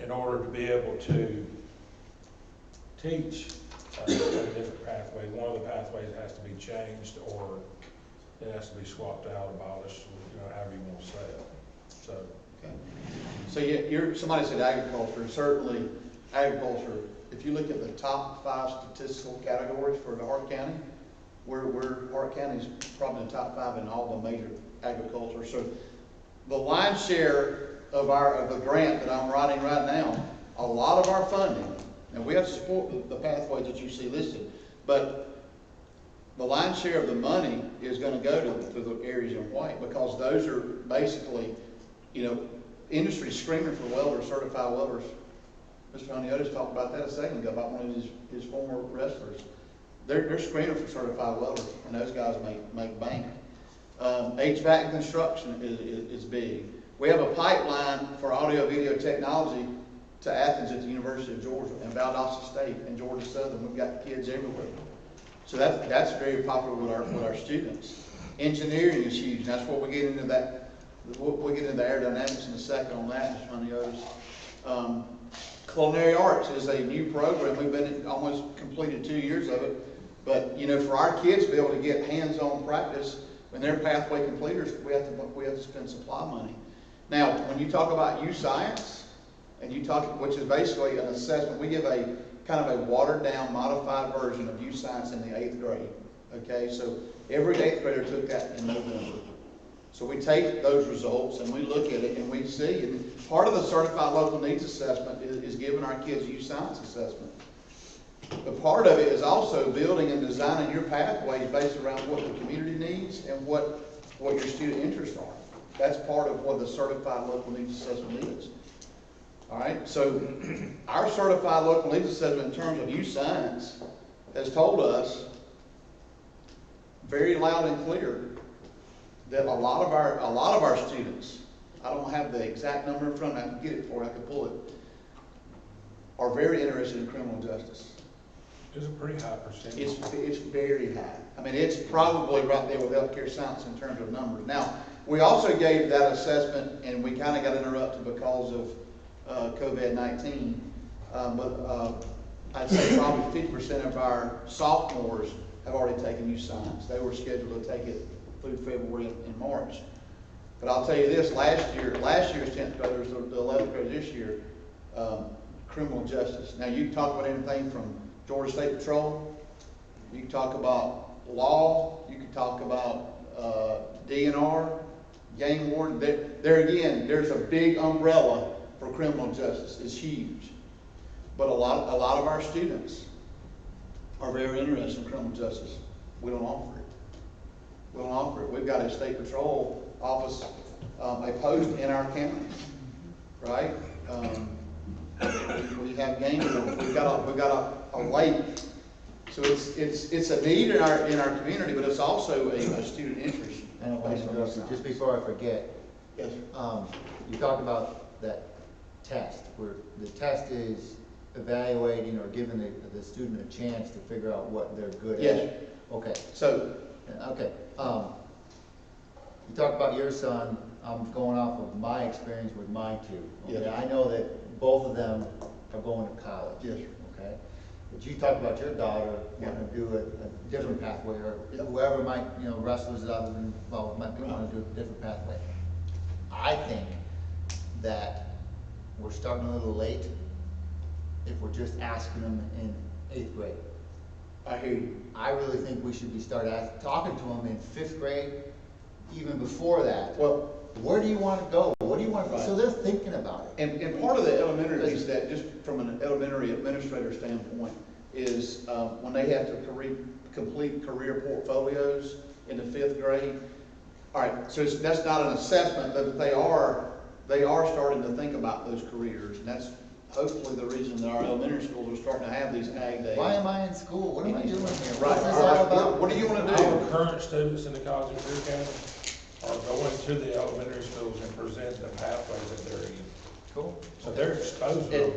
in order to be able to teach a different pathway, one of the pathways has to be changed, or it has to be swapped out, abolished, however you want to say it. So. Okay. So somebody said agriculture. Certainly agriculture, if you look at the top 5 statistical categories for the Hart County, Hart County is probably in the top 5 in all the major agriculture. So the lion's share of the grant that I'm writing right now, a lot of our funding, and we have to support the pathways that you see listed, but the lion's share of the money is going to go to the areas in white, because those are basically, industry screaming for welders, certified welders. Mr. Honiotis talked about that a second ago, about one of his former wrestlers. They're screaming for certified welders, and those guys make bank. HVAC construction is big. We have a pipeline for audio-video technology to Athens at the University of Georgia, and Valdosta State, and Georgia Southern. We've got kids everywhere. So that's very popular with our students. Engineering is huge, and that's what we get into that. We'll get into aerodynamics in a second on that, Mr. Honiotis. Culinary arts is a new program. We've been almost completed 2 years of it. But for our kids to be able to get hands-on practice when they're pathway completers, we have to spend supply money. Now, when you talk about youth science, and which is basically an assessment, we give a kind of a watered-down, modified version of youth science in the 8th grade. Okay, so every 8th grader took that in November. So we take those results and we look at it and we see, and part of the Certified Local Needs Assessment is giving our kids youth science assessment. But part of it is also building and designing your pathways based around what the community needs and what your student interests are. That's part of what the Certified Local Needs Assessment is. All right, so our Certified Local Needs Assessment in terms of youth science has told us very loud and clear that a lot of our students, I don't have the exact number in front of me, I can get it for you, I can pull it, are very interested in criminal justice. It's a pretty high percentage. It's very high. I mean, it's probably right there with healthcare science in terms of numbers. Now, we also gave that assessment, and we kind of got interrupted because of COVID-19. But I'd say probably 50% of our sophomores have already taken youth science. They were scheduled to take it through February and March. But I'll tell you this, last year's 10th graders, the 11th graders this year, criminal justice. Now, you can talk about anything from Georgia State Patrol, you can talk about law, you can talk about DNR, game warden. There again, there's a big umbrella for criminal justice. It's huge. But a lot of our students are very interested in criminal justice. We don't offer it. We don't offer it. We've got a state patrol office, a post in our county, right? We have game wardens. We've got a lake. So it's a need in our community, but it's also a student interest. And I want to interrupt you, just before I forget. Yes. You talked about that test, where the test is evaluating or giving the student a chance to figure out what they're good at. Yes. Okay. So. Okay. You talked about your son. I'm going off of my experience with my two. Okay. Yes. I know that both of them are going to college. Yes. Okay. But you talked about your daughter wanting to do a different pathway, or whoever might, wrestlers that I've been involved with might want to do a different pathway. I think that we're starting a little late if we're just asking them in 8th grade. I hear you. I really think we should be talking to them in 5th grade, even before that. Well, where do you want to go? What do you want to? Right. So they're thinking about it. And part of the elementary piece, that just from an elementary administrator standpoint, is when they have to complete career portfolios in the 5th grade. All right, so that's not an assessment, but they are starting to think about those careers, and that's hopefully the reason that our elementary schools are starting to have these ag days. Why am I in school? What am I doing here? Right. What's this all about? What do you want to do? Our current students in the College and Career Academy are going to the elementary schools and present the pathways that they're in. Cool. So they're exposed to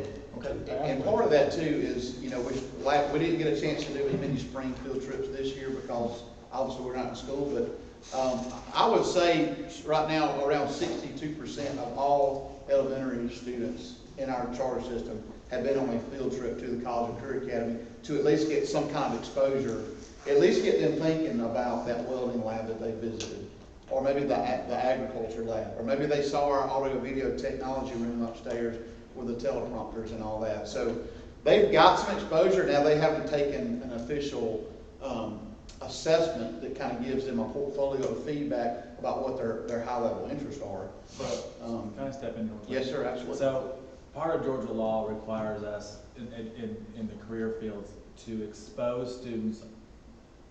And part of that too is, we didn't get a chance to do as many spring field trips this year because obviously we're not in school, but I would say right now around 62% of all elementary students in our charter system have been on a field trip to the College and Career Academy to at least get some kind of exposure, at least get them thinking about that welding lab that they visited, or maybe the agriculture lab, or maybe they saw our audio-video technology room upstairs with the teleprompters and all that. So they've got some exposure. Now they haven't taken an official assessment that kind of gives them a portfolio of feedback about what their high-level interests are. But Can I step in real quick? yes, sir, absolutely. So part of Georgia law requires us in the career fields to expose students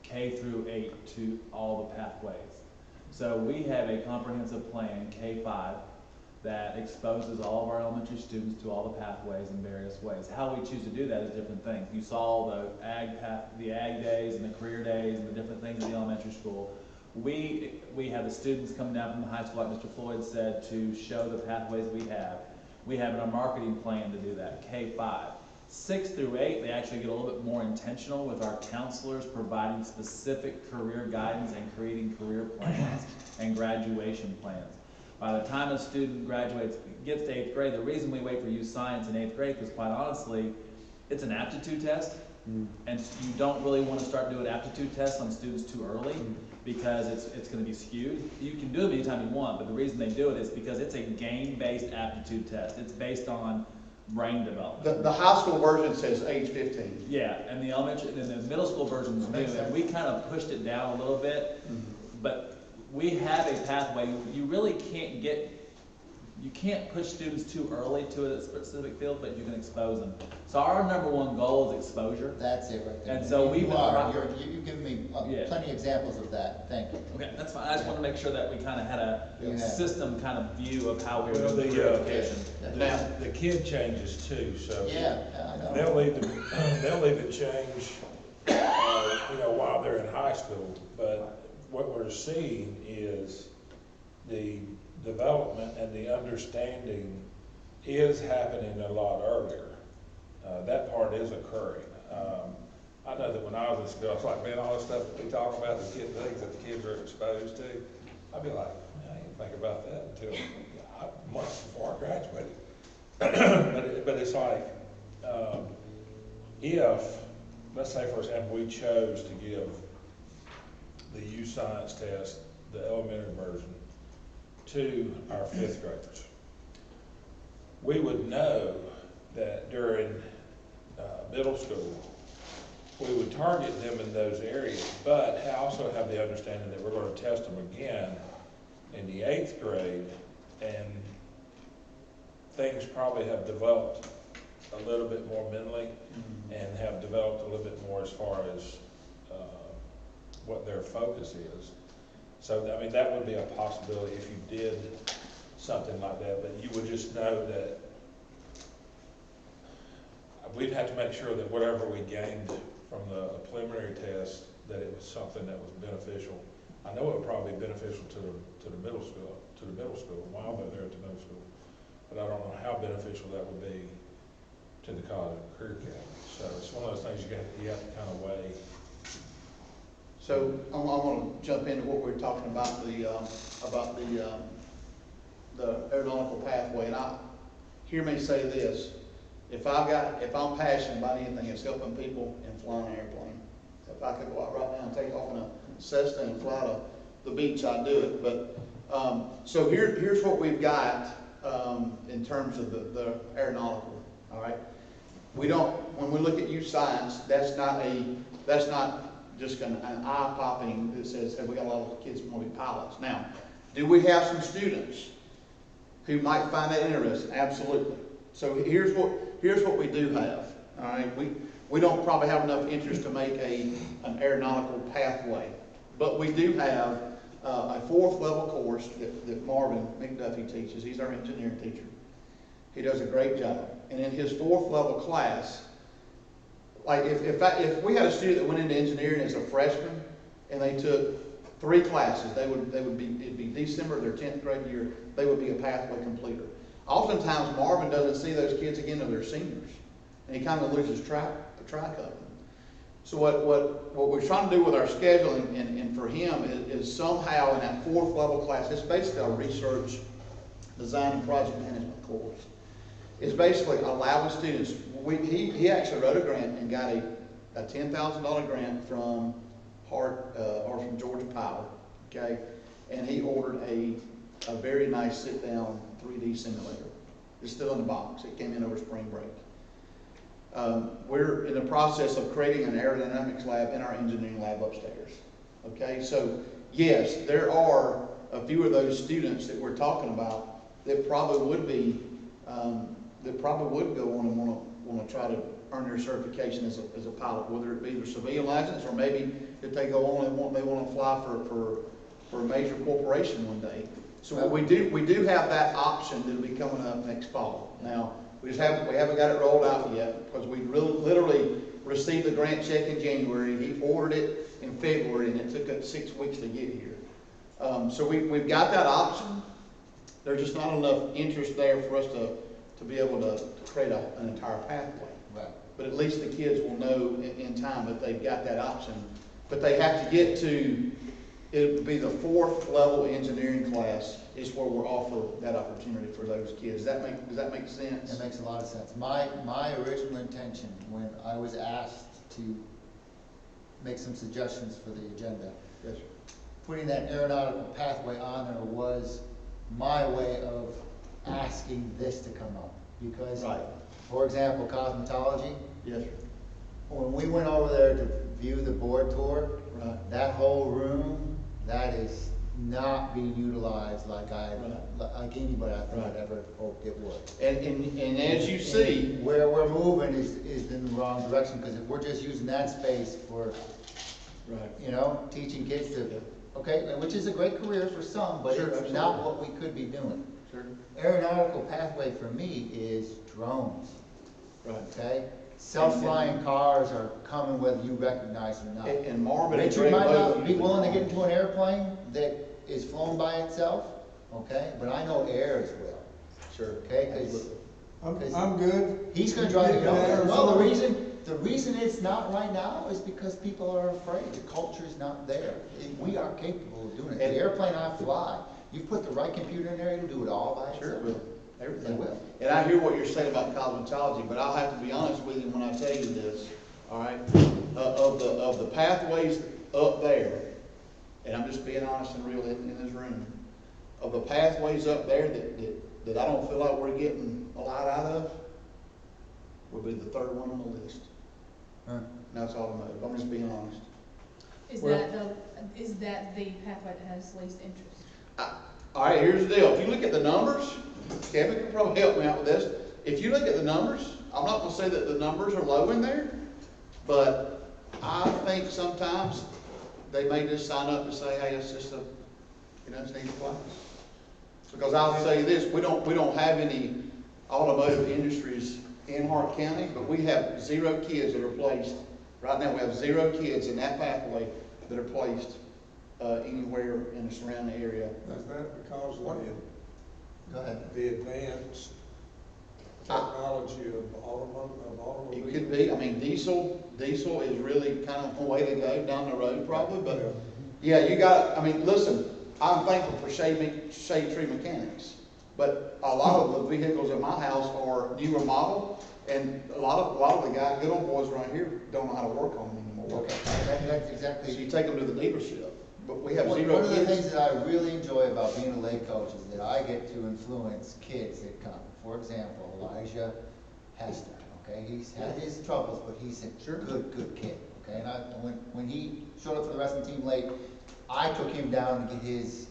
K through 8 to all the pathways. So we have a comprehensive plan, K-5, that exposes all of our elementary students to all the pathways in various ways. How we choose to do that is different things. You saw the ag days and the career days and the different things in the elementary school. We have the students coming down from the high school, like Mr. Floyd said, to show the pathways we have. We have in our marketing plan to do that, K-5. 6 through 8, they actually get a little bit more intentional with our counselors providing specific career guidance and creating career plans and graduation plans. By the time a student graduates, gets to 8th grade, the reason we wait for youth science in 8th grade, because quite honestly, it's an aptitude test, and you don't really want to start doing aptitude tests on students too early, because it's going to be skewed. You can do it anytime you want, but the reason they do it is because it's a game-based aptitude test. It's based on brain development. The high school version says age 15. Yeah, and the elementary, and the middle school version is new, and we kind of pushed it down a little bit, but we have a pathway. You really can't push students too early to a specific field, but you can expose them. So our number one goal is exposure. That's it right there. And so you've given me plenty of examples of that. Thank you. Okay, that's fine. I just want to make sure that we kind of had a system kind of view of how we were Well, doing the education. The kid changes too, so. Yeah, I know. They'll even change, while they're in high school. But what we're seeing is the development and the understanding is happening a lot earlier. That part is occurring. I know that when I was in school, I was like, man, all this stuff that we talk about, the kid things that the kids are exposed to, I'd be like, man, I didn't think about that until months before I graduated. But it's like, if, let's say for example, we chose to give the youth science test, the elementary version, to our 5th graders, we would know that during middle school, we would target them in those areas, but also have the understanding that we're going to test them again in the 8th grade, and things probably have developed a little bit more mentally and have developed a little bit more as far as what their focus is. So, I mean, that would be a possibility if you did something like that, but you would just know that we'd have to make sure that whatever we gained from the preliminary test, that it was something that was beneficial. I know it would probably be beneficial to the middle school, while they're there at the middle school, but I don't know how beneficial that would be to the college and career academy. So it's one of those things you have to kind of weigh. So I want to jump into what we were talking about, the aeronautical pathway. And hear me say this: if I'm passionate about anything, it's helping people and flying an airplane. If I could go out right now and take off in a Cessna and fly to the beach, I'd do it. But so here's what we've got in terms of the aeronautical. All right, when we look at youth science, that's not just an eye popping that says, hey, we got a lot of kids who want to be pilots. Now, do we have some students who might find that interesting? Absolutely. So here's what we do have. All right, we don't probably have enough interest to make an aeronautical pathway, but we do have a 4th level course that Marvin McDuffie teaches. He's our engineering teacher. He does a great job. And in his 4th level class, like if we had a student that went into engineering as a freshman and they took 3 classes, it'd be December of their 10th grade year, they would be a pathway completer. Oftentimes Marvin doesn't see those kids again until they're seniors, and he kind of loses track of them. So what we're trying to do with our scheduling and for him is somehow in that 4th level class, it's basically a research, design, and project management course. It's basically allowing students. He actually wrote a grant and got a $10,000 grant from Hart or from Georgia Power, okay, and he ordered a very nice sit-down 3D simulator. It's still in the box. It came in over spring break. We're in the process of creating an aerodynamics lab in our engineering lab upstairs. Okay, so yes, there are a few of those students that we're talking about that probably would be go on and want to try to earn their certification as a pilot, whether it be their civilian license or maybe if they go on and they want to fly for a major corporation one day. So we do have that option that'll be coming up next fall. Now we haven't got it rolled out yet because we literally received the grant check in January. He ordered it in February and it took us 6 weeks to get here. So we've got that option. There's just not enough interest there for us to be able to create an entire pathway. Right. But at least the kids will know in time that they've got that option. But they have to get to, it would be the 4th level engineering class is where we're offering that opportunity for those kids. Does that make sense? It makes a lot of sense. My original intention when I was asked to make some suggestions for the agenda, Yes, sir. putting that aeronautical pathway on there was my way of asking this to come up. Because, Right. for example, cosmetology, Yes, sir. when we went over there to view the board tour, Right. that whole room, that is not being utilized like anybody I thought ever hoped it would. And as you see, And where we're moving is in the wrong direction, because if we're just using that space for, right. teaching kids to, okay, which is a great career for some, but Sure, it's not what we could be doing. Sure. Aeronautical pathway for me is drones, Right. okay? Self-flying cars are coming whether you recognize or not. And Marvin and Richard Greg might both not be use willing to the get into an airplane that is flown by itself, okay? But I know airs will, Sure. okay? 'Cause I'm good. he's gonna drive it. Yeah, Well, so- the reason it's not right now is because people are afraid. The culture is not there. We are capable of doing it. The airplane I fly, you put the right computer in there, it'll do it all by itself. Sure it will. Everything. It will. And I hear what you're saying about cosmetology, but I'll have to be honest with you when I tell you this, all right? Of the pathways up there, and I'm just being honest and real in this room, of the pathways up there that I don't feel like we're getting a lot out of, will be the 3rd one on the list. Huh. And that's automotive. I'm just being honest. Is that the pathway that has least interest? All right, here's the deal. If you look at the numbers, Kevin can probably help me out with this. If you look at the numbers, I'm not gonna say that the numbers are low in there, but I think sometimes they may just sign up and say, hey, it's just a, you know, it's needs a class. Because I'll tell you this, we don't have any automotive industries in Hart County, but we have 0 kids that are placed. Right now, we have 0 kids in that pathway that are placed anywhere in the surrounding area. Is that because of Go ahead. the advanced technology of automobiles? It could be. I mean, diesel is really kind of the way to go down the road probably, but yeah, you got, I mean, listen, I'm thankful for shade tree mechanics, but a lot of the vehicles at my house are newer model, and a lot of the guys, good old boys around here don't know how to work on them anymore. Okay, that's exactly. So you take them to the dealership, but we have One 0 of the kids. things that I really enjoy about being a lay coach is that I get to influence kids that come. For example, Elijah Hester, okay? He's had his troubles, but he's a good kid, okay? And when he showed up for the wrestling team late, I took him down to get his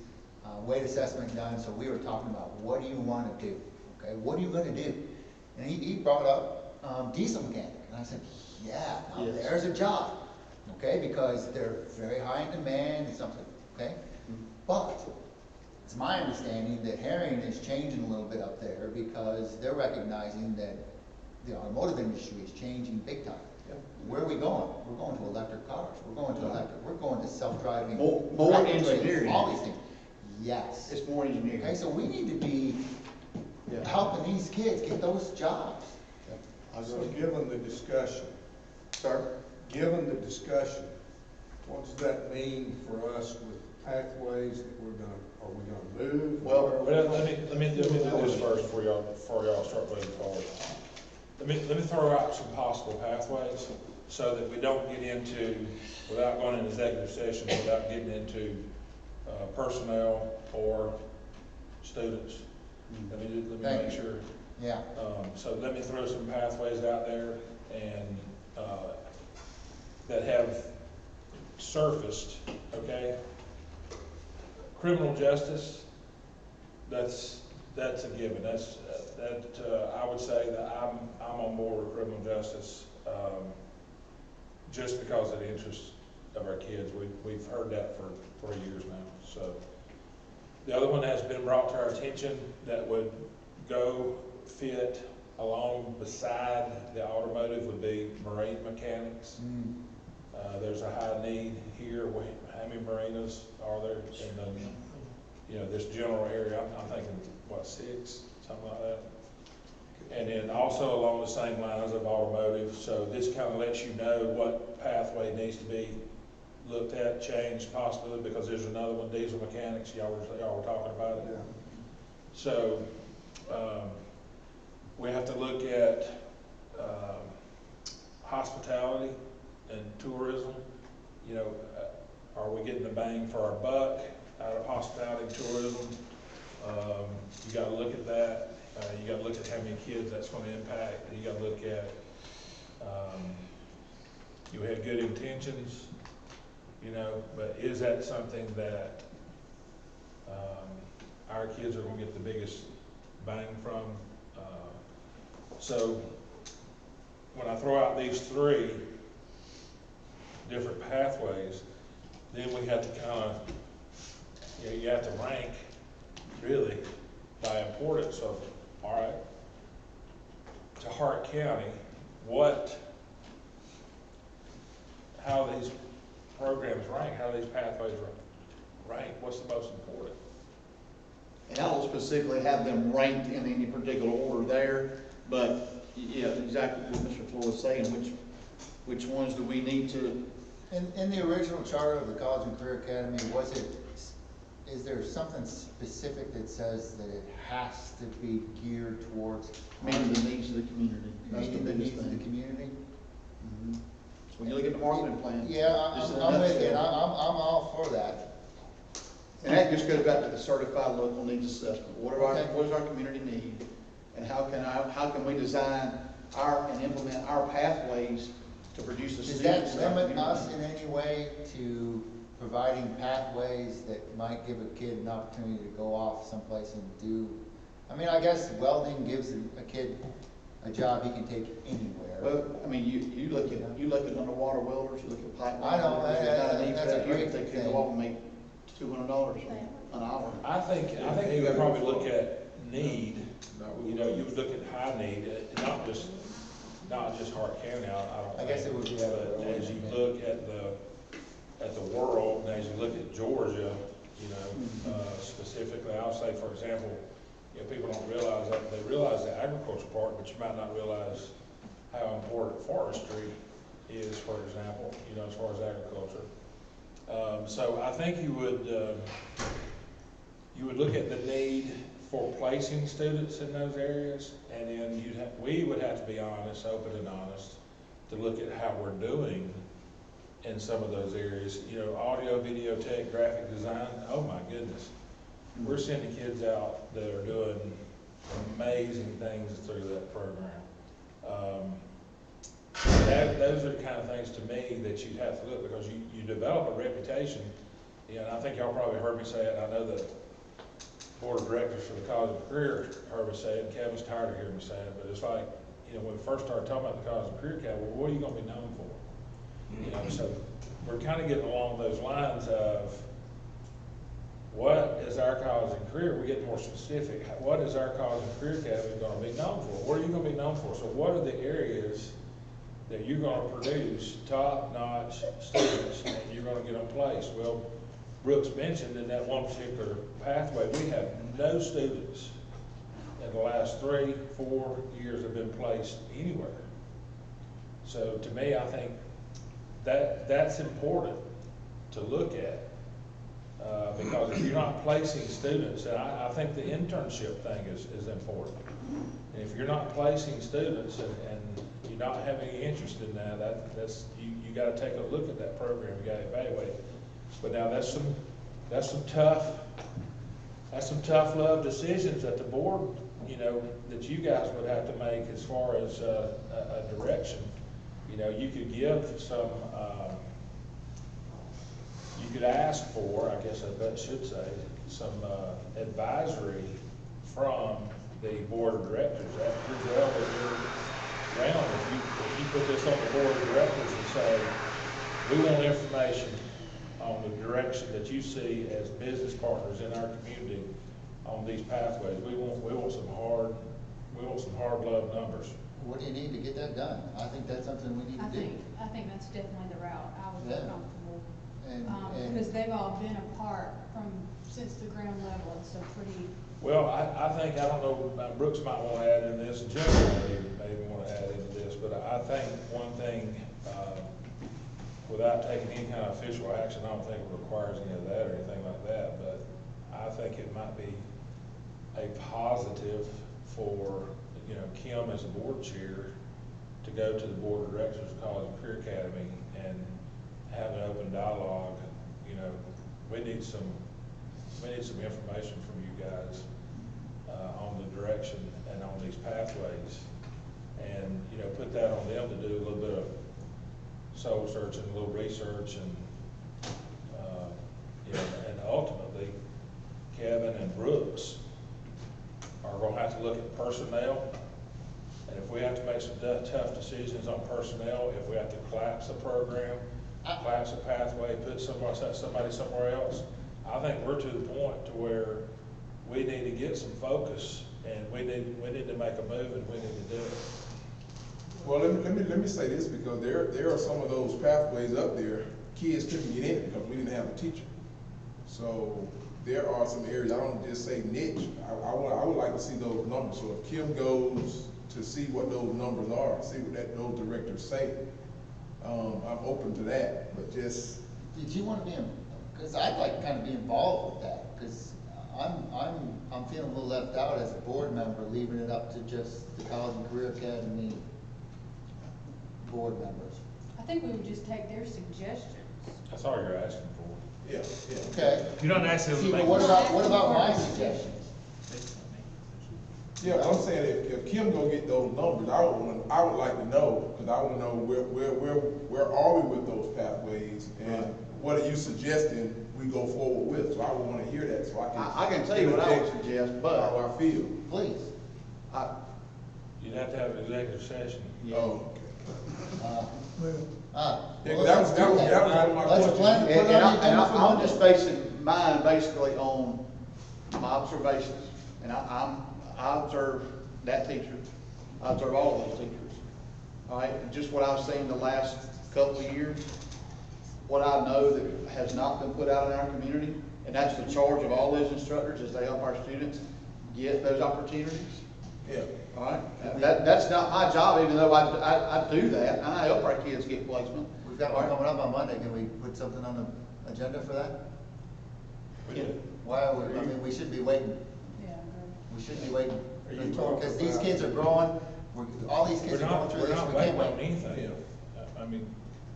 weight assessment done, so we were talking about, what do you want to do, okay? What are you going to do? And he brought up diesel mechanic, and I said, yeah, now there's a job, okay? Because they're very high in demand and something, okay? But it's my understanding that Herring is changing a little bit up there because they're recognizing that the automotive industry is changing big time. Where are we going? We're going to electric cars. We're going to electric. We're going to self-driving. More engineering. All these things. Yes. It's more engineering. Okay, so we need to be helping these kids get those jobs. So given the discussion, given the discussion, what does that mean for us with pathways that are we gonna move? Well, let me do this first before y'all start moving forward. Let me throw out some possible pathways so that we don't get into, without going into executive session, without getting into personnel or students. Let me make sure. Yeah. So let me throw some pathways out there and that have surfaced, okay? Criminal justice, that's a given. I would say that I'm on board with criminal justice just because of the interests of our kids. We've heard that for 3 years now. So the other one has been brought to our attention that would go fit along beside the automotive would be marine mechanics. There's a high need here. How many marinas are there in the this general area? I'm thinking, what, 6, something like that. And then also along the same lines of automotive. So this kind of lets you know what pathway needs to be looked at, changed possibly, because there's another one, diesel mechanics. Y'all were talking about it. Yeah. So we have to look at hospitality and tourism. Are we getting the bang for our buck out of hospitality and tourism? You got to look at that. You got to look at how many kids that's going to impact. You got to look at you had good intentions, but is that something that our kids are going to get the biggest bang from? So when I throw out these 3 different pathways, then we have to kind of, you have to rank really by importance of, all right, to Hart County, how these programs rank, how these pathways rank, what's the most important? And I don't specifically have them ranked in any particular order there, but yeah, exactly what Mr. Floyd was saying, which ones do we need to? In the original charter of the College and Career Academy, is there something specific that says that it has to be geared towards Meeting the needs of the community. meeting the needs of the community? When you look at the marketing plan. Yeah, I'm with you, and I'm all for that. And that just goes back to the certified local needs assessment. What does our community need? And how can we design and implement our pathways to produce the Does students? that limit us in any way to providing pathways that might give a kid an opportunity to go off someplace and do? I mean, I guess welding gives a kid a job he can take anywhere. Well, I mean, you look at underwater welders, you look at pipe I know, welders, you got a need for that's a that here, great they can thing. go off and make $200 an hour. I think you would probably look at need, you know, you would look at high need, not just Hart County, I don't I guess think, it would be but as you look at the world, and as you look at Georgia, you know, specifically, I'll say, for example, you know, people don't realize that, they realize the agriculture part, but you might not realize how important forestry is, for example, you know, as far as agriculture. So I think you would look at the need for placing students in those areas, and then we would have to be honest, open and honest, to look at how we're doing in some of those areas. You know, audio, video tech, graphic design, oh my goodness. We're sending kids out that are doing amazing things through that program. Those are the kind of things to me that you have to look, because you develop a reputation. You know, and I think y'all probably heard me say it, and I know the board of directors for the College of Career heard me say it, and Kevin's tired of hearing me say it, but it's like, you know, when we first started talking about the College of Career Academy, well, what are you gonna be known for? You know, so we're kind of getting along those lines of, what is our college and career? We get more specific. What is our college and career academy going to be known for? What are you going to be known for? So what are the areas that you're going to produce top-notch students and you're going to get them placed? Well, Brooks mentioned in that one particular pathway, we have no students in the last 3-4 years have been placed anywhere. So to me, I think that's important to look at. Because if you're not placing students, and I think the internship thing is important. And if you're not placing students and you're not having any interest in that's you got to take a look at that program. You got to evaluate. But now that's some tough love decisions that the board, you know, that you guys would have to make as far as a direction. You know, you could give some. You could ask for, I guess I should say, some advisory from the board of directors. That's pretty well that you're around. If you put this on the board of directors and say, we want information on the direction that you see as business partners in our community on these pathways. We want some hard love numbers. What do you need to get that done? I think that's something we need to do. I think that's definitely the route I would Yeah. feel comfortable. And Because they've all been apart since the ground level, and so pretty. Well, I think, I don't know, Brooks might want to add in this, and Jennifer may want to add into this, but I think one thing, without taking any kind of official action, I don't think it requires any of that or anything like that, but I think it might be a positive for, you know, Kim as a board chair to go to the board of directors of College and Career Academy and have an open dialogue. You know, we need some information from you guys on the direction and on these pathways, and you know, put that on them to do a little bit of soul searching, a little research, and you know, and ultimately, Kevin and Brooks are going to have to look at personnel. And if we have to make some tough decisions on personnel, if we have to collapse a program, collapse a pathway, put somebody somewhere else, I think we're to the point to where we need to get some focus, and we need to make a move, and we need to do it. Well, let me say this, because there are some of those pathways up there, kids couldn't get in because we didn't have a teacher. So there are some areas, I don't just say niche, I would like to see those numbers. So if Kim goes to see what those numbers are, see what those directors say, I'm open to that, but just. did you want to be, because I'd like to kind of be involved with that, because I'm feeling a little left out as a board member, leaving it up to just the College and Career Academy board members. I think we would just take their suggestions. That's all you're asking for. Yeah. Okay. You're not asking them See, to but make. what about my suggestions? Yeah, but I'm saying if Kim go get those numbers, I would like to know, because I want to know where are we with those pathways, and what are you suggesting we go forward with? So I would want to hear that, so I can. I can tell you what I would suggest, but. How I feel. Please. You'd have to have an executive session. Oh, Yeah, that was one of my Let's questions. plan to put it on the agenda for Monday. I'm just basing mine basically on my observations. And I observe that teacher, I observe all of those teachers. All right, and just what I've seen the last couple of years, what I know that has not been put out in our community, and that's the charge of all those instructors, is they help our students get those opportunities. yeah. All right, that's not my job, even though I do that, and I help our kids get placement. We've got one coming up on Monday, can we put something on the agenda for that? Why are we, I mean, we should be waiting. Yeah, We should be waiting. Are you talking Because these about- kids are growing, all these kids are going through We're this, not we can't waiting on wait. anything. I mean,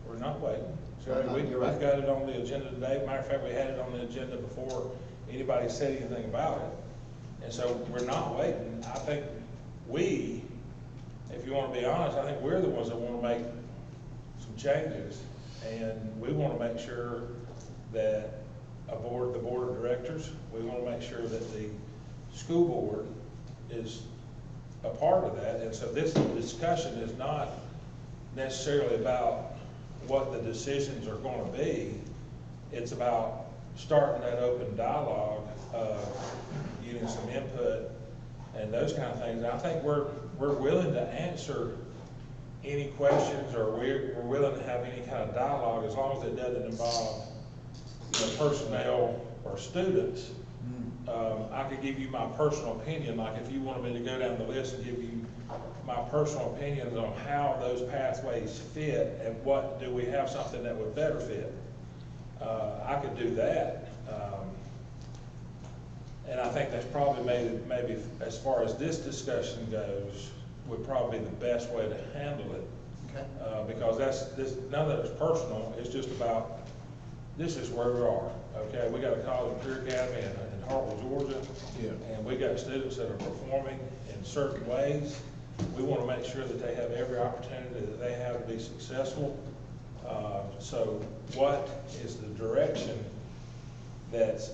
we're not waiting. So we've You're right. got it on the agenda today. Matter of fact, we had it on the agenda before anybody said anything about it. And so we're not waiting. I think if you want to be honest, I think we're the ones that want to make some changes. And we want to make sure that the board of directors, we want to make sure that the school board is a part of that. And so this discussion is not necessarily about what the decisions are going to be. It's about starting that open dialogue, getting some input and those kind of things. And I think we're willing to answer any questions, or we're willing to have any kind of dialogue as long as it doesn't involve, personnel or students. I could give you my personal opinion, like if you wanted me to go down the list and give you my personal opinions on how those pathways fit and what do we have something that would better fit. I could do that. And I think that's probably maybe as far as this discussion goes, would probably be the best way to handle it. Okay. Because none of it's personal, it's just about, this is where we are, okay? We got a college and career academy in Hartwell, Georgia. Yeah. And we got students that are performing in certain ways. We want to make sure that they have every opportunity that they have to be successful. So what is the direction that's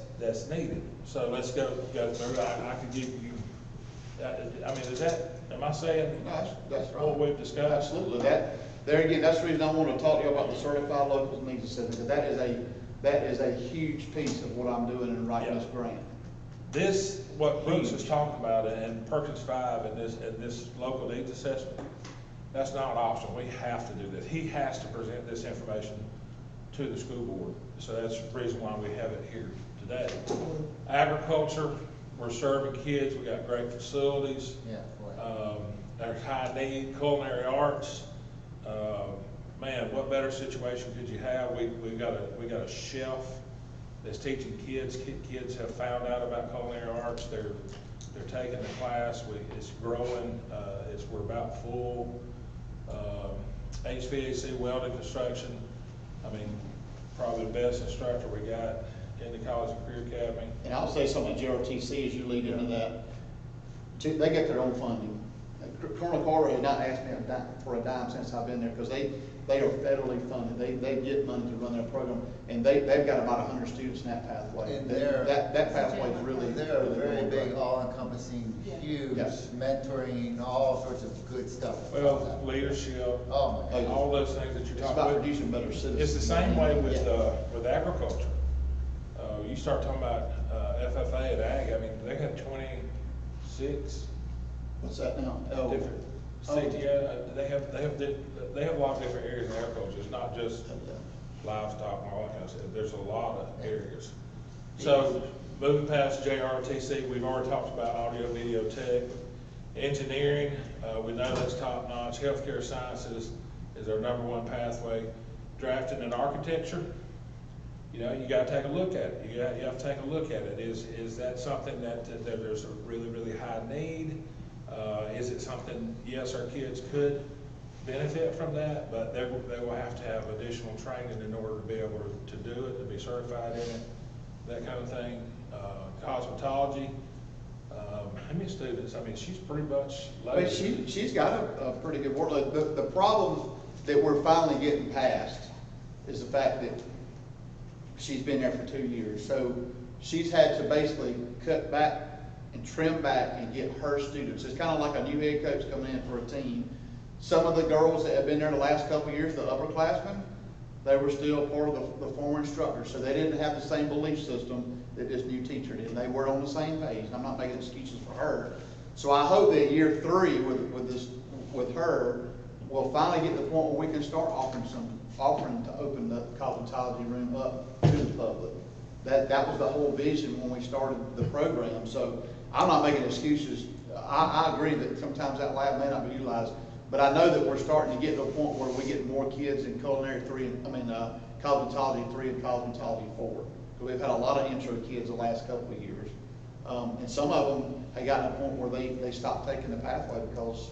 needed? So let's go through. I could give you, I mean, am I saying That's right. what we've discussed? Absolutely. There again, that's the reason I want to talk to you about the certified local needs assessment, because that is a huge piece of what I'm doing in writing this grant. What Brooks is talking about in Perkins 5 and this local needs assessment, that's not an option. We have to do this. He has to present this information to the school board. So that's the reason why we have it here today. Agriculture, we're serving kids. We got great facilities. Yeah. Boy. There's high need. Culinary arts. Man, what better situation could you have? We got a chef that's teaching kids. Kids have found out about culinary arts. They're taking the class. It's growing. We're about full. HVAC, welding, construction. I mean, probably the best instructor we got in the College and Career Academy. And I'll say something at JRTC as you lead into that. They get their own funding. Colonel Carter has not asked me for a dime since I've been there, because they are federally funded. They get money to run their program, and they've got about 100 students in that pathway. And that pathway is really, they're really very going big, great. all-encompassing, huge, Yes. mentoring, all sorts of good stuff. Well, leadership, Oh, my God. all those things that you're It's talking about about. producing better citizens. It's the same way with Yeah. agriculture. You start talking about FFA and ag. I mean, they got 26 What's that now? different CTO. They have a lot of different areas in agriculture. It's not just livestock and all that kind of stuff. There's a lot of areas. So moving past JRTC, we've already talked about audio, video, tech, engineering. We know that's top notch. Healthcare sciences is our #1 pathway. Drafting and architecture. You got to take a look at it. You have to take a look at it. Is that something that there's a really, really high need? Is it something, yes, our kids could benefit from that, but they will have to have additional training in order to be able to do it, to be certified in it, that kind of thing. Cosmetology, how many students? I mean, she's pretty much loaded. But she's got a pretty good workload. The problem that we're finally getting past is the fact that she's been there for 2 years. So she's had to basically cut back and trim back and get her students. It's kind of like a new head coach coming in for a team. Some of the girls that have been there the last couple of years, the upperclassmen, they were still part of the former instructors, so they didn't have the same belief system that this new teacher did. They were on the same page, and I'm not making excuses for her. So I hope that year 3 with her, we'll finally get to the point where we can start offering to open the cosmetology room up to the public. That was the whole vision when we started the program. So I'm not making excuses. I agree that sometimes that lab may not be utilized, but I know that we're starting to get to a point where we get more kids in culinary 3, cosmetology 3 and cosmetology 4. We've had a lot of intro kids the last couple of years. And some of them had gotten to a point where they stopped taking the pathway because,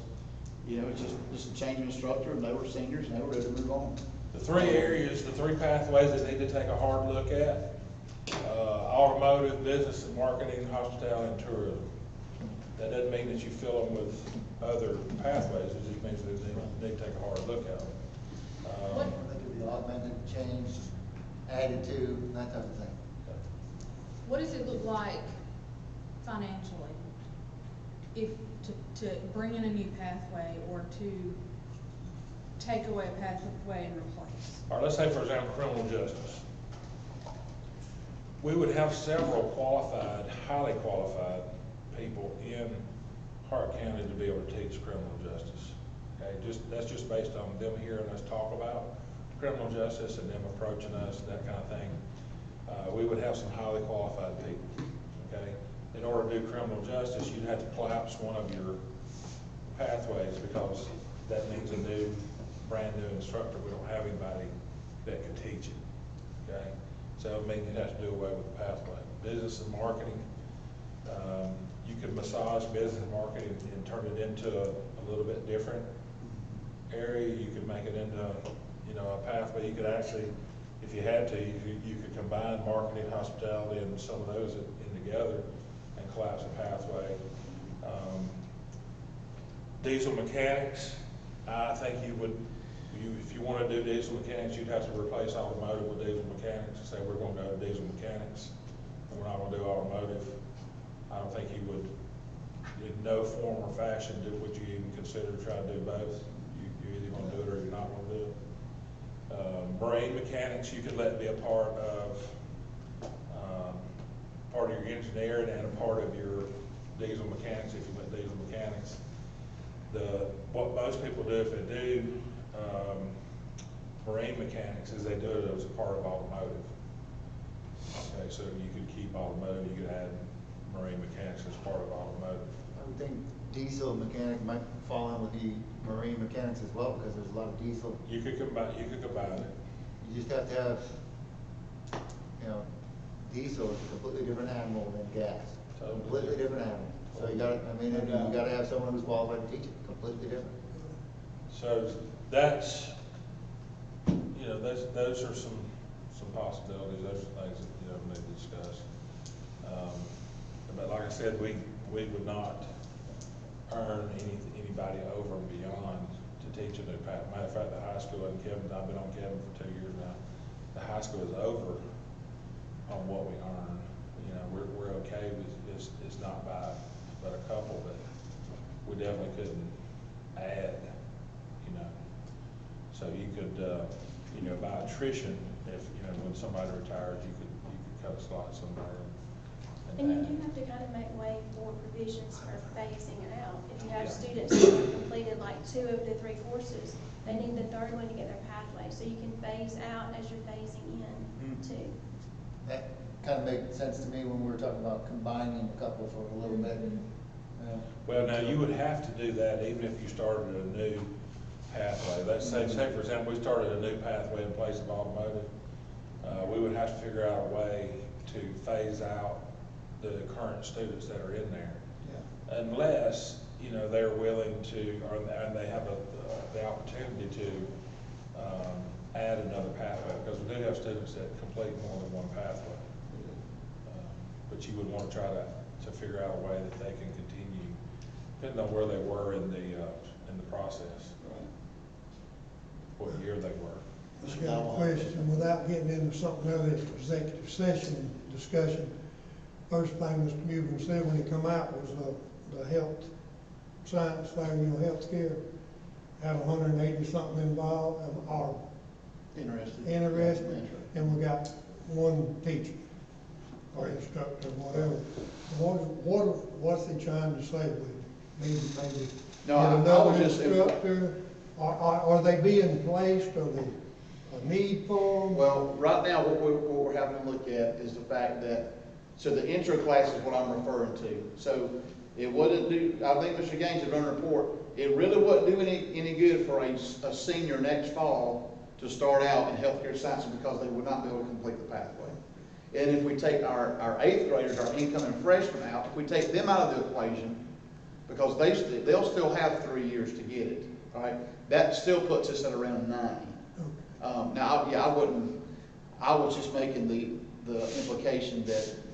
it's just a change of instructor, and they were seniors and they were ready to move on. The 3 areas, the 3 pathways that need to take a hard look at, automotive, business and marketing, hospitality, and tourism. That doesn't mean that you fill them with other pathways, it just means that they need to take a hard look at them. They could be augmented, changed, added to, that type of thing. What does it look like financially if to bring in a new pathway or to take away a pathway and replace? All right, let's say, for example, criminal justice. We would have several qualified, highly qualified people in Hart County to be able to teach criminal justice. Okay, that's just based on them hearing us talk about criminal justice and them approaching us, that kind of thing. We would have some highly qualified people. Okay, in order to do criminal justice, you'd have to collapse one of your pathways because that means a brand new instructor. We don't have anybody that can teach it. Okay, so it means you'd have to do away with the pathway. Business and marketing. You could massage business and marketing and turn it into a little bit different area. You could make it into, a pathway. You could actually, if you had to, you could combine marketing, hospitality, and some of those in together and collapse a pathway. Diesel mechanics. I think if you want to do diesel mechanics, you'd have to replace automotive with diesel mechanics. Say we're going to go to diesel mechanics, and we're not going to do automotive. I don't think you would, in no form or fashion, would you even consider to try to do both. You're either going to do it or you're not going to do it. Marine mechanics, you could let be a part of your engineering and a part of your diesel mechanics if you went diesel mechanics. What most people do if they do marine mechanics is they do it as a part of automotive. Okay, so you could keep automotive, you could add marine mechanics as part of automotive. I would think diesel mechanic might fall in with the marine mechanics as well, because there's a lot of diesel. You could combine it. You just have to have, diesel is a completely different animal than gas. Totally. Completely different animal. So you gotta have someone who's qualified to teach it, completely different. So that's, those are some possibilities, those are things that, we need to discuss. But like I said, we would not earn anybody over and beyond to teach a new path. Matter of fact, the high school, and Kevin, I've been on Kevin for 2 years now, the high school is over on what we earn. We're okay with it's not by but a couple, but we definitely couldn't add, So you could, by attrition, if, when somebody retires, you could cut a slot somewhere. And you do have to kind of make way for provisions for phasing it out. If you have students that have completed like 2 of the 3 courses, they need the 3rd one to get their pathway. So you can phase out as you're phasing in too. That kind of made sense to me when we were talking about combining a couple for a little bit. Well, now you would have to do that even if you started a new pathway. Let's say for example, we started a new pathway in place of automotive. We would have to figure out a way to phase out the current students that are in there. Yeah. Unless, they're willing to, and they have the opportunity to add another pathway, because we do have students that complete more than one pathway. But you would want to try to figure out a way that they can continue, depending on where they were in the process, what year they were. I've got a question without getting into something other than executive session discussion. first thing Mr. Newman said when he come out was, the health science fair, healthcare, had 180-something involved, are interested, and we got one teacher or instructor, whatever. What's he trying to say with it? Maybe No, get I another was just- instructor? Are they being placed, or they, a need for them? Well, right now, what we're having to look at is the fact that, so the intro class is what I'm referring to. So it wouldn't do, I think Mr. Gaines had run a report, it really wouldn't do any good for a senior next fall to start out in healthcare sciences because they would not be able to complete the pathway. And if we take our eighth graders, our incoming freshmen out, if we take them out of the equation, because they'll still have 3 years to get it, all right? That still puts us at around 90. Now, yeah, I was just making the implication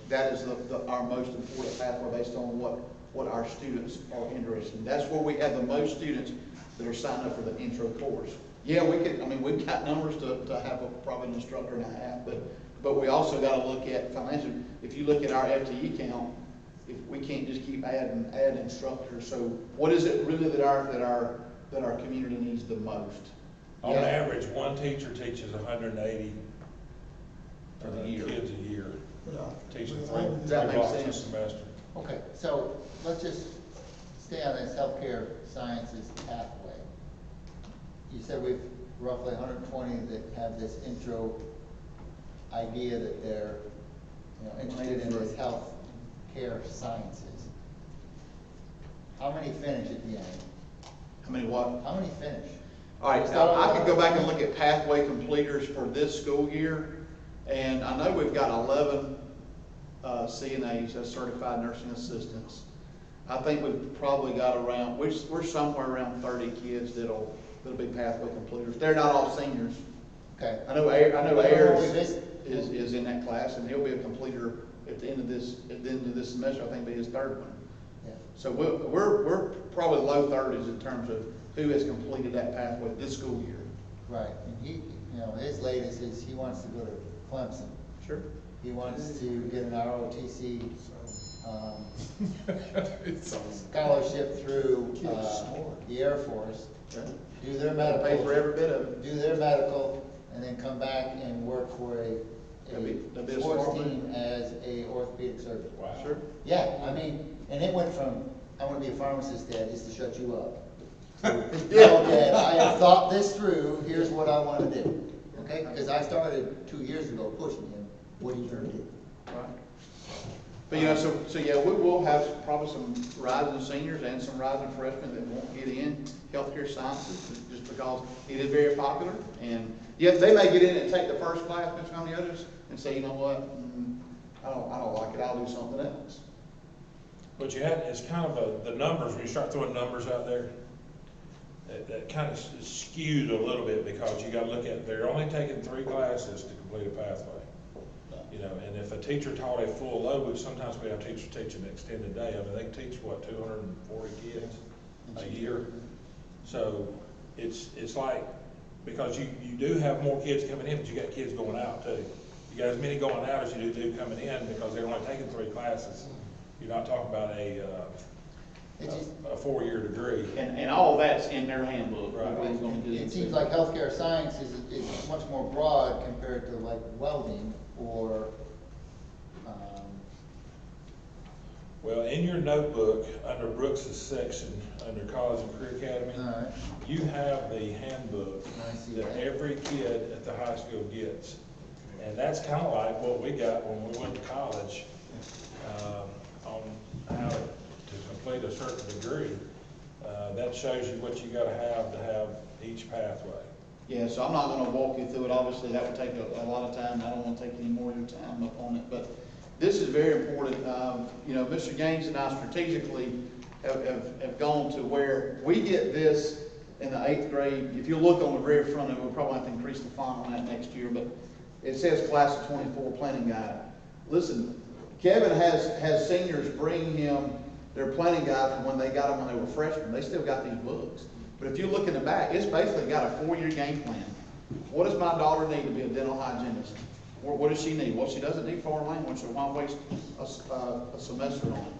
that is our most important pathway based on what our students are interested in. That's where we have the most students that are signed up for the intro course. Yeah, we've got numbers to have probably an instructor and a half, but we also got to look at financially. If you look at our FTE count, if we can't just keep adding instructors. So what is it really that our community needs the most? On average, one teacher teaches 180 For the year. kids a year, teaching Does three that make blocks a sense? semester. Okay, so let's just stay on this healthcare sciences pathway. You said we've roughly 120 that have this intro idea that they're, interested in this healthcare sciences. How many finish at the end? How many what? How many finish? All right, now I could go back and look at pathway completers for this school year, and I know we've got 11 CNAs, that's certified nursing assistants. I think we've probably got around, we're somewhere around 30 kids that'll be pathway completers. They're not all seniors. Okay. I know Ayers is in that class, and he'll be a completer at the end of this semester. I think it'll be his third one. Yeah. So we're probably low 30s in terms of who has completed that pathway this school year. Right, and he, his latest is he wants to go to Clemson. Sure. He wants to get an ROTC scholarship through the Air Force, do their medical, Pay for every bit of it. do their medical, and then come back and work for a That'd be a sports smart team as a orthopedic surgeon. Wow. Sure. Yeah, and it went from, I want to be a pharmacist, Dad, is to shut you up. No, Dad, I have thought this through, here's what I want to do. Okay, because I started 2 years ago pushing him, what are you going to do? Right. But so yeah, we will have probably some rising seniors and some rising freshmen that won't get in healthcare sciences just because it is very popular. And yeah, they may get in and take the first class, Mr. on the others, and say, you know what, I don't like it, I'll do something else. But it's kind of the numbers, when you start throwing numbers out there, that kind of skewed a little bit because you got to look at, they're only taking 3 classes to complete a pathway. And if a teacher taught a full load, which sometimes we have teachers teach an extended day, they can teach, 240 kids a year? So it's like, because you do have more kids coming in, but you got kids going out too. You got as many going out as you do coming in because they're only taking 3 classes. You're not talking about a 4-year degree. And all that's in their handbook. Right. It seems like healthcare science is much more broad compared to like welding or, Well, in your notebook, under Brooks's section, under College and Career Academy, you have the handbook that every kid at the high school gets. And that's kind of like what we got when we went to college on how to complete a certain degree. That shows you what you got to have each pathway. Yeah, so I'm not going to walk you through it. Obviously, that would take a lot of time. I don't want to take any more of your time up on it. But this is very important. Mr. Gaines and I strategically have gone to where we get this in the 8th grade. If you look on the very front of it, we'll probably have to increase the font on that next year. But it says Class of 24 Planning Guide. Listen, Kevin has seniors bring him their planning guide from when they got them when they were freshmen. They still got these books. But if you look in the back, it's basically got a 4-year game plan. What does my daughter need to be a dental hygienist? What does she need? Well, she doesn't need foreign language, so why waste a semester on it?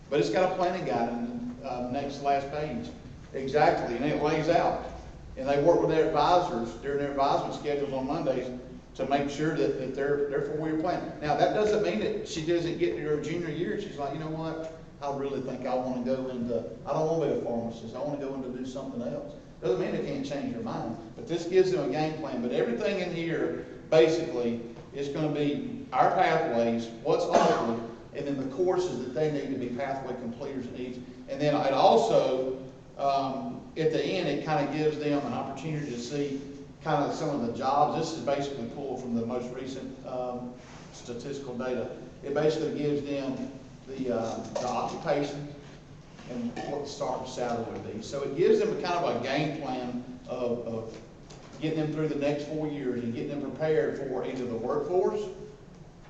But it's got a planning guide in the last page. Exactly, and it lays out. And they work with their advisors during their advisement schedules on Mondays to make sure that they're 4-year planning. Now, that doesn't mean that she doesn't get to her junior year, she's like, you know what? I really think I want to go into, I don't want to be a pharmacist, I want to go into do something else. Doesn't mean they can't change their mind, but this gives them a game plan. But everything in here, basically, is going to be our pathways, what's offered, and then the courses that they need to be pathway completers needs. And then it also, at the end, it kind of gives them an opportunity to see kind of some of the jobs. This is basically pulled from the most recent statistical data. It basically gives them the occupation and what the starting salary would be. So it gives them a kind of a game plan of getting them through the next 4 years and getting them prepared for either the workforce,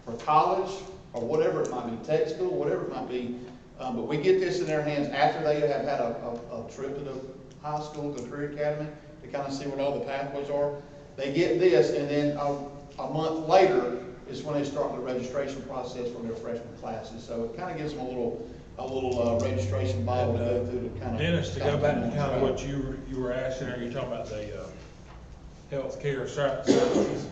for college, or whatever it might be, tech school, whatever it might be. But we get this in their hands after they have had a trip to the high school, to the career academy, to kind of see what all the pathways are. They get this, and then a month later is when they start the registration process for their freshman classes. So it kind of gives them a little registration Bible to go through to kind of. Dennis, to go back to kind of what you were asking, or you're talking about the healthcare services.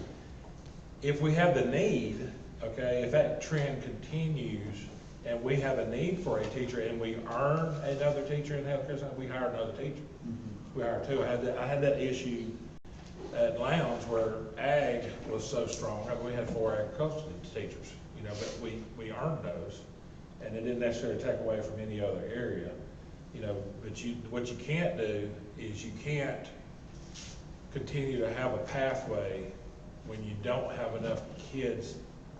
If we have the need, okay, if that trend continues, and we have a need for a teacher, and we earn another teacher in healthcare, we hire another teacher. We hire two. I had that issue at Lowndes where ag was so strong. I mean, we had 4 agricultural teachers, you know, but we earned those, and it didn't necessarily take away from any other area, you know. But what you can't do is you can't continue to have a pathway when you don't have enough kids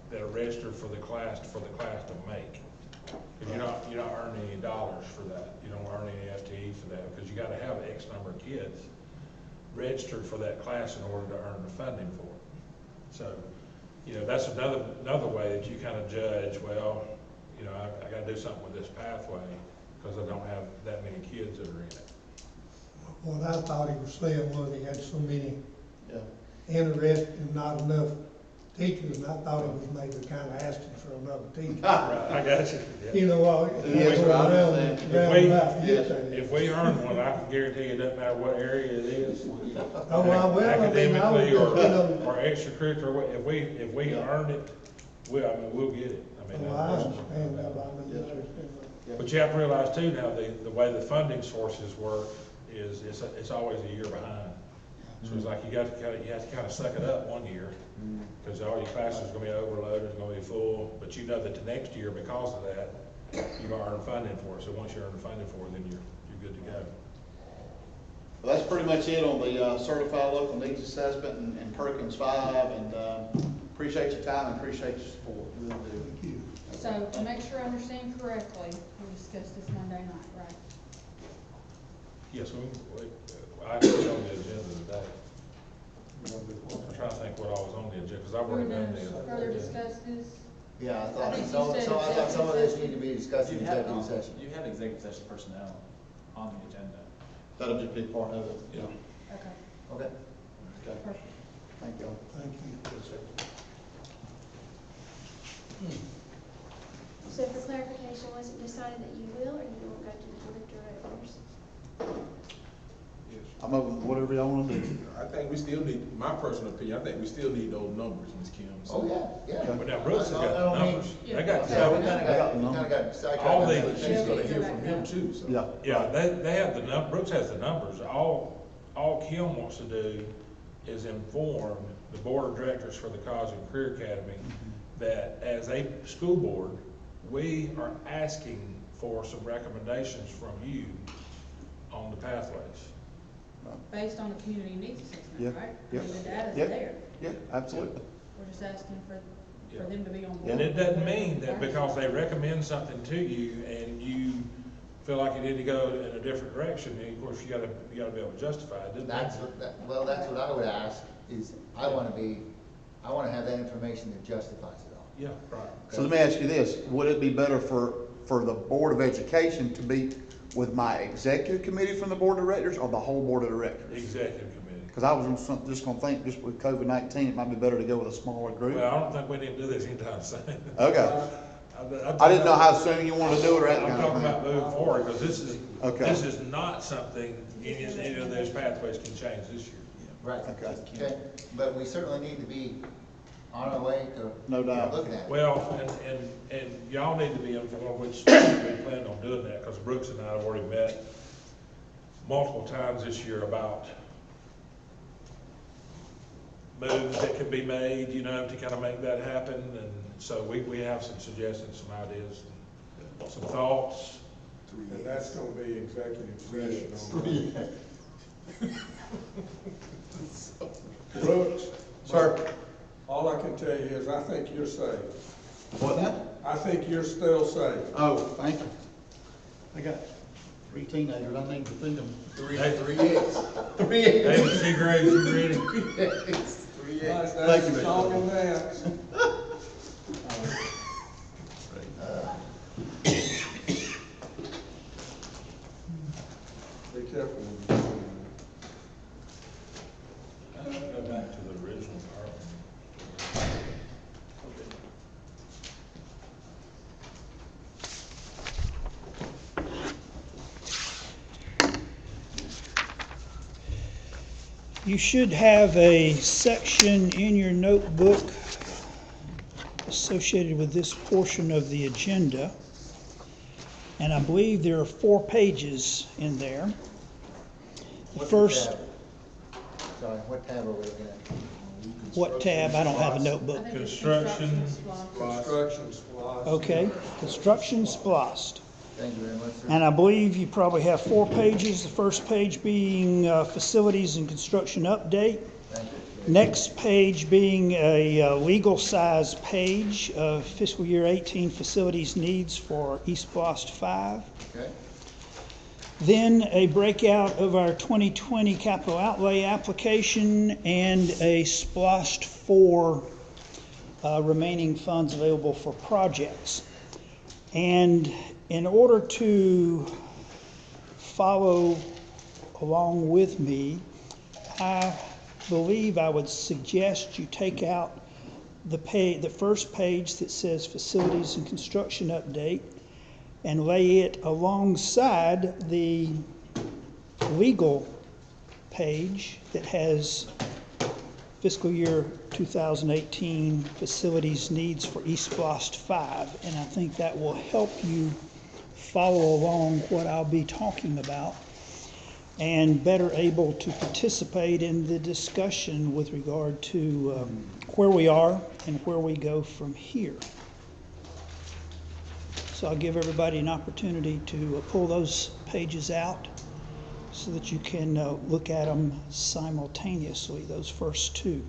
that are registered for the class to make. Because you're not earning any dollars for that. You don't earn any FTE for that, because you got to have X number of kids registered for that class in order to earn the funding for it. So, you know, that's another way that you kind of judge, well, you know, I got to do something with this pathway because I don't have that many kids that are in it. What I thought he was saying was he had so many interested and not enough teachers, and I thought he was maybe kind of asking for another teacher. Right, I got you. Yeah. You know, If we earn one, I can guarantee you it doesn't matter what area it is. Academically or extracurricular, if we earned it, we'll get it. I mean, but you have to realize too now, the way the funding sources work is it's always a year behind. So it's like you have to kind of suck it up one year, because all your classes are going to be overloaded, it's going to be full. But you know that the next year, because of that, you're going to earn funding for it. So once you earn the funding for it, then you're good to go. Well, that's pretty much it on the Certified Local Needs Assessment and Perkins 5. And appreciate your time and appreciate your support. Really do. Thank you. So to make sure I understand correctly, we discussed this Monday night, right? Yes, I put it on the agenda today. I'm trying to think what all was on the agenda, because I've already done this. Further discuss this? Yeah, I I thought think you so. said So I thought some of this executive need to be discussed in You have executive session. You have executive session personnel on the agenda. That'll just be part of it. Yeah. Okay, Okay. Okay. perfect. Thank you. Thank you. So for clarification, was it decided that you will, or you won't go to the board of directors? I'm open to whatever y'all want to do. I think we still need, my personal opinion, I think we still need those numbers, Ms. Kim. Oh, yeah. But now Brooks has got the numbers. They got Yeah, we seven. kind of got sidetracked. All on the- that. She's gonna hear from him too, so. Yeah. Yeah, they have the Brooks has the numbers. All Kim wants to do is inform the board of directors for the College and Career Academy that as a school board, we are asking for some recommendations from you on the pathways. Based on the community needs assessment, Yeah, right? yeah. I mean, the data's Yeah. there. Yeah, absolutely. We're just asking for Yeah. them to be on board. And it doesn't mean that because they recommend something to you and you feel like you need to go in a different direction, and of course you gotta be able to justify it. Doesn't That's mean- that's what I would ask, is I want to have that information that justifies it all. Yeah, right. So let me ask you this, would it be better for the Board of Education to be with my executive committee from the Board of Directors or the whole Board of Directors? Executive committee. Because I was just gonna think, just with COVID-19, it might be better to go with a smaller group. Well, I don't think we need to do this anytime soon. Okay. I didn't know how soon you wanted to do it or that I'm kind of talking thing. about moving forward, because this Okay. is not something, any of those pathways can change this year. Right. Okay. Okay, but we certainly need to be on our way to. No doubt. Looking at it. Well, and y'all need to be informed, which we plan on doing that, because Brooks and I have already met multiple times this year about moves that can be made, you know, to kind of make that happen. And so we have some suggestions, some ideas, and some thoughts. And that's gonna be executive session on that. Brooks? Sir? All I can tell you is I think you're safe. What now? I think you're still safe. Oh, thank you. I got 3 teenagers, I need to feed them. 3 eggs. 3 eggs. David Seagraves, you ready? 3 eggs. Thank you, Mr. Song and dance. Be careful when you do that. I'm gonna go back to the original part. You should have a section in your notebook associated with this portion of the agenda. And I believe there are 4 pages in there. The What's first, tab? Sorry, what tab are we looking at? what tab? I don't have a notebook. I think it's Construction. Construction supplies. Okay, construction splost. Thank you very much, sir. And I believe you probably have 4 pages, the first page being facilities and construction update. Thank you. Next page being a legal size page of fiscal year 18 facilities needs for East Blost 5. Okay. Then a breakout of our 2020 capital outlay application and a SPLOST 4 remaining funds available for projects. And in order to follow along with me, I believe I would suggest you take out the first page that says facilities and construction update and lay it alongside the legal page that has fiscal year 2018 facilities needs for East Blost 5. And I think that will help you follow along what I'll be talking about and better able to participate in the discussion with regard to where we are and where we go from here. So I'll give everybody an opportunity to pull those pages out so that you can look at them simultaneously, those first 2.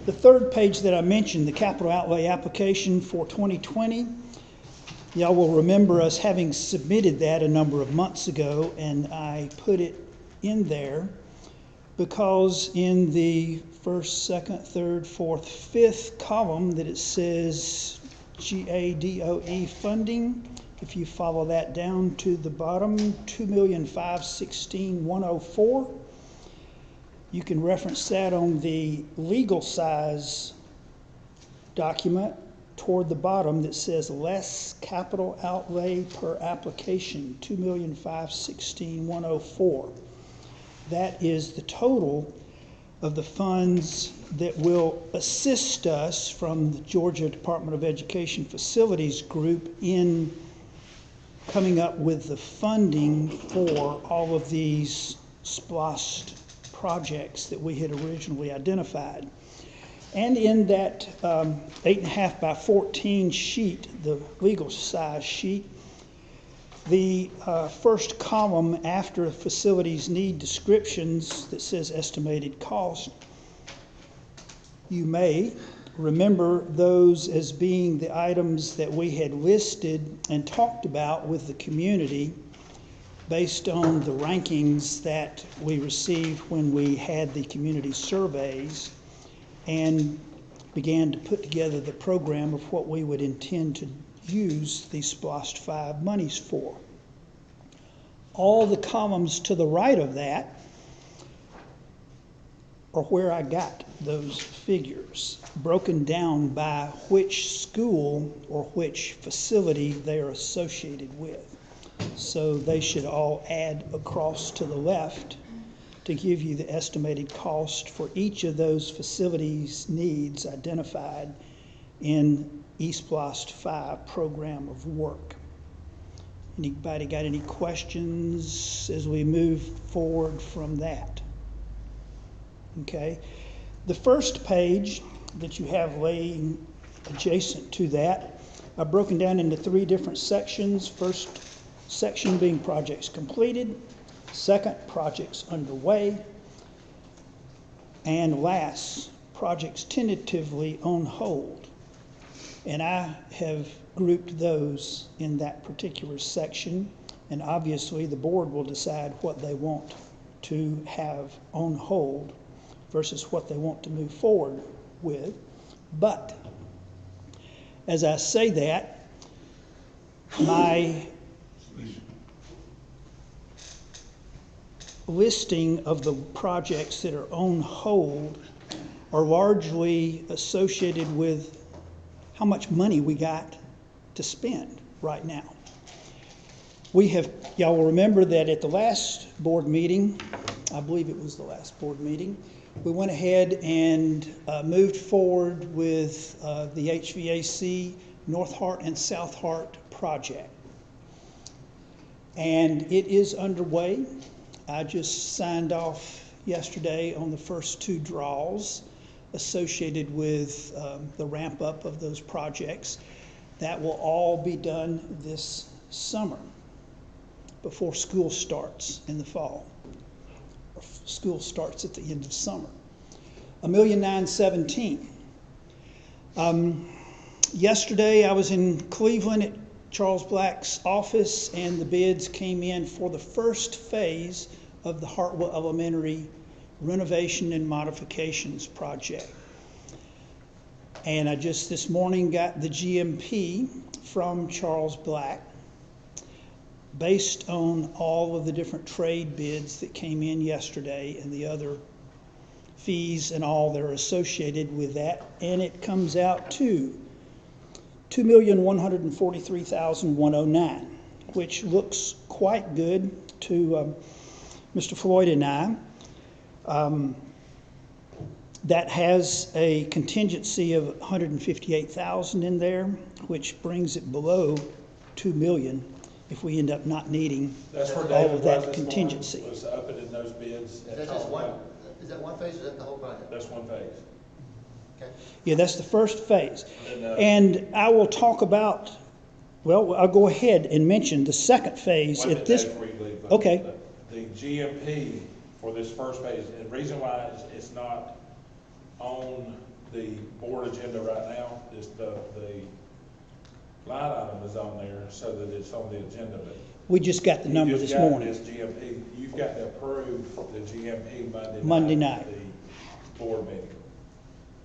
The third page that I mentioned, the capital outlay application for 2020, y'all will remember us having submitted that a number of months ago, and I put it in there because in the first, second, third, fourth, fifth column that it says GADOE funding, if you follow that down to the bottom, $2,516,104, you can reference that on the legal size document toward the bottom that says less capital outlay per application, $2,516,104. That is the total of the funds that will assist us from the Georgia Department of Education Facilities Group in coming up with the funding for all of these SPLOST projects that we had originally identified. And in that 8.5 by 14 sheet, the legal size sheet, the first column after facilities need descriptions that says estimated cost, you may remember those as being the items that we had listed and talked about with the community based on the rankings that we received when we had the community surveys and began to put together the program of what we would intend to use the SPLOST 5 monies for. All the columns to the right of that or where I got those figures, broken down by which school or which facility they are associated with. So they should all add across to the left to give you the estimated cost for each of those facilities' needs identified in eSPLOST 5 program of work. Anybody got any questions as we move forward from that? Okay. The first page that you have laying adjacent to that are broken down into 3 different sections. First section being projects completed, second, projects underway, and last, projects tentatively on hold. And I have grouped those in that particular section, and obviously the board will decide what they want to have on hold versus what they want to move forward with. But as I say that, my listing of the projects that are on hold are largely associated with how much money we got to spend right now. Y'all will remember that at the last board meeting, I believe it was the last board meeting, we went ahead and moved forward with the HVAC North Hart and South Hart project. And it is underway. I just signed off yesterday on the first 2 draws associated with the ramp up of those projects. That will all be done this summer before school starts in the fall. School starts at the end of summer. $1,917,000. Yesterday I was in Cleveland at Charles Black's office, and the bids came in for the first phase of the Hartwell Elementary renovation and modifications project. And I just this morning got the GMP from Charles Black based on all of the different trade bids that came in yesterday and the other fees and all that are associated with that. And it comes out to $2,143,109, which looks quite good to Mr. Floyd and I. That has a contingency of $158,000 in there, which brings it below $2 million if we end up not needing all of that contingency. Was up in those bids. Is that just one? Is that one phase or is that the whole project? That's one phase. Okay. Yeah, that's the first phase. And I will talk about, well, I'll go ahead and mention the second phase at this. Okay. The GMP for this first phase, and the reason why it's not on the board agenda right now is the line item is on there so that it's on the agenda. But we just got the number this morning. This GMP, you've got to approve the GMP Monday night. The board meeting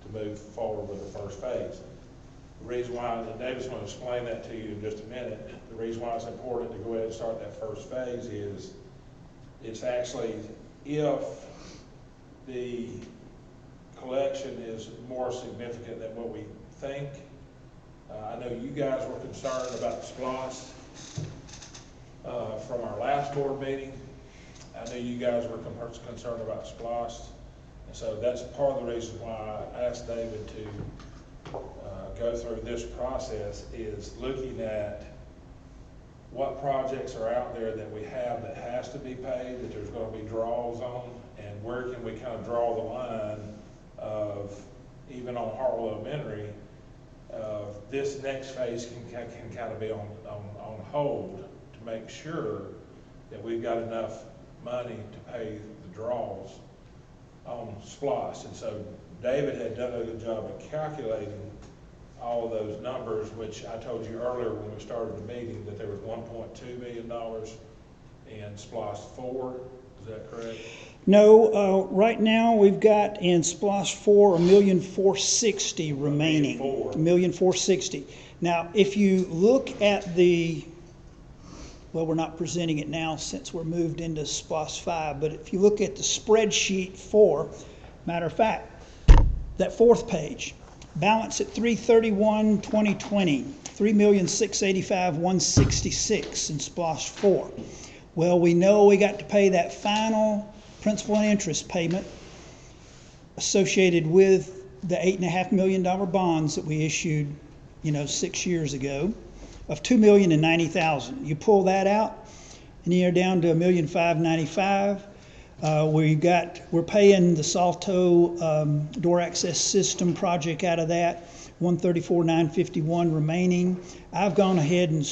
to move forward with the first phase. The reason why, and David's going to explain that to you in just a minute, the reason why it's important to go ahead and start that first phase is it's actually if the collection is more significant than what we think. I know you guys were concerned about the SPLOST from our last board meeting. I know you guys were concerned about SPLOST. And so that's part of the reason why I asked David to go through this process is looking at what projects are out there that we have that has to be paid, that there's going to be draws on, and where can we kind of draw the line of, even on Hartwell Elementary, this next phase can kind of be on hold to make sure that we've got enough money to pay the draws on SPLOST. And so David had done a good job of calculating all of those numbers, which I told you earlier when we started the meeting that there was $1.2 million in SPLOST 4. Is that correct? No, right now we've got in SPLOST 4 $1,460,000 remaining. $1,460,000. Now, if you look at well, we're not presenting it now since we're moved into SPLOST 5, but if you look at the spreadsheet for Matter of fact, that fourth page, balance at 3/31/2020, 3,685,166 in SPLOST 4. Well, we know we got to pay that final principal and interest payment associated with the $8.5 million bonds that we issued, 6 years ago, of $2,090,000. You pull that out, and you're down to $1,595,000. We're paying the Salto door access system project out of that, $134,951 remaining. I've gone ahead and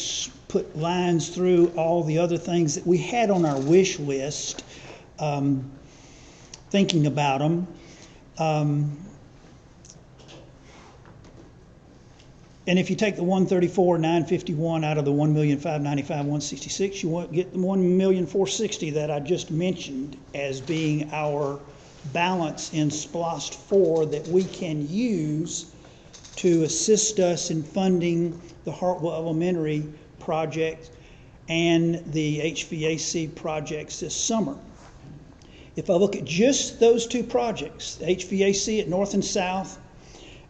put lines through all the other things that we had on our wish list, thinking about them. And if you take the $134,951 out of the $1,595,166, you won't get the $1,460,000 that I just mentioned as being our balance in SPLOST 4 that we can use to assist us in funding the Hartwell Elementary project and the HVAC projects this summer. If I look at just those two projects, the HVAC at North and South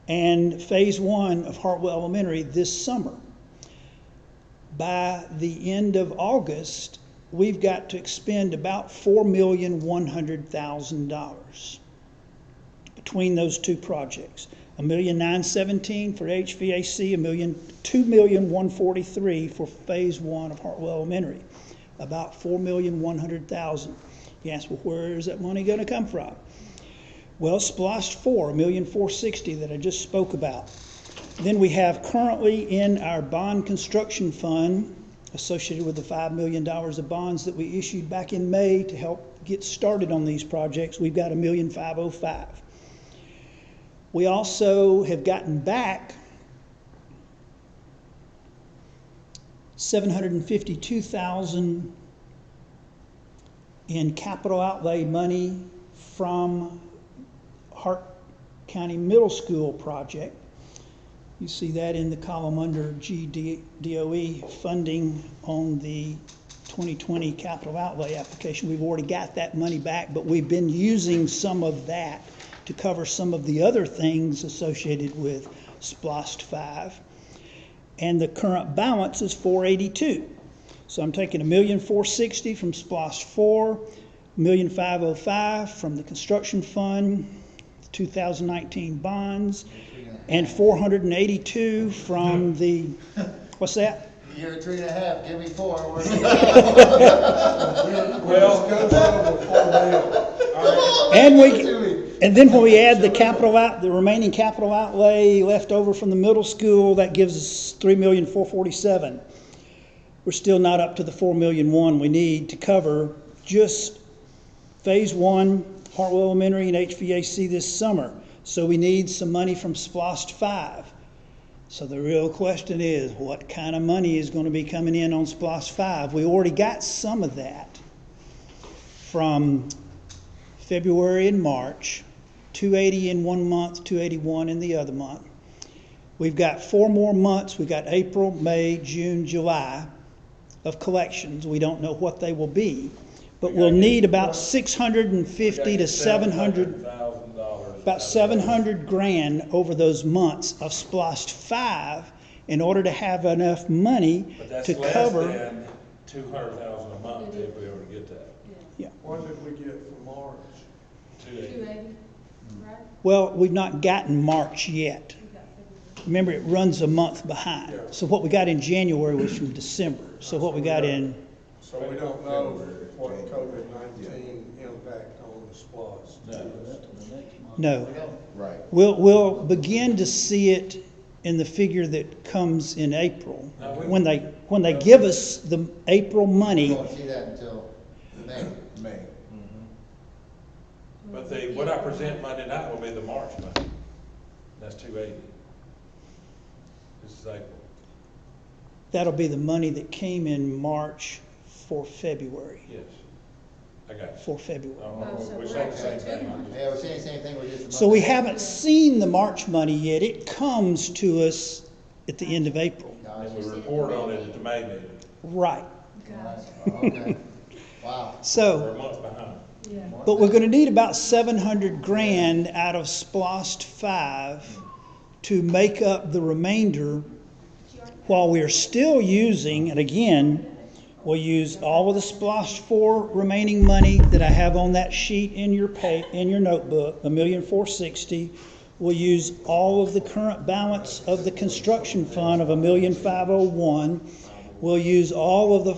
and Phase 1 of Hartwell Elementary this summer, by the end of August, we've got to expend about $4,100,000 between those two projects. $1,917,000 for HVAC, $2,143,000 for Phase 1 of Hartwell Elementary, about $4,100,000. You ask, well, where is that money going to come from? Well, SPLOST 4, $1,460,000 that I just spoke about. Then we have currently in our bond construction fund, associated with the $5 million of bonds that we issued back in May to help get started on these projects, we've got $1,505,000. We also have gotten back $752,000 in capital outlay money from Hart County Middle School project. You see that in the column under GDOE funding on the 2020 capital outlay application. We've already got that money back, but we've been using some of that to cover some of the other things associated with SPLOST 5. And the current balance is $482,000. So I'm taking $1,460,000 from SPLOST 4, $1,505,000 from the construction fund, 2019 bonds, and $482,000 from the, what's that? You're 3.5, give me 4. Well, and then when we add the the remaining capital outlay left over from the middle school, that gives us $3,447,000. We're still not up to the $4,000,001 we need to cover just Phase 1, Hartwell Elementary and HVAC this summer. So we need some money from SPLOST 5. So the real question is, what kind of money is going to be coming in on SPLOST 5? We already got some of that from February and March, $280 in one month, $281 in the other month. We've got 4 more months. We've got April, May, June, July of collections. We don't know what they will be, but we'll need about $650 to $700, about $700,000 over those months of SPLOST 5 in order to have enough money to cover. But that's less than $200,000 a month if we ever get that. Yeah. What did we get for March? 280, right? Well, we've not gotten March yet. Remember, it runs a month behind. So what we got in January was from December. So what we got in. So we don't know what COVID-19 impact on the SPLOST. No. Right. We'll begin to see it in the figure that comes in April. When they give us the April money. We won't see that until May. But what I present Monday night will be the March money. That's $280. This is April. That'll be the money that came in March for February. Yes. I got it. For February. We're saying the same thing. Yeah, we're saying the same thing. We're just So we haven't seen the March money yet. It comes to us at the end of April. And we report on it at the May meeting. Right. Okay. Wow. We're So a month behind. Yeah. But we're gonna need about 700 grand out of SPLOST 5 to make up the remainder, while we're still using, and again, we'll use all of the SPLOST 4 remaining money that I have on that sheet in your notebook, $1,460,000. We'll use all of the current balance of the construction fund of $1,501,000. We'll use all of the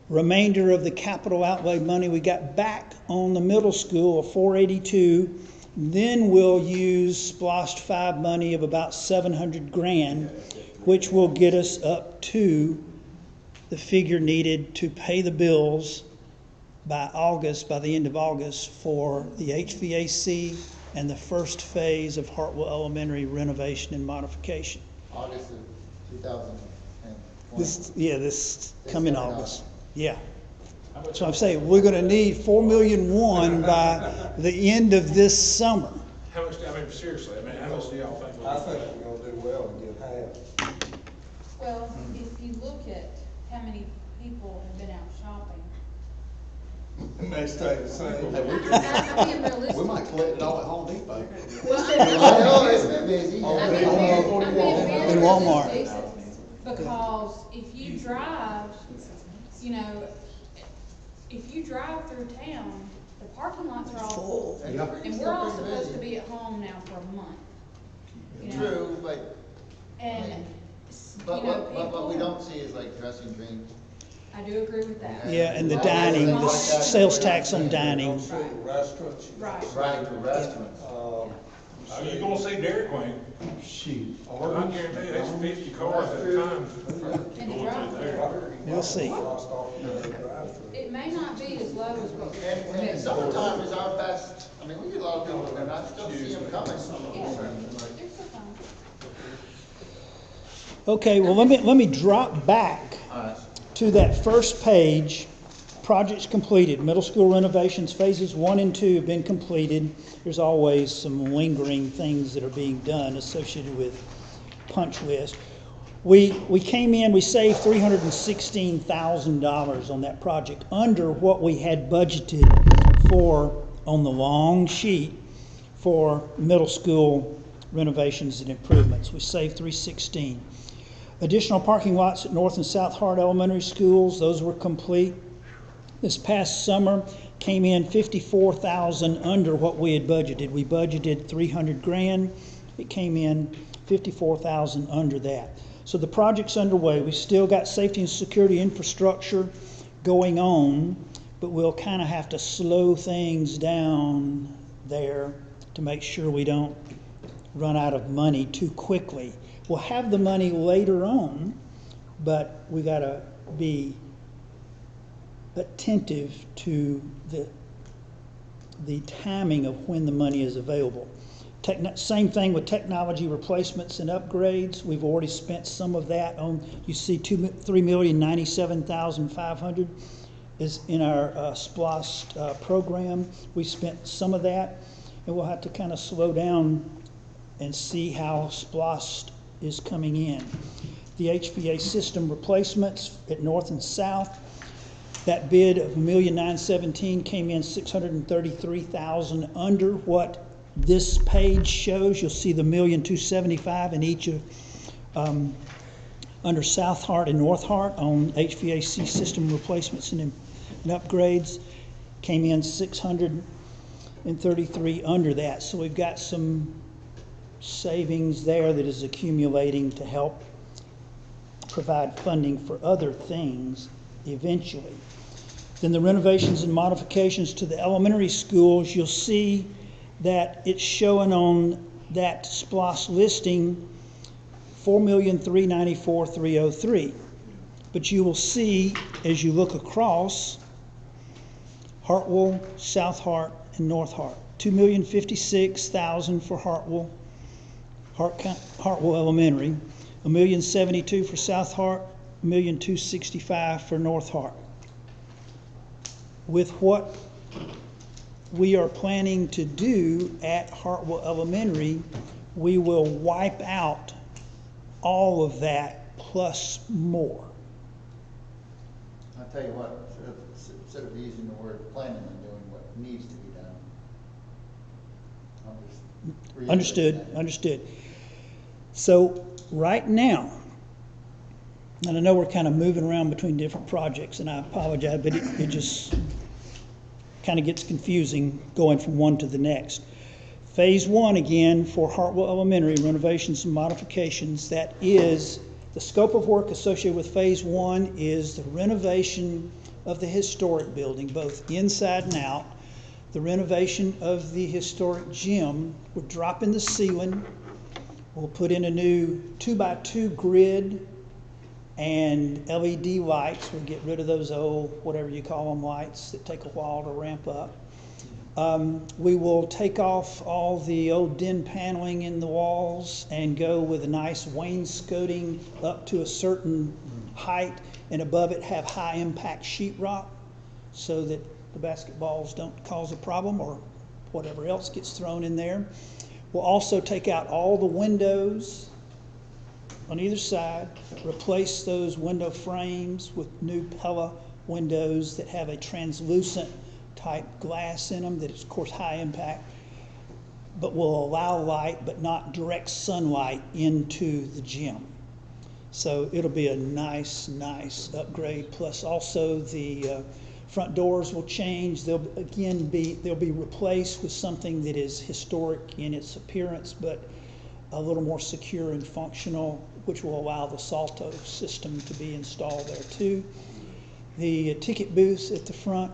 remainder of the capital outlay money we got back on the middle school of $482,000. Then we'll use SPLOST 5 money of about 700 grand, which will get us up to the figure needed to pay the bills by the end of August, for the HVAC and the first phase of Hartwell Elementary renovation and modification. August of 2020. This coming August. Yeah. So I'm saying we're gonna need $4,000,001 by the end of this summer. How much, I mean, seriously, I mean, how much do y'all think? I think we're gonna do well to get half. Well, if you look at how many people have been out shopping, It may stay the same. I'm being realistic. We might collect it all at Home Depot. I know, it's been busy. I'm being very In Walmart. realistic, because if you drive, you know, if you drive through town, the parking lots are all full. And we're all supposed to be at home now for a month. You know? True, but, And, but you know, what we people, don't see is like dressing dreams. I do agree with that. Yeah, and the dining, the sales tax on dining. Restaurants. Right. Right, the restaurants. You gonna see Dairy Queen? Shoot. I guarantee you, there's 50 cars at a time And the going through there. We'll see. It may not be as low as what we're. And summertime is our best, I mean, we get a lot of people, and I still see them coming. Yeah, they're still fine. Okay, well, let me drop back to that first page. Projects completed, middle school renovations, phases 1 and 2 have been completed. There's always some lingering things that are being done associated with punch list. We came in, we saved $316,000 on that project, under what we had budgeted for on the long sheet for middle school renovations and improvements. We saved $316,000. Additional parking lots at North and South Hart Elementary Schools, those were complete. This past summer came in $54,000 under what we had budgeted. We budgeted 300 grand. It came in $54,000 under that. So the project's underway. We still got safety and security infrastructure going on, but we'll kind of have to slow things down there to make sure we don't run out of money too quickly. We'll have the money later on, but we got to be attentive to the timing of when the money is available. Same thing with technology replacements and upgrades. We've already spent some of that on, you see $3,097,500 is in our SPLOST program. We spent some of that, and we'll have to kind of slow down and see how SPLOST is coming in. The HVAC system replacements at North and South, that bid of $1,917,000 came in $633,000 under what this page shows. You'll see the $1,275,000 in each of under South Hart and North Hart on HVAC system replacements and upgrades. Came in $633,000 under that. So we've got some savings there that is accumulating to help provide funding for other things eventually. Then the renovations and modifications to the elementary schools, you'll see that it's showing on that SPLOST listing $4,394,303. But you will see as you look across, Hartwell, South Hart, and North Hart. $2,056,000 for Hartwell Elementary, $1,072,000 for South Hart, $1,265,000 for North Hart. With what we are planning to do at Hartwell Elementary, we will wipe out all of that plus more. I'll tell you what, instead of using the word planning and doing what needs to be done. I'll just reiterate Understood, that. understood. So, right now, and I know we're kind of moving around between different projects, and I apologize, but it just kind of gets confusing going from one to the next. Phase 1, again, for Hartwell Elementary, renovations and modifications, that is, the scope of work associated with Phase 1 is the renovation of the historic building, both inside and out, the renovation of the historic gym. We're dropping the ceiling. We'll put in a new 2x2 grid and LED lights. We'll get rid of those old, whatever you call them, lights that take a while to ramp up. We will take off all the old den paneling in the walls and go with a nice wainscoting up to a certain height, and above it have high impact sheetrock so that the basketballs don't cause a problem or whatever else gets thrown in there. We'll also take out all the windows on either side, replace those window frames with new Pella windows that have a translucent type glass in them that is, of course, high impact, but will allow light but not direct sunlight into the gym. So it'll be a nice upgrade. Plus also the front doors will change. They'll be replaced with something that is historic in its appearance, but a little more secure and functional, which will allow the Salto system to be installed there too. The ticket booths at the front,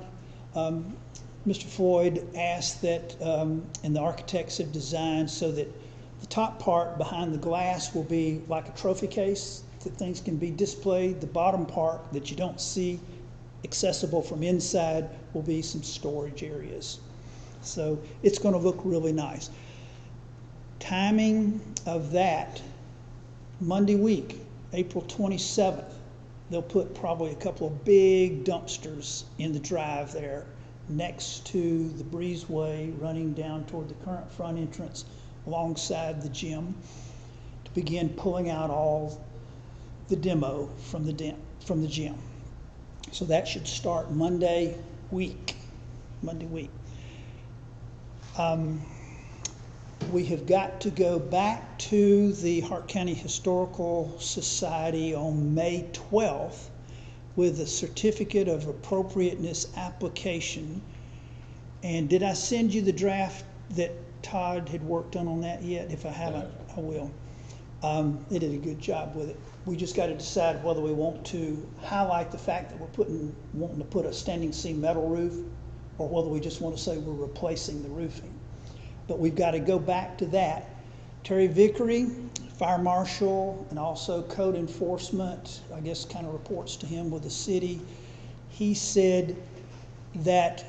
Mr. Floyd asked that, and the architects have designed so that the top part behind the glass will be like a trophy case that things can be displayed. The bottom part that you don't see accessible from inside will be some storage areas. So it's going to look really nice. Timing of that, Monday week, April 27th, they'll put probably a couple of big dumpsters in the drive there next to the breezeway running down toward the current front entrance alongside the gym to begin pulling out all the demo from the gym. So that should start Monday week. We have got to go back to the Hart County Historical Society on May 12th with a certificate of appropriateness application. And did I send you the draft that Todd had worked on that yet? If I haven't, I will. They did a good job with it. We just got to decide whether we want to highlight the fact that we're wanting to put a standing seam metal roof, or whether we just want to say we're replacing the roofing. But we've got to go back to that. Terry Vickery, fire marshal, and also code enforcement, I guess kind of reports to him with the city. He said that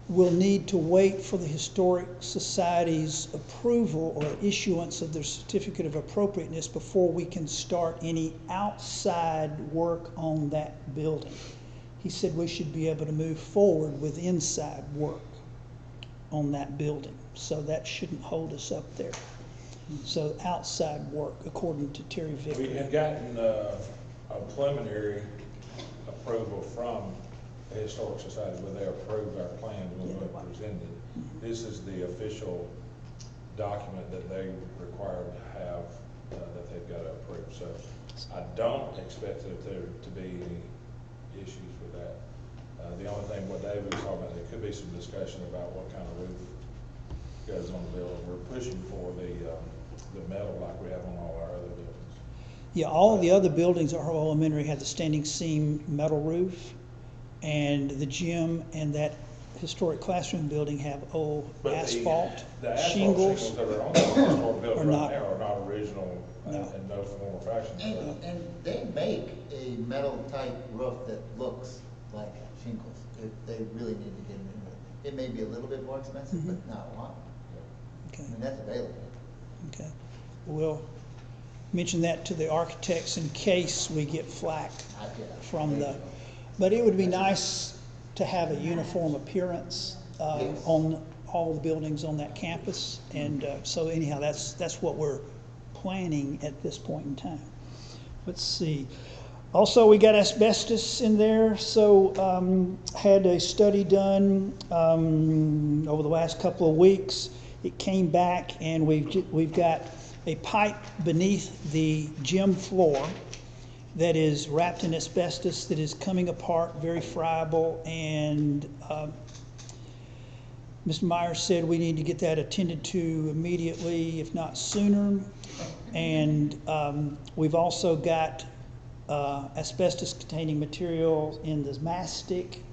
we'll need to wait for the Historic Society's approval or issuance of their certificate of appropriateness before we can start any outside work on that building. He said we should be able to move forward with inside work on that building. So that shouldn't hold us up there. So outside work, according to Terry Vickery. We had gotten a preliminary approval from the Historic Society where they approved our plans when we were presented. This is the official document that they required to have, that they've got to approve. So I don't expect there to be any issues with that. The only thing what David was talking about, there could be some discussion about what kind of roof goes on the building. We're pushing for the metal like we have on all our other buildings. Yeah, all the other buildings at Hartwell Elementary have the standing seam metal roof, and the gym and that historic classroom building have old asphalt the asphalt shingles. that are on the historic building Are right not. now are not original in no form or fashion. So. And they make a metal type roof that looks like shingles. They really need to get into it. It may be a little bit more expensive, but not a lot. Okay. I mean, that's available. Okay. We'll mention that to the architects in case we get flack from the, but it would be nice to have a uniform appearance on all the buildings on that campus. And so anyhow, that's what we're planning at this point in time. Let's see. Also, we got asbestos in there, so had a study done over the last couple of weeks. It came back, and we've got a pipe beneath the gym floor that is wrapped in asbestos that is coming apart, very friable, and Mr. Myers said we need to get that attended to immediately, if not sooner. And we've also got asbestos-containing material in the mastic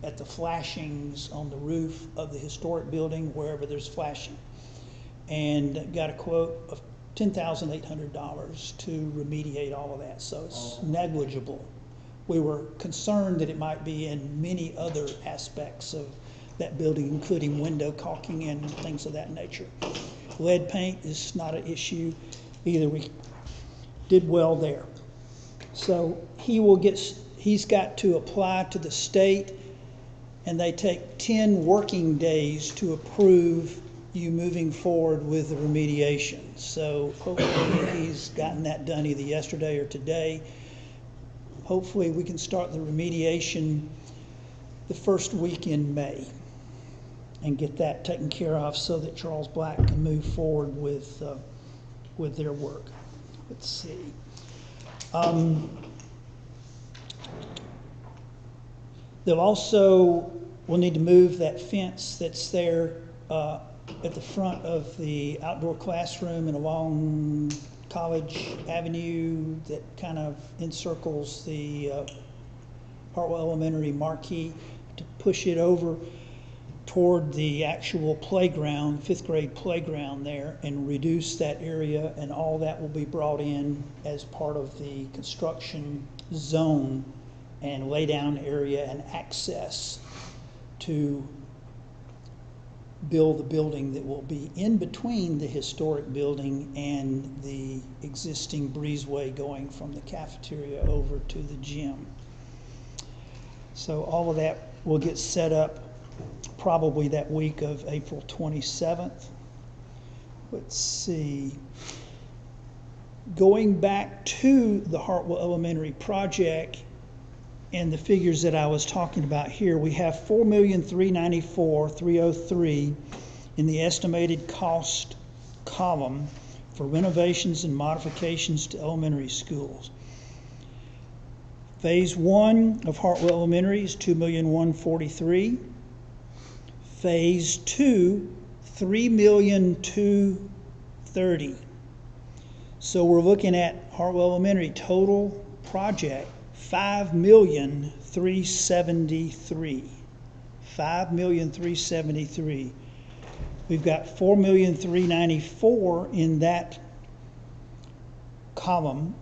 at the flashings on the roof of the historic building, wherever there's flashing. And got a quote of $10,800 to remediate all of that, so it's negligible. We were concerned that it might be in many other aspects of that building, including window caulking and things of that nature. Lead paint is not an issue either. We did well there. So he's got to apply to the state, and they take 10 working days to approve you moving forward with the remediation. So hopefully he's gotten that done either yesterday or today. Hopefully we can start the remediation the first week in May and get that taken care of so that Charles Black can move forward with their work. Let's see. They'll also will need to move that fence that's there at the front of the outdoor classroom and along College Avenue that kind of encircles the Hartwell Elementary marquee, to push it over toward the actual playground, 5th grade playground there, and reduce that area, and all that will be brought in as part of the construction zone and lay down area and access to build the building that will be in between the historic building and the existing breezeway going from the cafeteria over to the gym. So all of that will get set up probably that week of April 27th. Let's see. Going back to the Hartwell Elementary project and the figures that I was talking about here, we have $4,394,303 in the estimated cost column for renovations and modifications to elementary schools. Phase 1 of Hartwell Elementary is $2,143,000. Phase 2, $3,230,000. So we're looking at Hartwell Elementary total project $5,373,000. $5,373,000. We've got $4,394,000 in that column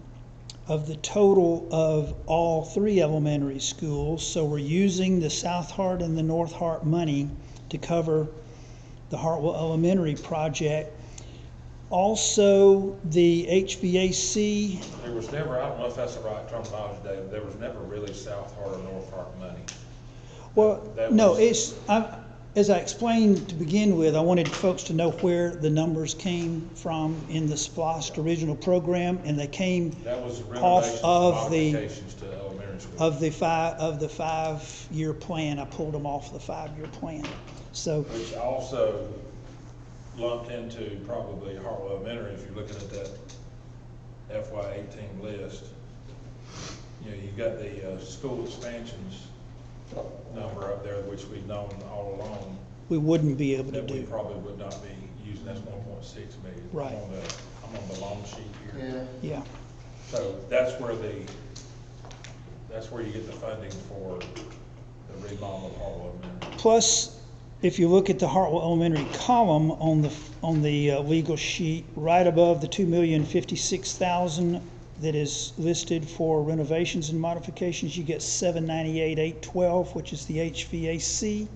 of the total of all 3 elementary schools. So we're using the South Hart and the North Hart money to cover the Hartwell Elementary project. Also, the HVAC. There was never, I don't know if that's the right terminology, David, there was never really South Hart or North Hart money. Well, no, as I explained to begin with, I wanted folks to know where the numbers came from in the SPLOST original program, and they came off of the 5-year plan. I pulled them off the 5-year plan. So, which also lumped into probably Hartwell Elementary. If you're looking at that FY18 list, you know, you've got the school expansions number up there, which we've known all along. We wouldn't be able to do. We probably would not be using. That's 1.6 million. Right. I'm on the long sheet here. Yeah. So that's where you get the funding for the remodel of Hartwell Elementary. Plus, if you look at the Hartwell Elementary column on the legal sheet, right above the $2,056,000 that is listed for renovations and modifications, you get $798,812, which is the HVAC.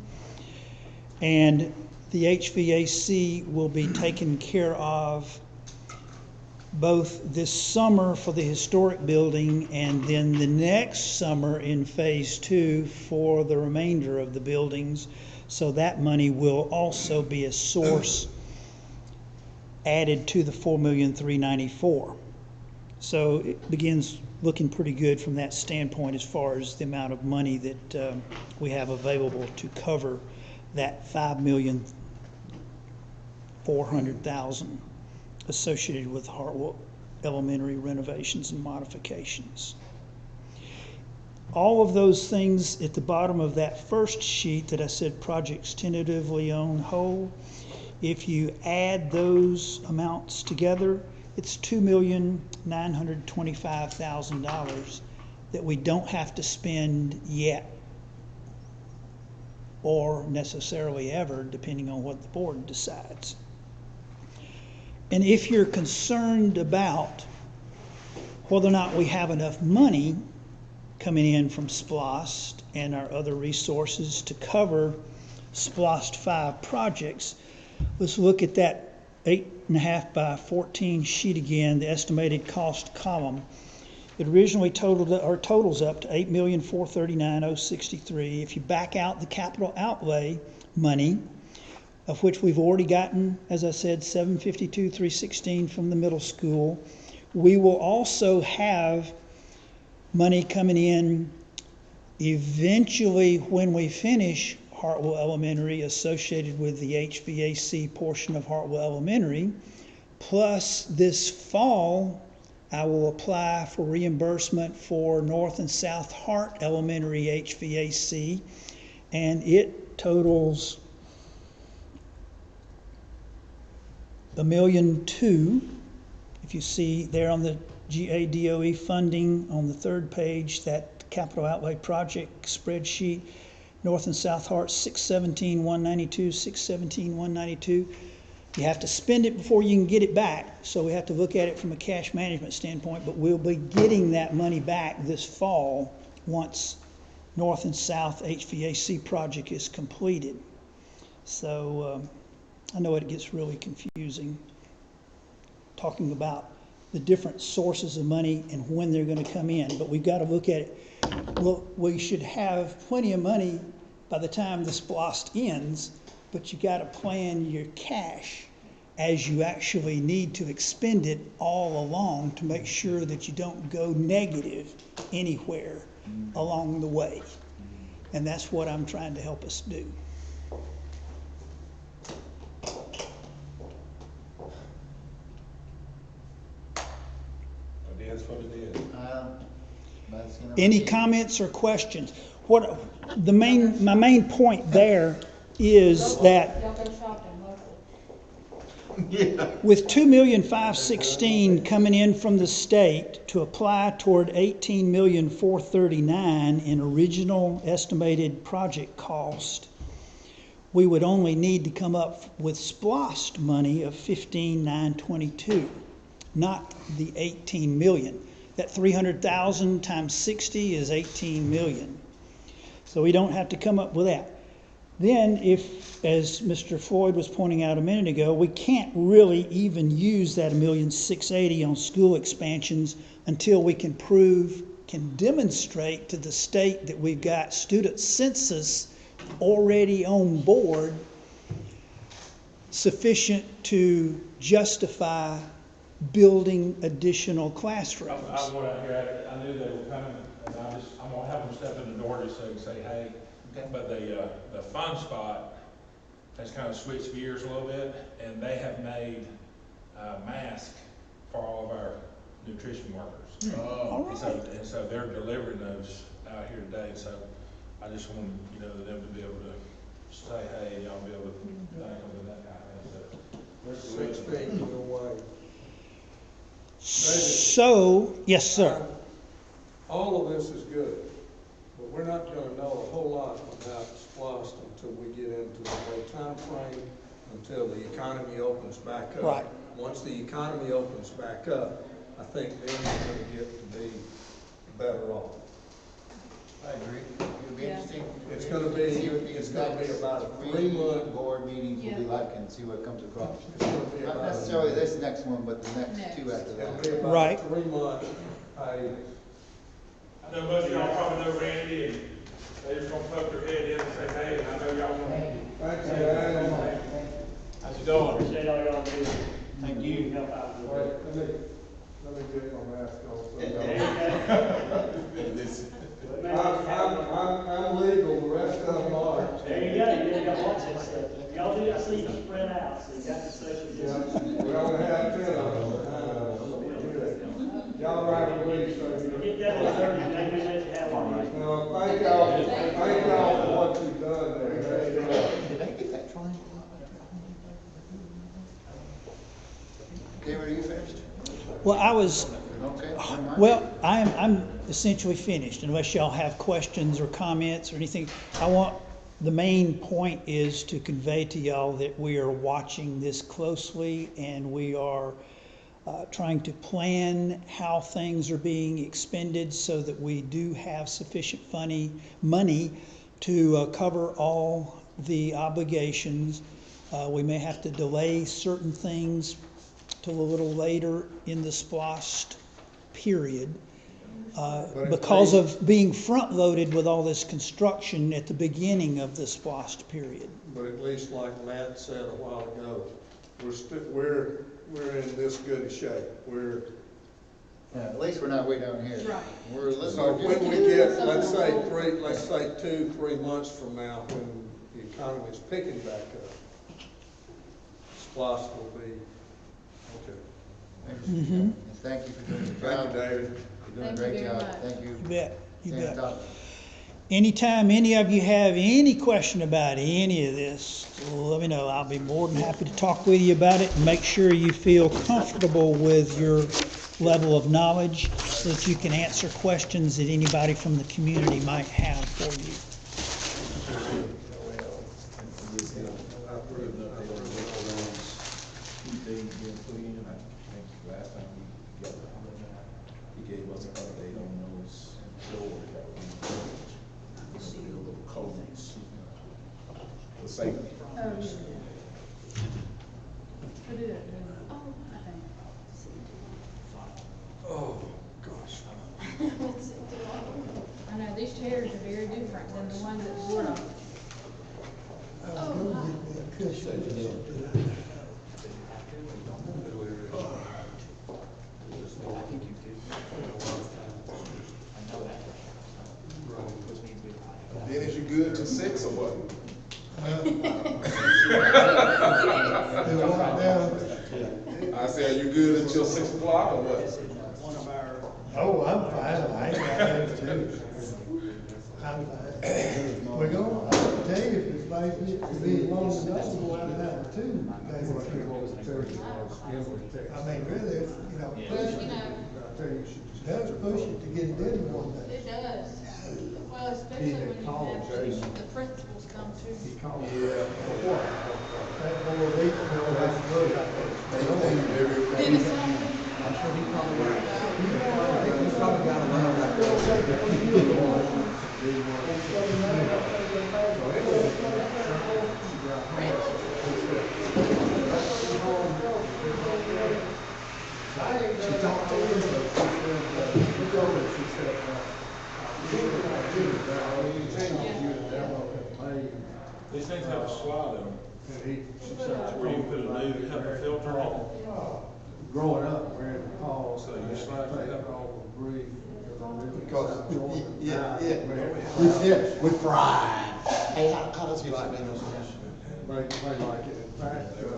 And the HVAC will be taken care of both this summer for the historic building and then the next summer in phase 2 for the remainder of the buildings. So that money will also be a source added to the $4,394,000. So it begins looking pretty good from that standpoint as far as the amount of money that we have available to cover that $5,400,000 associated with Hartwell Elementary renovations and modifications. All of those things at the bottom of that first sheet that I said projects tentatively on hold, if you add those amounts together, it's $2,925,000 that we don't have to spend yet, or necessarily ever, depending on what the board decides. And if you're concerned about whether or not we have enough money coming in from SPLOST and our other resources to cover SPLOST 5 projects, let's look at that 8.5 by 14 sheet again, the estimated cost column. It originally totals up to $8,439,063. If you back out the capital outlay money, of which we've already gotten, as I said, $752,316 from the middle school, we will also have money coming in eventually when we finish Hartwell Elementary associated with the HVAC portion of Hartwell Elementary. Plus this fall, I will apply for reimbursement for North and South Hart Elementary HVAC, and it totals $1.2 million. If you see there on the GADOE funding on the third page, that capital outlay project spreadsheet, North and South Hart, 617,192, 617,192. You have to spend it before you can get it back, so we have to look at it from a cash management standpoint, but we'll be getting that money back this fall once North and South HVAC project is completed. So I know it gets really confusing talking about the different sources of money and when they're going to come in, but we've got to look at it. Well, we should have plenty of money by the time the SPLOST ends, but you got to plan your cash as you actually need to expend it all along to make sure that you don't go negative anywhere along the way. And that's what I'm trying to help us do. It is what it is. Any comments or questions? What my main point there is that with $2,516,000 coming in from the state to apply toward $18,439,000 in original estimated project cost, we would only need to come up with SPLOST money of $15,922, not the $18 million. That $300,000 times 60 is $18 million. So we don't have to come up with that. Then if, as Mr. Floyd was pointing out a minute ago, we can't really even use that $1,680,000 on school expansions until we can demonstrate to the state that we've got student census already on board sufficient to justify building additional classrooms. I went out here, I knew they were coming, and I'm gonna have them step in the door just so you can say, hey. Okay. But the Fun Spot has kind of switched gears a little bit, and they have made masks for all of our nutrition workers. Oh. And so they're delivering those out here today, so I just want, them to be able to say, hey, y'all be able to thank them and that kind of thing. There's 16 away. So, yes, sir. All of this is good, but we're not gonna know a whole lot about SPLOST until we get into the right time frame, until the economy opens back up. Right. Once the economy opens back up, I think then we're gonna get to be better off. I agree. It'll be interesting. It's gonna be about a 3-month board meetings will be like and see what comes across. It's gonna be Not about necessarily this next one, but the next two after It'll that. be about Right. 3 months. I know most of y'all probably know Randy, and they just gonna poke their head in and say, hey, I know y'all want to. Thanks, Andy. How's it going? Appreciate all y'all do. Thank you. Help out with it. Let me Let me get your mask There on. I'm legal, the rest of them aren't. you go, you gotta watch that stuff. Y'all do, I see you spread out, so you got the social distance. We only have 10 of them. Y'all right with me, so you. Get that at 30, maybe let you have one. No, thank y'all for what you've done there. Did I get that triangle? Okay, are you finished? Well, I was, Okay, never mind. well, I'm essentially finished, unless y'all have questions or comments or anything. The main point is to convey to y'all that we are watching this closely, and we are trying to plan how things are being expended so that we do have sufficient money to cover all the obligations. We may have to delay certain things till a little later in the SPLOST period because of being front-loaded with all this construction at the beginning of the SPLOST period. But at least like Matt said a while ago, we're in this good a shape. Yeah, at least we're not way down here. Right. We're a little So more when distant. we get, let's say 2-3 months from now, when the economy is picking back up, SPLOST will be, okay. Mm-hmm. Thank you for doing your Thank job. you, David. You're doing a Thank great you very job. much. Thank you. You bet, you Stand bet. top. Anytime any of you have any question about any of this, let me know. I'll be more than happy to talk with you about it and make sure you feel comfortable with your level of knowledge so that you can answer questions that anybody from the community might have for you. Last time we got he gave us an update on those doors that were being built, little codes, the safety. Oh, yeah. Who did it? Oh, I think. Oh, gosh. I know, these chairs are very different than the ones that board on. Dennis, you good till 6 or what? I said, are you good until 6 o'clock or what? Oh, I'm fine, I ain't got anything to. I'm fine. We're gonna, I'll tell you, if this place gets to be long enough, we'll go out and have two. I mean, really, it's, you know, it does push it to get it in one day. It does. Well, especially when you have the principals come too. Yeah. That boy, they don't know how to look at it. Dennis, something? I'm sure he probably got a lot of that. She talked to him, she said, These things have a slide in them. Where you put a new HEPA filter on. Growing up, we're in Paul, So you slide take it up. all the grief, because I'm really. with pride. Hey, how does he like being on They like it. In fact, they're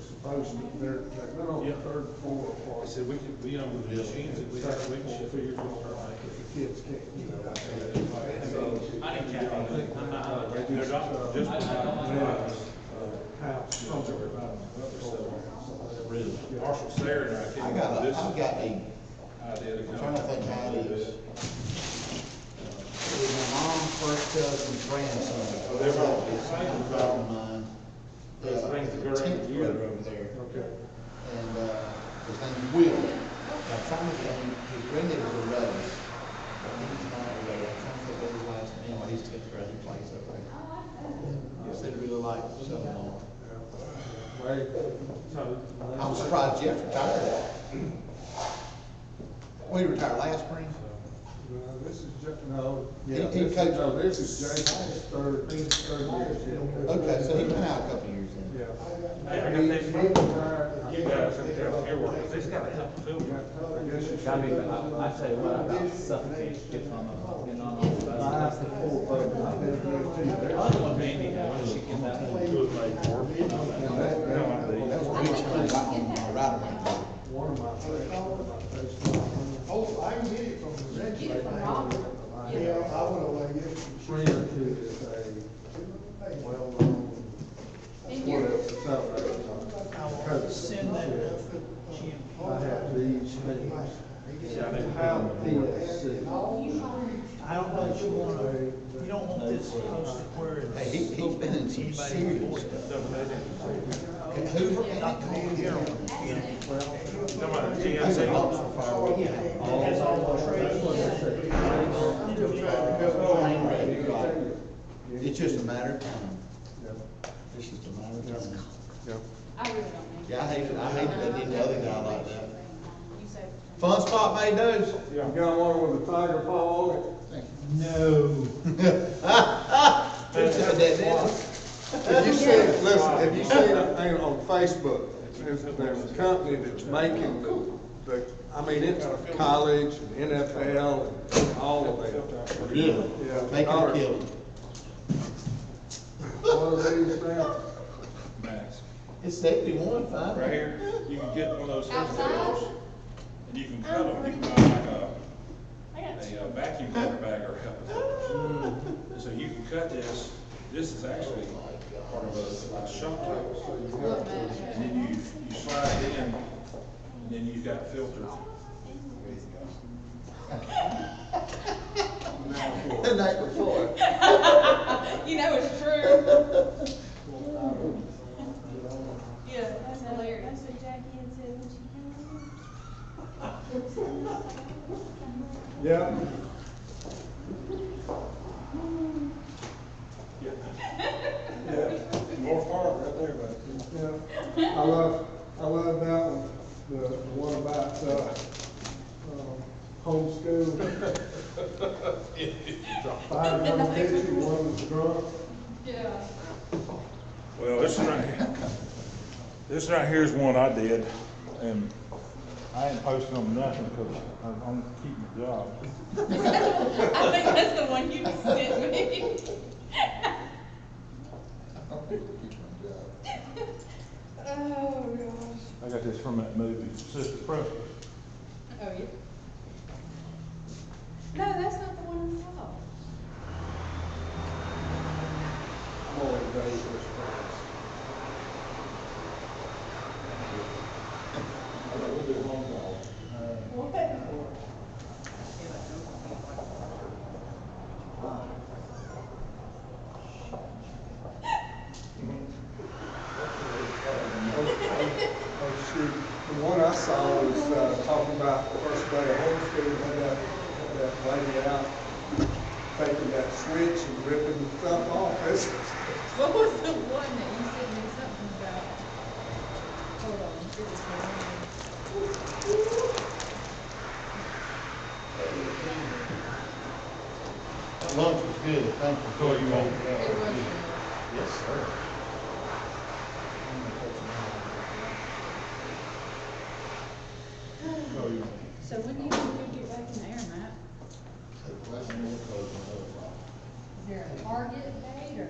supposed to, they're on the third floor. I said, we could, you know, with the machines that we have, we can shift your filter. The kids can't, you know. I didn't count on it. I'm not, They They're just, not just house. Marshall Sayer and I came up with this I've got a, idea to I'm come trying to up think how it with is. It was my mom's first cousin's grandson. Oh, they're all the same. A friend of mine. Those things that go around Tenth the year. grader over there. Okay. And, his name's Will. I'm trying to think, his granddad was a Rose. I think he's not a Rose. I'm trying to think of his last name. Anyway, he's tenth grade, he plays over there. Yes, they'd really like son-in-law. I'm surprised Jeff retired. Well, he retired last spring. This is no, He- yeah, he this coached- is, no, this is Jason's third year. Okay, so he's been out a couple of years then. Yeah. Yeah, I got these, you guys in town here working, these gotta help too. I mean, I tell you what, I about suffocated getting on the bus. I have to pull folks, I've been here too. I like what Mandy had, when she came out. One of my friends. Oh, I can get it from the Get regulator. it from Robert. Yeah, I went away and get it from Friend is a well-known, whatever, I'll send that to Jim. I have these things. How PSC. I don't know if you wanna, you don't want this posted where it's. Hey, he's been in some serious stuff. Who, not the whole year on Has all the trades. It's just a matter of time. It's just a matter of time. I really don't know. Yeah, I hate it, they did the other guy like that. You say. Fun spot made those. You got one with a tiger paw on it? No. If you see, listen, if you see it on Facebook, there's a company that's making it's college and NFL and all of them. Really? Yeah. Making a killing. What are these now? Mask. It's 71, fine. Right here, you can get one of those Outside? headphones, and you can cut them, you can buy like a vacuum cleaner bag or a so you can cut this is actually part of a shop top. And then you slide it in, and then you've got filter. The night before. You know it's true. Yeah, that's hilarious. That's what Jackie had said when she came over. Yeah. Yeah. North Park right there, but. Yeah. I love that one, the one about, homeschool. Five one hit you, one was drunk. Yeah. Well, this right here is one I did, and I ain't posting on nothing because I'm keeping the job. I think that's the one you sent me. Oh, gosh. I got this from that movie, Sister Precious. Oh, yeah. No, that's not the one I saw. I'm always ready for this class. Oh, shoot. The one I saw was, talking about the first day of homeschool, had that lady out taking that switch and ripping stuff off. What was the one that you said me something about? Hold on, it was Lunch was good, thank you. So you want? It was. Yes, sir. So when do you think you'll get back in the air, Matt? Is there a target date or?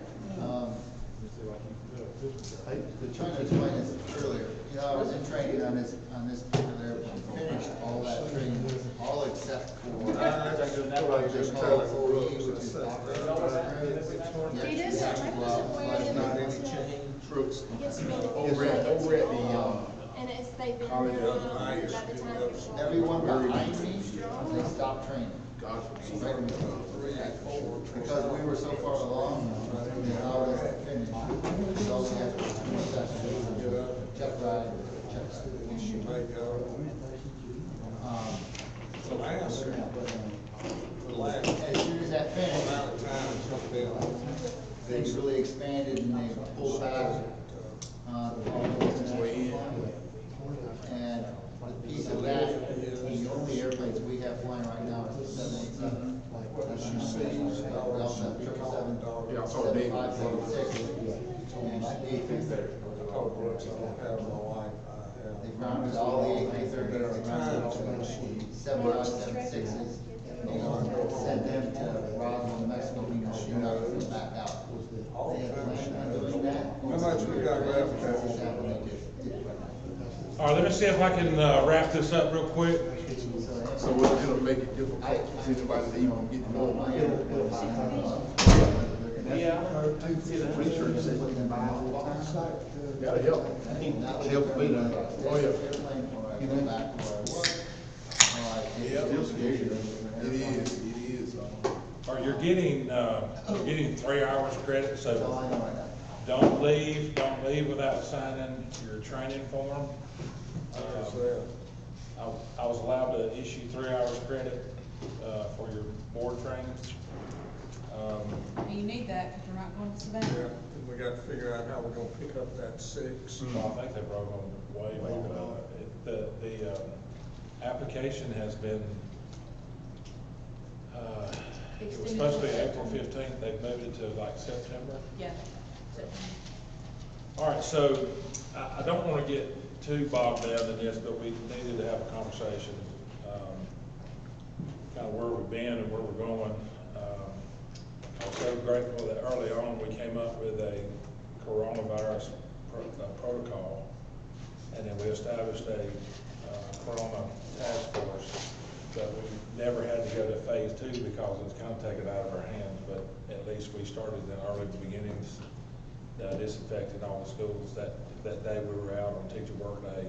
I was trying to explain this earlier, you know, I was in training on this particular airplane, finished all that training, all except for. Just tell it for us. He doesn't, I wasn't aware that Not it any was, chain trucks. gets really. Over at the, And it's, they've been Oh, yeah, around by nice. the time you're. Everyone behind me, they stopped training. Because we were so far along, they allowed us to finish. So we had to check ride, check ride. As soon as that finished, they really expanded and they pulled back on all the international flying. And the piece of that, the only airplanes we have flying right now is the 787. whether she sees or she'll be calling daughter. Yeah, I saw David. I told Brooks I don't have my wife, I have. They found all the 830s, There are times when she. 75, 76s, sent them to Roswell, Mexico, because she got to come back out. All They the had time she planned on doing that. How much we got left, Kevin? All right, let me see if I can wrap this up real quick. So it'll make it difficult for anybody to even get to know. Gotta help. Help me now. Oh, yeah. It is. Or you're getting 3 hours credit, so don't leave without signing your training form. I was allowed to issue 3 hours credit, for your board training. And you need that because you're not going to Yeah, Savannah. and we got to figure out how we're gonna pick up that 6. Well, I think they're probably going to waive it. The application has been, it was supposed to be April 15th, they've moved it to like September. Yeah. All right, so I don't want to get too bogged down in this, but we needed to have a conversation, kind of where we've been and where we're going. I'm so grateful that early on we came up with a coronavirus protocol, and then we established a corona task force. But we never had to go to phase 2 because it's kind of taken out of our hands, but at least we started in early beginnings, disinfecting all the schools that day we were out on teacher work day.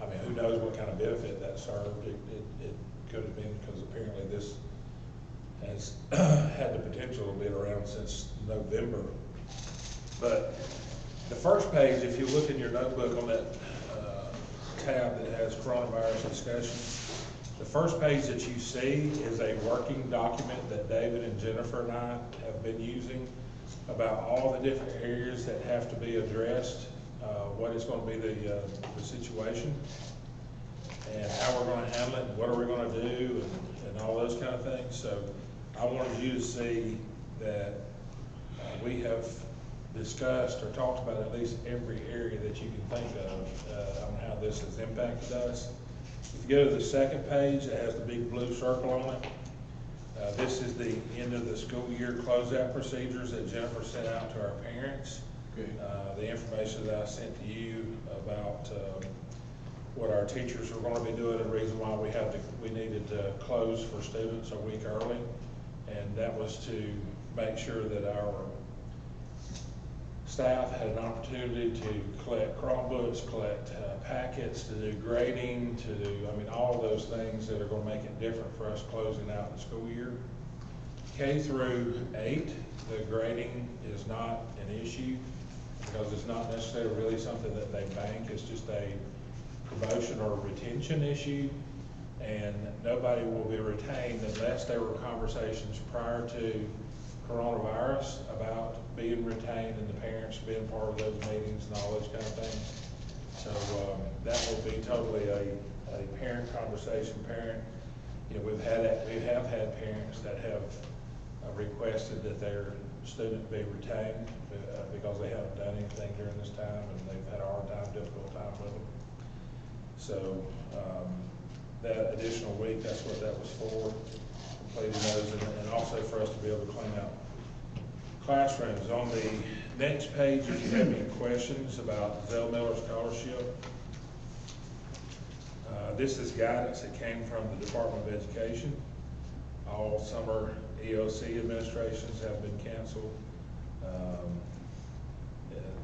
I mean, who knows what kind of benefit that served. It could have been, because apparently this has had the potential to be around since November. But the first page, if you look in your notebook on that tab that has coronavirus discussion, the first page that you see is a working document that David and Jennifer and I have been using about all the different areas that have to be addressed, what is going to be the situation, and how we're going to handle it, and what are we going to do, and all those kind of things. So I wanted you to see that we have discussed or talked about at least every area that you can think of on how this has impacted us. If you go to the second page, it has the big blue circle on it. This is the end of the school year closeout procedures that Jennifer sent out to our parents. Okay. The information that I sent to you about what our teachers were going to be doing, and the reason why we needed to close for students a week early, and that was to make sure that our staff had an opportunity to collect Chromebooks, collect packets, to do grading, to do, all of those things that are going to make it different for us closing out the school year. K through 8, the grading is not an issue because it's not necessarily really something that they bank. It's just a promotion or retention issue, and nobody will be retained unless there were conversations prior to coronavirus about being retained and the parents being part of those meetings and all those kind of things. So that will be totally a parent conversation. We have had parents that have requested that their student be retained because they haven't done anything during this time and they've had a hard time, difficult time with them. So that additional week, that's what that was for, completing those, and also for us to be able to clean out classrooms. On the next page, if you have any questions about Zell Miller Scholarship, this is guidance that came from the Department of Education. All summer EOC administrations have been canceled.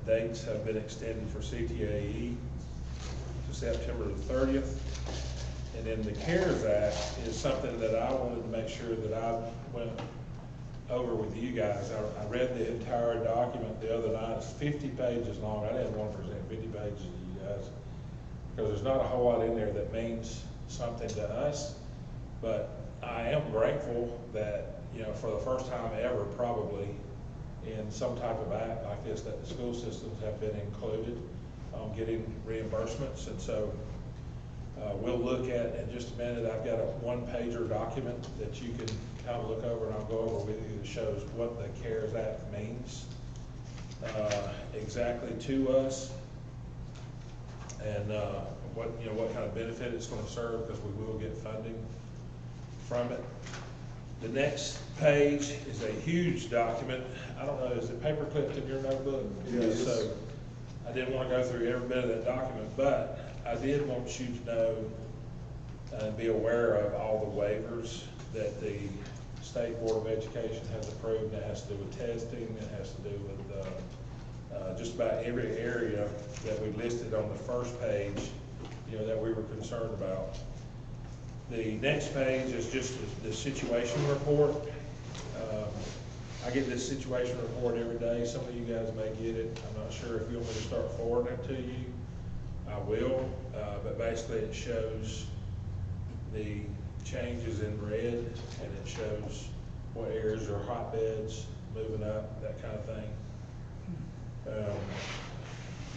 Dates have been extended for CTAE to September the 30th. And then the CARES Act is something that I wanted to make sure that I went over with you guys. I read the entire document the other night. It's 50 pages long. I didn't want to present 50 pages to you guys because there's not a whole lot in there that means something to us. But I am grateful that, for the first time ever, probably, in some type of act like this, that the school systems have been included on getting reimbursements. And so we'll we'll look at in just a minute. I've got a one-pager document that you can kind of look over, and I'll go over with you that shows what the CARES Act means exactly to us, and what kind of benefit it's going to serve, because we will get funding from it. The next page is a huge document. I don't know, is it paper clipped in your notebook? Yes. So I didn't want to go through every bit of that document, but I did want you to know and be aware of all the waivers that the State Board of Education has approved. It has to do with testing, it has to do with just about every area that we listed on the first page, that we were concerned about. The next page is just the situation report. I get this situation report every day. Some of you guys may get it. I'm not sure if you want me to start forwarding it to you. I will, but basically it shows the changes in red, and it shows what areas are hotbeds, moving up, that kind of thing.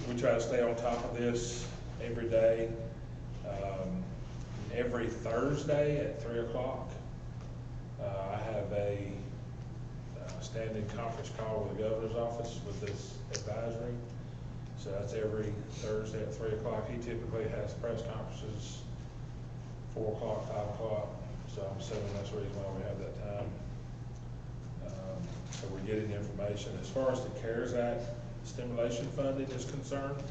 We try to stay on top of this every day. Every Thursday at 3 o'clock, I have a standing conference call with the governor's office with this advisory. So that's every Thursday at 3 o'clock. He typically has press conferences 4 o'clock, 5 o'clock. So I'm assuming that's the reason why we have that time. So we're getting information. As far as the CARES Act stimulation funding is concerned,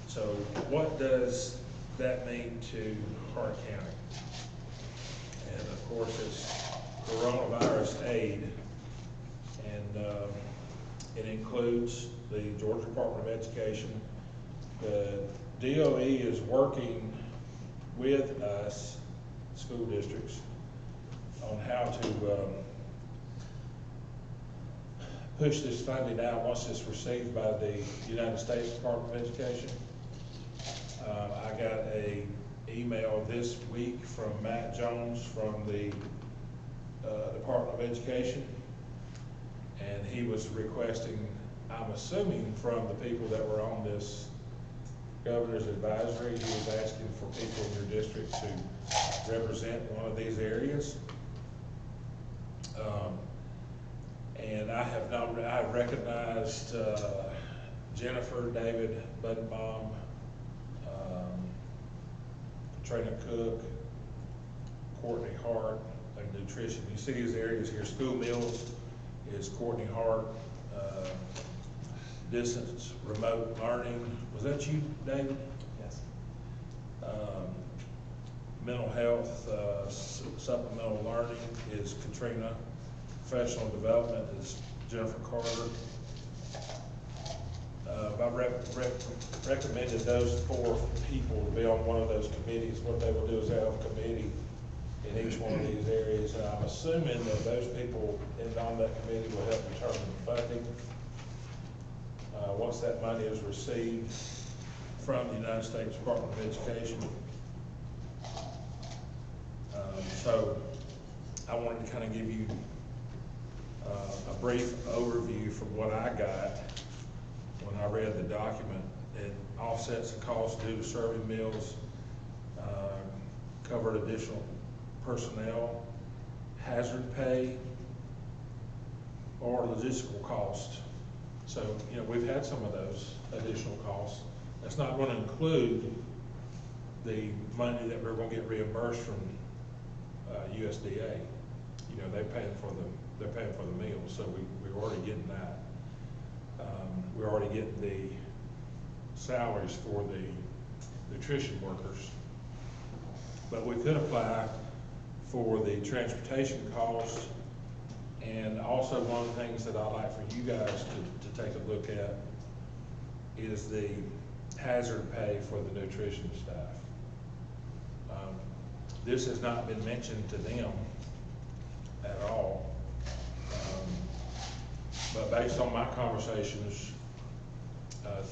so what does that mean to Hart County? And of course, it's coronavirus aid, and it includes the Georgia Department of Education. The DOE is working with us, school districts, on how to push this funding out once it's received by the United States Department of Education. I got an email this week from Matt Jones from the Department of Education, and he was requesting, I'm assuming from the people that were on this governor's advisory, he was asking for people in your district to represent one of these areas. And I have recognized Jennifer, David Buddenbaum, Katrina Cook, Courtney Hart, and nutrition. You see these areas here. School meals is Courtney Hart. Distance remote learning, was that you, David? Yes. Mental health, supplemental learning is Katrina. Professional development is Jennifer Carter. I recommended those 4 people to be on one of those committees. What they will do is have a committee in each one of these areas, and I'm assuming that those people on that committee will help determine the funding. Once that money is received from the United States Department of Education. So I wanted to kind of give you a brief overview from what I got when I read the document. It offsets the cost due to serving meals, covered additional personnel, hazard pay, or logistical cost. So, we've had some of those additional costs. That's not going to include the money that we're going to get reimbursed from USDA. They're paying for the meals, so we're already getting that. We're already getting the salaries for the nutrition workers. But we could apply for the transportation costs. And also one of the things that I'd like for you guys to take a look at is the hazard pay for the nutrition staff. This has not been mentioned to them at all. But based on my conversations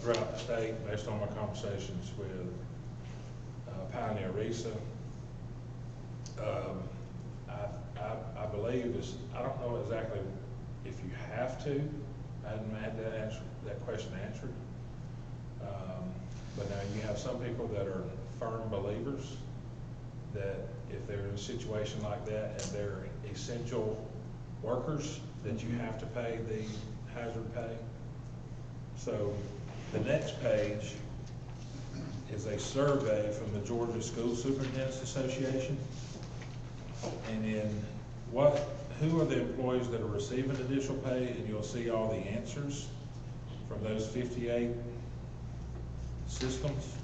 throughout the state, based on my conversations with Pioneer Risa, I believe I don't know exactly if you have to. I hadn't had that question answered. But now you have some people that are firm believers that if they're in a situation like that and they're essential workers, that you have to pay the hazard pay. So the next page is a survey from the Georgia School Superintendents Association. And in who are the employees that are receiving additional pay, and you'll see all the answers from those 58 systems.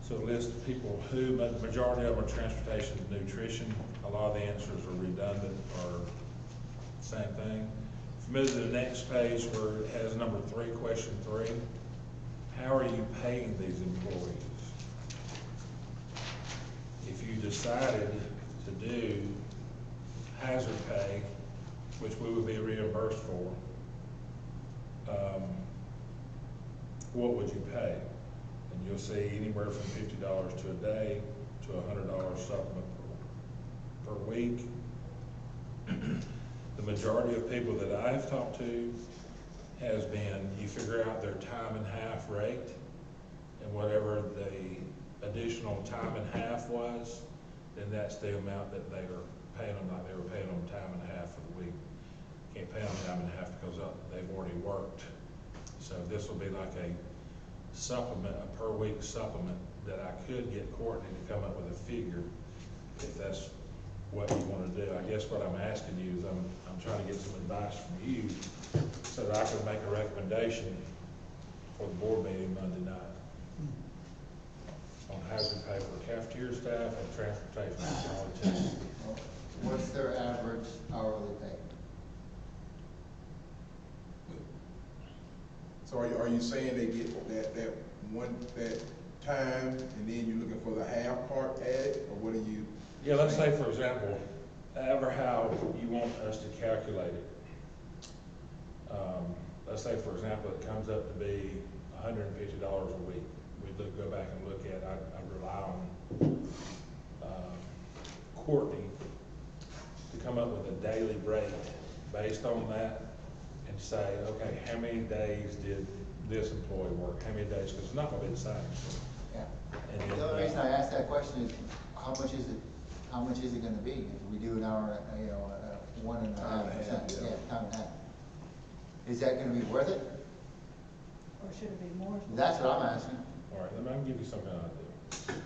So it lists people who, but the majority of them are transportation and nutrition. A lot of the answers are redundant or same thing. If you move to the next page where it has number 3, question 3, how are you paying these employees? If you decided to do hazard pay, which we would be reimbursed for, what would you pay? And you'll see anywhere from $50 to a day to $100 supplement per week. The majority of people that I've talked to has been, you figure out their time and half rate, and whatever the additional time and half was, then that's the amount that they are paying them, like they were paying them time and a half for the week. Can't pay them time and a half because they've already worked. So this will be like a supplement, a per week supplement that I could get Courtney to come up with a figure if that's what you want to do. I guess what I'm asking you is I'm trying to get some advice from you so that I can make a recommendation for the board meeting Monday night on hazard pay for cafeteria staff and transportation technology. What's their average hourly pay? So are you saying they get that time, and then you're looking for the half part added, or what are you? Yeah, let's say, for example, however how you want us to calculate it. Let's say, for example, it comes up to be $150 a week. We go back and look at, I rely on Courtney to come up with a daily rate based on that and say, okay, how many days did this employee work? How many days? Because it's not going to be the same. Yeah. And The only reason I asked that question is, how much is it going to be? If we do an hour, 1.5%, yeah, time and a half. Is that going to be worth it? Or should it be more? That's what I'm asking. All right, let me give you some kind of idea.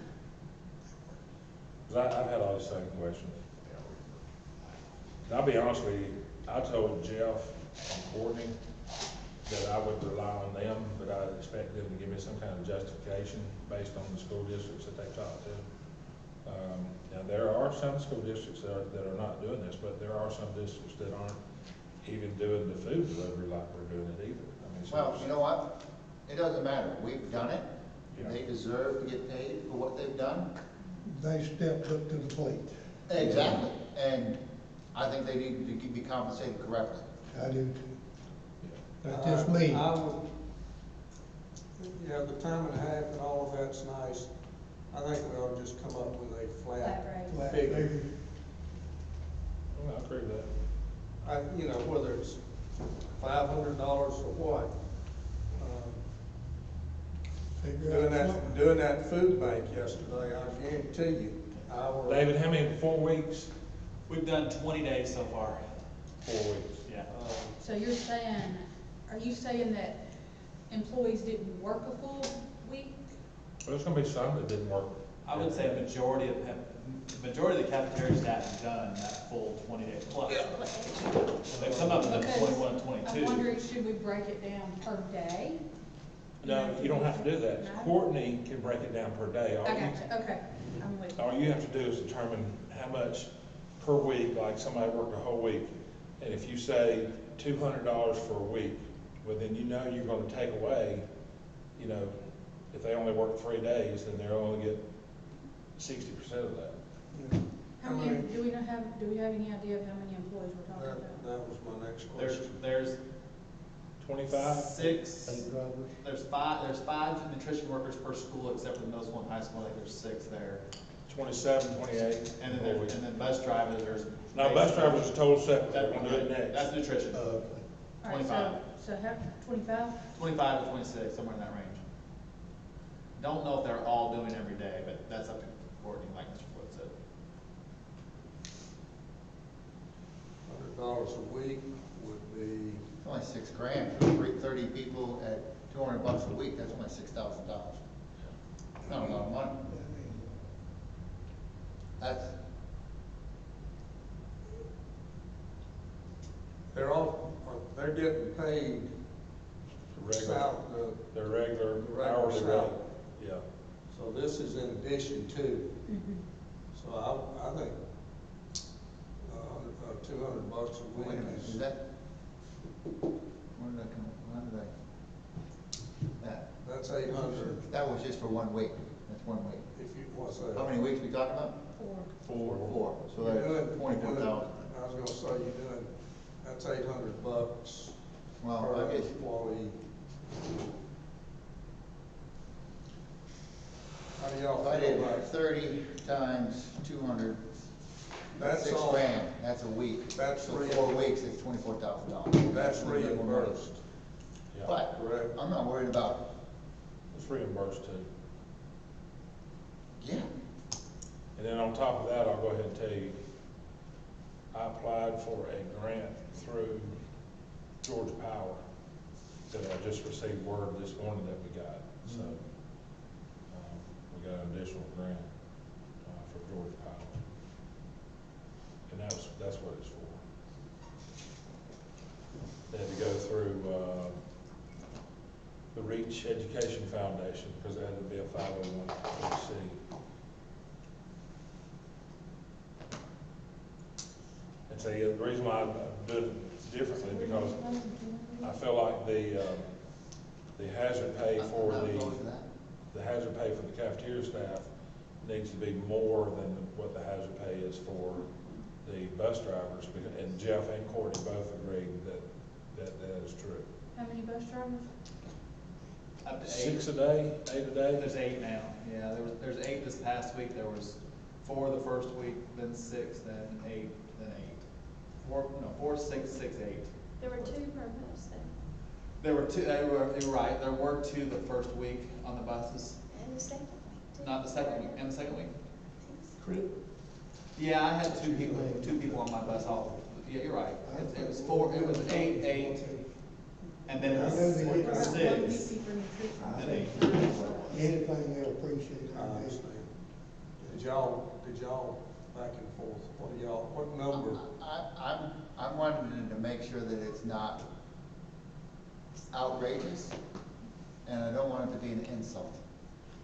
Because I've had all the same questions. And I'll be honest with you, I told Jeff and Courtney that I would rely on them, but I expect them to give me some kind of justification based on the school districts that they talk to. Now, there are some school districts that are not doing this, but there are some districts that aren't even doing the food delivery like we're doing it either. I mean, so Well, you know what? It doesn't matter. We've done it. Yeah. They deserve to get paid for what they've done. They stepped up to the plate. Exactly. And I think they need to be compensated correctly. I do too. That's just me. I would, yeah, the time and a half and all of that's nice. I think we ought to just come up with a Flat rate. Flat figure. figure. Well, I agree with that. Whether it's $500 or what. Figure out something. Doing that food bank yesterday, I guarantee you, David, how many, 4 weeks? We've done 20 days so far. 4 weeks. Yeah. So are you saying that employees didn't work a full week? Well, there's gonna be some that didn't work. I would say the majority of the cafeteria staff have done that full 20 days plus. Like some of them have Because 21 and 22. I'm wondering, should we break it down per day? No, you don't have to do that. No? Courtney can break it down per day. I got you, okay, I'm with you. All you have to do is determine how much per week, like somebody worked a whole week. And if you say $200 for a week, well, then you know you're gonna take away, if they only work 3 days, then they're only get 60% of that. How many, do we have any idea of how many employees we're talking about? that was my next question. There's 25? 6. Eight drivers. There's 5 nutrition workers per school, except for the middle school and high school. I think there's 6 there. 27, 28. And then bus drivers. There's No, bus drivers is total separate. That- We're gonna do it next. That's nutrition. All right, 25. so how, 25? 25 to 26, somewhere in that range. Don't know if they're all doing every day, but that's up to a week would be, It's only $6,000 for 30 people at $200 a week, that's only $6,000. Not a lot of money. That's, they're getting paid Their regular the regular hourly rate, salary. yeah. So this is in addition to. So I think, $200 a wait a week minute, is. is that, where did that come, how did I, that, That's 800, that was just for 1 week, that's 1 week. if you, what's that? How many weeks we talking about? Four, so that's 24,000. I was gonna say, you're doing, that's $800 Well, per I guess, employee. How do y'all if I feel did about it? 30 times 200, that's That's all- $6,000, that's a week. That's So real. 4 weeks, it's $24,000. That's a little bit more money. reimbursed. Yeah. But, Correct. I'm not worried about, It's reimbursed too. yeah, And then on top of that, I'll go ahead and tell you, I applied for a grant through Georgia Power that I just received word this morning that we got. So, we got an additional grant, for Georgia Power. And that's what it's for. They had to go through, the Reach Education Foundation, because it had to be a 501c. And so the reason why I'm doing it differently, because I feel like the hazard pay for I'm opposed to that. the hazard pay for the cafeteria staff needs to be more than what the hazard pay is for the bus drivers, and Jeff and Courtney both agreed that is true. How many bus drivers? Up to 8. 6 a day, 8 a day? There's 8 now, yeah, there's 8 this past week, there was 4 the first week, then 6, then 8, then 8. 4, 6, 6, 8. There were 2 per bus then, There were 2, you were right, there were 2 the first week on the buses, and the second week too. not the second week, and the second week? Chris, Yeah, I had 2 people on my bus all, yeah, you're right, it was 4, it was 8, 8, and then it was 6, then 8. anything they'll appreciate. I understand. Did y'all back and forth, what number? I'm wanting to make sure that it's not outrageous, and I don't want it to be an insult.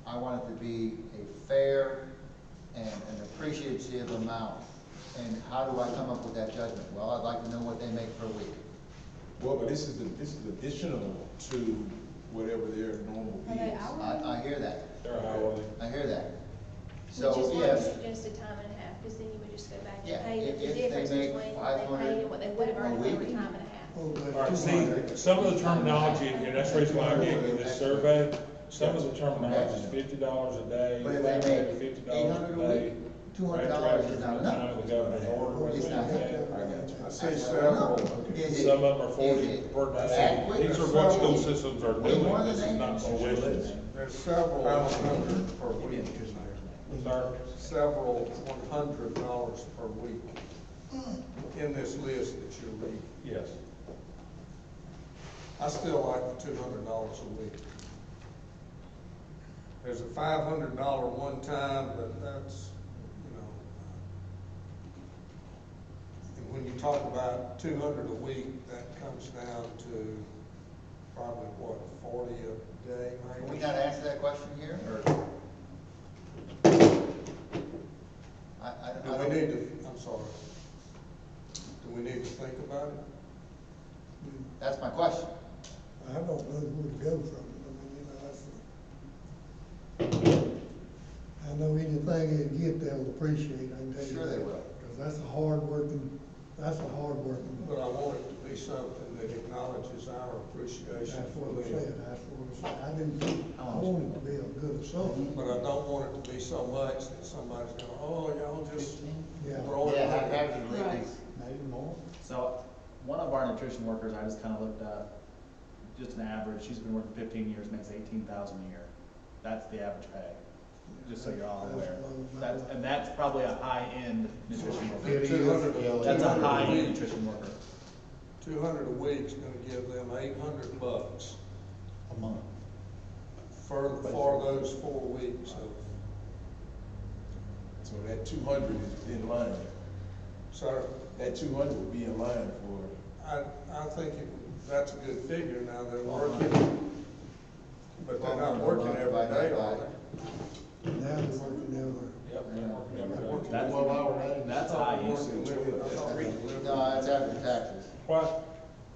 I want it to be a fair and an appreciative amount. And how do I come up with that judgment? Well, I'd like to know what they make per week. Well, but this is additional to whatever their normal Are they is. hourly? I hear that. They're hourly. I hear that. We just So, want to yes, suggest a time and a half, because then you would just go back Yeah, and pay if the they difference make between what they 500 paid and what they would have earned a for week. a time and a half. All right, see, some of the terminology in here, that's the reason why I gave you this survey, some of the terminology is $50 a day, But if they make $50 $800 a a day. week, $200 is not enough. Time of the governor's order. It's not. I see several. Is it- Some of them are 40 is it per day. adequate? These are what school systems are Way more doing, than this is that? not tuition. There's several hundred per week. Sir? Several $100 per week in this list that you're reading. Yes. I still like the $200 a week. There's a $500 one time, but that's, and when you talk about 200 a week, that comes down to probably what, 40 a day Can we maybe? not answer that question here, or? Do we need to, I'm sorry, do we need to think about it? That's my question. I don't know where to go from it, I know anything they get, they'll appreciate, I can tell you. Sure they that. will. Because that's a hard working. But I want it to be something that acknowledges our appreciation That's for what I them. said, I do too. I want it to be a good assault. But I don't want it to be so much that somebody's going, oh, y'all just Yeah. throw it Yeah, away. haphazardly, Right. Maybe more. So, one of our nutrition workers, I just kind of looked up, just an average, she's been working 15 years, makes $18,000 a year. That's the average pay, just so you're all aware. And that's probably a high-end nutrition worker. It is. That's a 200 high-end week. nutrition worker. 200 a week's gonna give them $800 A month. for those 4 weeks of. So that 200 is in line. Sir, That 200 would be in line for. I think that's a good figure. Now, they're working, but they're not working every day, are they? Now they're working every. Yep, they're working every day. That's, 12-hour day. that's I thought high we usage. delivered- I thought we delivered- No, it's after taxes. What?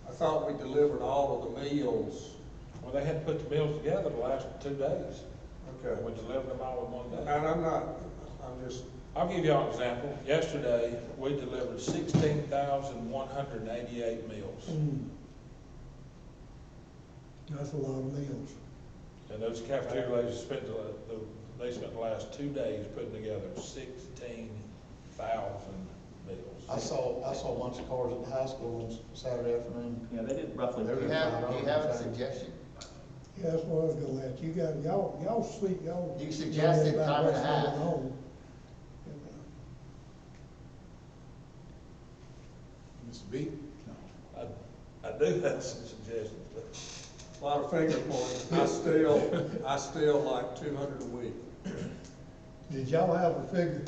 I thought we delivered all of the meals. Well, they had to put the meals together the last 2 days. Okay. We delivered them all in one day. And I'm just, I'll give y'all an example. Yesterday, we delivered 16,188 meals. That's a lot of meals. And those cafeteria ladies spent they spent the last 2 days putting together 16,000 meals. I saw a bunch of cars at the high school on Saturday afternoon. Yeah, they did roughly. They were Do you have a suggestion? Yeah, that's what I was gonna ask. You got, y'all sleep, y'all. You suggested know about time and a what's half. going on. Mr. B? I do have some suggestions, but a lot of finger pointing. I still like 200 a week. Did y'all have a figure?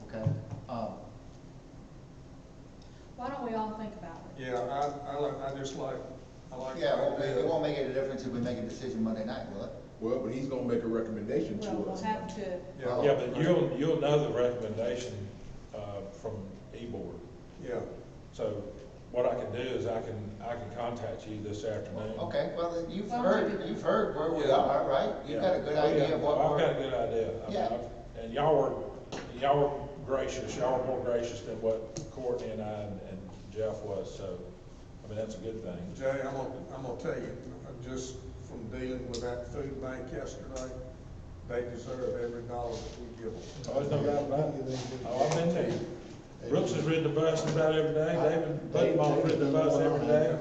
Okay. Why don't we all think about it? Yeah, I like Yeah, the idea. it won't make any difference if we make a decision Monday night, will it? Well, but he's gonna make a recommendation Well, to we'll us. have to, Yeah. yeah, but you'll know the recommendation from E-Board. Yeah. So what I can do is I can contact you this afternoon. Okay, well, then you've Well, heard, maybe- you've heard where we Yeah. are, right? You've got a good Oh, yeah. idea of what I've we're. got a good idea. I mean, Yeah. And y'all were gracious, y'all were more gracious than what Courtney and I and Jeff was, so, I mean, that's a good thing. Jay, I'm gonna tell you, just from dealing with that food bank yesterday, they deserve every dollar that we give them. Oh, there's no doubt about it. Oh, I've been there. Brooks has ridden the bus about every day, David Buttonball's ridden the bus every day,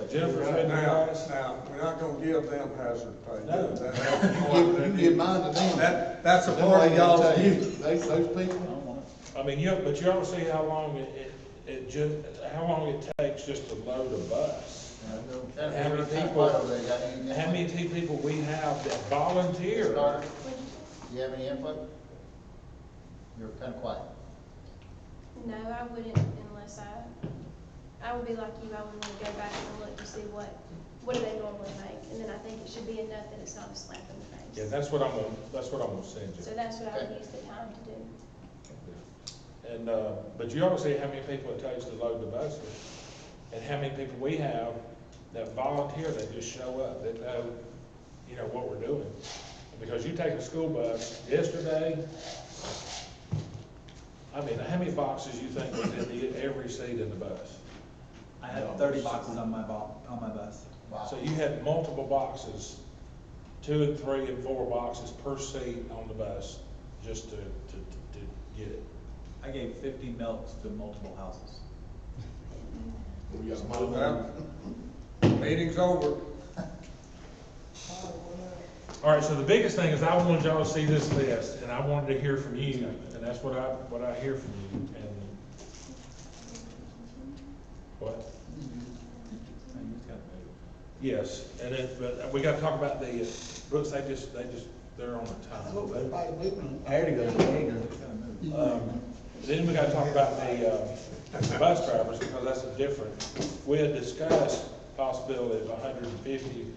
Jennifer's ridden the bus. Now, we're not gonna give them hazard pay. No. That's You give mine to them. That's a part of y'all's duty. Those people. I mean, but you ought to see how long how long it takes just to load a bus. And how many people we have that volunteer. Carter, do you have any input? You're kind of quiet. No, I wouldn't unless I would be like you, I would want to go back and look to see what do they normally make, and then I think it should be enough that it's not a slap in the face. Yeah, that's what I'm gonna send you. So that's what I would use the time to do. And, but you ought to see how many people it takes to load the buses, and how many people we have that volunteer, that just show up, that know, what we're doing. Because you take a school bus, yesterday, I mean, how many boxes you think was in every seat in the bus? I had 30 boxes on my bus. Wow. So you had multiple boxes, 2 and 3 and 4 boxes per seat on the bus, just to get it. I gave 50 milks to multiple houses. We got So some. that, meeting's over. All right, so the biggest thing is I wanted y'all to see this list, and I wanted to hear from you, and that's what I hear from you, and what? Yes, and then, but we gotta talk about the, Brooks, they're on the time. There you go. Then we gotta talk about the bus drivers, because that's a different, we had discussed possibility of 150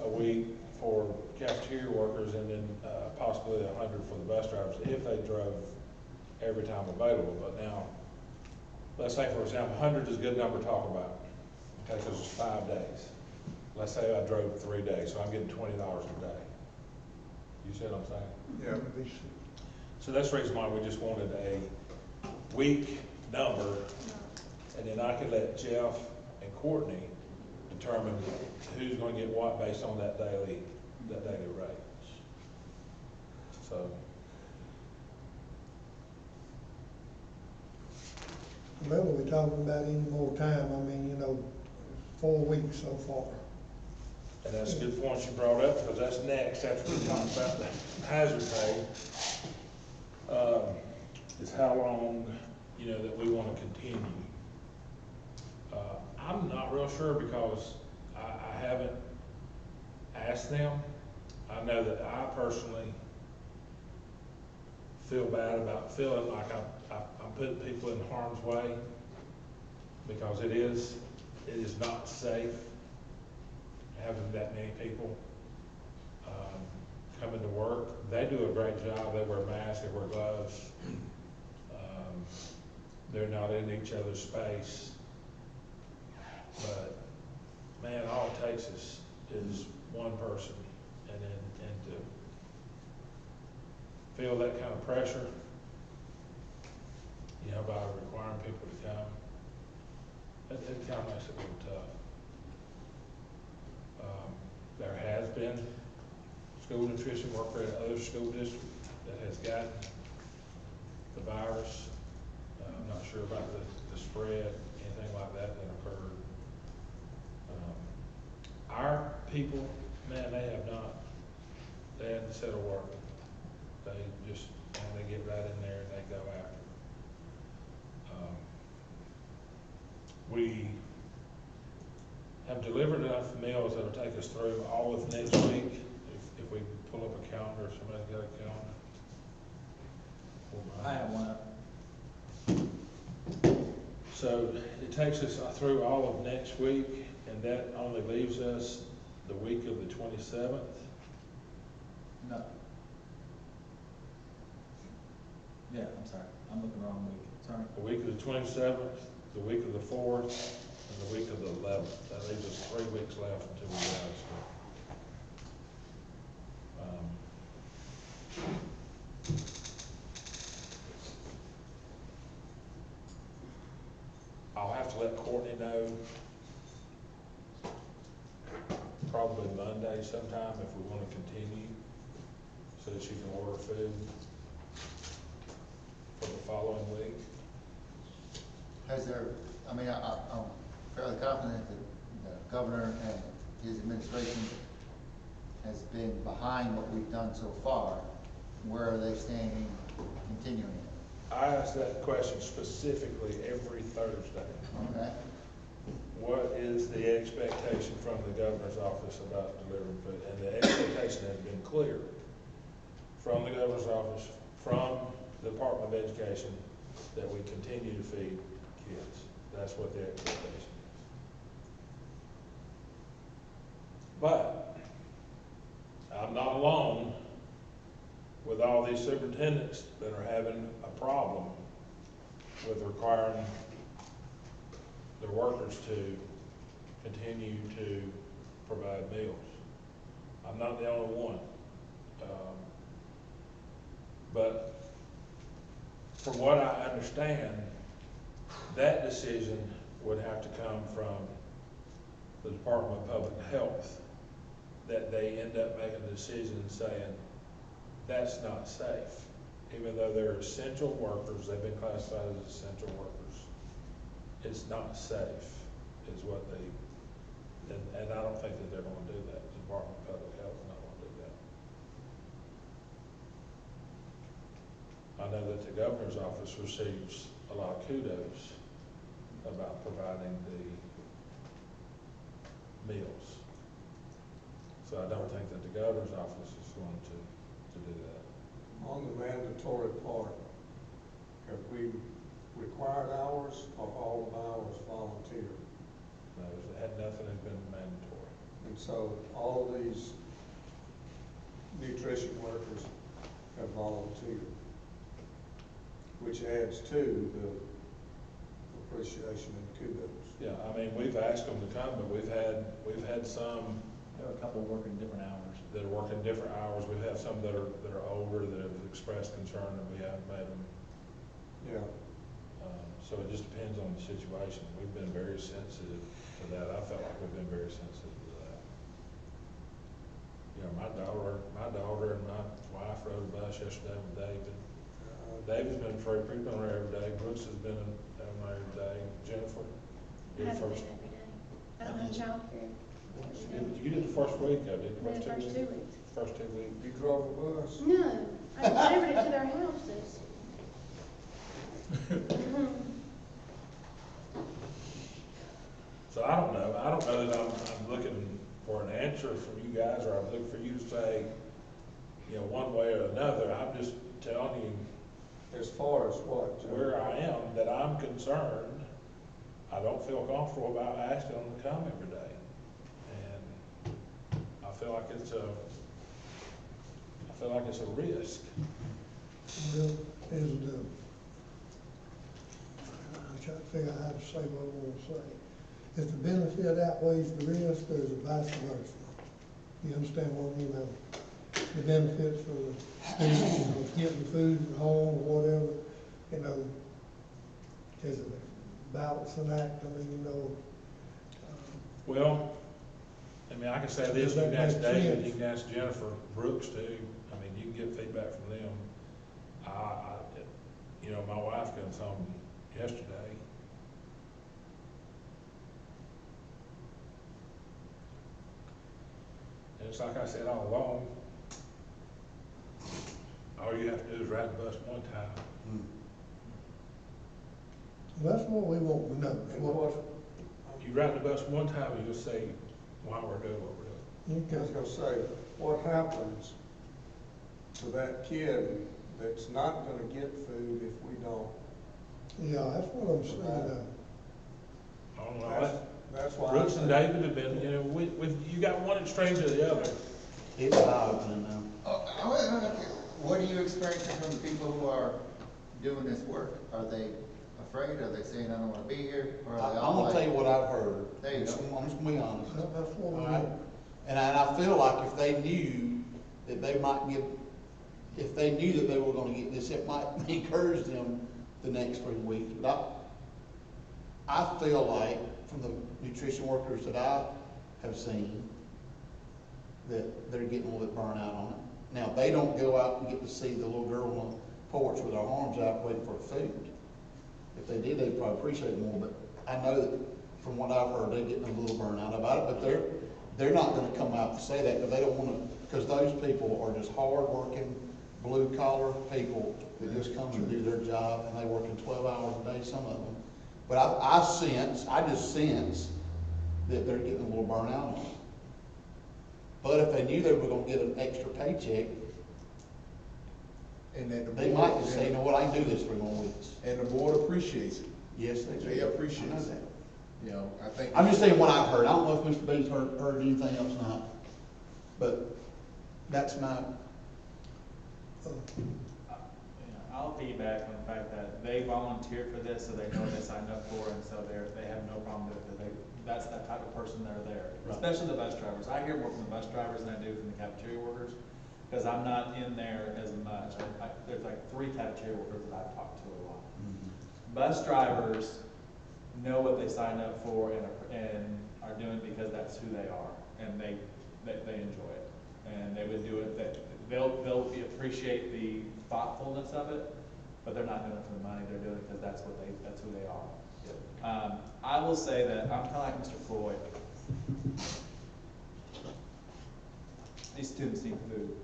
a week for cafeteria workers, and then possibly 100 for the bus drivers if they drove every time available. But now, let's say, for example, 100 is a good number to talk about, okay, because it's 5 days. Let's say I drove 3 days, so I'm getting $20 a day. You see what I'm saying? Yeah. So that's the reason why we just wanted a week number, and then I could let Jeff and Courtney determine who's gonna get what based on that daily rate. So, Well, are we talking about any more time? I mean, 4 weeks so far. and that's a good point you brought up, because that's next, after we talk about the hazard pay. is how long, that we want to continue. I'm not real sure because I haven't asked them. I know that I personally feel bad about feeling like I'm putting people in harm's way because it is not safe having that many people coming to work. They do a great job. They wear masks, they wear gloves. They're not in each other's space. But man, all it takes is one person, and to feel that kind of pressure, by requiring people to come, it kind of makes it a little tough. There has been school nutrition worker at other school districts that has gotten the virus. I'm not sure about the spread, anything like that occurred. Our people, man, they haven't said a word. They just, they get right in there and they go after it. We have delivered enough meals that'll take us through all of next week. If we pull up a calendar, if somebody's got a calendar. I have one up. So it takes us through all of next week, and that only leaves us the week of the 27th. No. Yeah, I'm sorry. I'm looking the wrong week. Sorry. The week of the 27th, the week of the 4th, and the week of the 11th. That leaves us 3 weeks left until we get out of school. I'll have to let Courtney know probably Monday sometime if we want to continue, so that she can order food for the following week. I'm fairly confident that the governor and his administration has been behind what we've done so far. Where are they standing continuing it? I ask that question specifically every Thursday. Okay. What is the expectation from the governor's office about delivering food? And the expectation has been clear from the governor's office, from the Department of Education, that we continue to feed kids. That's what the expectation is. But I'm not alone with all these superintendents that are having a problem with requiring their workers to continue to provide meals. I'm not the only one. But from what I understand, that decision would have to come from the Department of Public Health, that they end up making a decision saying, that's not safe. Even though they're essential workers, they've been classified as essential workers. It's not safe, is what they, and I don't think that they're going to do that. The Department of Public Health is not going to do that. I know that the governor's office receives a lot of kudos about providing the meals. So I don't think that the governor's office is going to do that. On the mandatory part, have we required hours or all of hours volunteer? No, nothing has been mandatory. And so all of these nutrition workers have volunteered, which adds to the appreciation and kudos. Yeah, I mean, we've asked them to come, but we've had some. There are a couple working different hours. That are working different hours. We've had some that are older that have expressed concern and we haven't made them. Yeah. So it just depends on the situation. We've been very sensitive to that. I felt like we've been very sensitive to that. My daughter and my wife rode a bus yesterday with David. David's been pretty on there every day. Brooks has been on there every day. Jennifer. I haven't been every day. I don't have childcare. You did the first week, I did the The first 2 first weeks. 2 weeks. First 2 weeks. You drove the bus? No, I delivered it to their houses. So I don't know that I'm looking for an answer from you guys, or I'm looking for you to say, you know, one way or another. I'm just telling you As far as what, Joe? where I am, that I'm concerned. I don't feel comfortable about asking them to come every day. And I feel like it's a risk. Well, I'm trying to figure out how to say what I want to say. If the benefit outweighs the risk, there's a vice versa. You understand what I mean? The benefits for the students of getting food at home or whatever, you know, is it a balancing act? I mean, you know. Well, I mean, I can say this, you can ask David, you can ask Jennifer Brooks too. I mean, you can get feedback from them. You know, my wife comes home yesterday. And it's like I said all along, all you have to do is ride the bus one time. Well, that's what we want to know. And what, You ride the bus one time, and you'll see why we're doing what we're doing. I was gonna say, what happens to that kid that's not gonna get food if we don't? Yeah, that's what I'm saying. I don't know. That's why. Brooks and David have been, you know, you got one extreme to the other. It's eye-opening now. What are you experiencing from the people who are doing this work? Are they afraid? Are they saying, I don't want to be here? Or are they all I'm gonna like, tell you what I've heard. There you go. I'm just gonna be honest. That's what we All right? want. And I feel like if they knew that they might get, if they knew that they were gonna get this, it might encourage them the next 3 weeks. But I feel like from the nutrition workers that I have seen, that they're getting a little bit burnt out on it. Now, they don't go out and get to see the little girl on the porch with her arms out waiting for food. If they did, they'd probably appreciate it more, but I know that from what I've heard, they're getting a little burnt out about it, but they're not gonna come out and say that, because they don't wanna, because those people are just hard-working, blue-collar people that just come and do their job, and they work in 12 hours a day, some of them. But I just sense that they're getting a little burnt out on it. But if they knew they were gonna get an extra paycheck, And that the they board- might just say, you know what, I can do this 3 more weeks. And the board appreciates it. Yes, they do. They appreciate I know it. that. You know, I think. I'm just saying what I've heard. I don't know if Mr. B's heard anything else or not, but that's my, I'll piggyback on the fact that they volunteered for this, so they know what they signed up for, and so they have no problem with it. That's that type of person that are there, Right. especially the bus drivers. I hear more from the bus drivers than I do from the cafeteria workers, because I'm not in there as much. There's like 3 cafeteria workers that I've talked to a lot. Bus drivers know what they signed up for and are doing because that's who they are, and they enjoy it, and they would do it. They'll appreciate the thoughtfulness of it, but they're not doing it for the money. They're doing it because that's who they are. I will say that I'm kind of like Mr. Floyd. These students need food.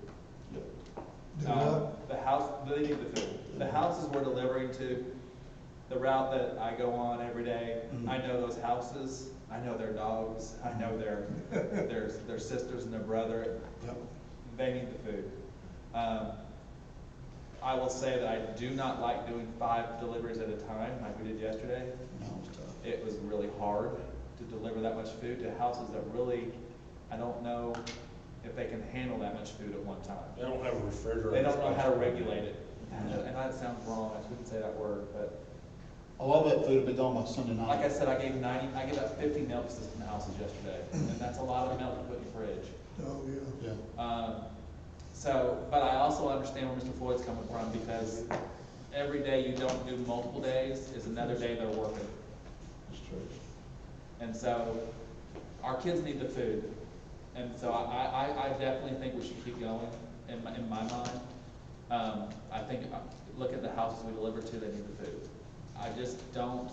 Do what? The house, they need the food. The houses we're delivering to, the route that I go on every day, I know those houses, I know their dogs, I know their sisters and their brother. Yep. They need the food. I will say that I do not like doing 5 deliveries at a time like we did yesterday. no, it's tough. It was really hard to deliver that much food to houses that really, I don't know if they can handle that much food at one time. They don't have a refrigerator. They don't know how to regulate it. And that sounds wrong, I shouldn't say that word, but A lot of that food will be gone by Sunday night. like I said, I gave about 50 milk system houses yesterday, and that's a lot of milk to put in your fridge. Oh, yeah. Yeah. But I also understand where Mr. Floyd's coming from, because every day you don't do multiple days is another day they're working. That's true. And so, our kids need the food, and so I definitely think we should keep going, in my mind. I think, look at the houses we deliver to, they need the food. I just don't,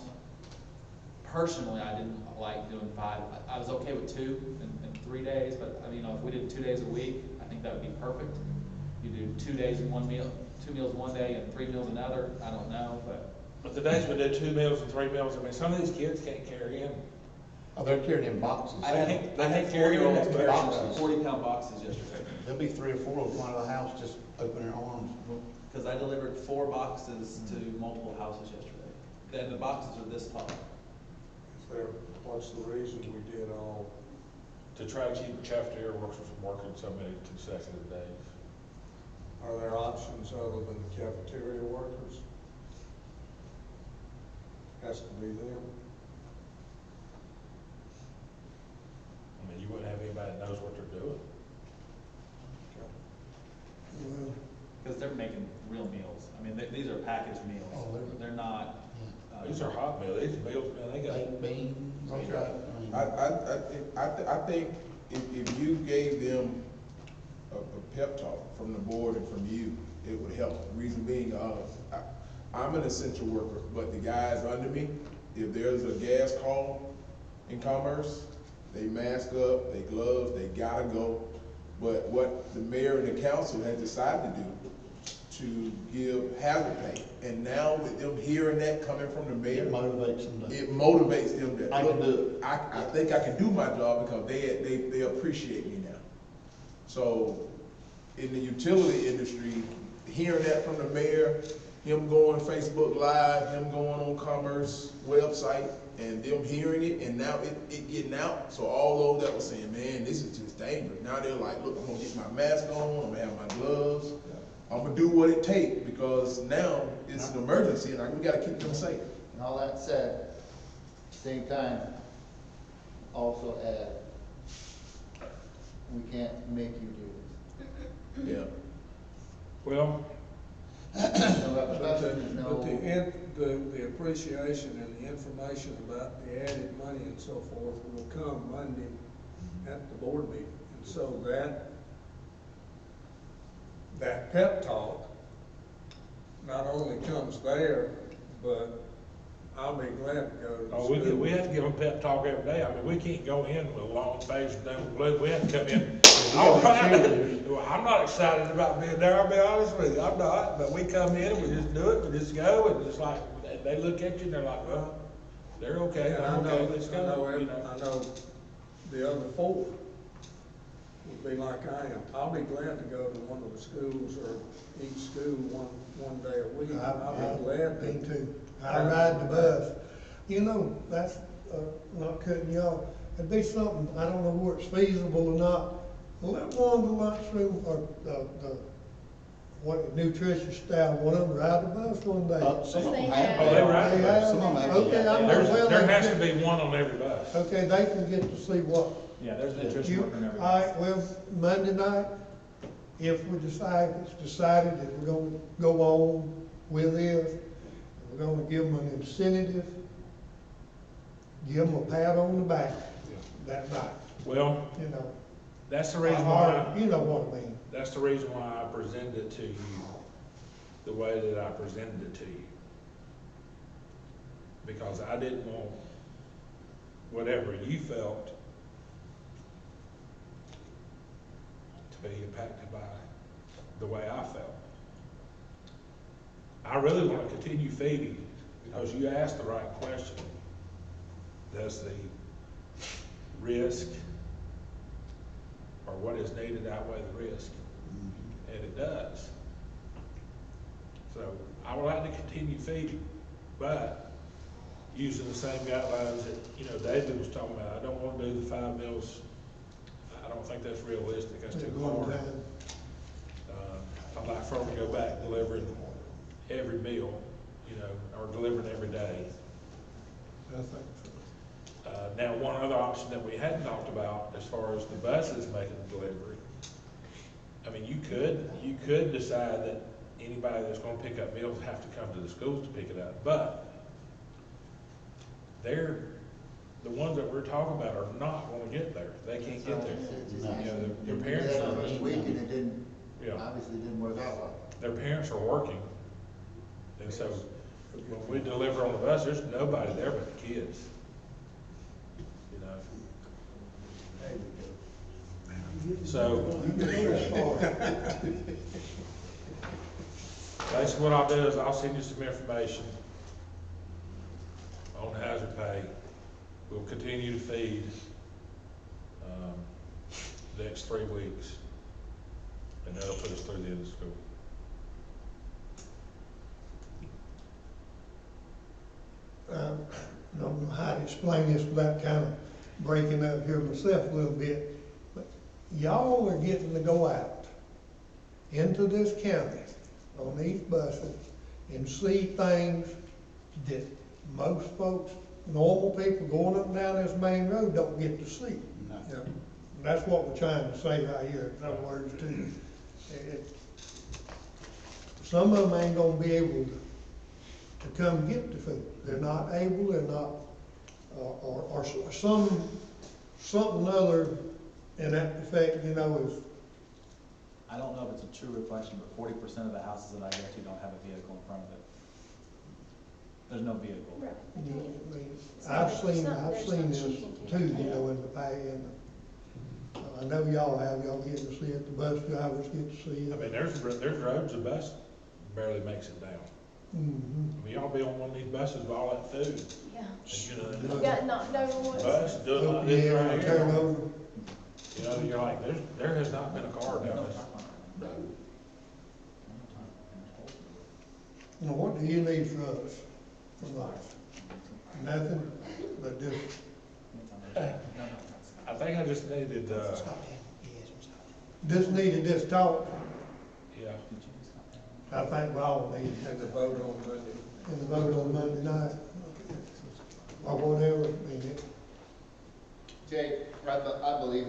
personally, I didn't like doing 5. I was okay with 2 and 3 days, but I mean, if we did 2 days a week, I think that would be perfect. You do 2 days in one meal, 2 meals one day and 3 meals another, I don't know, but. But the days we do 2 meals and 3 meals, I mean, some of these kids can't carry in. Oh, they're carrying in boxes. I had 4-year-olds carrying 40-pound boxes yesterday. There'll be 3 or 4 of them out of the house, just open their arms. Because I delivered 4 boxes to multiple houses yesterday. Then the boxes are this tall. Is there, what's the reason we did all? To try to keep the cafeteria workers from working so many consecutive days. Are there options other than the cafeteria workers? Has to be them. I mean, you wouldn't have anybody that knows what they're doing. Well, Because they're making real meals. I mean, these are packaged meals. Oh, They're not. These are hot meals, these meals, man, they got. Baked beans. Okay. I think if you gave them a pep talk from the board and from you, it would help. Reason being, I'm an essential worker, but the guys under me, if there's a gas call in Commerce, they mask up, they gloves, they gotta go. But what the mayor and the council has decided to do, to give hazard pay. And now with them hearing that coming from the mayor. It motivates them to. It motivates them to. I can do it. I think I can do my job because they appreciate me now. So in the utility industry, hearing that from the mayor, him going Facebook Live, him going on Commerce website, and them hearing it, and now it getting out. So all those that were saying, man, this is just dangerous. Now they're like, look, I'm gonna get my mask on, I'm gonna have my gloves, I'm gonna do what it takes, because now it's an emergency and we gotta keep them safe. And all that said, same time, also add, we can't make you do this. Yeah. Well, The appreciation and the information about the added money and so forth will come Monday at the board meeting. And so that pep talk not only comes there, but I'll be glad to go to the school. we have to give them pep talk every day. I mean, we can't go in with a long face and down blue. We have to come in. All right. Well, I'm not excited about being there, I'll be honest with you, I'm not. But we come in and we just do it, we just go, and it's like, they look at you and they're like, well, they're okay, And I'm okay, let's go. I know the other 4 would be like I am. I'll be glad to go to one of the schools or each school one day a week. I'll be glad to. Me too. I ride the bus. You know, that's, not cutting you off. It'd be something, I don't know where it's feasible or not. Let one of the lunchroom or what nutrition staff, one of them ride the bus one day. Some of them They have. have. Oh, they ride the bus. Some of them have. Okay, I'm not well. There has to be one on every bus. Okay, they can get to see what. Yeah, there's a nutrition You, worker in every. all right, well, Monday night, if it's decided that we're gonna go on with this, we're gonna give them an incentive, give them a pat on the back that night, Well, you know. that's the reason why. You know what I mean. That's the reason why I presented it to you the way that I presented it to you. Because I didn't want whatever you felt to be impacted by the way I felt. I really want to continue feeding because you asked the right question. Does the risk or what is needed outweigh the risk? And it does. So I would like to continue feeding, but using the same guidelines that, David was talking about. I don't want to do the 5 meals. I don't think that's realistic. That's too hard. I'd like for them to go back delivering every meal, or delivering every day. I think so. Now, one other option that we hadn't talked about as far as the buses making the delivery, I mean, you could decide that anybody that's gonna pick up meals have to come to the schools to pick it up, but the ones that we're talking about are not gonna get there. They can't get there. Their parents are. Last week and it didn't, Yeah. obviously didn't work out well. Their parents are working, and so when we deliver on the bus, there's nobody there but the kids. So, You can go that far. basically what I'll do is I'll send you some information on hazard pay. We'll continue to feed, the next 3 weeks, and that'll put us through the end of school. I don't know how to explain this without kind of breaking up here myself a little bit, but y'all are getting to go out into this county on these buses and see things that most folks, normal people going up and down this main road don't get to see. No. Yeah. And that's what we're trying to say right here, in other words, too. Some of them ain't gonna be able to come get the food. They're not able, they're not, or something other in that effect, you know, is. I don't know if it's a true reflection, but 40% of the houses that I go to don't have a vehicle in front of it. There's no vehicle. Right. I mean, I've seen this too, you know, in the past, and I know y'all get to see it, the bus drivers get to see it. I mean, there's roads, the bus barely makes it down. Mhm. I mean, y'all be on one of these buses with all that food. Yeah. And, you know, Got knocked over once. bus doing like this Yeah, right turn here. over. You know, you're like, there has not been a car down this road. Now, what do you need from us, from us? Nothing, but just, I think I just needed, needed this talk. yeah, I think we all need it. And the vote on Monday. And the vote on Monday night, or whatever, I mean, Jay, I believe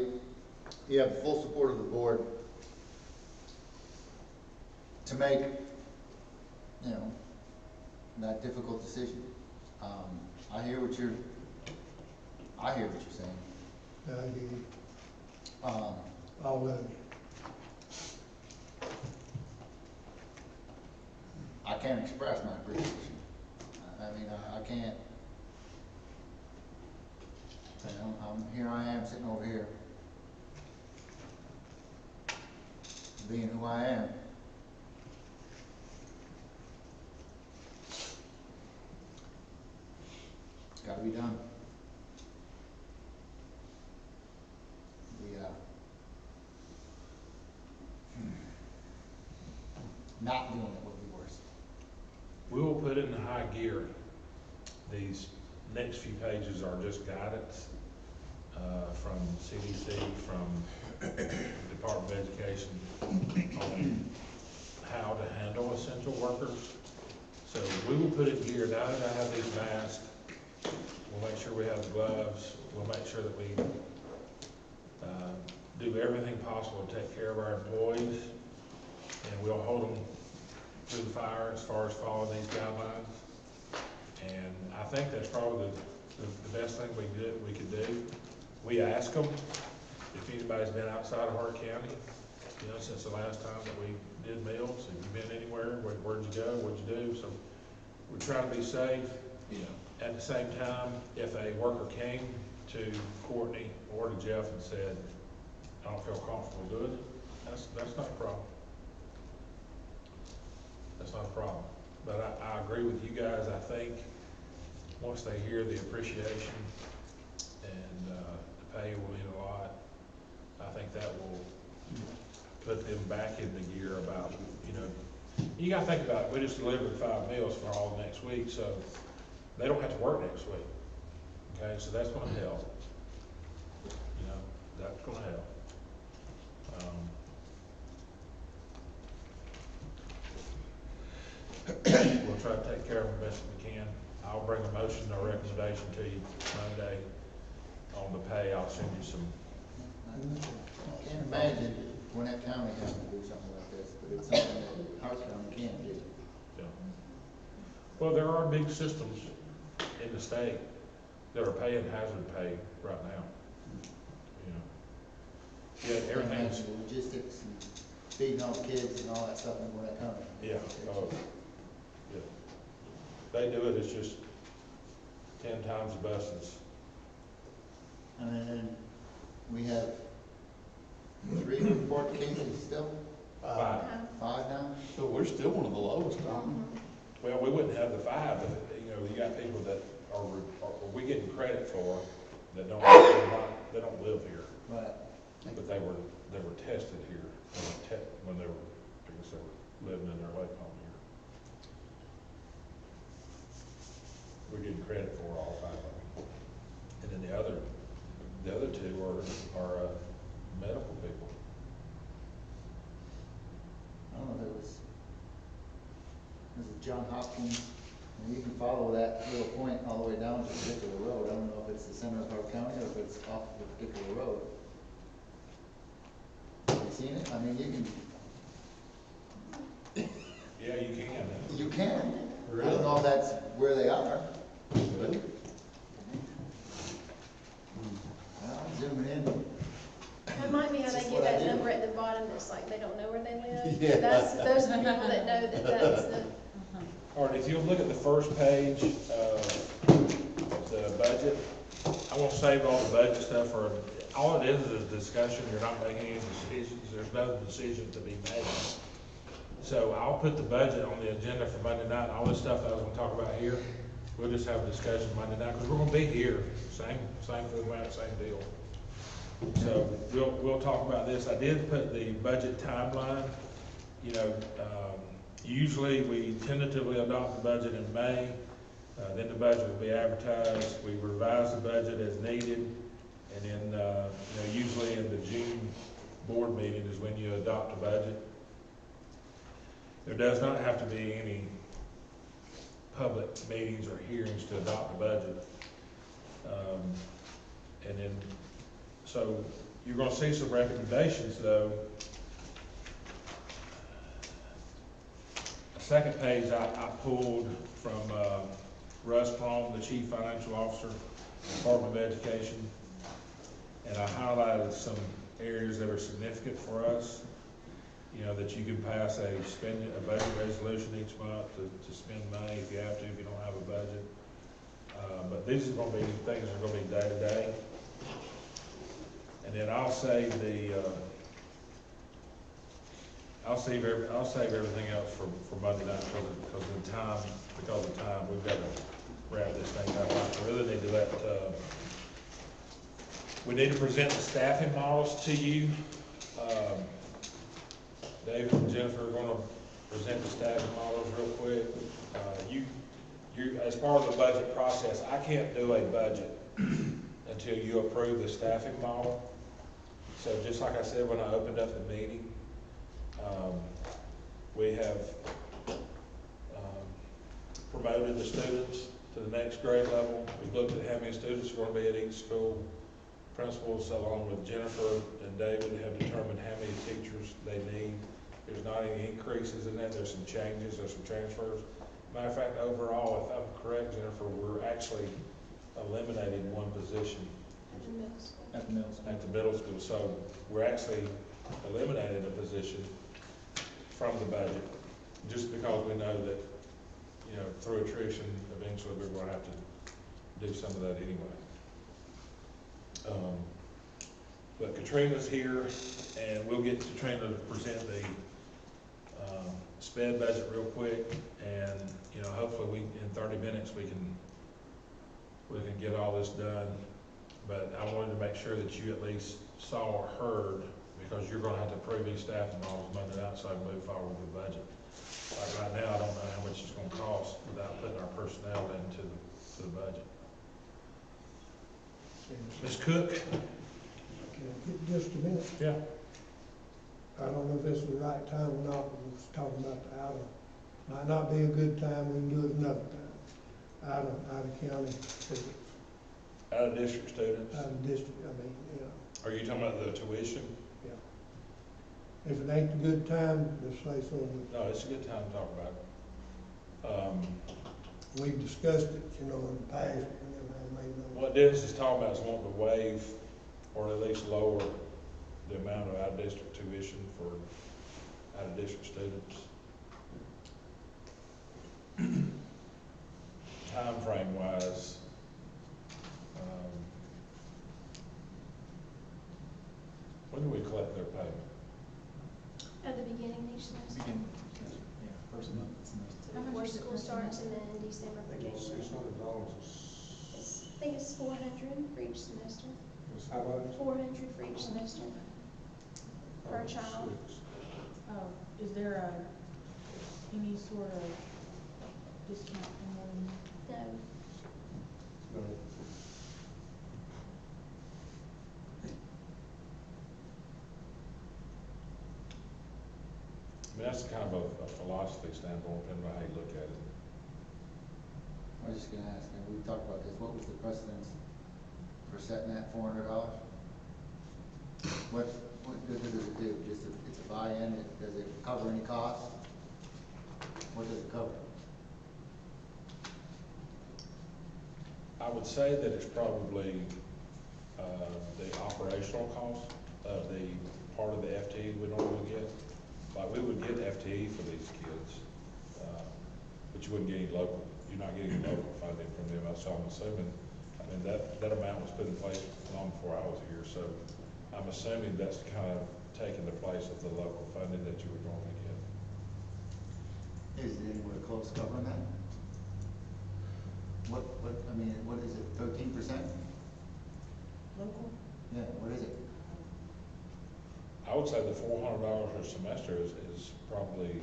you have the full support of the board to make, you know, that difficult decision. I hear what you're saying. I do, Um, all of it. I can't express my appreciation. I mean, I can't, you know, here I am sitting over here, being who I am. It's gotta be done. Not doing it would be worse. we will put in high gear. These next few pages are just guidance, from CDC, from Department of Education on how to handle essential workers. So we will put in gear, now that I have these masks, we'll make sure we have the gloves, we'll make sure that we, do everything possible to take care of our employees, and we'll hold them through the fire as far as following these guidelines. And I think that's probably the best thing we could do. We ask them if anybody's been outside of Hart County, you know, since the last time that we did meals. Have you been anywhere? Where'd you go? What'd you do? So we're trying to be safe. Yeah. At the same time, if a worker came to Courtney or to Jeff and said, I don't feel comfortable doing it, that's not a problem. That's not a problem. But I agree with you guys. I think once they hear the appreciation and the pay will mean a lot, I think that will put them back into gear about, you know, you gotta think about it. We just delivered 5 meals for all next week, so they don't have to work next week. Okay, so that's gonna help. You know, that's gonna help. We'll try to take care of them best we can. I'll bring a motion or recommendation to you Monday on the pay. I'll send you some. I can't imagine Gwinnett County having to do something like this, but it's something that Hart County can do. Yeah. Well, there are big systems in the state that are paying hazard pay right now. You know. Yeah, everything's. Logistics and feeding all the kids and all that stuff in Gwinnett County. Yeah. Yeah. They do it. It's just 10 times the buses. And then we have 3 report cases still? Five. 5 now? So we're still one of the lowest, aren't we? Well, we wouldn't have the 5, but, you know, you got people that are we getting credit for that they don't live here. Right. But they were tested here when they were, I guess they were living in their lake home here. We're getting credit for all 5 of them. And then the other 2 are medical people. I don't know if it was John Hopkins, and you can follow that little point all the way down to a particular road. I don't know if it's the center of Hart County or if it's off of a particular road. Have you seen it? I mean, you can. Yeah, you can. You can. Really? I don't know if that's where they are. Really? I'm zooming in. That might be how they That's get what I that do. number at the bottom, that's like they don't know where they live. Yeah. Those are the people that know that that's the, All right, if you'll look at the first page of the budget, I won't save all the budget stuff for, all it is a discussion, you're not making any decisions, there's no decision to be made. So I'll put the budget on the agenda for Monday night, all this stuff that I was gonna talk about here, we'll just have a discussion Monday night, because we're gonna be here, same format, same deal. So we'll talk about this. I did put the budget timeline, you know, usually we tentatively adopt the budget in May, then the budget will be advertised, we revise the budget as needed, and then, you know, usually in the June board meeting is when you adopt the budget. There does not have to be any public meetings or hearings to adopt the budget. And then, so you're gonna see some recommendations though. The second page I pulled from Russ Crom, the Chief Financial Officer, Department of Education. And I highlighted some areas that are significant for us. You know, that you can pass a budget resolution each month to spend money if you have to, if you don't have a budget. But these are gonna be things that are gonna be day to day. And then I'll save everything else for Monday night because of time, we've got to wrap this thing up. I really need to we need to present the staffing models to you. David and Jennifer are gonna present the staffing models real quick. You, as part of the budget process, I can't do a budget until you approve the staffing model. So just like I said when I opened up the meeting, we have promoted the students to the next grade level. We looked at how many students are going to be at each school. Principals, along with Jennifer and David, have determined how many teachers they need. There's not any increases in that. There's some changes, there's some transfers. Matter of fact, overall, if I'm correct, Jennifer, we're actually eliminating one position At the middle school. at the middle school. So we're actually eliminating a position from the budget, just because we know that, you know, through attrition, eventually we're going to have to do some of that anyway. But Katrina's here, and we'll get Katrina to present the sped budget real quick, and you know, hopefully in 30 minutes we can get all this done. But I wanted to make sure that you at least saw or heard, because you're going to have to approve these staffing models Monday night so I can move forward with the budget. Like right now, I don't know how much it's going to cost without putting our personnel into the budget. Ms. Cook? Just a minute. Yeah. I don't know if this is the right time or not, but we was talking about the might not be a good time, we can do it another time. Out of county students, Out of district students? out of district, I mean, you know, Are you talking about the tuition? yeah. If it ain't a good time, just say so. No, it's a good time to talk about it. We've discussed it, you know, in the past, whenever I made those. What Dennis is talking about is wanting to waive or at least lower the amount of out-of-district tuition for out-of-district students. Time frame wise, when do we collect their payment? At the beginning of each semester. Begin, yeah, first month, semester. How much Before is it school per starts and semester? then December I for think it's January. $600. I think it's 400 for each semester. It's how much? 400 for each semester per child. Oh, is there any sort of discount for more than that? No. No. I mean, that's kind of a philosophy standpoint, depending on how you look at it. I was just gonna ask, and we talked about this, what was the precedence for setting that $400? What good does it do? Just it's a buy-in, does it cover any costs? What does it cover? I would say that it's probably the operational cost of the part of the FTE we normally get. Like, we would get FTE for these kids, but you wouldn't get any local, you're not getting local funding from them. So I'm assuming, I mean, that amount was put in place long before I was here, so I'm assuming that's kind of taking the place of the local funding that you would normally get. Is it anywhere close covering that? I mean, what is it, 13%? Local? Yeah, what is it? I would say the $400 a semester is probably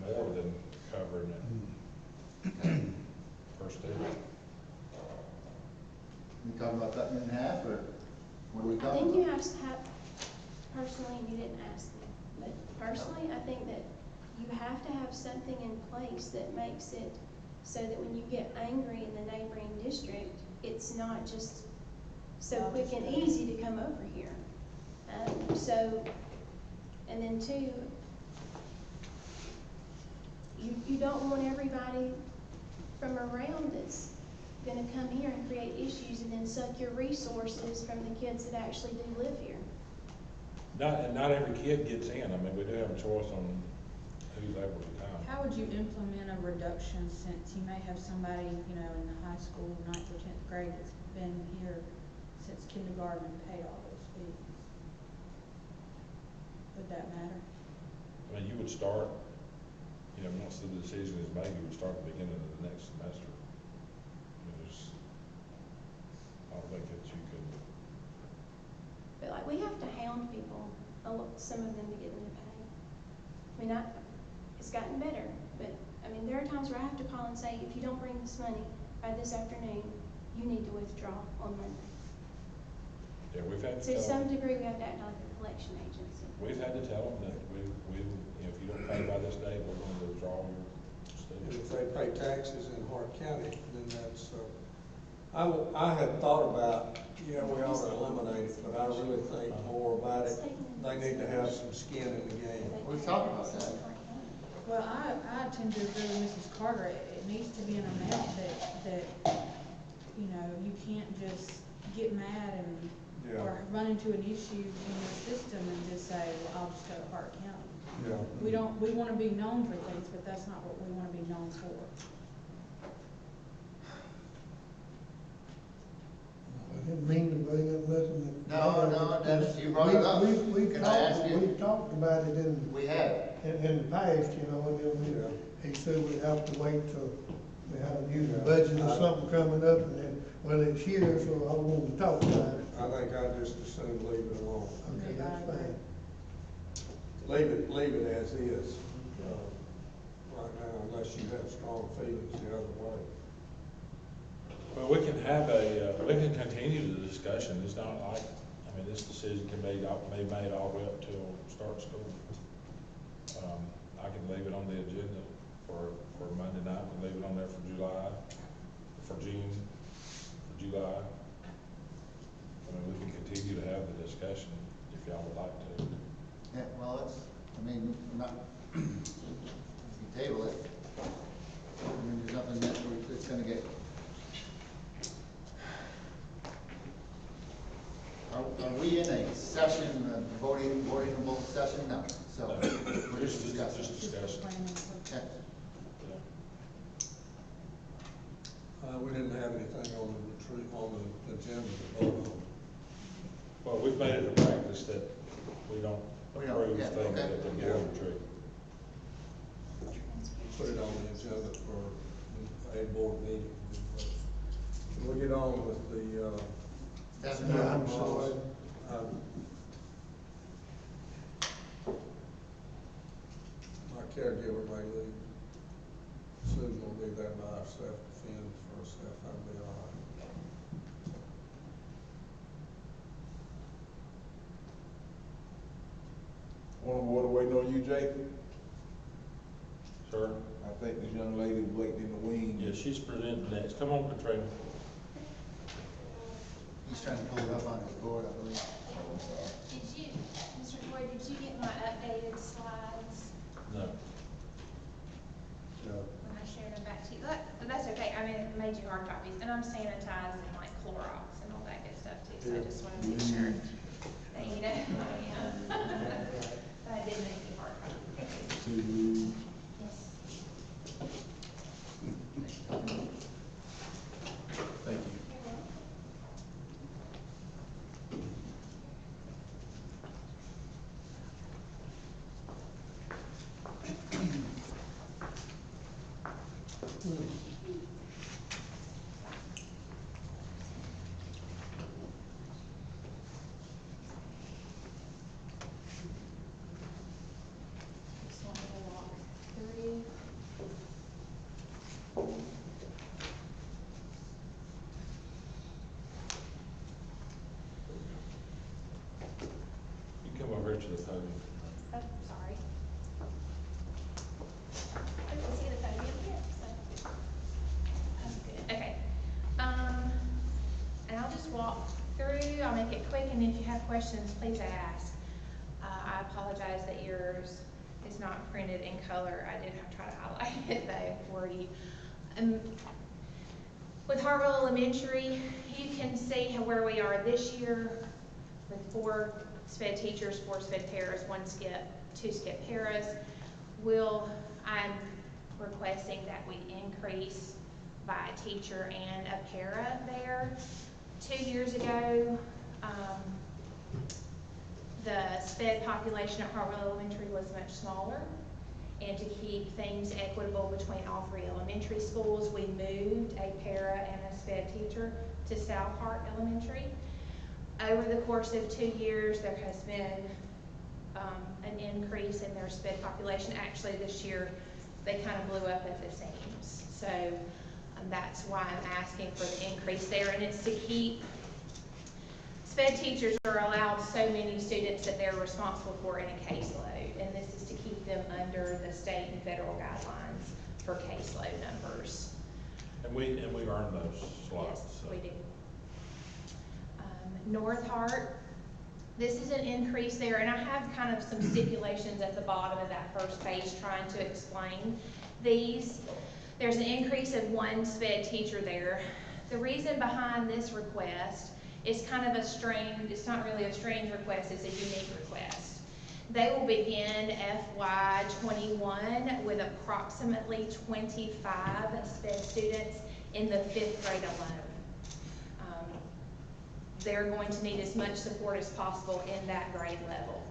more than covering it per student. You talking about cutting it in half, or what are we I talking think you about? have to have, personally, and you didn't ask me, but personally, I think that you have to have something in place that makes it so that when you get angry in the neighboring district, it's not just so quick and easy to come over here. And then two, you don't want everybody from around that's gonna come here and create issues and then suck your resources from the kids that actually do live here. Not every kid gets in. I mean, we do have a choice on who's able to come. How would you implement a reduction since you may have somebody, you know, in the high school, 9th or 10th grade that's been here since kindergarten and paid all those fees? Would that matter? I mean, you would start, you know, once the decision is made, you would start at the beginning of the next semester. I mean, I don't think that you could. But like, we have to hound people, some of them to get them to pay. I mean, it's gotten better, but I mean, there are times where I have to call and say, if you don't bring this money by this afternoon, you need to withdraw on Monday. Yeah, we've had to To tell some them. degree, we have to act like a collection agency. We've had to tell them that you know, if you don't pay by this date, we're going to withdraw your student. If they pay taxes in Hart County, then that's, I had thought about, yeah, we ought to eliminate it, but I really think more about it. They need to have some skin in the game. We've talked about that. Well, I tend to agree with Mrs. Carter. It needs to be an amount that, you know, you can't just get mad and, or run into an issue in your system and just say, well, I'll just go to Hart County. Yeah. We want to be known for things, but that's not what we want to be known for. I didn't mean to bring up nothing. No, Dennis, you brought it up. Can I ask you? We've talked about it in. We have. In the past, you know, and then he said we'd have to wait till we had a new budget or something coming up, and then, well, it's here, so I wanted to talk about it. I think I just as soon leave it alone. Okay, that's fine. Leave it as is, right now, unless you have strong feelings the other way. Well, we can have we can continue the discussion. It's not like, I mean, this decision can be made all the way up till start school. I can leave it on the agenda for Monday night. We can leave it on there for June, for July. I mean, we can continue to have the discussion if y'all would like to. Yeah, well, we're not, if you table it, I mean, there's nothing that's gonna get. Are we in a session, voting session? No, so we're just discussing. Just discussion. Okay. We didn't have anything on the agenda to vote on. Well, we've made it a practice just that we don't We don't- approve yeah, things okay. that they get on the tree. Put it on the agenda for a board meeting. We'll get on with the, I'm sorry. My caregiver may leave. Susan will be there by herself to fend for herself, that'll be all right. On the water waiting on you, Jake? Sir? I think this young lady waiting in the wing. Yeah, she's presenting next. Come on, Katrina. He's trying to pull it up on his board, I believe. Did you, Mr. Floyd, did you get my updated slides No. when I shared them back to you? Look, but that's okay, I mean, it made you hard copies, and I'm sanitizing like Clorox and all that good stuff too, so I just wanted to make sure that you know who I am. But I did make you hard copies. Yes. Thank you. Just wanted to walk through. You come over here to the podium. Oh, sorry. I didn't see the podium here, so. That's good, okay. And I'll just walk through, I'll make it quick, and if you have questions, please ask. I apologize that yours is not printed in color. I did try to highlight it though for you. With Hartville Elementary, you can see where we are this year with 4 SPED teachers, 4 SPED paras, 1 skip, 2 skip paras. I'm requesting that we increase by a teacher and a para there. 2 years ago, the SPED population at Hartville Elementary was much smaller. And to keep things equitable between all 3 elementary schools, we moved a para and a SPED teacher to South Hart Elementary. Over the course of 2 years, there has been an increase in their SPED population. Actually, this year, they kind of blew up at the seams. So that's why I'm asking for the increase there. And it's to keep, SPED teachers are allowed so many students that they're responsible for in a caseload. And this is to keep them under the state and federal guidelines for caseload numbers. And we earned those slots. Yes, so. we do. North Hart, this is an increase there, and I have kind of some stipulations at the bottom of that first page trying to explain these. There's an increase of 1 SPED teacher there. The reason behind this request is kind of a strange, it's not really a strange request, it's a unique request. They will begin FY21 with approximately 25 SPED students in the 5th grade alone. They're going to need as much support as possible in that grade level.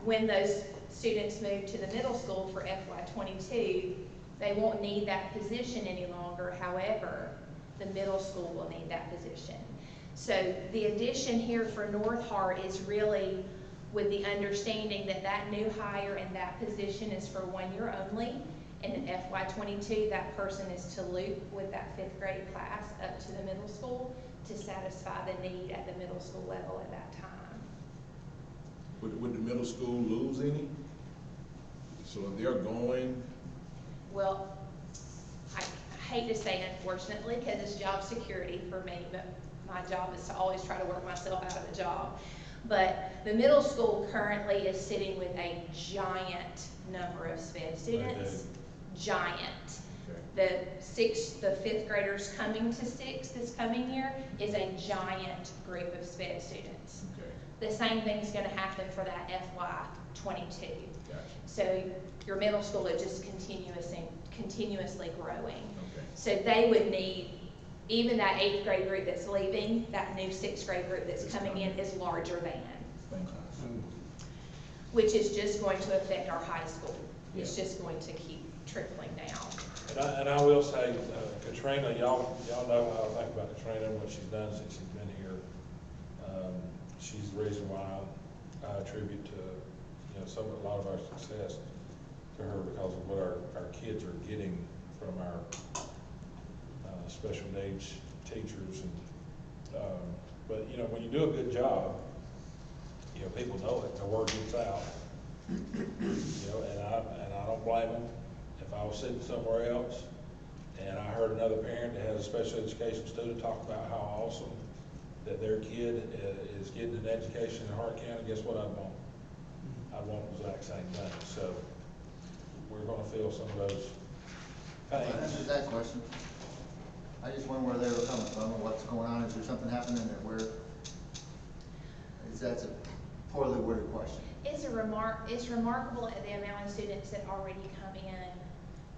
When those students move to the middle school for FY22, they won't need that position any longer. However, the middle school will need that position. So the addition here for North Hart is really with the understanding that that new hire and that position is for 1 year only. And in FY22, that person is to loop with that 5th grade class up to the middle school to satisfy the need at the middle school level at that time. Would the middle school lose any? So they're going? Well, I hate to say unfortunately, because it's job security for me, but my job is to always try to work myself out of a job. But the middle school currently is sitting with a giant number of SPED students. Giant. Okay. The 5th graders coming to 6th this coming year is a giant group of SPED students. Okay. The same thing's gonna happen for that FY22. Gotcha. So your middle school is just continuously growing. Okay. So they would need even that 8th grade group that's leaving, that new 6th grade group that's coming in is larger than, which is just going to affect our high school. It's just going to keep trickling down. And I will say, Katrina, y'all know how I think about Katrina and what she's done since she's been here. She's the reason why I attribute to, a lot of our success to her, because of what our kids are getting from our special needs teachers. And but when you do a good job, people know it. The word gets out. And I don't blame them. If I was sitting somewhere else and I heard another parent that has a special education student talk about how awesome that their kid is getting an education in Hart County, guess what I'd want? I'd want the exact same thing. So we're going to feel some of those pains. That answers that question. I just wonder where they were coming from or what's going on. Is there something happening that that's a poorly worded question? It's remarkable at the amount of students that already come in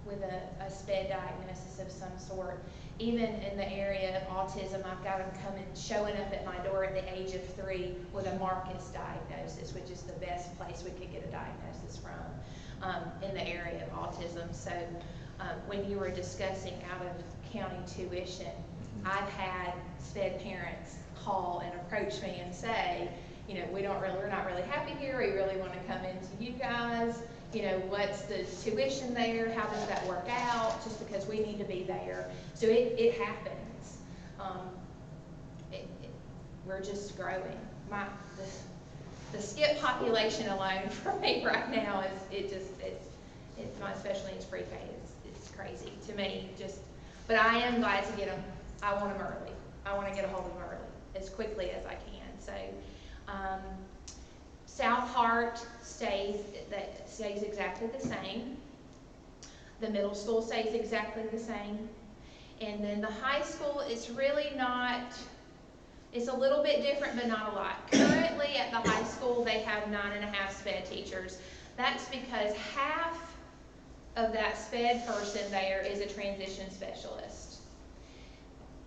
with a SPED diagnosis of some sort. Even in the area of autism, I've got them showing up at my door at the age of 3 with a Marcus diagnosis, which is the best place we could get a diagnosis from in the area of autism. So when you were discussing out of county tuition, I've had SPED parents call and approach me and say, we're not really happy here. We really want to come into you guys. What's the tuition there? How does that work out? Just because we need to be there. So it happens. We're just growing. The skip population alone for me right now it's my special needs pre-K. It's crazy to me. But I am glad to get them. I want them early. I want to get a hold of them early as quickly as I can. So. South Hart stays exactly the same. The middle school stays exactly the same. And then the high school is really not, it's a little bit different, but not a lot. Currently at the high school, they have 9.5 SPED teachers. That's because half of that SPED person there is a transition specialist.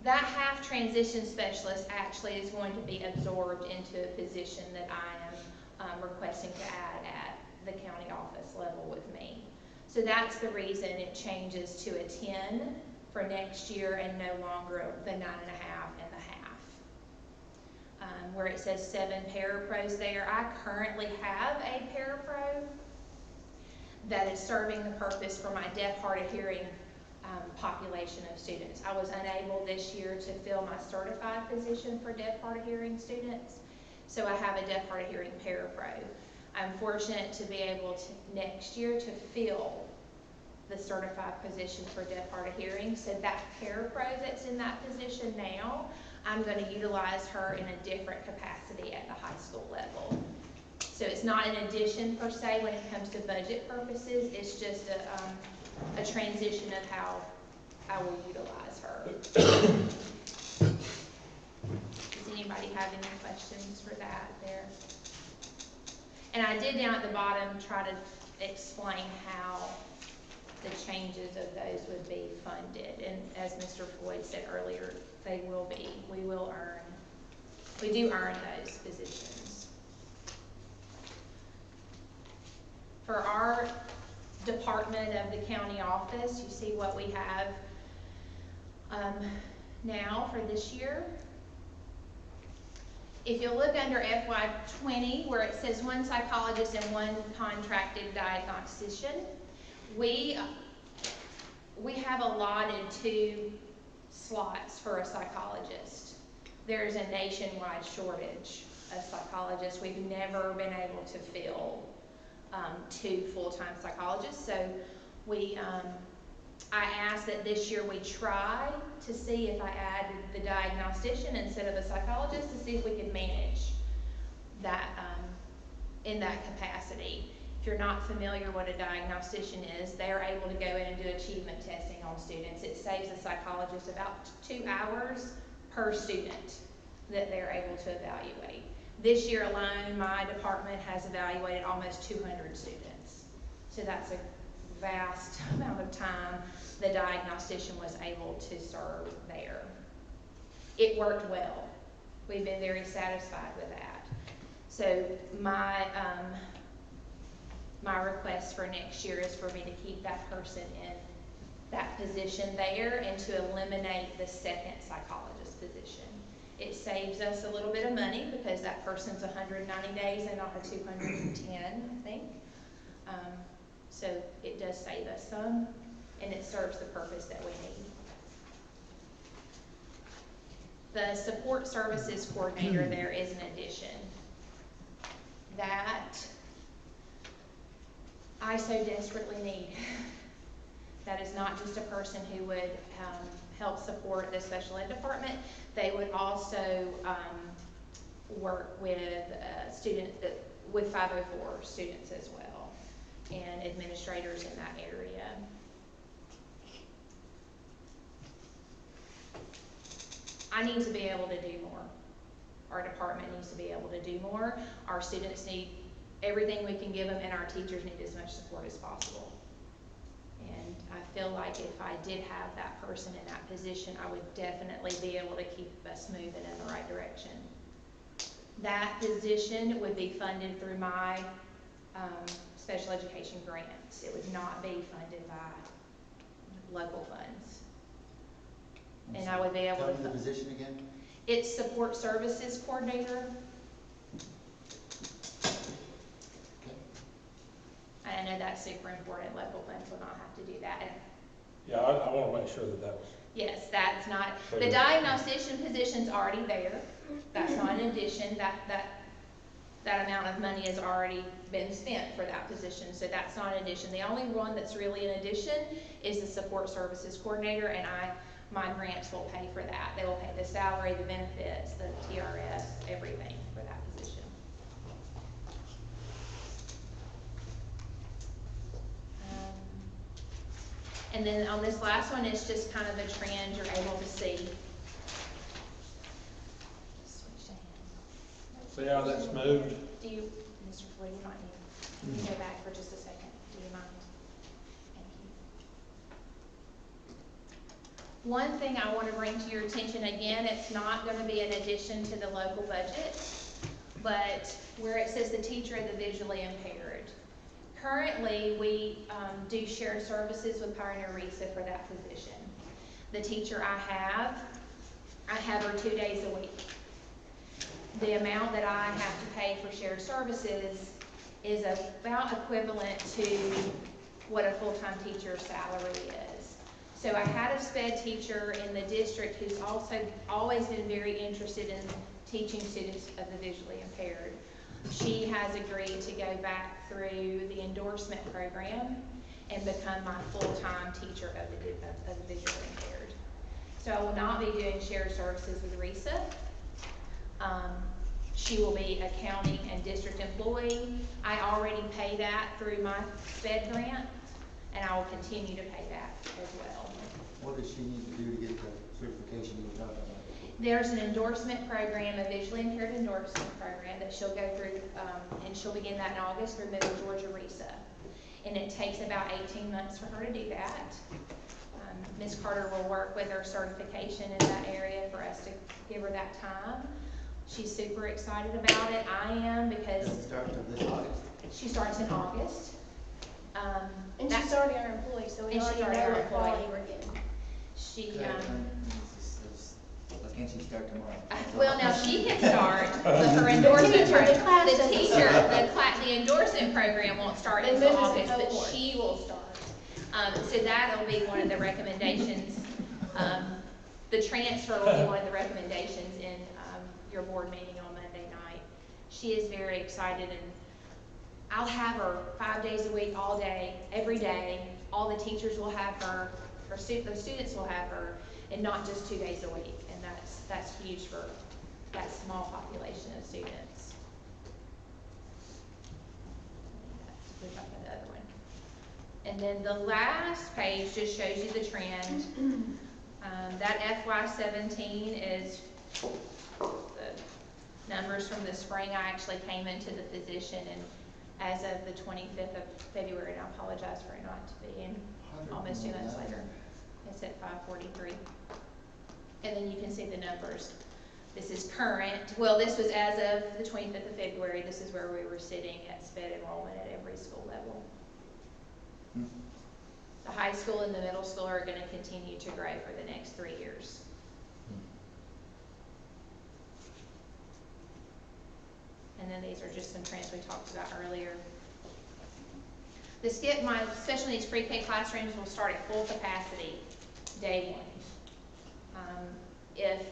That half transition specialist actually is going to be absorbed into a position that I am requesting to add at the county office level with me. So that's the reason it changes to a 10 for next year and no longer the 9.5 and the half. Where it says 7 parapros there, I currently have a parapro that is serving the purpose for my deaf, hard of hearing population of students. I was unable this year to fill my certified position for deaf, hard of hearing students, so I have a deaf, hard of hearing parapro. I'm fortunate to be able to next year to fill the certified position for deaf, hard of hearing. So that parapro that's in that position now, I'm going to utilize her in a different capacity at the high school level. So it's not an addition per se when it comes to budget purposes. It's just a transition of how I will utilize her. Does anybody have any questions for that there? And I did down at the bottom try to explain how the changes of those would be funded. And as Mr. Floyd said earlier, they will be. We do earn those positions. For our department of the county office, you see what we have now for this year. If you look under FY20, where it says 1 psychologist and 1 contracted diagnostician, we have allotted 2 slots for a psychologist. There's a nationwide shortage of psychologists. We've never been able to fill 2 full-time psychologists. So I asked that this year we try to see if I added the diagnostician instead of a psychologist to see if we could manage that in that capacity. If you're not familiar what a diagnostician is, they're able to go in and do achievement testing on students. It saves a psychologist about 2 hours per student that they're able to evaluate. This year alone, my department has evaluated almost 200 students. So that's a vast amount of time the diagnostician was able to serve there. it worked well. We've been very satisfied with that. So my request for next year is for me to keep that person in that position there and to eliminate the second psychologist position. It saves us a little bit of money because that person's 190 days and not a 210, I think. So it does save us some, and it serves the purpose that we need. The support services coordinator there is an addition. That I so desperately need. That is not just a person who would help support the special ed department. They would also work with with 504 students as well, and administrators in that area. I need to be able to do more. Our department needs to be able to do more. Our students need everything we can give them, and our teachers need as much support as possible. And I feel like if I did have that person in that position, I would definitely be able to keep us moving in the right direction. That position would be funded through my special education grants. It would not be funded by local funds. And I would be able to. Tell me the position again? It's support services coordinator. Okay. I know that's super important. Local funds will not have to do that. And Yeah, I want to make sure that was. yes, that's not, So the diagnostician position's already there. That's not an addition. That amount of money has already been spent for that position, so that's not an addition. The only one that's really an addition is the support services coordinator, and my grants will pay for that. They will pay the salary, the benefits, the TRS, everything for that position. And then on this last one, it's just kind of a trend you're able to see. Switch to hands. See how that's moved? Do you, Mr. Floyd, you might need to go back for just a second. Do you mind? Thank you. One thing I want to bring to your attention again, it's not going to be an addition to the local budget, but where it says the teacher of the visually impaired. Currently, we do shared services with Pioneer RESA for that position. The teacher I have her 2 days a week. The amount that I have to pay for shared services is about equivalent to what a full-time teacher's salary is. So I had a SPED teacher in the district who's also always been very interested in teaching students of the visually impaired. She has agreed to go back through the endorsement program and become my full-time teacher of the visually impaired. So I will not be doing shared services with RESA. She will be a county and district employee. I already pay that through my SPED grant, and I will continue to pay that as well. What does she need to do to get the certification you were talking about? There's an endorsement program, a visually impaired endorsement program that she'll go through, and she'll begin that in August through Middle Georgia RESA. And it takes about 18 months for her to do that. Ms. Carter will work with her certification in that area for us to give her that time. She's super excited about it. I am, because Does it start this August? she starts in August. And she's already our employee, so we already know what quality we're getting. She, Why can't she start tomorrow? well, now she can start, but her endorsement program, the endorsement program won't start until August, but she will start. So that'll be one of the recommendations. The transfer will be one of the recommendations in your board meeting on Monday night. She is very excited, and I'll have her 5 days a week, all day, every day. All the teachers will have her, the students will have her, and not just 2 days a week. And that's huge for that small population of students. Let's move on to the other one. And then the last page just shows you the trend. That FY17 is the numbers from the spring. I actually came into the position, and as of the 25th of February, and I apologize for it not to be in almost 2 months later. It's at 543. And then you can see the numbers. This is current, well, this was as of the 25th of February, this is where we were sitting at sped enrollment at every school level. The high school and the middle school are gonna continue to grow for the next 3 years. And then these are just some trends we talked about earlier. My special needs pre-K classrooms will start at full capacity day one. If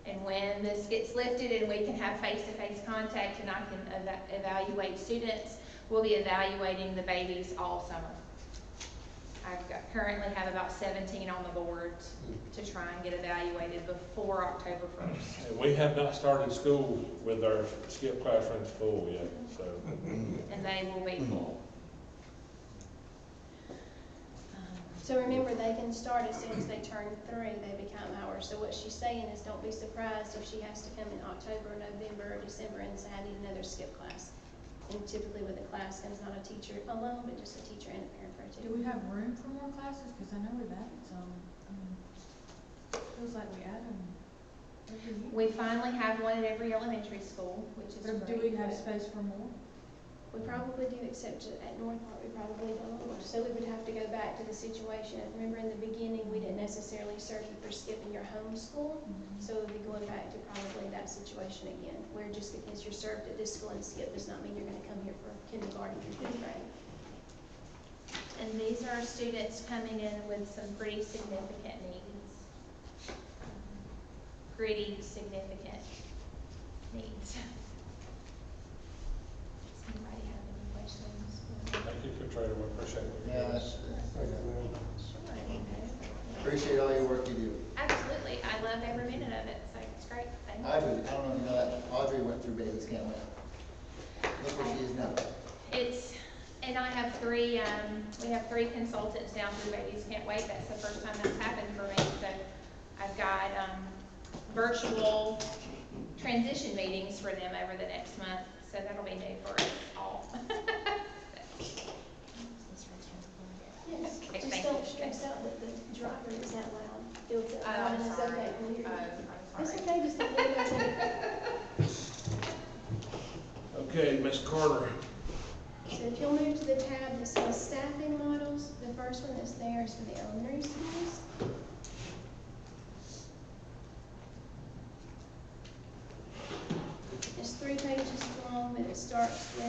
and when this gets lifted and we can have face-to-face contact and I can evaluate students, we'll be evaluating the babies all summer. Currently have about 17 on the board to try and get evaluated before October 1st. And we have not started school with our skip classrooms full yet, so. And they will be full. So remember, they can start as soon as they turn 3, they become ours. So what she's saying is don't be surprised if she has to come in October, November, or December and say, I need another skip class. And typically with a class comes not a teacher alone, but just a teacher and a parent for a Do we have room for more classes? Because I know we've added some. Feels like we add them every year. We finally have one at every elementary school, which is But great. do we have space for more? We probably do, except at North Hart, we probably don't. So we would have to go back to the situation. Remember in the beginning, we didn't necessarily serve you for skipping your home school. So we'll be going back to probably that situation again, where just because you're served at this school and skip does not mean you're gonna come here for kindergarten through 5th grade. And these are students coming in with some pretty significant needs. Pretty significant needs. Does anybody have any questions? Thank you, Katrina, we appreciate it. Yes, Sure. appreciate all your work you do. Absolutely. I love every minute of it, so it's great. Thank you. Audrey, I don't know if you know that, Audrey went through Babies Can't Win. Look where she is now. And I have 3, we have 3 consultants down through Babies Can't Wait. That's the first time that's happened for me. So I've got virtual transition meetings for them over the next month. So that'll be new for us all. Yes, Okay, just thank don't you. stress out that the driver is that loud. Feels that loud, I'm and it's sorry. okay. We'll hear you. I'm It's sorry. okay, just don't worry about it. Okay, Ms. Carter. So if you'll move to the tab that says staffing models, the first one that's there is for the elementary schools. It's 3 pages long, but it starts with, I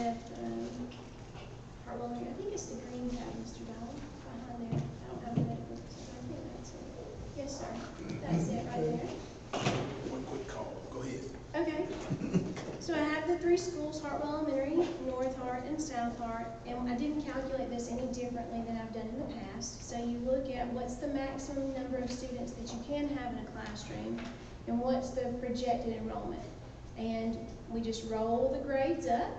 think it's the green tab, Mr. Dowell, behind there. I don't have the medical, so I think that's it. Yes, sir. That's it right there. One quick call, go ahead. Okay. So I have the 3 schools, Hartwell Elementary, North Hart, and South Hart, and I didn't calculate this any differently than I've done in the past. So you look at what's the maximum number of students that you can have in a classroom, and what's the projected enrollment. And we just roll the grades up,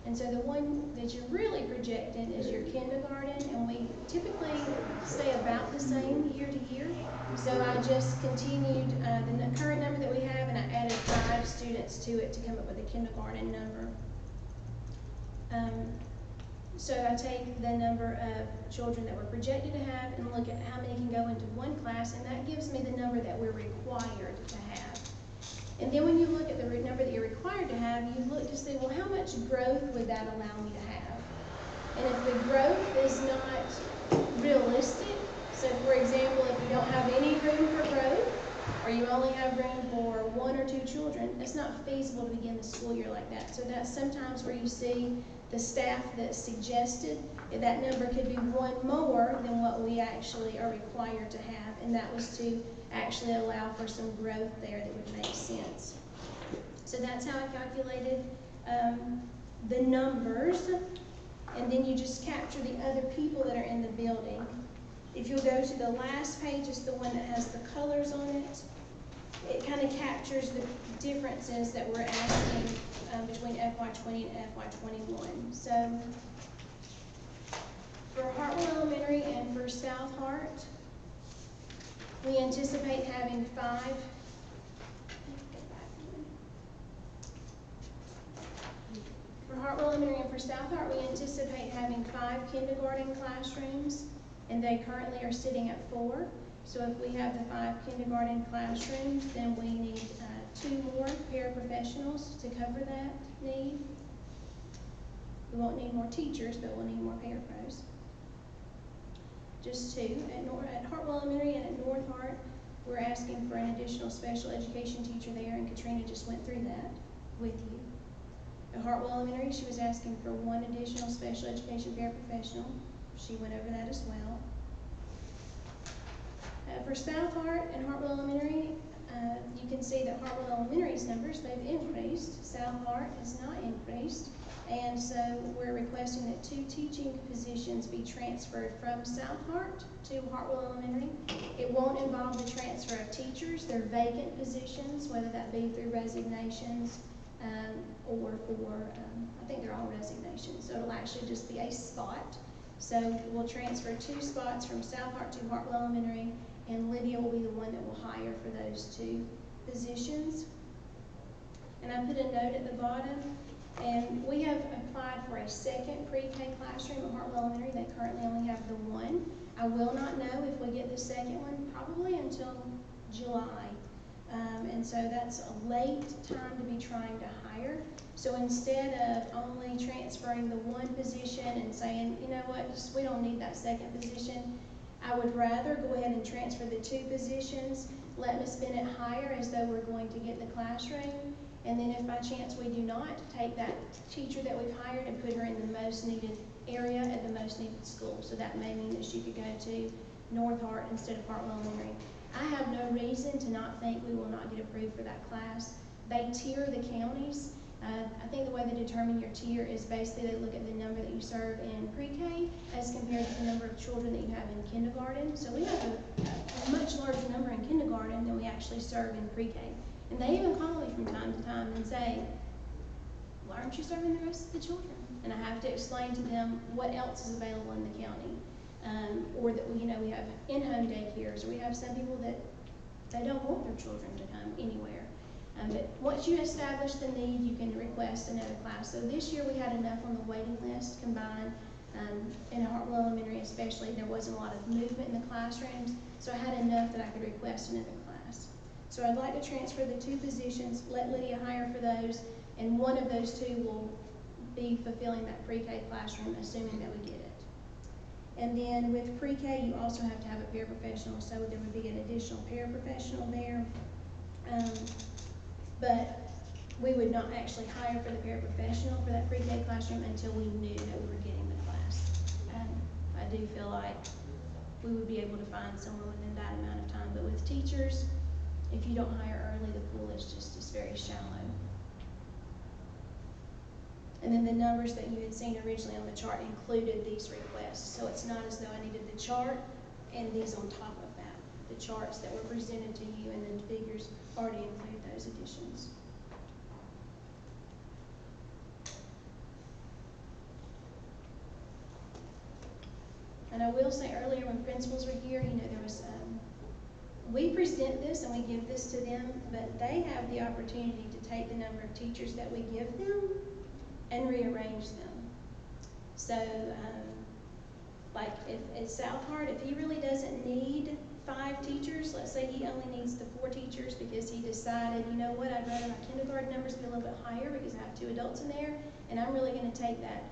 and so the one that you're really projecting is your kindergarten, and we typically stay about the same year to year. So I just continued the current number that we have, and I added 5 students to it to come up with a kindergarten number. So I take the number of children that we're projected to have and look at how many can go into one class, and that gives me the number that we're required to have. And then when you look at the number that you're required to have, you look to see, well, how much growth would that allow me to have? And if the growth is not realistic, so for example, if you don't have any room for growth, or you only have room for 1 or 2 children, it's not feasible to begin the school year like that. So that's sometimes where you see the staff that's suggested, that number could be 1 more than what we actually are required to have, and that was to actually allow for some growth there that would make sense. So that's how I calculated the numbers, and then you just capture the other people that are in the building. If you'll go to the last page, it's the one that has the colors on it. It kind of captures the differences that we're asking between FY20 and FY21. So for Hartwell Elementary and for South Hart, we anticipate having 5. For Hartwell Elementary and for South Hart, we anticipate having 5 kindergarten classrooms, and they currently are sitting at 4. So if we have the 5 kindergarten classrooms, then we need 2 more paraprofessionals to cover that need. We won't need more teachers, but we'll need more parapros. Just 2. At Hartwell Elementary and at North Hart, we're asking for an additional special education teacher there, and Katrina just went through that with you. At Hartwell Elementary, she was asking for 1 additional special education paraprofessional. She went over that as well. For South Hart and Hartwell Elementary, you can see that Hartwell Elementary's numbers, they've increased. South Hart has not increased. And so we're requesting that 2 teaching positions be transferred from South Hart to Hartwell Elementary. It won't involve the transfer of teachers. They're vacant positions, whether that be through resignations or I think they're all resignations. So it'll actually just be a spot. So we'll transfer 2 spots from South Hart to Hartwell Elementary, and Lydia will be the one that will hire for those 2 positions. And I put a note at the bottom, and we have applied for a second pre-K classroom at Hartwell Elementary. They currently only have the 1. I will not know if we get the second one probably until July. And so that's a late time to be trying to hire. So instead of only transferring the 1 position and saying, you know what, we don't need that second position, I would rather go ahead and transfer the 2 positions, let Ms. Bennett hire as though we're going to get the classroom, and then if by chance we do not, take that teacher that we've hired and put her in the most needed area at the most needed school. So that may mean that she could go to North Hart instead of Hartwell Elementary. I have no reason to not think we will not get approved for that class. They tier the counties. I think the way they determine your tier is basically they look at the number that you serve in pre-K as compared to the number of children that you have in kindergarten. So we have a much larger number in kindergarten than we actually serve in pre-K. And they even call me from time to time and say, why aren't you serving the rest of the children? And I have to explain to them what else is available in the county. Or that we have in-home daycares, or we have some people that they don't want their children to come anywhere. But once you establish the need, you can request another class. So this year we had enough on the waiting list combined. In Hartwell Elementary especially, there wasn't a lot of movement in the classrooms, so I had enough that I could request another class. So I'd like to transfer the 2 positions, let Lydia hire for those, and one of those 2 will be fulfilling that pre-K classroom, assuming that we get it. And then with pre-K, you also have to have a paraprofessional, so there would be an additional paraprofessional there. But we would not actually hire for the paraprofessional for that pre-K classroom until we knew that we were getting the class. I do feel like we would be able to find someone within that amount of time. But with teachers, if you don't hire early, the pool is just very shallow. And then the numbers that you had seen originally on the chart included these requests. So it's not as though I needed the chart and these on top of that. The charts that were presented to you and the figures already include those additions. And I will say earlier when principals were here, there was, we present this and we give this to them, but they have the opportunity to take the number of teachers that we give them and rearrange them. So, like if at South Hart, if he really doesn't need 5 teachers, let's say he only needs the 4 teachers because he decided, you know what, I'd rather my kindergarten numbers be a little bit higher because I have 2 adults in there, and I'm really going to take that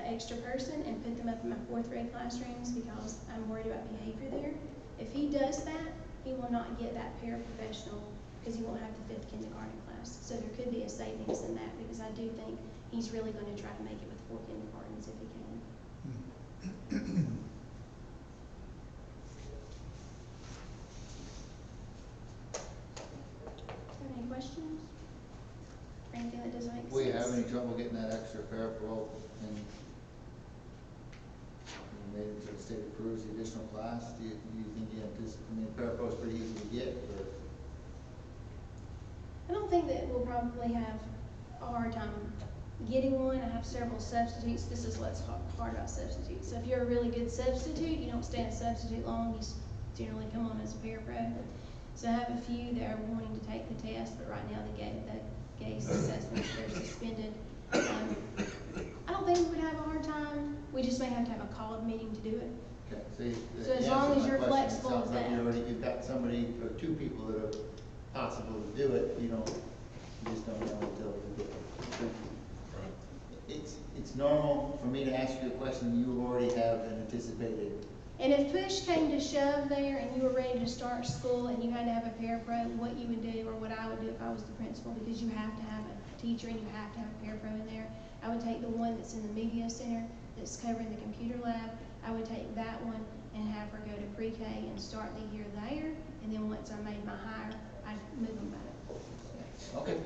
extra person and put them up in my 4th grade classrooms because I'm worried about behavior there. If he does that, he will not get that paraprofessional because he won't have the 5th kindergarten class. So there could be a savings in that because I do think he's really going to try to make it with 4 kindergartens if he can. Any questions? Or anything that doesn't make sense? Will you have any trouble getting that extra parapro and made it to the state approves the additional class? Do you think parapro is pretty easy to get? Or? I don't think that we'll probably have a hard time getting one. I have several substitutes. This is what's hard about substitutes. So if you're a really good substitute, you don't stay a substitute long. You generally come on as a parapro. So I have a few that are wanting to take the test, but right now the GACE assessments, they're suspended. I don't think we would have a hard time. We just may have to have a called meeting to do it. Okay, so you. So as long as you're flexible Sounds with like that. you've got somebody, or two people that are possible to do it, you just don't know until you get it. It's normal for me to ask you a question you already have anticipated. And if push came to shove there and you were ready to start school and you had to have a parapro, what you would do, or what I would do if I was the principal, because you have to have a teacher and you have to have a parapro in there, I would take the one that's in the media center that's covering the computer lab. I would take that one and have her go to pre-K and start the year there, and then once I made my hire, I'd move them back. Okay.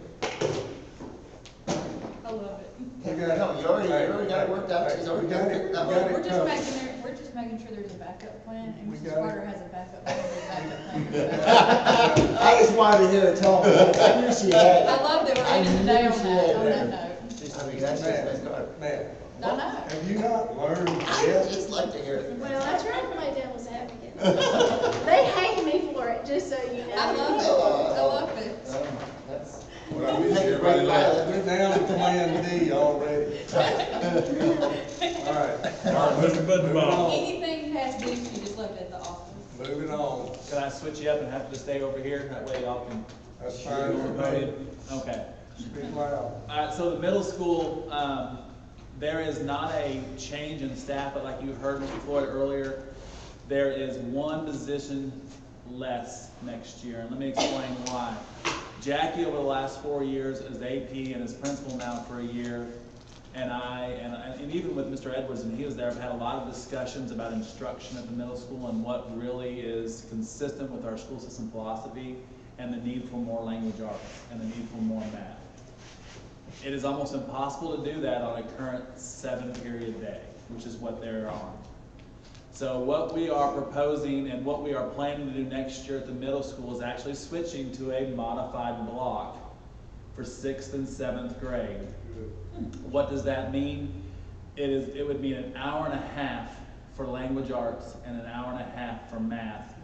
I love it. No, you already got it worked out. She's already got it. We're just making sure there's a backup plan, and Mrs. Carter has a backup plan, I just wanted to hear it tell me. I knew she had it. I love that we're ending the day on that note. That's just Ms. Carter. I know. Have you not learned I yet? just like to hear it. Well, I try to play devil's advocate. They hate me for it, just so you know. I love it. I love it. That's. Well, I wish everybody left. We're down to plan D already. All right. Moving on. Anything past this, you just left at the office. Moving on. Can I switch you up and have to stay over here? That way y'all can. That's fine with me. Okay. Speak loud. So the middle school, there is not a change in staff, but like you heard Mr. Floyd earlier, there is one position less next year, and let me explain why. Jackie, over the last 4 years, is AP and is principal now for a year, and even with Mr. Edwards, and he was there, I've had a lot of discussions about instruction at the middle school and what really is consistent with our school system philosophy and the need for more language arts and the need for more math. It is almost impossible to do that on a current 7-period day, which is what they're on. So what we are proposing and what we are planning to do next year at the middle school is actually switching to a modified block for 6th and 7th grade. What does that mean? It would mean an hour and a half for language arts and an hour and a half for math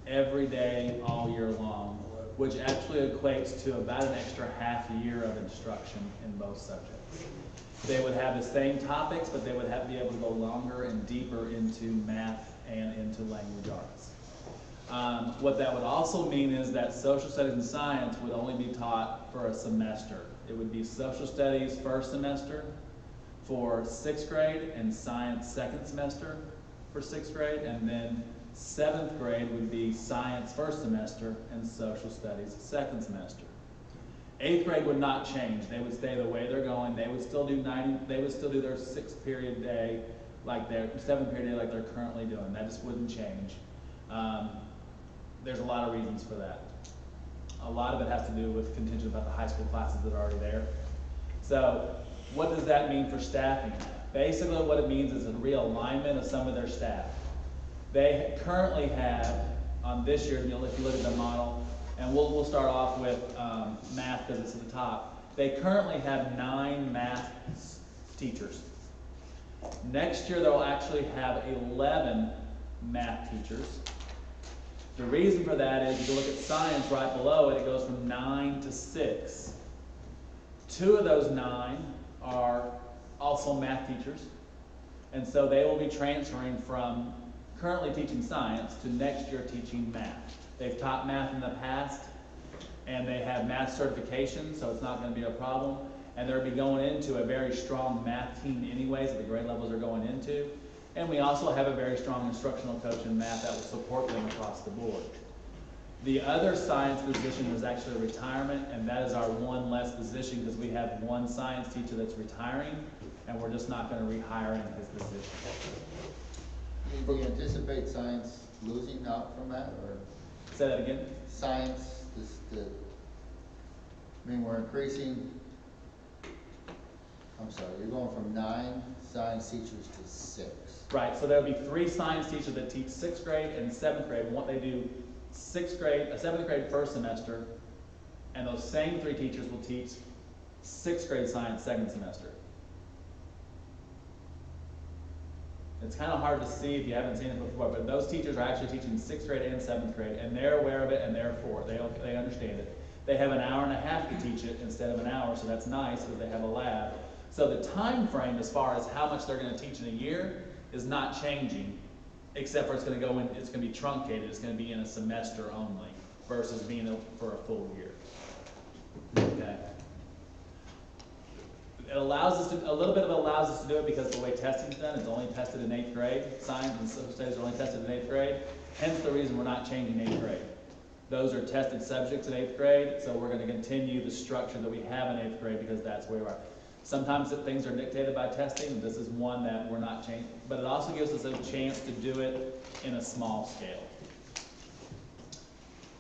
every day, all year long, which actually equates to about an extra half a year of instruction in both subjects. They would have the same topics, but they would have to be able to go longer and deeper into math and into language arts. What that would also mean is that social studies and science would only be taught for a semester. It would be social studies first semester for 6th grade and science second semester for 6th grade, and then 7th grade would be science first semester and social studies second semester. 8th grade would not change. They would stay the way they're going. They would still do they would still do their 6th period day like their 7th period day like they're currently doing. That just wouldn't change. There's a lot of reasons for that. A lot of it has to do with contingent about the high school classes that are already there. So what does that mean for staffing? Basically what it means is a realignment of some of their staff. They currently have, on this year, if you look at the model, and we'll start off with math because it's at the top. They currently have 9 math teachers. Next year they'll actually have 11 math teachers. The reason for that is if you look at science right below it, it goes from 9 to 6. 2 of those 9 are also math teachers, and so they will be transferring from currently teaching science to next year teaching math. They've taught math in the past, and they have math certification, so it's not going to be a problem. And they'll be going into a very strong math team anyways at the grade levels they're going into. And we also have a very strong instructional coach in math that will support them across the board. The other science position is actually a retirement, and that is our one less position because we have one science teacher that's retiring, and we're just not going to rehire in his position. Do you anticipate science losing out from that, or? Say that again? Science, we're increasing, I'm sorry, you're going from 9 science teachers to 6. Right, so there'll be 3 science teachers that teach 6th grade and 7th grade. They do 6th grade, 7th grade first semester, and those same 3 teachers will teach 6th grade science second semester. It's kind of hard to see if you haven't seen it before, but those teachers are actually teaching 6th grade and 7th grade, and they're aware of it, and they're for it. They understand it. They have an hour and a half to teach it instead of an hour, so that's nice because they have a lab. So the time frame as far as how much they're going to teach in a year is not changing. except for it's gonna go in, it's gonna be truncated, it's gonna be in a semester only, versus being for a full year. Okay? It allows us to, a little bit of it allows us to do it because the way testing's done, it's only tested in 8th grade. Science and social studies are only tested in 8th grade, hence the reason we're not changing 8th grade. Those are tested subjects in 8th grade, so we're gonna continue the structure that we have in 8th grade because that's where we are. Sometimes things are dictated by testing, and this is one that we're not changing, but it also gives us a chance to do it in a small scale.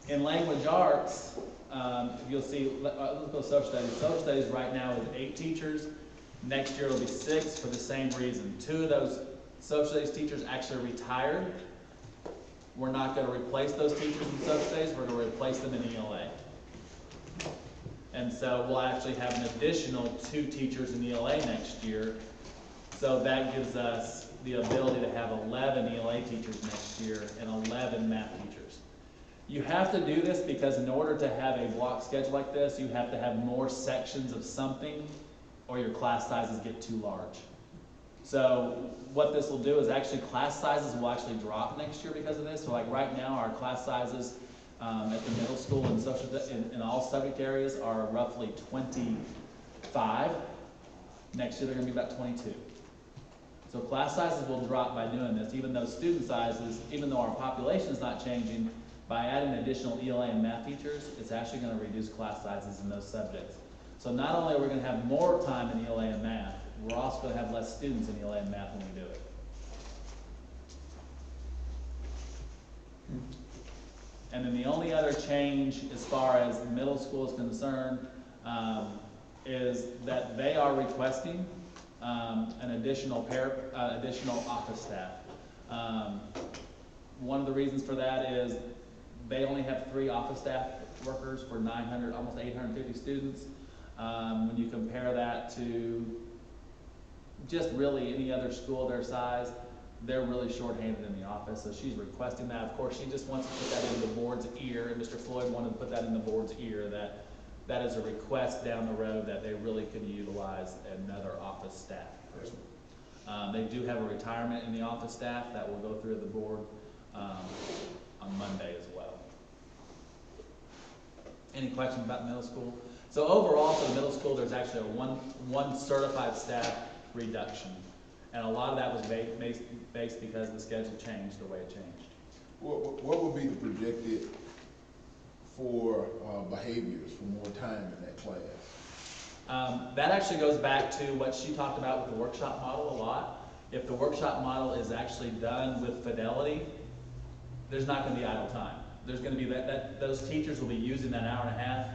In language arts, you'll see, let's go social studies. Social studies right now is 8 teachers. Next year it'll be 6 for the same reason. 2 of those social studies teachers actually retired. We're not going to replace those teachers in social studies, we're going to replace them in ELA. And so we'll actually have an additional 2 teachers in ELA next year. So that gives us the ability to have 11 ELA teachers next year and 11 math teachers. You have to do this because in order to have a block schedule like this, you have to have more sections of something or your class sizes get too large. So what this will do is actually class sizes will actually drop next year because of this. So like right now our class sizes at the middle school and social in all subject areas are roughly 25. Next year they're going to be about 22. So class sizes will drop by doing this, even though student sizes, even though our population is not changing, by adding additional ELA and math teachers, it's actually going to reduce class sizes in those subjects. So not only are we going to have more time in ELA and math, we're also going to have less students in ELA and math when we do it. And then the only other change as far as middle school is concerned is that they are requesting an additional office staff. One of the reasons for that is they only have 3 office staff workers for 900, almost 850 students. When you compare that to just really any other school their size, they're really shorthanded in the office, so she's requesting that. Of course, she just wants to put that in the board's ear, and Mr. Floyd wanted to put that in the board's ear, that that is a request down the road that they really could utilize another office staff person. They do have a retirement in the office staff that will go through the board on Monday as well. Any questions about middle school? So overall for the middle school, there's actually a one certified staff reduction. And a lot of that was based because the schedule changed the way it changed. What would be the projected for behaviors for more time in that class? That actually goes back to what she talked about with the workshop model a lot. If the workshop model is actually done with fidelity, there's not going to be idle time. There's going to be those teachers will be using that hour and a half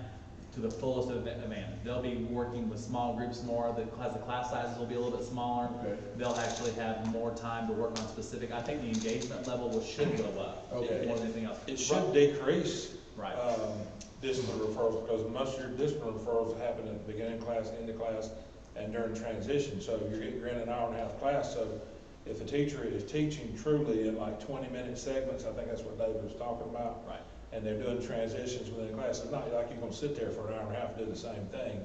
to the fullest of advantage. They'll be working with small groups more. The class sizes will be a little bit smaller. Okay. They'll actually have more time to work on specific. I think the engagement level should go up more than anything else. It should decrease right. Discipline referrals, because most of your discipline referrals happen at the beginning of class, end of class, and during transition. So you're in an hour and a half class. So if the teacher is teaching truly in like 20-minute segments, I think that's what David was talking about. Right. And they're doing transitions within class. It's not like you're going to sit there for an hour and a half and do the same thing.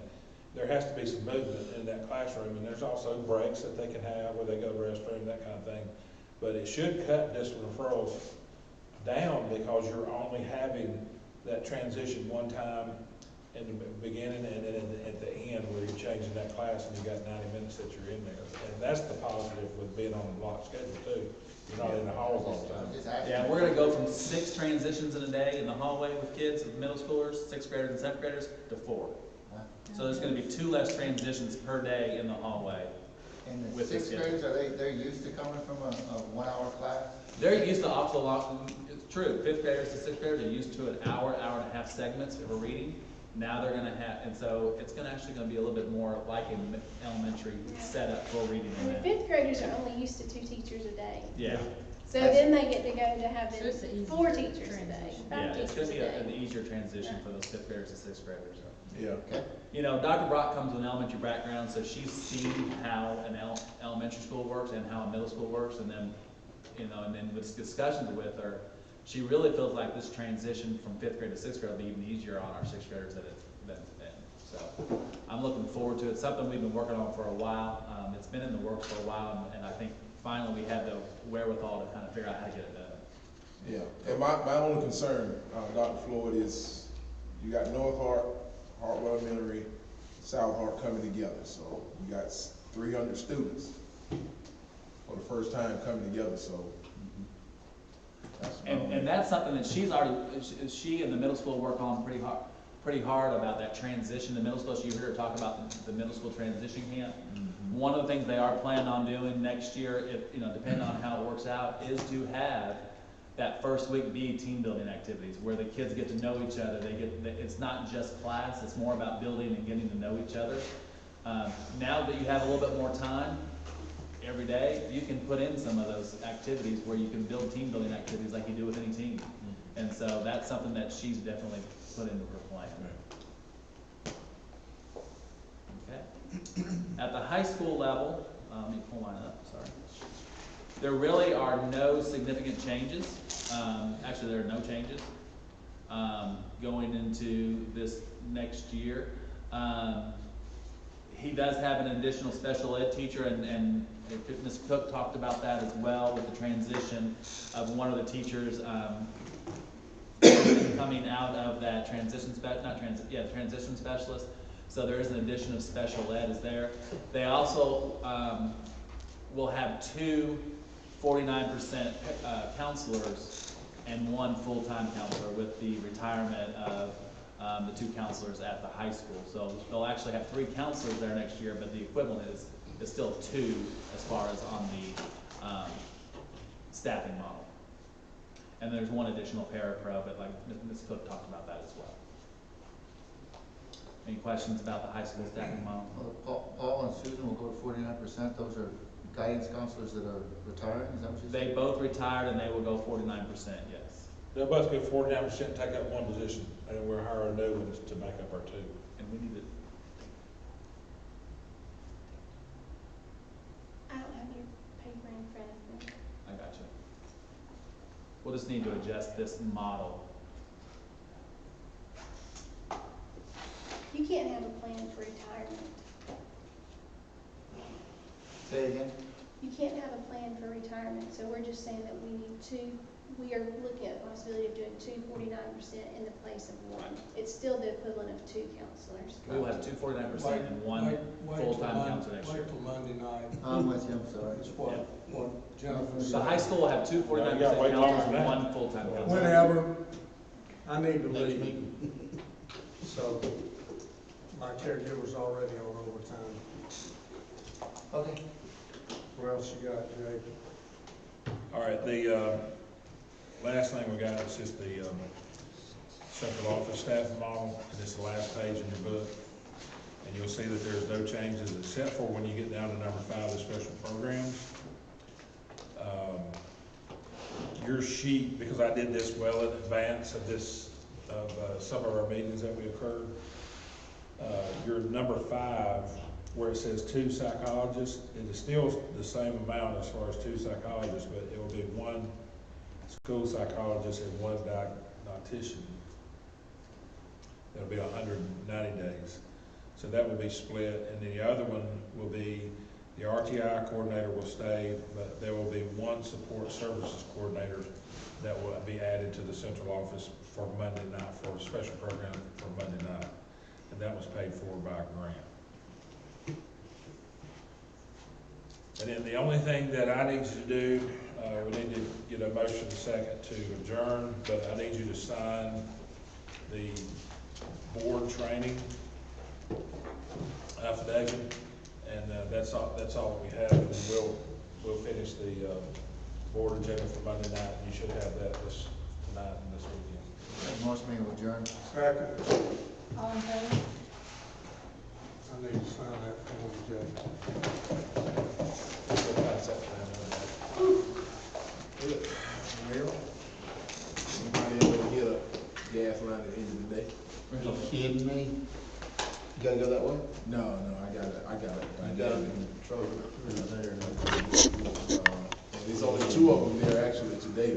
There has to be some movement in that classroom, and there's also breaks that they can have where they go to the restroom, that kind of thing. But it should cut discipline referrals down because you're only having that transition one time in the beginning and then at the end where you're changing that class and you got 90 minutes that you're in there. And that's the positive with being on the block schedule too. You're not in the halls all the time. Yeah, we're going to go from 6 transitions in a day in the hallway with kids, with middle schoolers, 6th graders and 7th graders, to 4. So there's going to be 2 less transitions per day in the hallway. And the 6th graders, they're used to coming from a 1-hour class? They're used to also, it's true, 5th graders to 6th graders are used to an hour, hour and a half segments for reading. Now they're going to have, and so it's actually going to be a little bit more like an elementary setup for reading. And the 5th graders are only used to 2 teachers a day. Yeah. So then they get to go to having 4 teachers a day, 5 yeah, it's going to be teachers a an day. easier transition for those 5th graders to 6th graders. Yeah. Okay. You know, Dr. Brock comes with an elementary background, so she's seen how an elementary school works and how a middle school works, and then, you know, and then with discussions with her, she really feels like this transition from 5th grade to 6th grade will be even easier on our 6th graders than it's been. So I'm looking forward to it. It's something we've been working on for a while. It's been in the works for a while, and I think finally we had the wherewithal to kind of figure out how to get it done. Yeah, and my only concern, Dr. Floyd, is you got North Hart, Hartwell Elementary, South Hart coming together. So you got 300 students for the first time coming together, so. And that's something that she and the middle school work on pretty hard about that transition to middle school. So you heard her talk about the middle school transition camp. One of the things they are planning on doing next year, if, depending on how it works out, is to have that first week be team building activities where the kids get to know each other. It's not just class, it's more about building and getting to know each other. Now that you have a little bit more time every day, you can put in some of those activities where you can build team building activities like you do with any team. And so that's something that she's definitely put into her plan. Okay. At the high school level, let me pull mine up, sorry. There really are no significant changes. Actually, there are no changes going into this next year. He does have an additional special ed teacher, and Ms. Cook talked about that as well with the transition of one of the teachers coming out of that transition specialist. So there is an addition of special ed is there. They also will have 2 49% counselors and 1 full-time counselor with the retirement of the 2 counselors at the high school. So they'll actually have 3 counselors there next year, but the equivalent is still 2 as far as on the staffing model. And there's 1 additional parapro, but like Ms. Cook talked about that as well. Any questions about the high school staffing model? Paul and Susan will go to 49%. Those are guidance counselors that are retiring, is that what you said? They both retired and they will go 49%, yes. They'll both go 49%, take up 1 position, and we'll hire a new one to make up our 2. And we need to. I don't have your paper in front of me. I got you. We'll just need to adjust this model. You can't have a plan for retirement. Say it again? You can't have a plan for retirement, so we're just saying that we are looking at the possibility of doing 2 49% in the place of 1. It's still the equivalent of 2 counselors. We will have 2 49% and 1 full-time counselor next year. Wait till Monday night. I'm with you, I'm sorry. It's what Jennifer said. The high school will have 2 49% counselors and 1 full-time counselor. Whenever, I need to leave. So, my caregiver's already on overtime. Okay. What else you got, Jay? All right, the last thing we got is just the central office staff model, and it's the last page in your book. And you'll see that there's no changes except for when you get down to number 5, the special programs. Your sheet, because I did this well in advance of this, of some of our meetings that we occurred, your number 5, where it says 2 psychologists, it is still the same amount as far as 2 psychologists, but it will be 1 school psychologist and 1 diagnostician. It'll be 190 days. So that will be split, and then the other one will be, the RTI coordinator will stay, but there will be 1 support services coordinator that will be added to the central office for Monday night, for a special program for Monday night. And that was paid for by a grant. And then the only thing that I need you to do, we need to get a motion second to adjourn, but I need you to sign the board training affidavit, and that's all that we have. And then we'll finish the board agenda for Monday night, and you should have that tonight and this weekend. Motion being adjourned. Second. All in favor? I need to sign that form, Jay. We'll pass that down. Well, anybody ever get a gas line at the end of the day? Are you kidding me? You gotta go that way? No, I got it. I got it in the truck. There's only 2 of them there actually today.